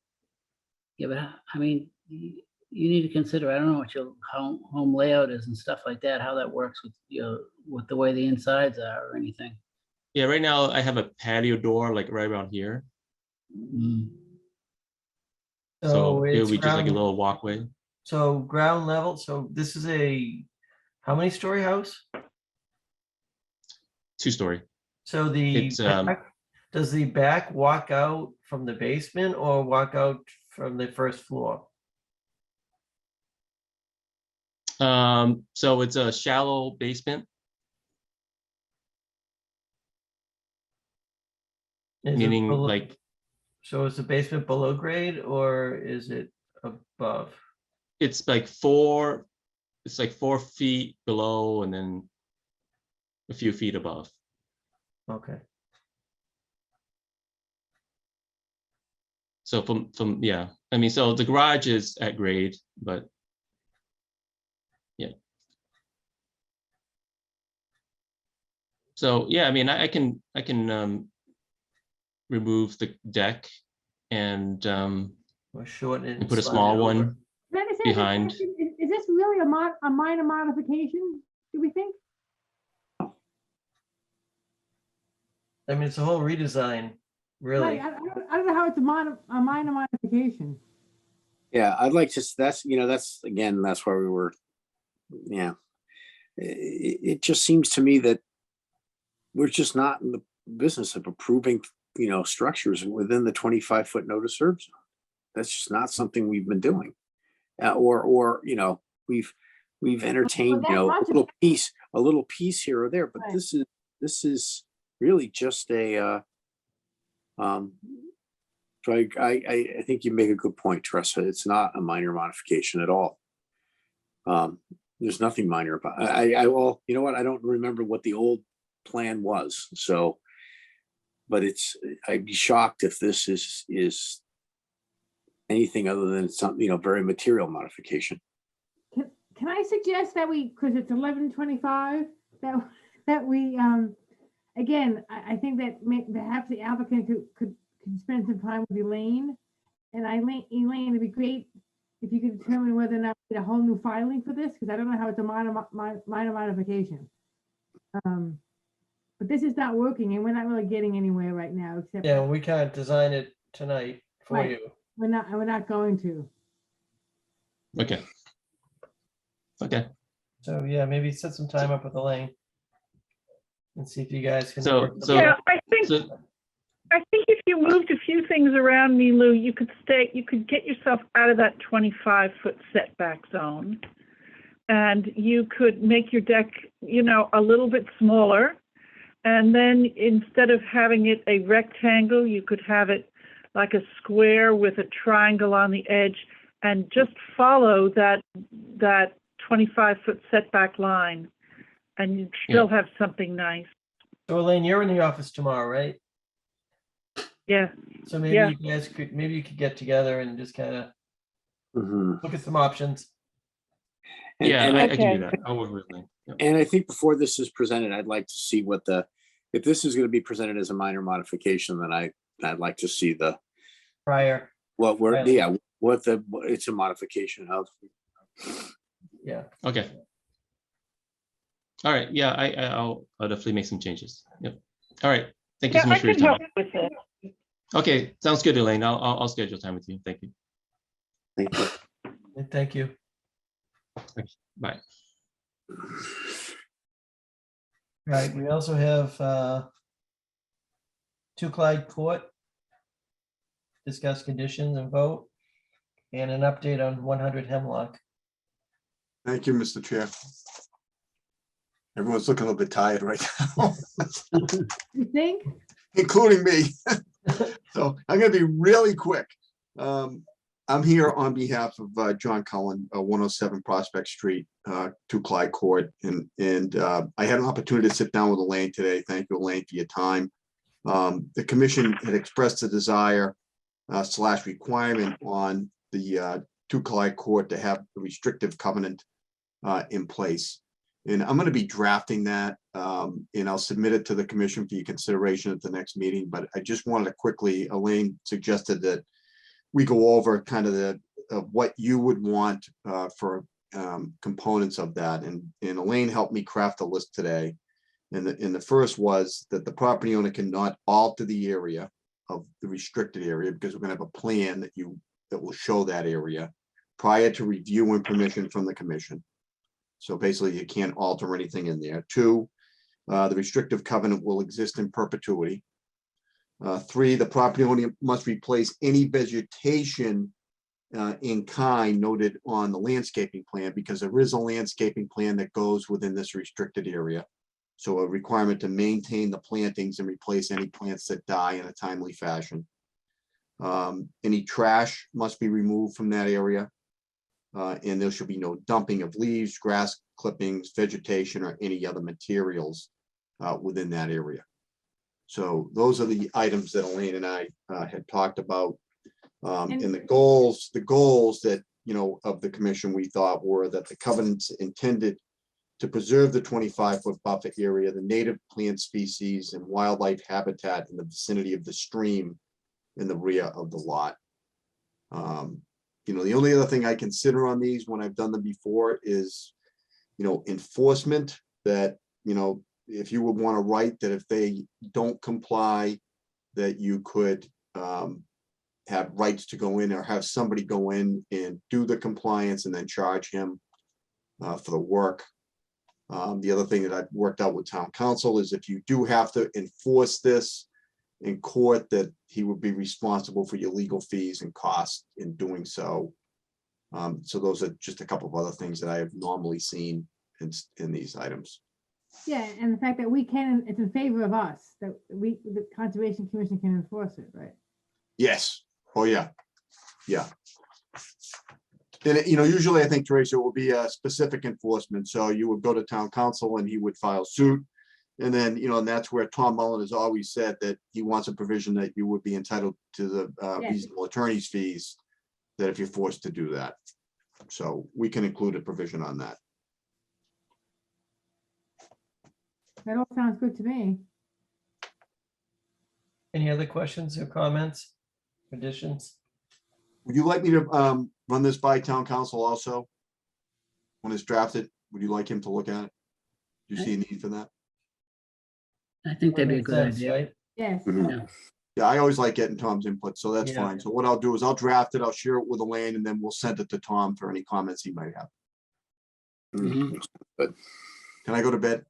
Yeah, but I mean, you need to consider, I don't know what your home layout is and stuff like that, how that works with, you know, with the way the insides are or anything. Yeah, right now I have a patio door like right around here. So it it's would be just like a ground- little walkway. So ground level, so this is how many story house? 2-story. So the It's, back- does the back walk out from the basement or walk out from the first floor? So it's a shallow basement, Is it meaning below- like, So is the basement below grade or is it above? it's like 4 feet below and then a few feet above. Okay. So from yeah, I mean, so the garage is at grade, but yeah. So yeah, I mean, I can remove the deck and Or shorten it and put a slide small it over. one Then is behind. Is this really a minor modification, do we think? I mean, it's a whole redesign, really. Right, I don't know how it's a minor modification. Yeah, I'd like to, that's, that's, again, that's where we were, yeah. It just seems to me that we're just not in the business of approving, structures within the 25-foot notice serve zone. That's just not something we've been doing. Or we've entertained, a little piece here or there, but Right. this is really just a, so I think you make a good point, Teresa. It's not a minor modification at all. There's nothing minor about well, you know what? I don't remember what the old plan was. So, but I'd be shocked if this is anything other than something, very material modification. Can I suggest that because it's 11:25, that we, again, I think that perhaps the applicant could spend some time with Elaine. And Elaine, it'd be great if you could determine whether or not we get a whole new filing for this, because I don't know how it's a minor modification. But this is not working, and we're not really getting anywhere right now, except. Yeah, we can't design it tonight for Right. you. We're not going to. Okay. Okay. So yeah, maybe set some time up with Elaine and see if you guys can. So- work so- Yeah, I think So, if you moved a few things around, Lou, you could get yourself out of that 25-foot setback zone. And you could make your deck, a little bit smaller. And then instead of having it a rectangle, you could have it like a square with a triangle on the edge and just follow that 25-foot setback line. And you'd still have something nice. So Elaine, you're in the office tomorrow, right? Yeah. So maybe you guys maybe you could get together and just kind of look at some options. yeah, And I can do that. I'll work with Lynn. Yep. And I think before this is presented, I'd like to see if this is going to be presented as a minor modification, then I'd like to see Prior. it's a modification of. Yeah. Okay. All right. Yeah, I'll definitely make some changes. Yep. All right. Thank you so much for your time. help with it. Okay, sounds good, Elaine. I'll schedule time with you. Thank you. Thank you. Thank you. Thanks. Bye. Right. We also have 2 Clyde Court. Discuss conditions and vote, and an update on 100 Hemlock. Thank you, Mr. Chair. Everyone's looking a little bit tired right now. You think? Including me. So I'm going to be really quick. I'm here on behalf of John Cullen, 107 Prospect Street, 2 Clyde Court. And I had an opportunity to sit down with Elaine today. Thank you, Elaine, for your time. The commission had expressed a desire / requirement on the 2 Clyde Court to have a restrictive covenant in place. And I'm going to be drafting that, and I'll submit it to the commission for your consideration at the next meeting. But I just wanted to quickly, Elaine suggested that we go over kind of what you would want for components of that. And Elaine helped me craft a list today. And the first was that the property owner cannot alter the area of the restricted area, because we're going to have a plan that will show that area prior to review and permission from the commission. So basically you can't alter anything in there. 2, the restrictive covenant will exist in perpetuity. 3, the property owner must replace any vegetation in kind noted on the landscaping plan, because there is a landscaping plan that goes within this restricted area. So a requirement to maintain the plantings and replace any plants that die in a timely fashion. Any trash must be removed from that area. And there should be no dumping of leaves, grass clippings, vegetation, or any other materials within that area. So those are the items that Elaine and I had talked about. And the goals that, of the commission, we thought were that the covenants intended to preserve the 25-foot buffer area, the native plant species and wildlife habitat in the vicinity of the stream in the rear of the lot. The only other thing I consider on these when I've done them before is, enforcement, that, if you would want to write that if they don't comply, that you could have rights to go in or have somebody go in and do the compliance and then charge him for the work. The other thing that I've worked out with town council is if you do have to enforce this in court, that he would be responsible for your legal fees and costs in doing so. So those are just a couple of other things that I have normally seen in these items. Yeah, and the fact that we can, it's in favor of us, that the Conservation Commission can enforce it, right? Yes. Oh, yeah. Yeah. And, usually I think, Teresa, it will be a specific enforcement. So you would go to town council and he would file suit. And then, and that's where Tom Mullen has always said that he wants a provision that you would be entitled to the Yes. reasonable attorney's fees, that if you're forced to do that. So we can include a provision on that. That all sounds good to me. Any other questions or comments, additions? Would you like me to run this by town council also? When it's drafted, would you like him to look at it? Do you see a need for that? I think that'd be a Makes good sense, idea. right? Yes. Yeah. Yeah, I always like getting Tom's input, so that's Yeah. fine. So what I'll do is I'll draft it, I'll share it with Elaine, and then we'll send it to Tom for any comments he might have. Mhm. Can I go to bed?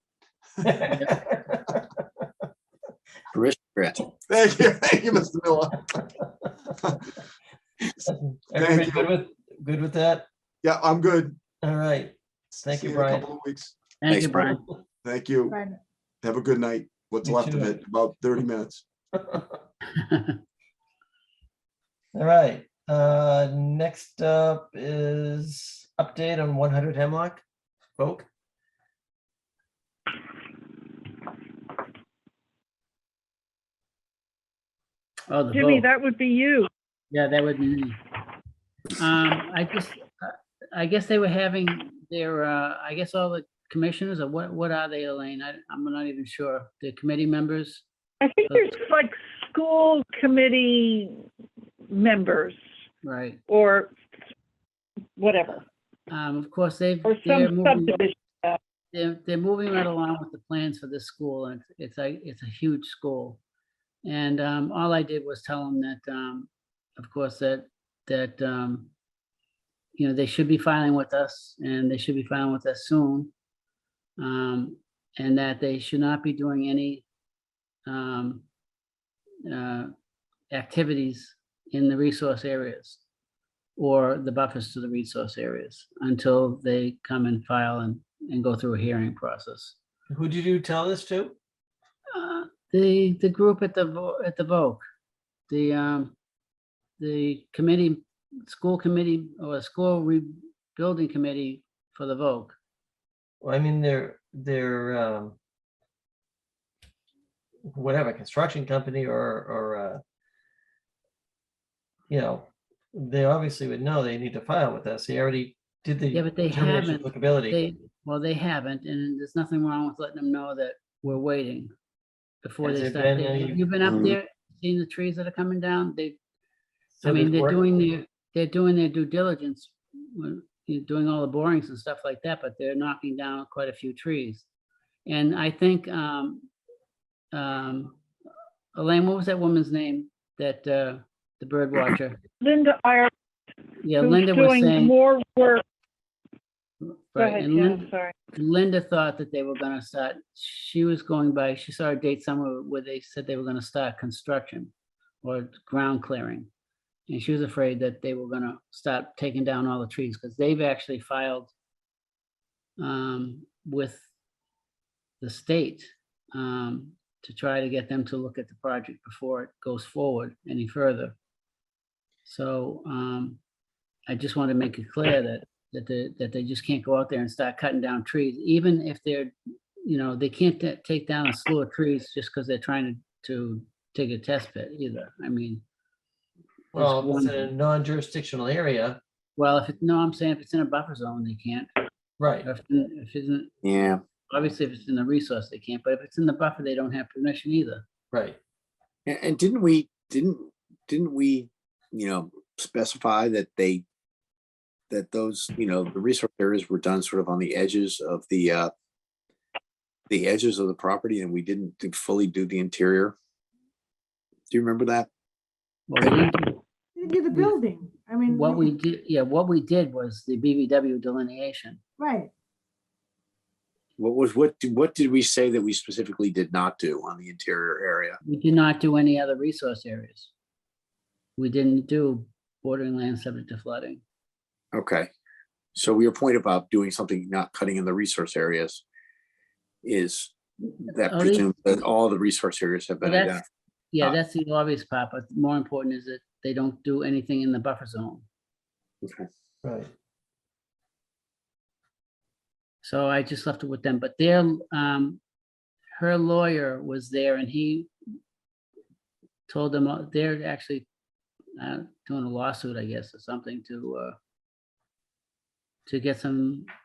Aristocrat. Thank you, Mr. Miller. Everybody you. good with that? Yeah, I'm good. All right. Thank See you, in a Brian. couple of weeks. Thank you, Brian. Thank you. Right. Have a good night. What's You left too. of it, about 30 minutes. All right, next up is update on 100 Hemlock, Oak. Oh, the Jimmy, vote. that would be you. Yeah, that would be me. I guess they were having their, I guess all the commissioners, or what are they, Elaine? I'm not even sure. The committee members? I think there's like school committee members Right. or whatever, Of course, they're or some moving, subdivision. they're moving right along with the plans for this school, and it's a huge school. And all I did was tell them that, of course, that they should be filing with us, and they should be filing with us soon. And that they should not be doing any activities in the resource areas or the buffers to the resource areas until they come and file and go through a hearing process. Who did you tell this to? The group at the Voc, the committee, school committee or school rebuilding committee for the Voc. Well, I mean, they're whatever, construction company or they obviously would know they need to file with us. They already did the Yeah, but they determination of haven't. applicability. They haven't, and there's nothing wrong with letting them know that we're waiting before Has they there start. been any- You've been up there, seeing the trees that are coming down? So I mean, there's work- they're doing their due diligence, doing all the borings and stuff like that, but they're knocking down quite a few trees. And I think, Elaine, what was that woman's name? That the bird watcher? Linda Iyer, Yeah, who's Linda was doing saying. more work. Go Right, ahead, and Jen, sorry. Linda thought that they were gonna start, she saw a date somewhere where they said they were gonna start construction or ground clearing. And she was afraid that they were gonna start taking down all the trees, because they've actually filed with the state to try to get them to look at the project before it goes forward any further. So I just want to make it clear that they just can't go out there and start cutting down trees, even if they're, they can't take down a slew of trees just because they're trying to take a test pit either. I mean. Well, if it's in a non-jurisdictional area. Well, I'm saying if it's in a buffer zone, they can't. Right. If it's in, Yeah. obviously if it's in the resource, they can't, but if it's in the buffer, they don't have permission either. Right. And didn't we, specify that those, the resource areas were done sort of on the edges of the the edges of the property and we didn't fully do the interior? Do you remember that? Well, we didn't do- They did the building. I mean, what we did, yeah, what we did was the BBW delineation. right. What did we say that we specifically did not do on the interior area? We did not do any other resource areas. We didn't do bordering land subject to flooding. Okay, so your point about doing something, not cutting in the resource areas, is that Oh, they- presumes that all the resource areas have been Well, that's- identified. Yeah, that's the obvious part, but more important is that they don't do anything in the buffer zone. Okay. Right. So I just left it with them, but her lawyer was there and he told them they're actually doing a lawsuit, I guess, or something to get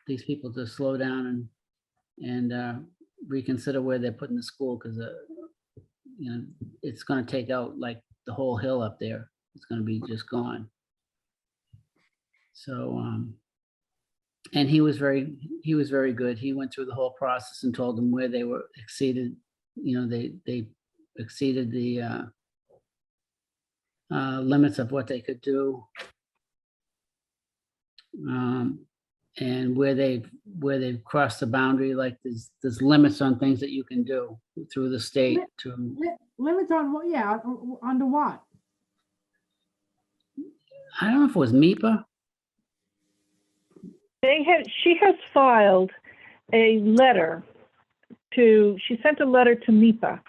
these people to slow down and reconsider where they're putting the school, because you know, it's going to take out like the whole hill up there. It's going to be just gone. So and he was very good. He went through the whole process and told them where they were exceeded, you know, they exceeded the limits of what they could do. And where they've crossed the boundary, like there's limits on things that you can do through the state to. Limits on what? Yeah, under what? I don't know if it was MIPA. She has filed a letter she sent a letter to MIPA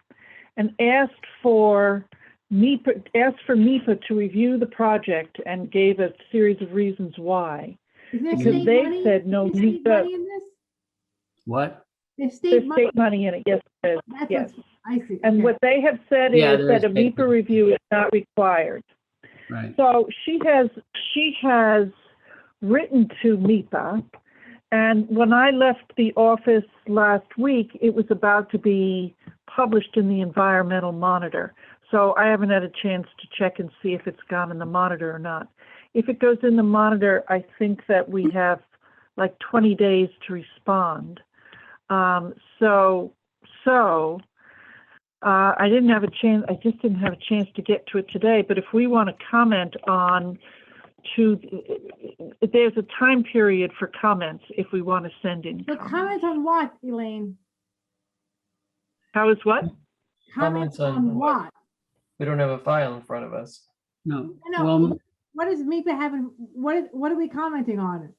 and asked for MIPA to review the project and gave a series of reasons why. Because they said no, MIPA. What? There's state money in it, yes, there is. Yes. I see. And okay. what they have said Yeah, is there that is a state MIPA review is not required. Right. So she has written to MIPA, and when I left the office last week, it was about to be published in the Environmental Monitor. So I haven't had a chance to check and see if it's gone in the Monitor or not. If it goes in the Monitor, I think that we have like 20 days to respond. I didn't have a chance. I just didn't have a chance to get to it today. But if we want to comment on there's a time period for comments if we want to send in So comment on what, Elaine? How is what? Comments on what? We don't have a file in front of us. No. No. Well, What does MIPA having? What are we commenting on?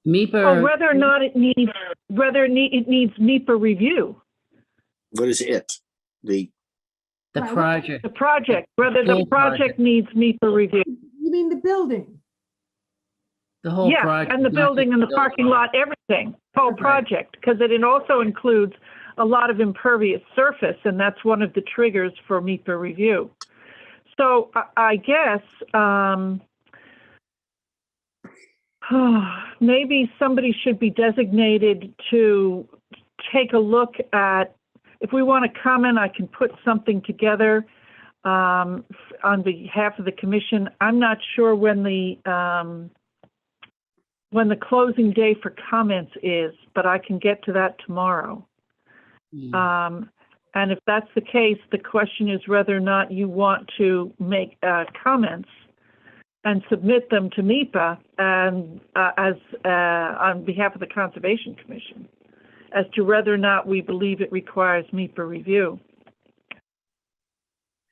MIPA. Whether or not it needs MIPA review. What is it? The project. The project. Whether the Whole project needs MIPA review. You mean the building? The whole Yeah, project. and the not building just and the building. parking lot, everything, whole project, because it also includes a lot of impervious surface, and that's one of the triggers for MIPA review. So I guess maybe somebody should be designated to take a look at, if we want to comment, I can put something together on behalf of the commission. I'm not sure when the closing day for comments is, but I can get to that tomorrow. And if that's the case, the question is whether or not you want to make comments and submit them to MIPA and on behalf of the Conservation Commission as to whether or not we believe it requires MIPA review.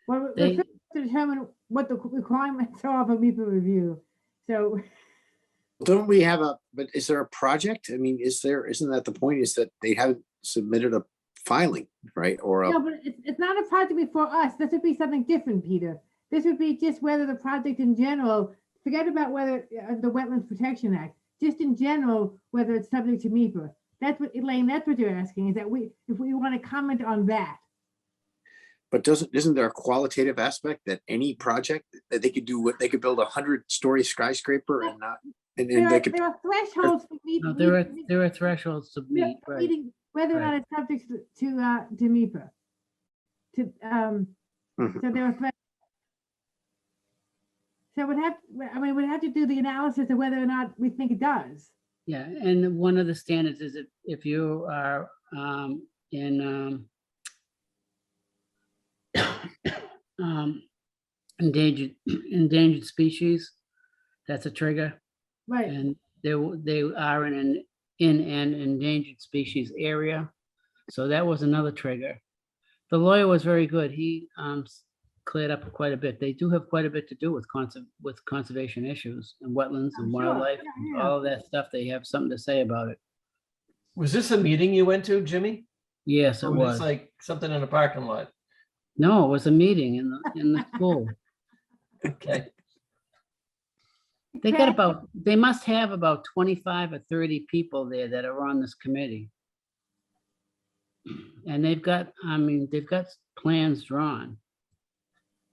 Well, we're trying to determine what the requirements are of a MIPA review. So Don't we have but is there a project? I mean, isn't that the point, is that they haven't submitted a filing, right? Or no, but it's not a project before us. This would be something different, Peter. This would be just whether the project in general, forget about whether the Wetlands Protection Act, just in general, whether it's subject to MIPA. That's what, Elaine, that's what you're asking, is that if we want to comment on that. But isn't there a qualitative aspect that any project that they could do, what they could build 100-story skyscraper and not, and There they could. are thresholds for MIPA. No, there are thresholds to meet, right? Meeting whether or not it's subject to MIPA. So there are thresholds. So we'd have to do the analysis of whether or not we think it does. Yeah, and one of the standards is if you are in endangered species. That's a trigger. Right. And they are in an endangered species area. So that was another trigger. The lawyer was very good. He cleared up quite a bit. They do have quite a bit to do with conservation issues and wetlands and Sure. wildlife, Yeah, yeah. all of that stuff. They have something to say about it. Was this a meeting you went to, Jimmy? Yes, it Or was. this like something in a parking lot? No, it was a meeting in the school. Okay. They must have about 25 or 30 people there that are on this committee. And they've got plans drawn.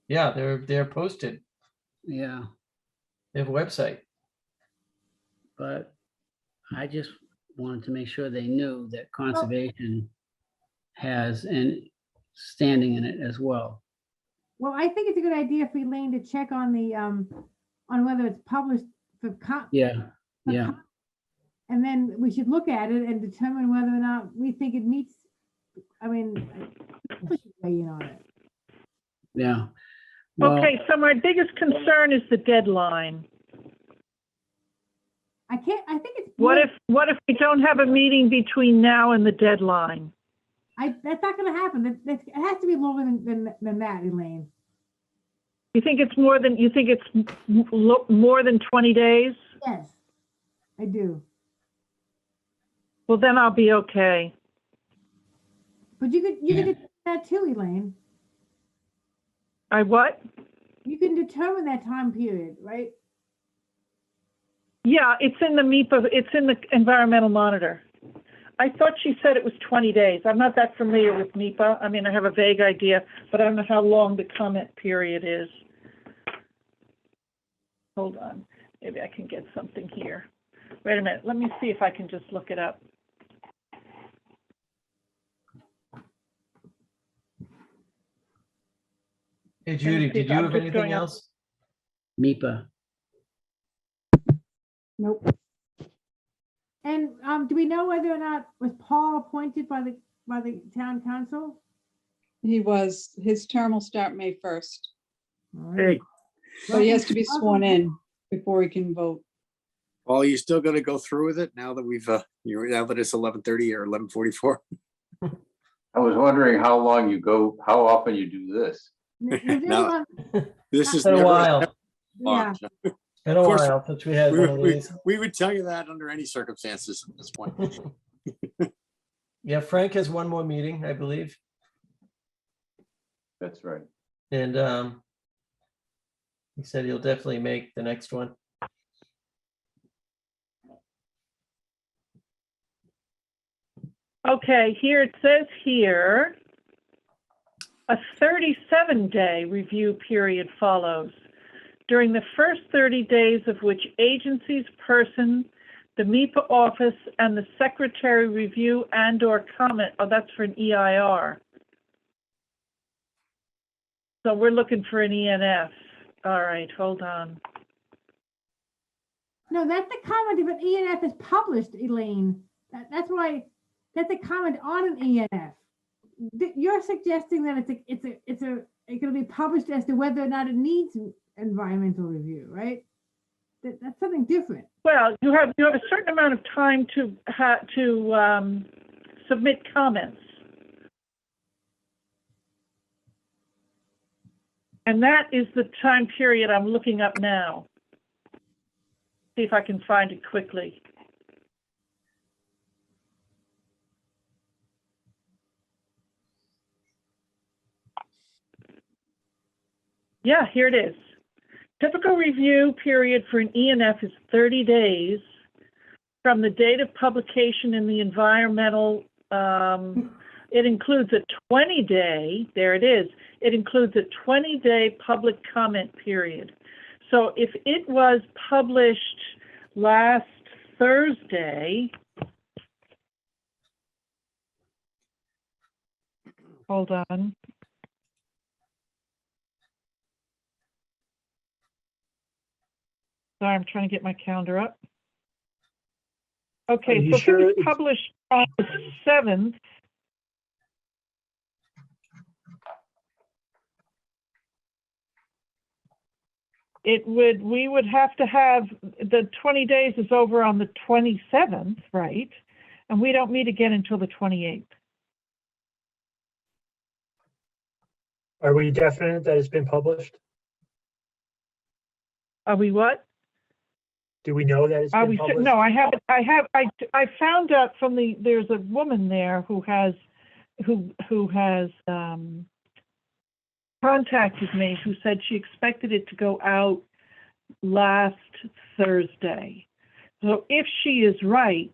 Yeah, they're posted. Yeah, They have a website. but I just wanted to make sure they knew that conservation has an standing in it as well. Well, I think it's a good idea for Elaine to check on the, on whether it's published for. Yeah, yeah. And then we should look at it and determine whether or not we think it meets, I mean, we should weigh in on it. Yeah. Well, Okay, so my biggest concern is the deadline. I think it's. What if we don't have a meeting between now and the deadline? That's not gonna happen. It has to be longer than that, Elaine. You think it's more than 20 days? Yes, I do. Well, then I'll be okay. But you could do that too, Elaine. I what? You can determine that time period, right? Yeah, it's in the MEPA, it's in the environmental monitor. I thought she said it was 20 days. I'm not that familiar with MEPA. I mean, I have a vague idea, but I don't know how long the comment period is. Hold on, maybe I can get something here. Wait a minute, let me see if I can just look it up. Hey, Judy, did you have anything else? MEPA. Nope. And do we know whether or not was Paul appointed by the town council? He was. His term will start May 1st. Hey, But he has to be sworn in before he can vote. Well, you still gonna go through with it now that we've, now that it's 11:30 or 11:44? I was wondering how often you do this. No, this is Been a never- while. Yeah. Been a Of course, while since we had one of these. we would tell you that under any circumstances at this point. Yeah, Frank has one more meeting, I believe. That's right. And he said he'll definitely make the next one. Okay, here it says here, a 37-day review period follows. During the first 30 days of which agencies, person, the MEPA office, and the secretary review and/or comment. Oh, that's for an EIR. So we're looking for an ENF. All right, hold on. No, that's the comment if an ENF is published, Elaine. That's why, that's a comment on an ENF. You're suggesting that it's going to be published as to whether or not it needs environmental review, right? That's something different. Well, you have a certain amount of time to submit comments. And that is the time period I'm looking up now. See if I can find it quickly. Yeah, here it is. Typical review period for an ENF is 30 days from the date of publication in the environmental. It includes a 20-day, there it is. It includes a 20-day public comment period. So if it was published last Thursday, hold on. Sorry, I'm trying to get my calendar up. Okay, you so if it sure was it's- published on the 7th, we would have to have, the 20 days is over on the 27th, right? And we don't meet again until the 28th. Are we definite that it's been published? Are we what? Do we know that it's Are been we, published? no, I found out from there's a woman there who has contacted me, who said she expected it to go out last Thursday. So if she is right,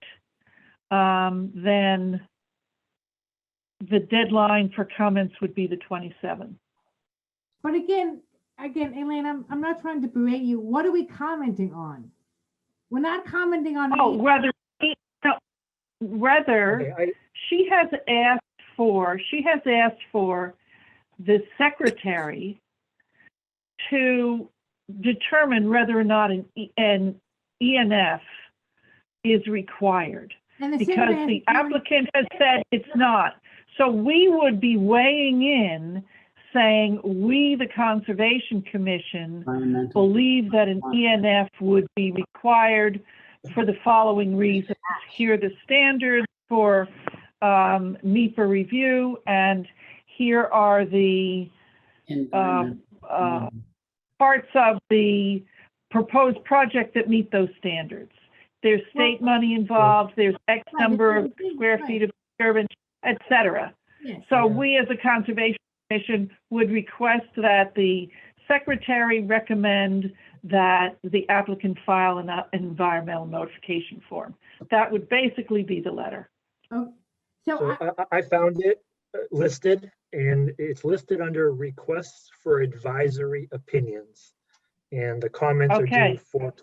then the deadline for comments would be the 27th. But again, Elaine, I'm not trying to berate you. What are we commenting on? We're not commenting on. Oh, whether Okay, she has asked for the secretary to determine whether or not an ENF is required, And the because city the manager- applicant has said it's not. So we would be weighing in, saying, we, the Conservation Commission, Environmental. believe that an ENF would be required for the following reasons. Here are the standards for NEPA review, and here are the parts of the proposed project that meet those standards. There's state money involved, there's X number of square feet of disturbance, et cetera. Yes. So we, as a Conservation Commission, would request that the secretary recommend that the applicant file an environmental notification form. That would basically be the letter. Oh, So I found it listed, and it's listed under requests for advisory opinions. And the comments are Okay. due for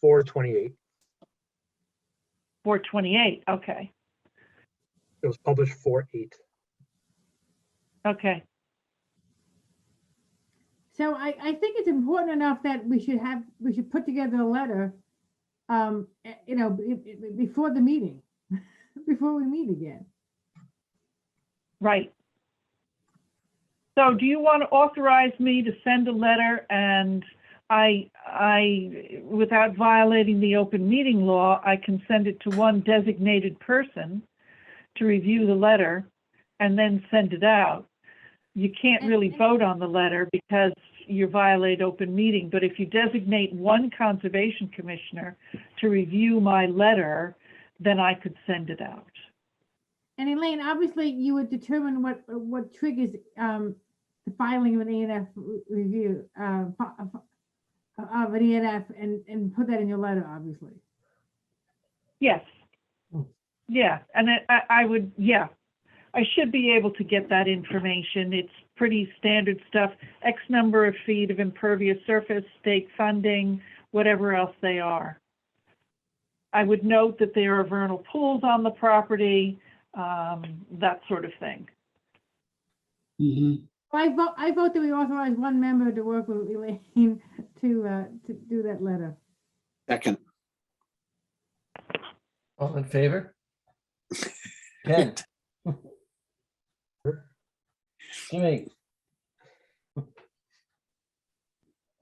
4/28. 4/28, okay, It was published 4/8. okay. So I think it's important enough that we should put together a letter, before the meeting, before we meet again. Right. So do you want to authorize me to send a letter, and I, without violating the open meeting law, I can send it to one designated person to review the letter and then send it out? You can't really vote on the letter because you violate open meeting, but if you designate one conservation commissioner to review my letter, then I could send it out. And Elaine, obviously you would determine what triggers the filing of an ENF review, of an ENF, and put that in your letter, obviously. Yes. Yeah, and I would, yeah. I should be able to get that information. It's pretty standard stuff. X number of feet of impervious surface, state funding, whatever else they are. I would note that there are vernal pools on the property, that sort of thing. Mm-hmm. I vote that we authorize one member to work with Elaine to do that letter. Second. All in favor? Ken? Jimmy?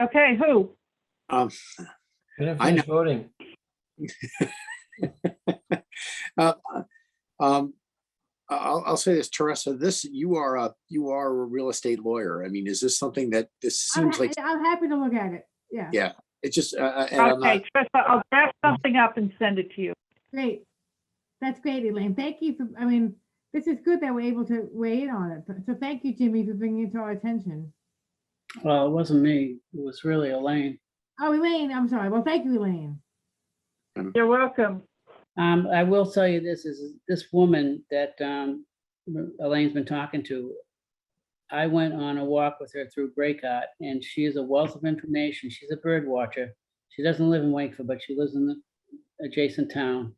Okay, who? I Couldn't finish voting. I'll say this, Teresa, you are a real estate lawyer. I mean, is this something that this seems like? I'm happy to look at it. Yeah. Yeah, it's just, and I'm Okay, not, Trista, I'll draft something up and send it to you. Great. That's great, Elaine. Thank you for, this is good that we're able to weigh in on it. So thank you, Jimmy, for bringing it to our attention. Well, it wasn't me. It was really Elaine. Oh, Elaine, I'm sorry. Well, thank you, Elaine. You're welcome. I will tell you this is this woman that Elaine's been talking to. I went on a walk with her through Braycott, and she is a wealth of information. She's a bird watcher. She doesn't live in Wakefield, but she lives in the adjacent town.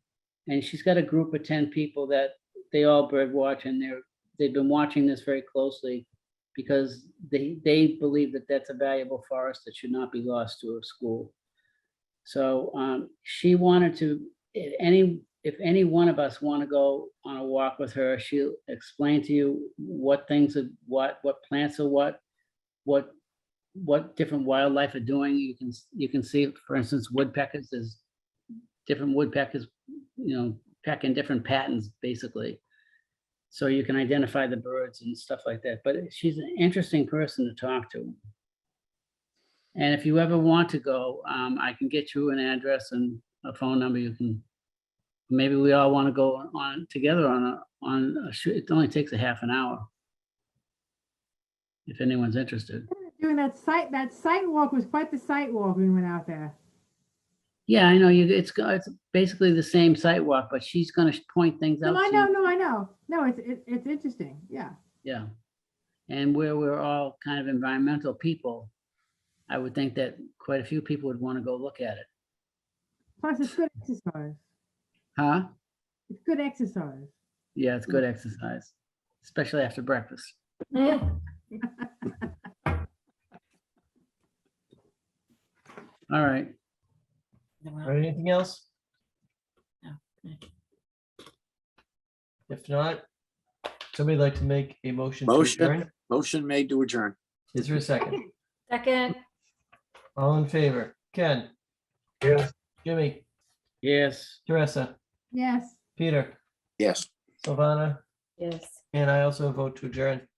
And she's got a group of 10 people that they all bird watch, and they've been watching this very closely because they believe that that's a valuable forest that should not be lost to a school. So she wanted to, at any if any one of us want to go on a walk with her, she'll explain to you what things are what plants are what different wildlife are doing. You can see, for instance, woodpeckers. There's different woodpeckers, peck in different patterns, basically. So you can identify the birds and stuff like that. But she's an interesting person to talk to. And if you ever want to go, I can get you an address and a phone number. You can, maybe we all want to go on together on a shoot. It only takes a half an hour. If anyone's interested. Doing that site walk was quite the site walk when we went out there. Yeah, I know it's basically the same site walk, but she's gonna point things out. No, I to you. know, I know. No, it's interesting. Yeah. Yeah. And where we're all kind of environmental people, I would think that quite a few people would want to go look at it. Plus, it's good exercise. Huh? It's good exercise. Yeah, it's good exercise, especially after breakfast. All right. All right, anything else? If not, somebody'd like to make a motion to adjourn? Motion made to adjourn. Is there a second? Second. All in favor? Ken, Yes. Jimmy, Yes. Teresa, Yes. Peter, Yes. Silvana, Yes. and I also vote to adjourn.